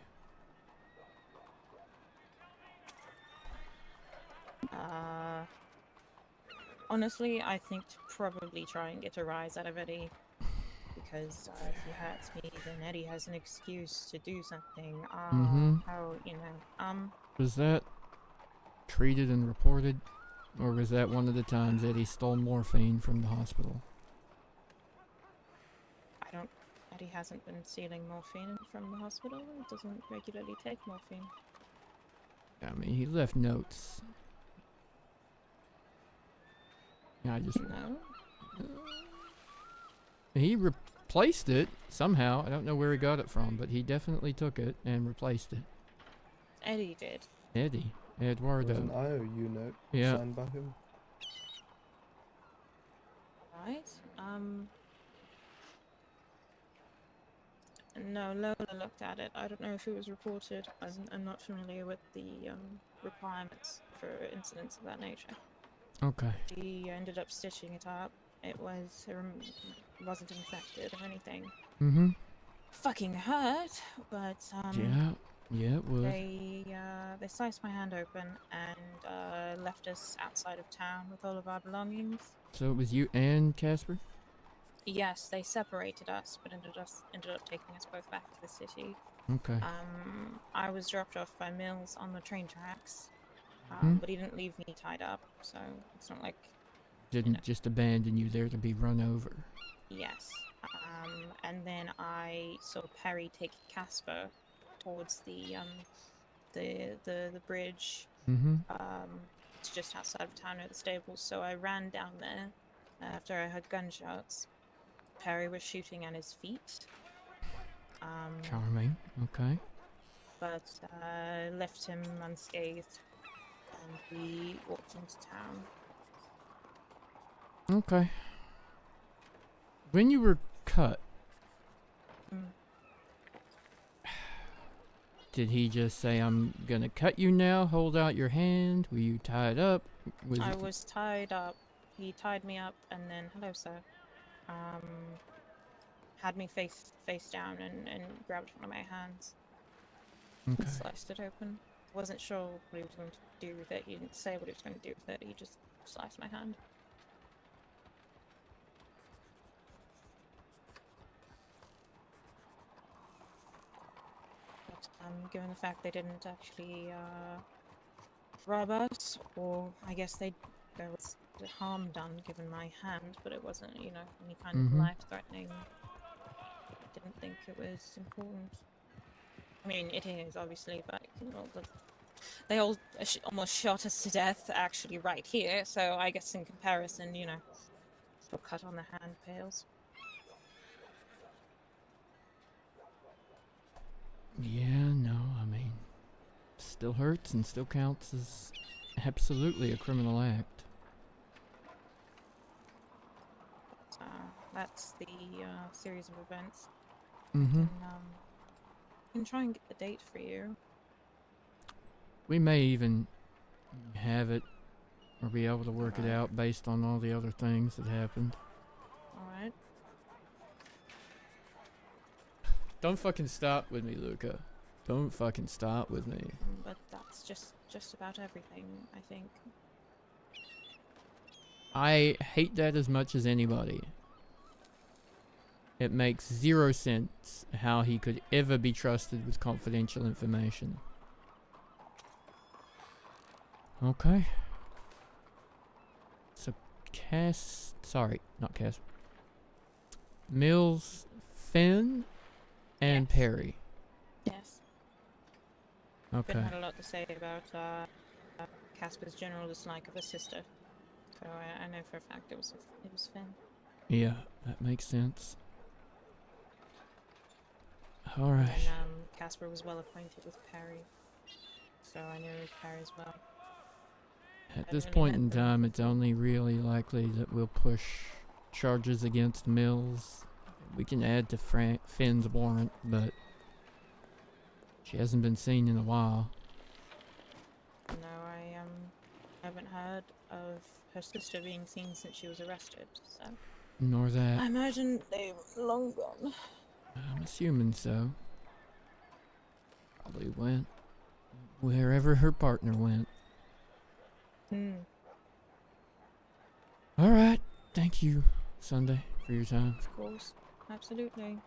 Honestly, I think to probably try and get a rise out of Eddie. Because if he hurts me, then Eddie has an excuse to do something. How, you know, Was that treated and reported? Or was that one of the times Eddie stole morphine from the hospital? Eddie hasn't been stealing morphine from the hospital. He doesn't regularly take morphine. I mean, he left notes. Yeah, I just... No? He replaced it somehow. I don't know where he got it from, but he definitely took it and replaced it. Eddie did. Eddie. There's Eduardo. an IOU note Yeah. signed by him. Right? No, Lola looked at it. I don't know if it was reported. I'm not familiar with the requirements for incidents of that nature. Okay. She ended up stitching it up. It wasn't infected or anything. Mm-hmm. Fucking hurt, but Yeah, it would. they sliced my hand open and left us outside of town with all of our belongings. So it was you and Casper? Yes, they separated us, but ended up taking us both back to the city. Okay. I was dropped off by Mills on the train tracks, Hmm. but he didn't leave me tied up, so it's not like... Didn't just abandon you there to be run over. Yes. And then I saw Perry take Casper towards the bridge. Mm-hmm. It's just outside of town near the stables, so I ran down there after I heard gunshots. Perry was shooting at his feet. Charming. Okay. But left him unscathed, and we walked into town. Okay. When you were cut, did he just say, "I'm gonna cut you now, hold out your hand"? Were you tied up? I was tied up. He tied me up and then, hello sir, had me face down and grabbed one of my hands. Okay. Sliced it open. Wasn't sure what he was going to do with it. He didn't say what he was going to do with it. He just sliced my hand. But given the fact they didn't actually rob us, or I guess there was harm done given my hand, but it wasn't, you know, any kind of Mhm. life-threatening. I didn't think it was important. I mean, it is obviously, but well, they all almost shot us to death actually right here. So I guess in comparison, you know, the cut on the hand pales. Yeah, no, I mean, still hurts and still counts as absolutely a criminal act. That's the series of events. Mm-hmm. I can try and get the date for you. We may even have it or be able to work it Alright. out based on all the other things that happened. Alright. Don't fucking stop with me, Luca. Don't fucking stop with me. But that's just about everything, I think. I hate that as much as anybody. It makes 0 sense how he could ever be trusted with confidential information. Okay. So, sorry, not Cass. Mills, Finn, and Perry. Yes. Okay. Finn had a lot to say about Casper's general dislike of his sister. So I know for a fact it was Finn. Yeah, that makes sense. Alright. And Casper was well acquainted with Perry. So I knew it was Perry as well. At Hadn't this really point met in them time, it's only really likely that we'll push charges against Mills. We can add to Finn's warrant, but she hasn't been seen in a while. No, I haven't heard of her sister being seen since she was arrested, so Nor that. I imagine they've long gone. I'm assuming so. Probably went wherever her partner went. Alright, thank you, Sunday, for your time. Of course, absolutely.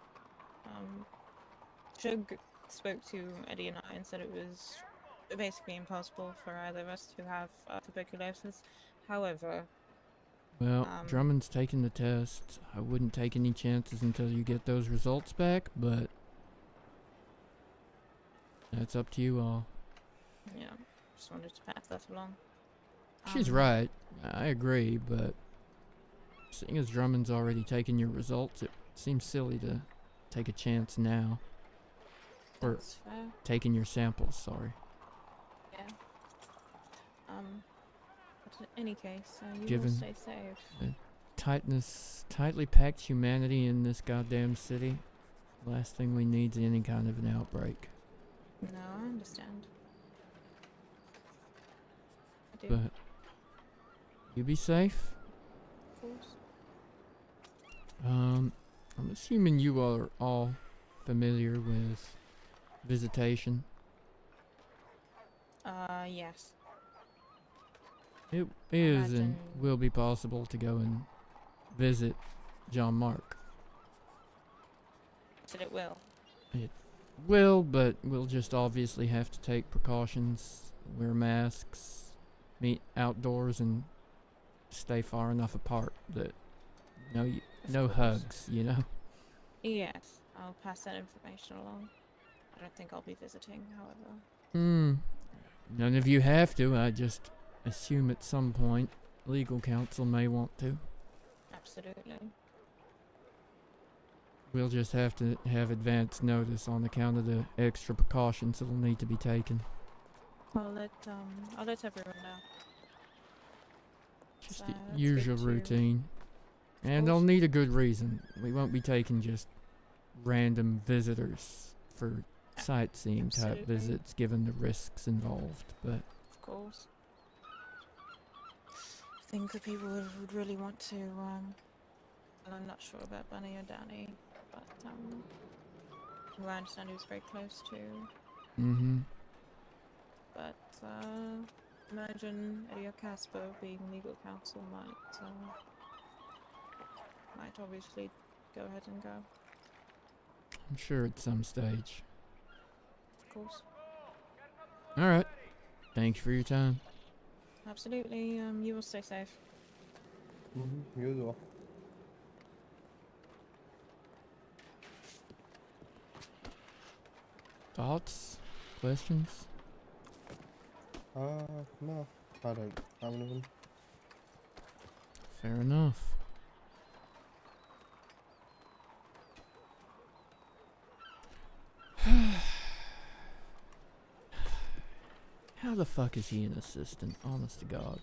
Shug spoke to Eddie and I and said it was basically impossible for either of us to have tuberculosis. However, Well, Drummond's taking the test. I wouldn't take any chances until you get those results back, but that's up to you all. yeah, just wanted to pass that along. She's right. I agree, but seeing as Drummond's already taken your results, it seems silly to take a chance now. Or That's fair. taking your samples, sorry. Yeah. But in any case, you will Given stay safe. the tightly packed humanity in this goddamn city, the last thing we need is any kind of an outbreak. No, I understand. I do. But you be safe. Of course. I'm assuming you are all familiar with visitation. Yes. It is and Imagine- will be possible to go and visit John Mark. Said it will. It will, but we'll just obviously have to take precautions, wear masks, meet outdoors, and stay far enough apart that no hugs, you know? Yes, I'll pass that information along. I don't think I'll be visiting, however. None of you have to. I just assume at some point legal counsel may want to. Absolutely. We'll just have to have advance notice on account of the extra precautions that'll need to be taken. I'll let everyone know. Just So the that's usual good too. routine. And they'll need a good reason. We won't be taking just random visitors for sightseeing type Absolutely. visits given the risks involved, but Of course. I think the people would really want to, and I'm not sure about Bunny or Danny, but, who I understand he was very close to. But, imagine Eddie or Casper being legal counsel might obviously go ahead and go. I'm sure at some stage. Of course. Alright. Thank you for your time. Absolutely, you will stay safe. You as well. Thoughts? Questions? No, I don't have any of them. Fair enough. How the fuck is he an assistant? Honest to God.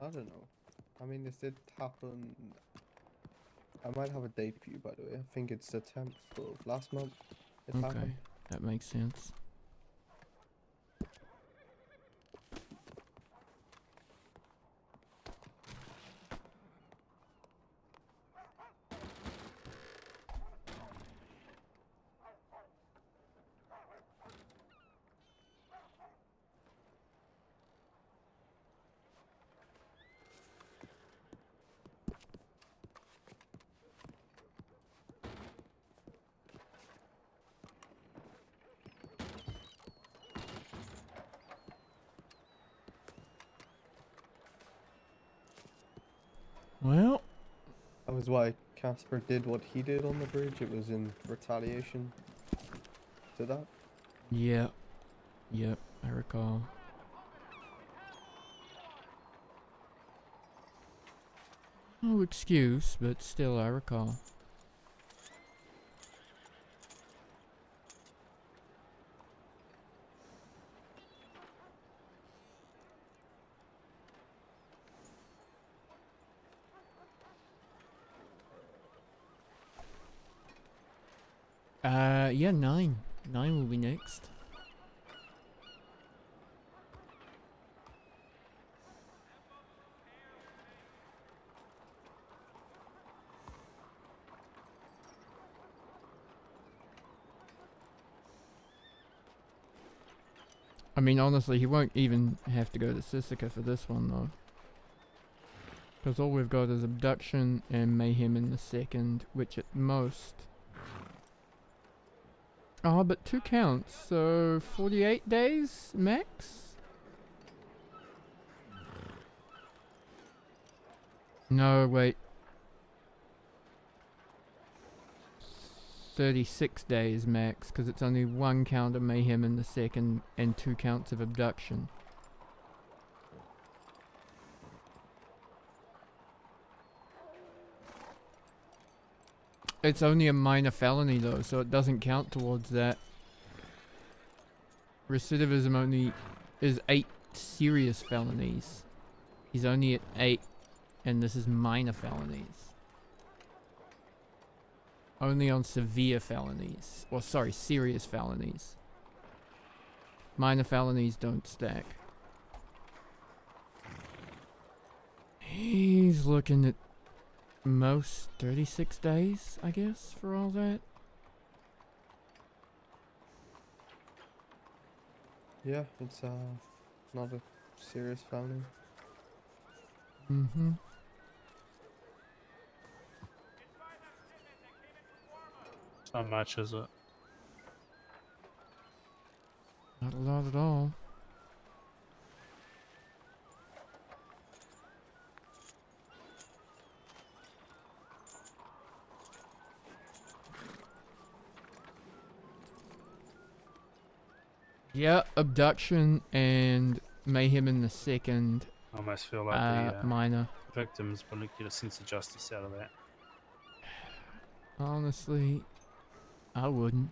I don't know. I mean, this did happen. I might have a date for you, by the way. I think it's the 10th of last month. It Okay, happened. that makes sense. Well, that was why Casper did what he did on the bridge. It was in retaliation to that. Yep. Yep, I recall. No excuse, but still I recall. Yeah, 9. 9 will be next. I mean, honestly, he won't even have to go to Sisika for this one, though. Because all we've got is abduction and mayhem in the second, which at most... Oh, but 2 counts, so 48 days max? No, wait. 36 days max, because it's only 1 count of mayhem in the second and 2 counts of abduction. It's only a minor felony though, so it doesn't count towards that. Recidivism only is 8 serious felonies. He's only at 8, and this is minor felonies. Only on severe felonies. Or sorry, serious felonies. Minor felonies don't stack. He's looking at most 36 days, I guess, for all that. Yeah, it's not a serious felony. Mm-hmm. It's not much, is it? Not a lot at all. Yeah, abduction and mayhem in the second. I almost feel like the minor. victims wouldn't get a sense of justice out of that. Honestly, I wouldn't.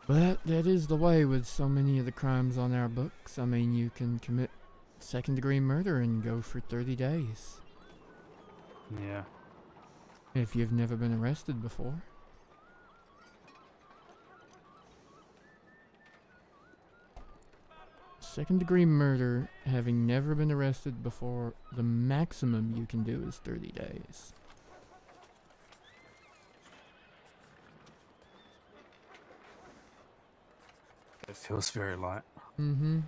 But that is the way with so many of the crimes on our books. I mean, you can commit second-degree murder and go for 30 days. Yeah. If you've never been arrested before. Second-degree murder, having never been arrested before, the maximum you can do is 30 days. It feels very light. Mm-hmm.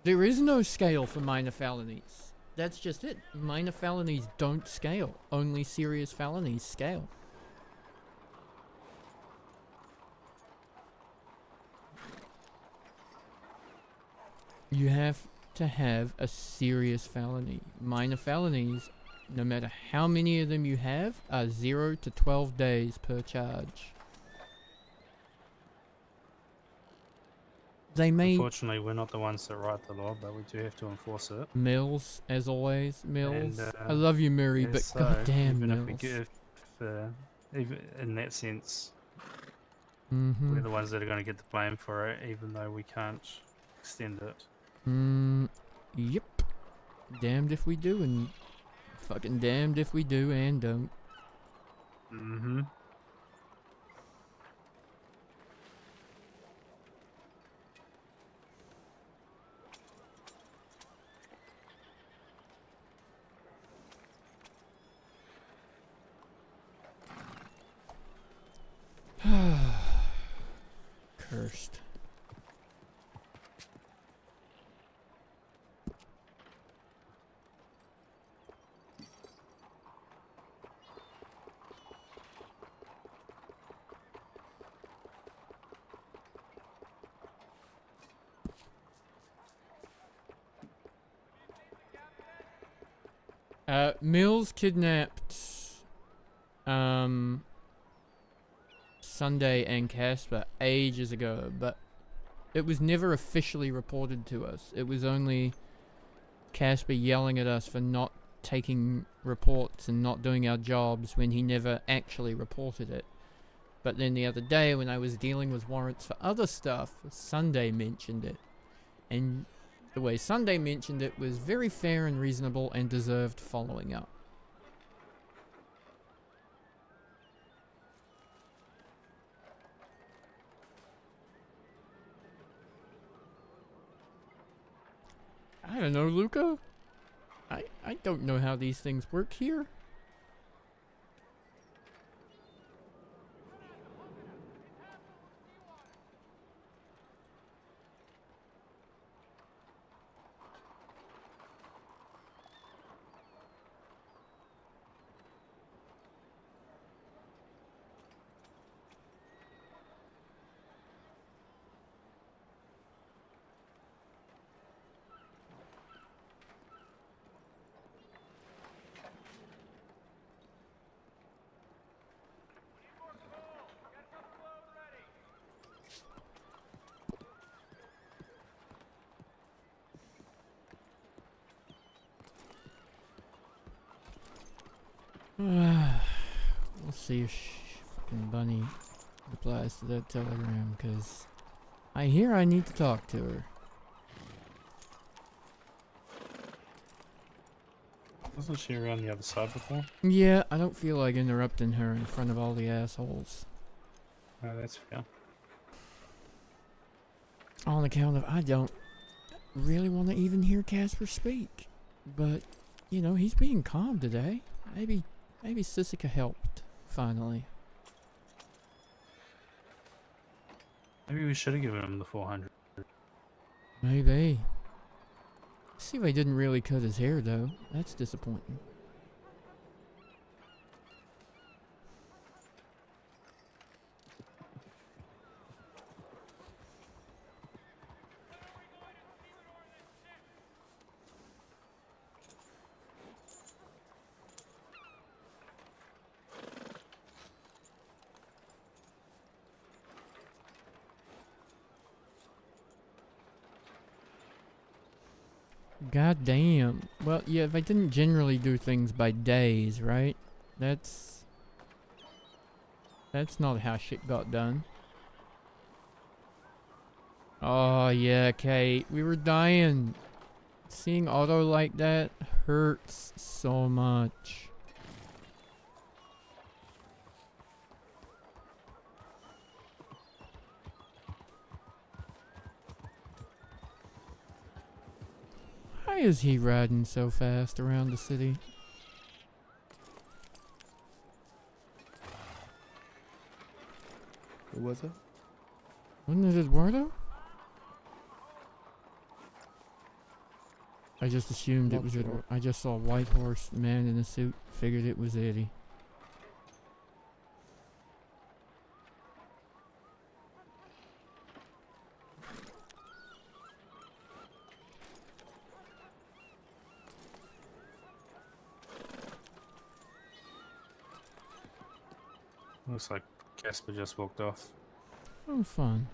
There is no scale for minor felonies. That's just it. Minor felonies don't scale. Only serious felonies scale. You have to have a serious felony. Minor felonies, no matter how many of them you have, are 0 to 12 days per charge. They may... Unfortunately, we're not the ones that write the law, but we do have to enforce it. Mills, as always, Mills. And, I love you, Murray, yeah, but so goddamn, even Mills. if we give, even in that sense, Mm-hmm. we're the ones that are going to get the blame for it, even though we can't extend it. Yep. Damned if we do, and fucking damned if we do and don't. Mm-hmm. Cursed. Mills kidnapped Sunday and Casper ages ago, but it was never officially reported to us. It was only Casper yelling at us for not taking reports and not doing our jobs when he never actually reported it. But then the other day when I was dealing with warrants for other stuff, Sunday mentioned it. And the way Sunday mentioned it was very fair and reasonable and deserved following up. I don't know, Luca. I don't know how these things work here. We'll see if fucking Bunny replies to that telegram, because I hear I need to talk to her. Wasn't she around the other side before? Yeah, I don't feel like interrupting her in front of all the assholes. No, that's fair. On account of I don't really want to even hear Casper speak. But, you know, he's being calm today. Maybe Sissika helped, finally. Maybe we should have given him the 400. Maybe. See if they didn't really cut his hair, though. That's disappointing. God damn. Well, yeah, they didn't generally do things by days, right? That's not how shit got done. Oh, yeah, Kate. We were dying. Seeing Otto like that hurts so much. Why is he riding so fast around the city? Who was it? Wasn't it Eduardo? I just assumed it Not was sure. Eduardo. I just saw a white horse man in a suit. Figured it was Eddie. Looks like Casper just walked off. Oh, fun.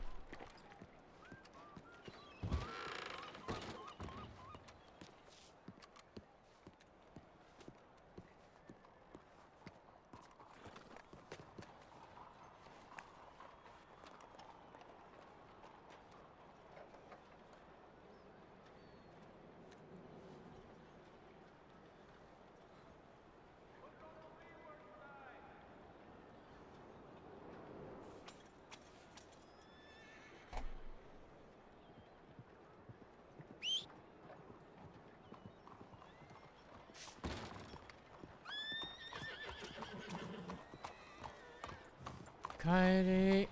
Kitey.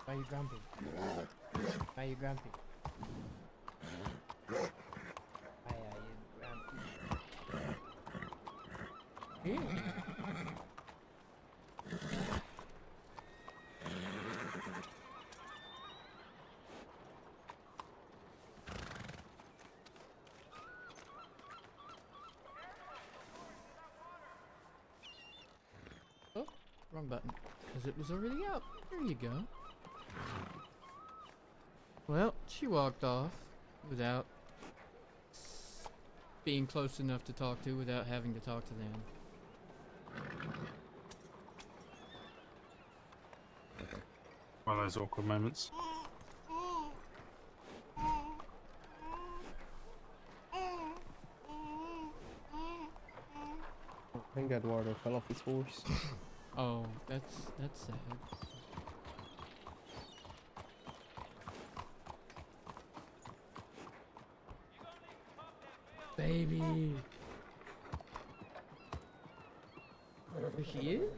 Why you grumpy? Why you grumpy? Why are you grumpy? Oh, wrong button. Because it was already up. There you go. Well, she walked off without being close enough to talk to without having to talk to them. One of those awkward moments. I think Eduardo fell off his horse. Oh, that's sad. Baby. There she is.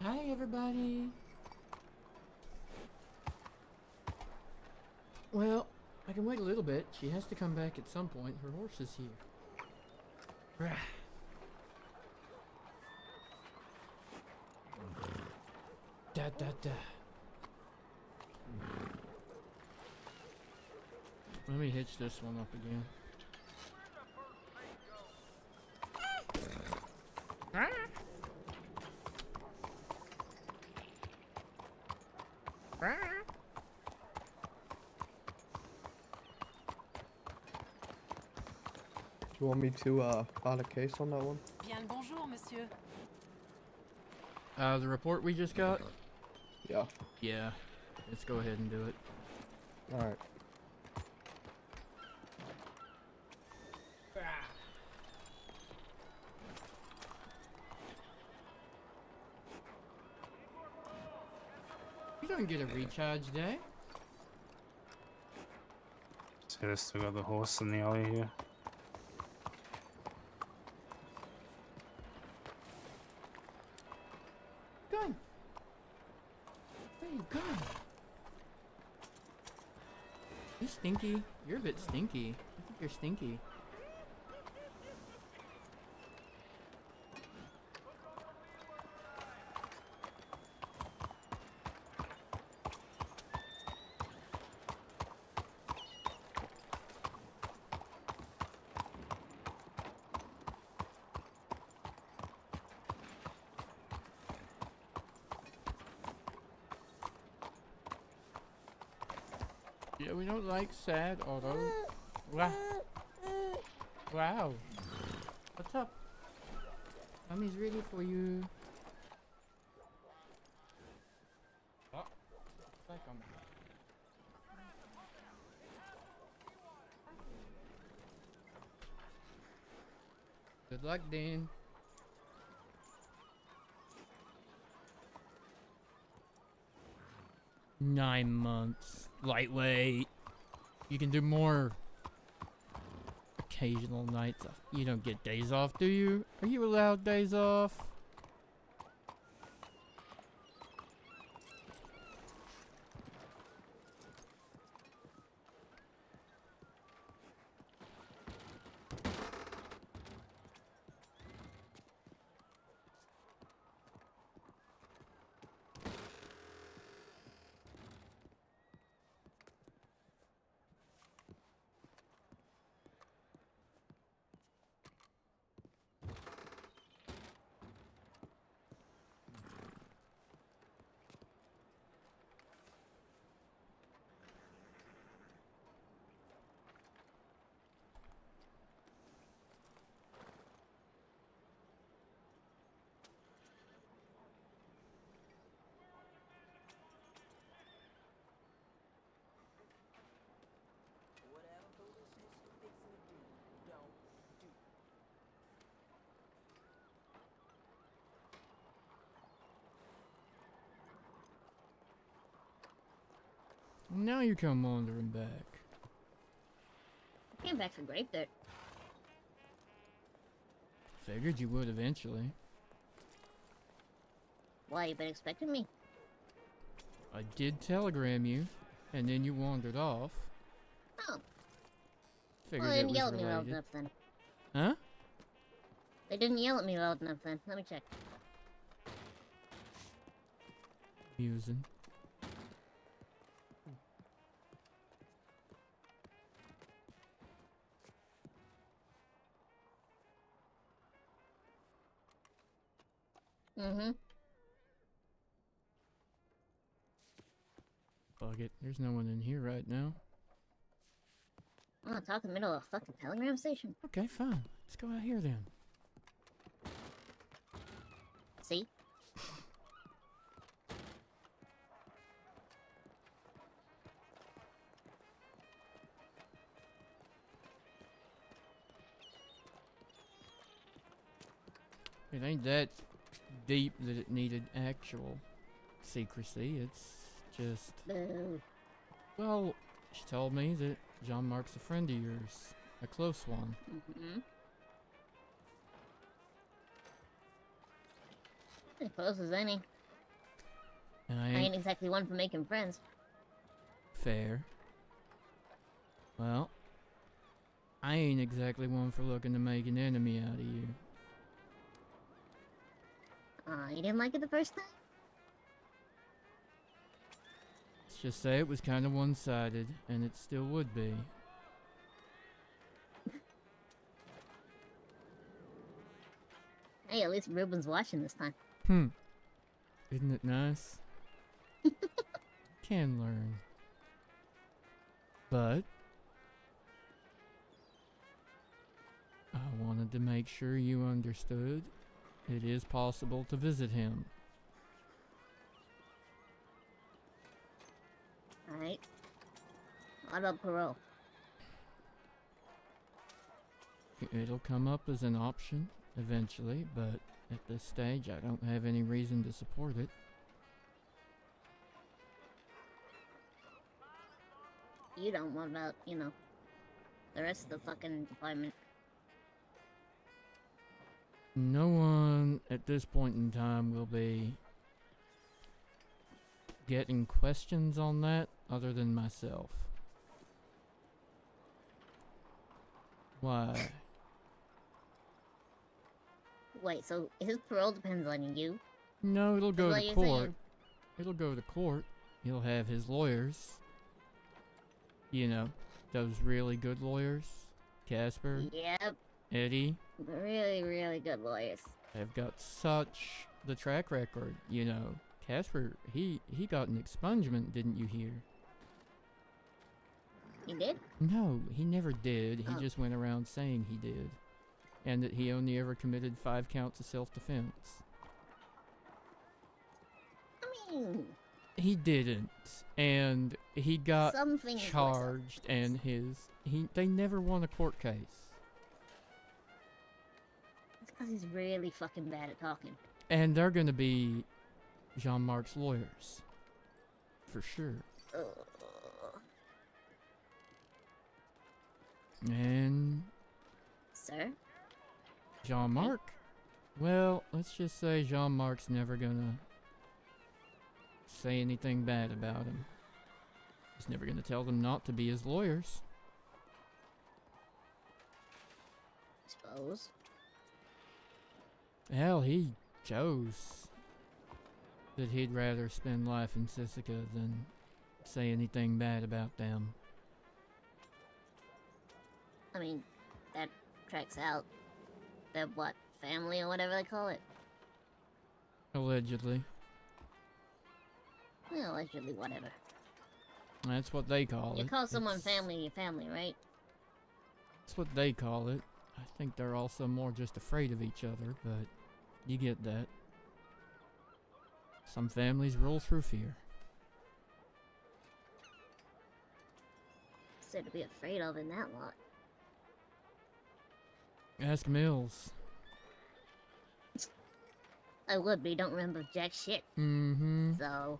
Hi, everybody. Well, I can wait a little bit. She has to come back at some point. Her horse is here. Rah. Da da da. Let me hitch this one up again. Do you want me to file a case on that one? Bien le bonjour, monsieur. The report we just got? Yeah. Yeah. Let's go ahead and do it. Alright. You don't get a recharge day. So there's still got the horse in the alley here. Gun. Where you going? You stinky. You're a bit stinky. I think you're stinky. Yeah, we don't like sad auto. Wow. Wow. What's up? Mommy's ready for you. Oh, back on me. Good luck, Dean. Nine months. Lightweight. You can do more occasional nights off. You don't get days off, do you? Are you allowed days off? Now you come wandering back. I came back for grave dirt. Figured you would eventually. Why, you been expecting me? I did telegram you, and then you wandered off. Oh. Figured Well, they it didn't was yell at me loud related. enough then. Huh? They didn't yell at me loud enough then. Let me check. Musing. Mm-hmm. Bug it. There's no one in here right now. I'm not talking middle of a fucking telegram station. Okay, fine. Let's go out here then. See? It ain't that deep that it needed actual secrecy. It's just... Boo. Well, she told me that Jean-Marc's a friend of yours. A close one. Mm-hmm. As close as any. And I ain't exactly one for making friends. fair. Well, I ain't exactly one for looking to make an enemy out of you. You didn't like it the first time? Let's just say it was kind of one-sided, and it still would be. Hey, at least Ruben's watching this time. Isn't it nice? Can learn. But I wanted to make sure you understood it is possible to visit him. Alright. What about parole? It'll come up as an option eventually, but at this stage I don't have any reason to support it. You don't. What about, you know, the rest of the fucking department? No one at this point in time will be getting questions on that other than myself. Why? Wait, so his parole depends on you? No, it'll go Is what to you're court. saying? It'll go to court. He'll have his lawyers. You know, those really good lawyers. Casper, Yep. Eddie. Really, really good lawyers. Have got such the track record, you know. Casper, he got an expungement, didn't you hear? He did? No, he never did. He Oh. just went around saying he did. And that he only ever committed 5 counts of self-defense. I mean, He didn't. And he got Some things were charged and they never won a court case. it's because he's really fucking bad at talking. And they're gonna be Jean-Marc's lawyers. For sure. Ugh. And Sir? Jean-Marc? Well, let's just say Jean-Marc's never gonna say anything bad about him. He's never gonna tell them not to be his lawyers. Suppose. Hell, he chose that he'd rather spend life in Sisika than say anything bad about them. I mean, that tracks out. They're what? Family or whatever they call it? Allegedly. Well, allegedly, whatever. That's what they call You it. call someone It's- family your family, right? That's what they call it. I think they're also more just afraid of each other, but you get that. Some families rule through fear. Said to be afraid of in that lot. Ask Mills. I would, but he don't remember jack shit. Mm-hmm. So,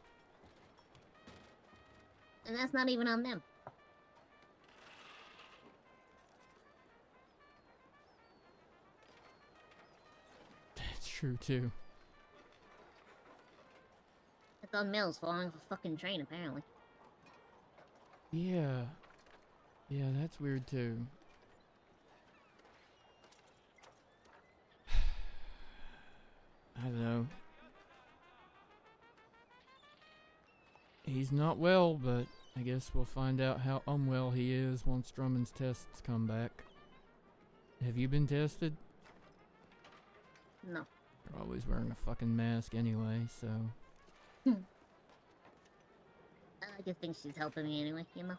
And that's not even on them. That's true too. It's on Mills falling off a fucking train, apparently. Yeah. Yeah, that's weird too. I don't know. He's not well, but I guess we'll find out how unwell he is once Drummond's tests come back. Have you been tested? No. You're always wearing a fucking mask anyway, so... I just think she's helping me anyway, you know?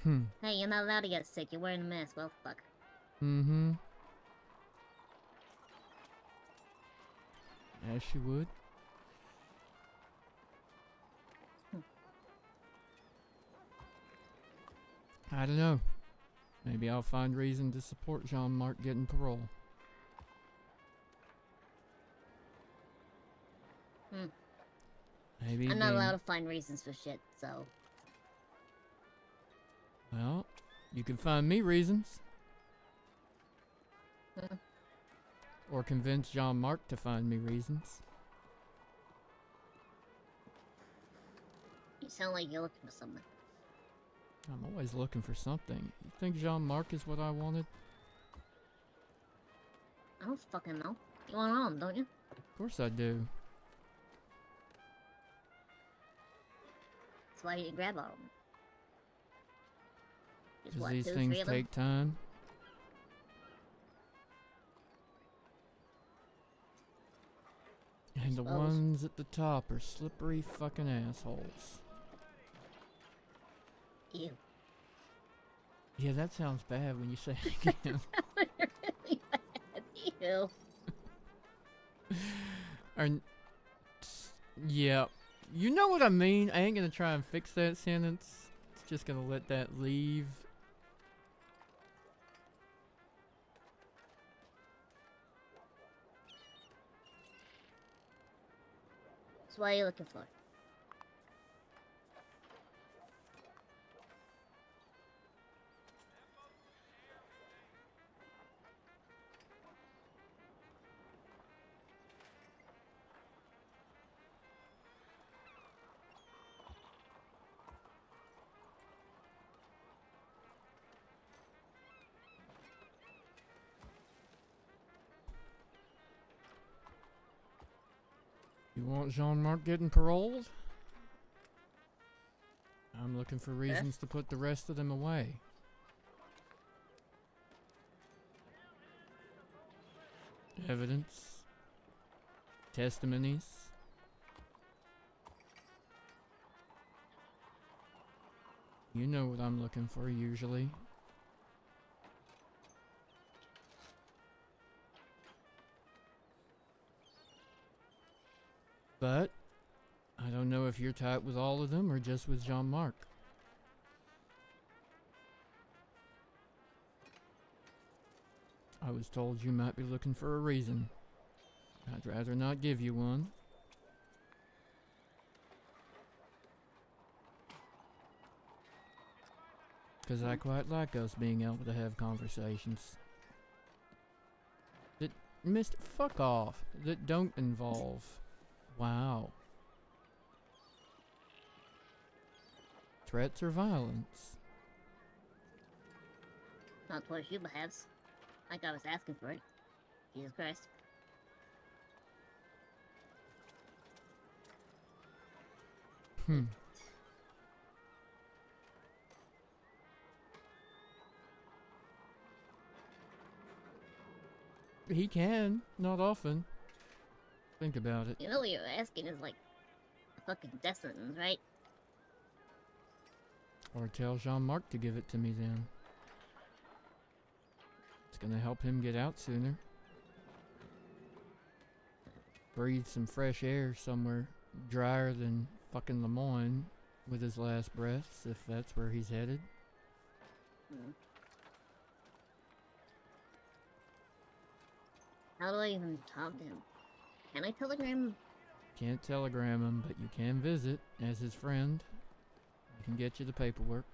Hmm. Hey, you're not allowed to get sick. You're wearing a mask. Well, fuck. Mm-hmm. As she would. I don't know. Maybe I'll find reason to support Jean-Marc getting parole. Hmm. Maybe I'm not being- allowed to find reasons for shit, so... Well, you can find me reasons. Hmm. Or convince Jean-Marc to find me reasons. You sound like you're looking for something. I'm always looking for something. You think Jean-Marc is what I wanted? I don't fucking know. You want all of them, don't you? Of course I do. That's why you grab all of them. Just Because what, these 2, things 3 of them? take time. And the Suppose. ones at the top are slippery fucking assholes. Ew. Yeah, that sounds bad when you say it again. Really bad. Ew. Yeah. You know what I mean? I ain't gonna try and fix that sentence. It's just gonna let that leave. That's what you're looking for. You want Jean-Marc getting paroled? I'm looking for reasons to put the rest of them away. Evidence. Testimonies. You know what I'm looking for usually. But I don't know if you're tight with all of them or just with Jean-Marc. I was told you might be looking for a reason. I'd rather not give you one. Because I quite like us being able to have conversations. That, fuck off. That don't involve. Wow. Threats or violence. Not towards you, perhaps. Like I was asking for it. Jesus Christ. Hmm. He can. Not often. Think about it. You know what you're asking is like fucking death sentence, right? Or tell Jean-Marc to give it to me then. It's gonna help him get out sooner. Breathe some fresh air somewhere drier than fucking Lemoyne with his last breaths, if that's where he's headed. Hmm. How do I even talk to him? Can I telegram him? Can't telegram him, but you can visit as his friend. can get you the paperwork.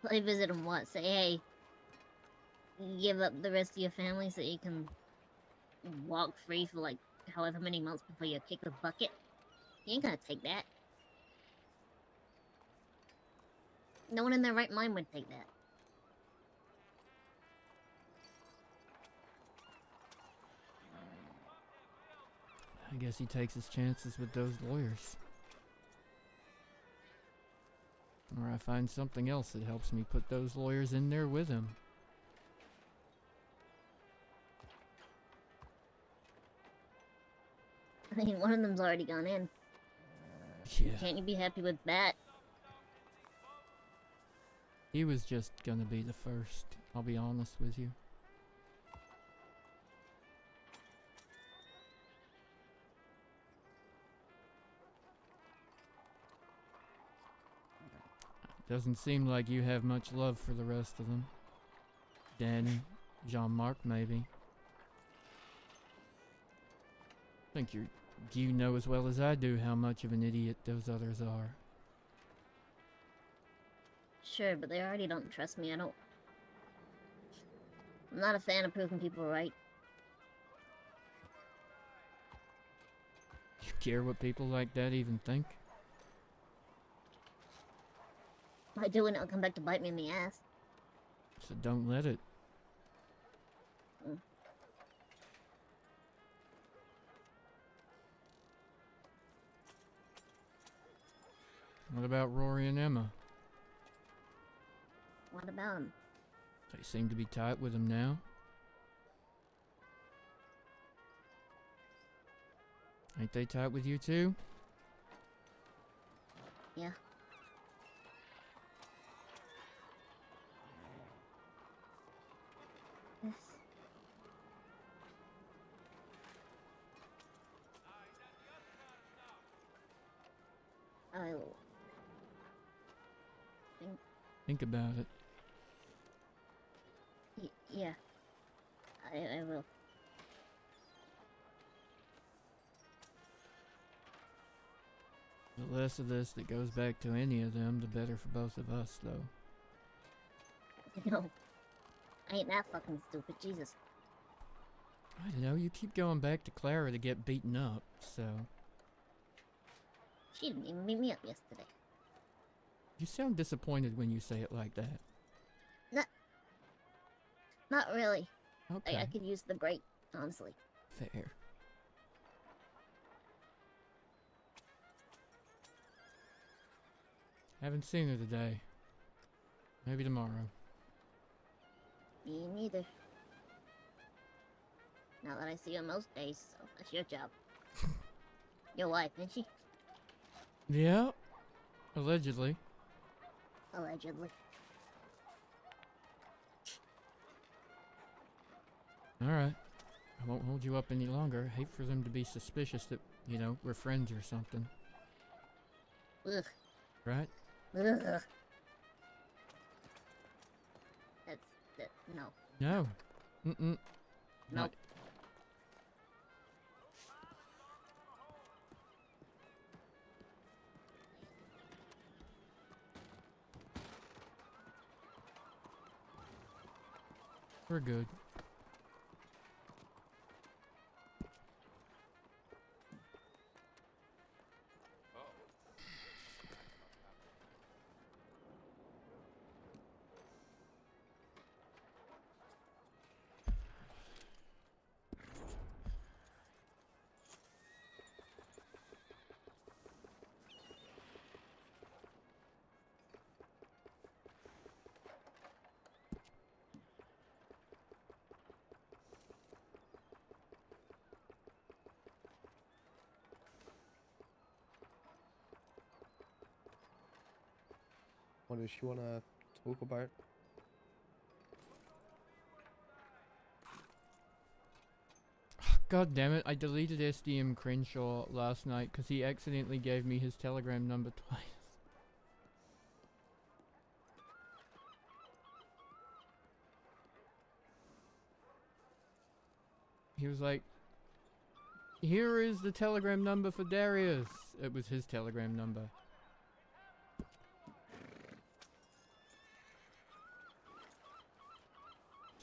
Play visit him what? Say, hey, give up the rest of your family so you can walk free for like however many months before you kick the bucket. He ain't gonna take that. No one in their right mind would take that. I guess he takes his chances with those lawyers. Or I find something else that helps me put those lawyers in there with him. I mean, one of them's already gone in. Yeah. Can't you be happy with that? He was just gonna be the first, I'll be honest with you. Doesn't seem like you have much love for the rest of them. Danny, Jean-Marc, maybe. I think you know as well as I do how much of an idiot those others are. Sure, but they already don't trust me. I'm not a fan of proving people right. You care what people like that even think? If I do, and it'll come back to bite me in the ass. So don't let it. What about Rory and Emma? What about him? They seem to be tight with him now. Ain't they tight with you too? Yeah. Yes. I'll Think about it. yeah. I will. The less of this that goes back to any of them, the better for both of us, though. No. I ain't that fucking stupid, Jesus. I don't know, you keep going back to Clara to get beaten up, so... She didn't even beat me up yesterday. You sound disappointed when you say it like that. Not really. Okay. I could use the break, honestly. Fair. Haven't seen her today. Maybe tomorrow. Me neither. Not that I see her most days, so that's your job. Your wife, isn't she? Yeah. Allegedly. Allegedly. Alright. I won't hold you up any longer. I hate for them to be suspicious that, you know, we're friends or something. Ugh. Right? Ugh. No. No. Mm-mm. Nope. We're good. What does she want to talk about? God damn it, I deleted SDM Crenshaw last night because he accidentally gave me his Telegram number twice. He was like, Here is the telegram number for Darius. It was his telegram number.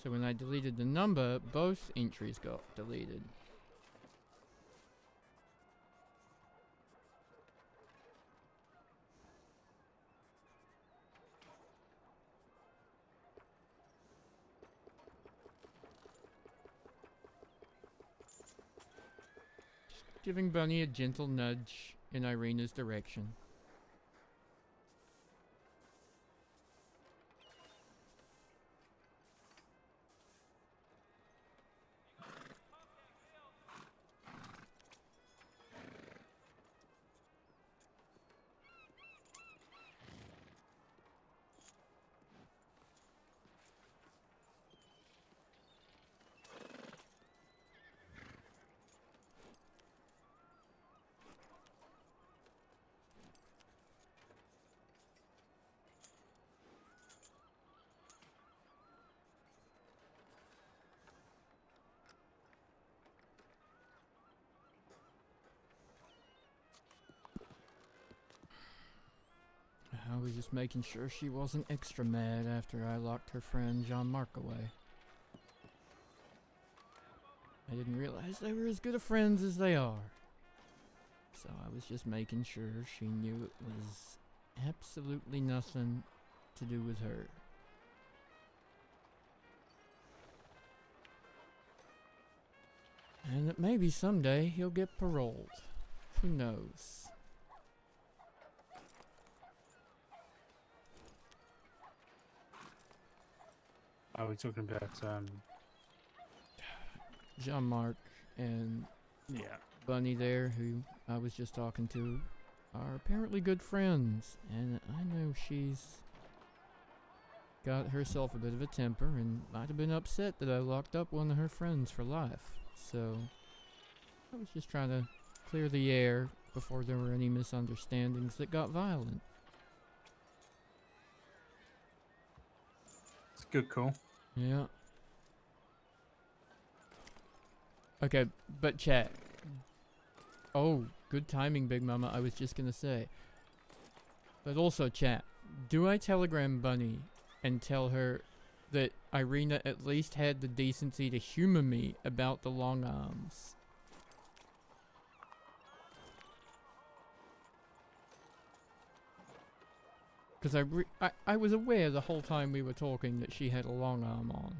So when I deleted the number, both entries got deleted. Giving Bunny a gentle nudge in Irina's direction. I was just making sure she wasn't extra mad after I locked her friend Jean-Marc away. I didn't realize they were as good of friends as they are. So I was just making sure she knew it was absolutely nothing to do with her. And that maybe someday he'll get paroled. Who knows? Are we talking about Jean-Marc and Bunny there, who I was just talking to, are apparently good friends, and I know she's got herself a bit of a temper and might have been upset that I locked up one of her friends for life. So I was just trying to clear the air before there were any misunderstandings that got violent. It's a good call. Yeah. Okay, but chat. Oh, good timing, Big Mama. I was just gonna say. But also, chat. Do I telegram Bunny and tell her that Irina at least had the decency to humor me about the long arms? Because I was aware the whole time we were talking that she had a long arm on.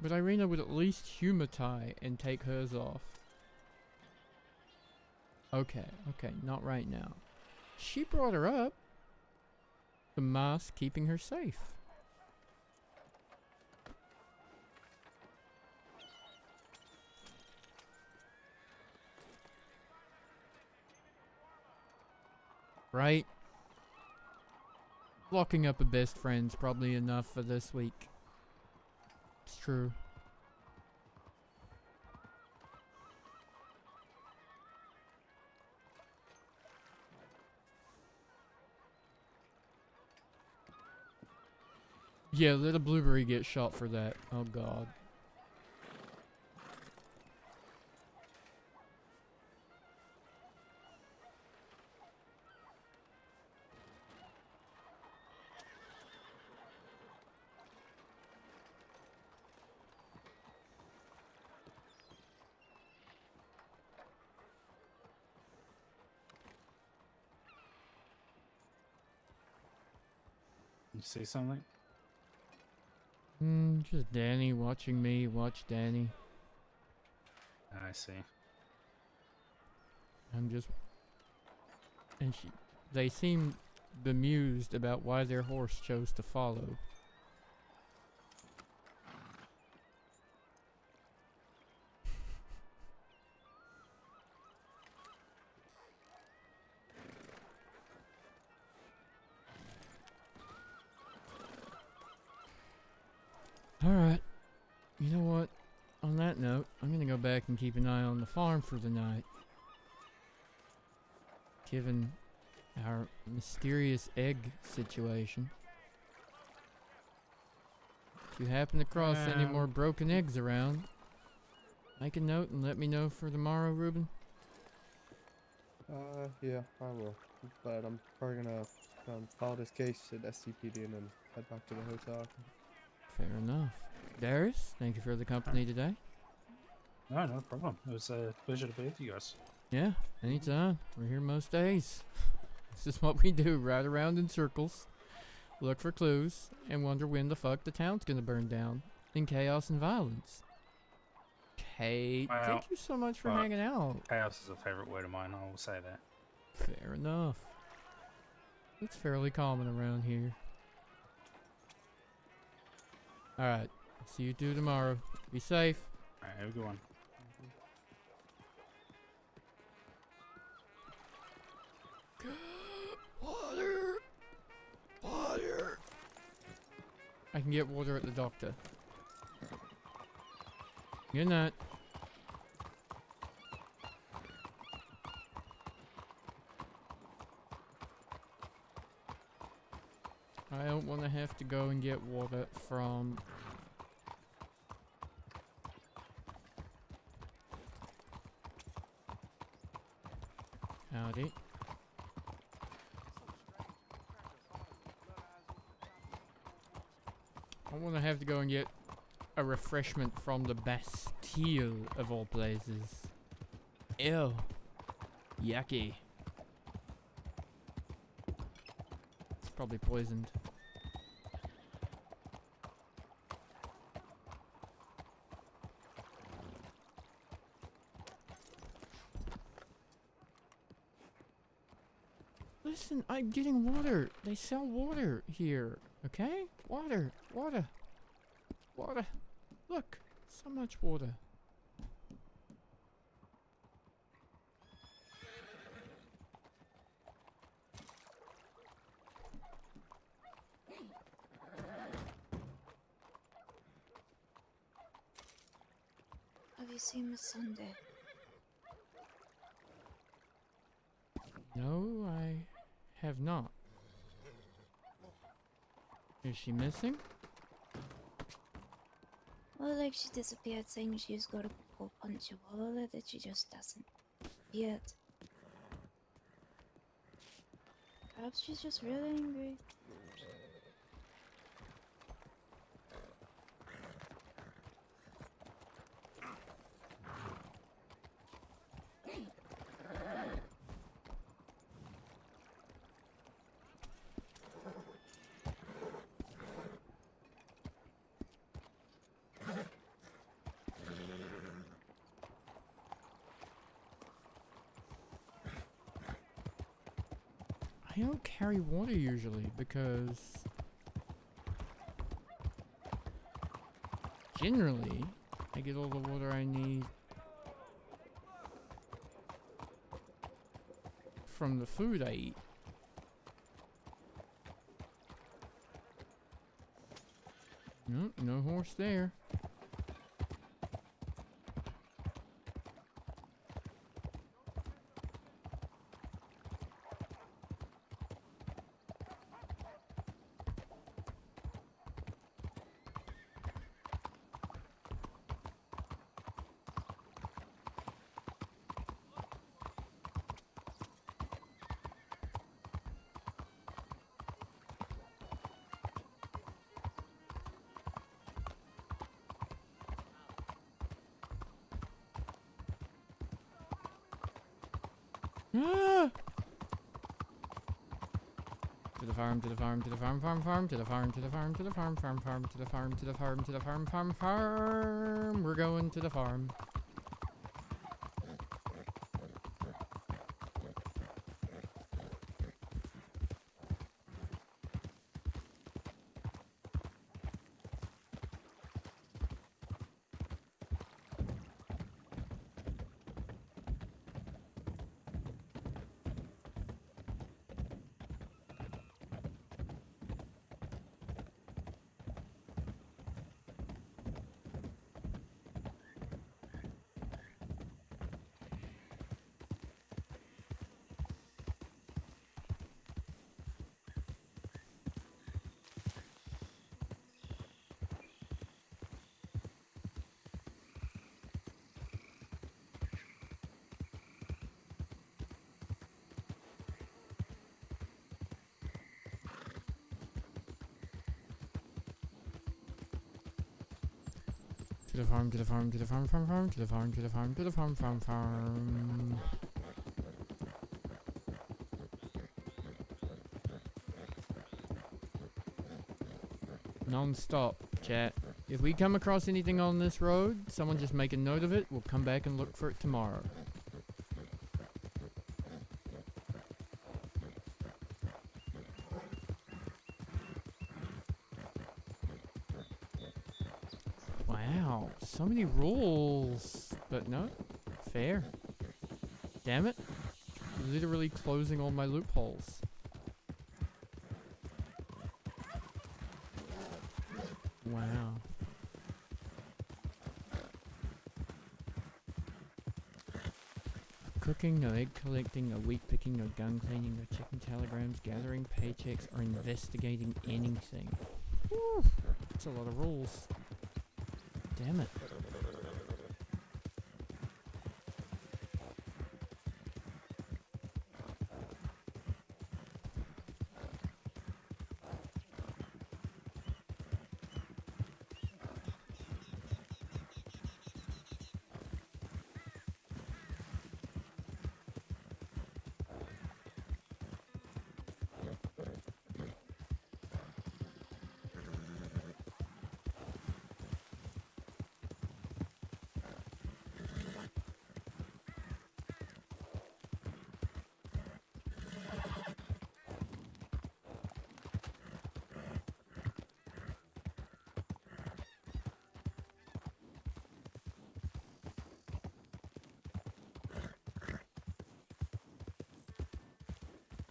But Irina would at least humor Ty and take hers off. Okay, not right now. She brought her up. The mask keeping her safe. Right? Locking up a best friend's probably enough for this week. It's true. Yeah, let a blueberry get shot for that. Oh god. You see something? Just Danny watching me watch Danny. I see. I'm just... And they seem bemused about why their horse chose to follow. Alright. You know what? On that note, I'm gonna go back and keep an eye on the farm for the night. Given our mysterious egg situation. If you happen to cross any more Um, broken eggs around, make a note and let me know for tomorrow, Ruben. Yeah, I will. But I'm probably gonna file this case at SCPD and then head back to the hotel. Fair enough. Darius, thank you for the company today. No, no problem. It was a pleasure to be with you guys. Yeah, anytime. We're here most days. This is what we do, ride around in circles, look for clues, and wonder when the fuck the town's gonna burn down in chaos and violence. Kate, Well, thank you so much for well, hanging out. Chaos is a favourite word of mine, I will say that. Fair enough. It's fairly common around here. Alright, see you two tomorrow. Be safe. Alright, have a good one. Water! Water! I can get water at the doctor. Good night. I don't want to have to go and get water from... Howdy. I want to have to go and get a refreshment from the Bastille of all places. Ew. Yucky. It's probably poisoned. Listen, I'm getting water. They sell water here. Okay? Water. Water. Water. Look. So much water. Have you seen Miss Sunday? No, I have not. Is she missing? Well, like she disappeared saying she was going to go punch a wall, that she just doesn't appeared. Perhaps she's just really angry. I don't carry water usually because generally I get all the water I need from the food I eat. Nope, no horse there. Ah! To the farm, to the farm, to the farm, farm, farm, to the farm, to the farm, to the farm, farm, farm, to the farm, to the farm, to the farm, farm, farm. We're going to the farm. the farm, to the farm, to the farm, farm, farm, to the farm, to the farm, to the farm, farm, farm. Non-stop, chat. If we come across anything on this road, someone just make a note of it. We'll come back and look for it tomorrow. Wow, so many rules. But no, fair. Damn it. Literally closing all my loopholes. Wow. Cooking, no egg collecting, no wheat picking, no gun cleaning, no checking telegrams, gathering paychecks, or investigating anything. Whew, that's a lot of rules. Damn it.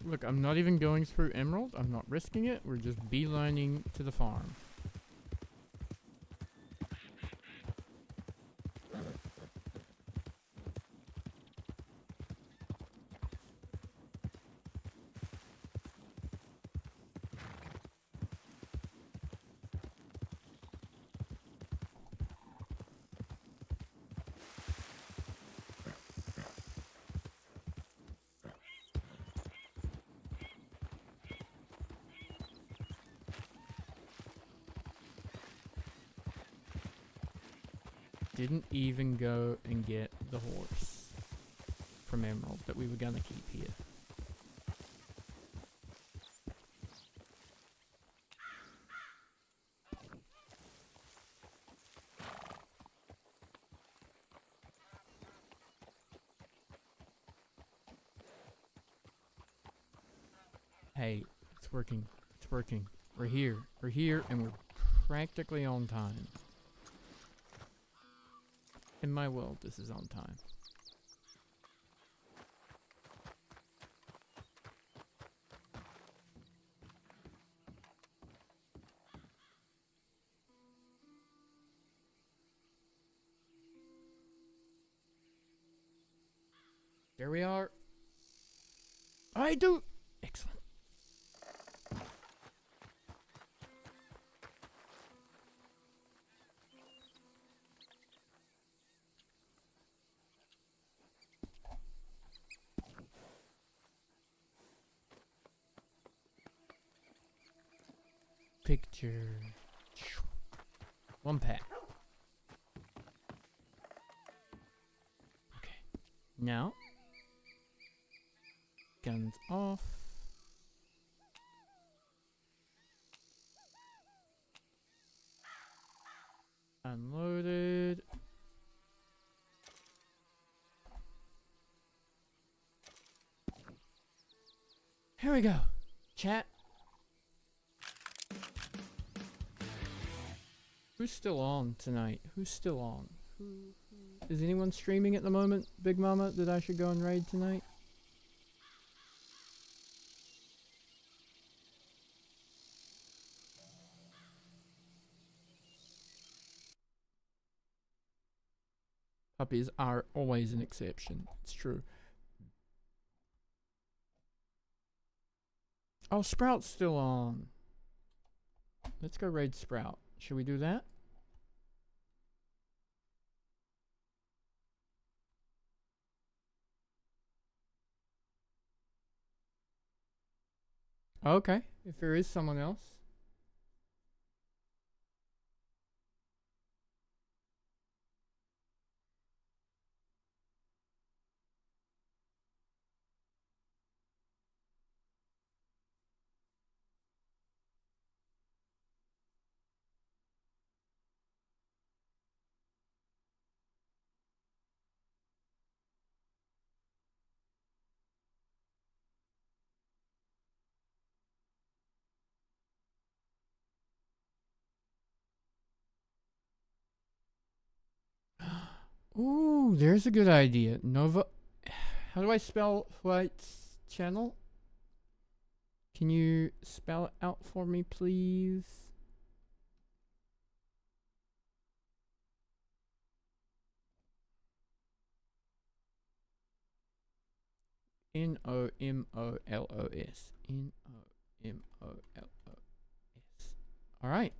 Look, I'm not even going through Emerald. I'm not risking it. We're just beelining to the farm. Didn't even go and get the horse from Emerald that we were gonna keep here. Hey, it's working. It's working. We're here. We're here and we're practically on time. In my world, this is on time. There we are. I do. Excellent. Picture. One pack. Okay. Now. Guns off. Unloaded. Here we go. Chat. Who's still on tonight? Who's still on? Is anyone streaming at the moment, Big Mama, that I should go and raid tonight? Puppies are always an exception. It's true. Oh, Sprout's still on. Let's go raid Sprout. Should we do that? Okay, if there is someone else. Ooh, there's a good idea. Nova. How do I spell Flight's channel? Can you spell it out for me, please? Nomoloss. Nomoloss. All right.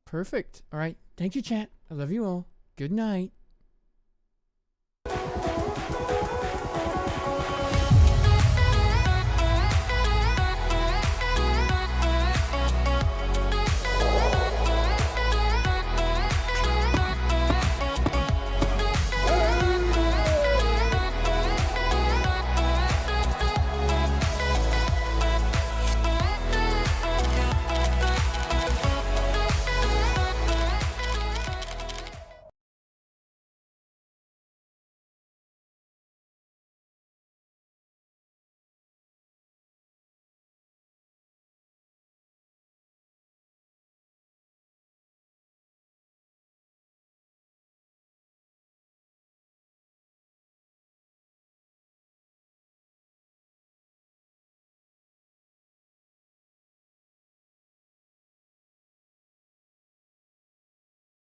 Perfect. All right. Thank you, chat. I love you all. Good night.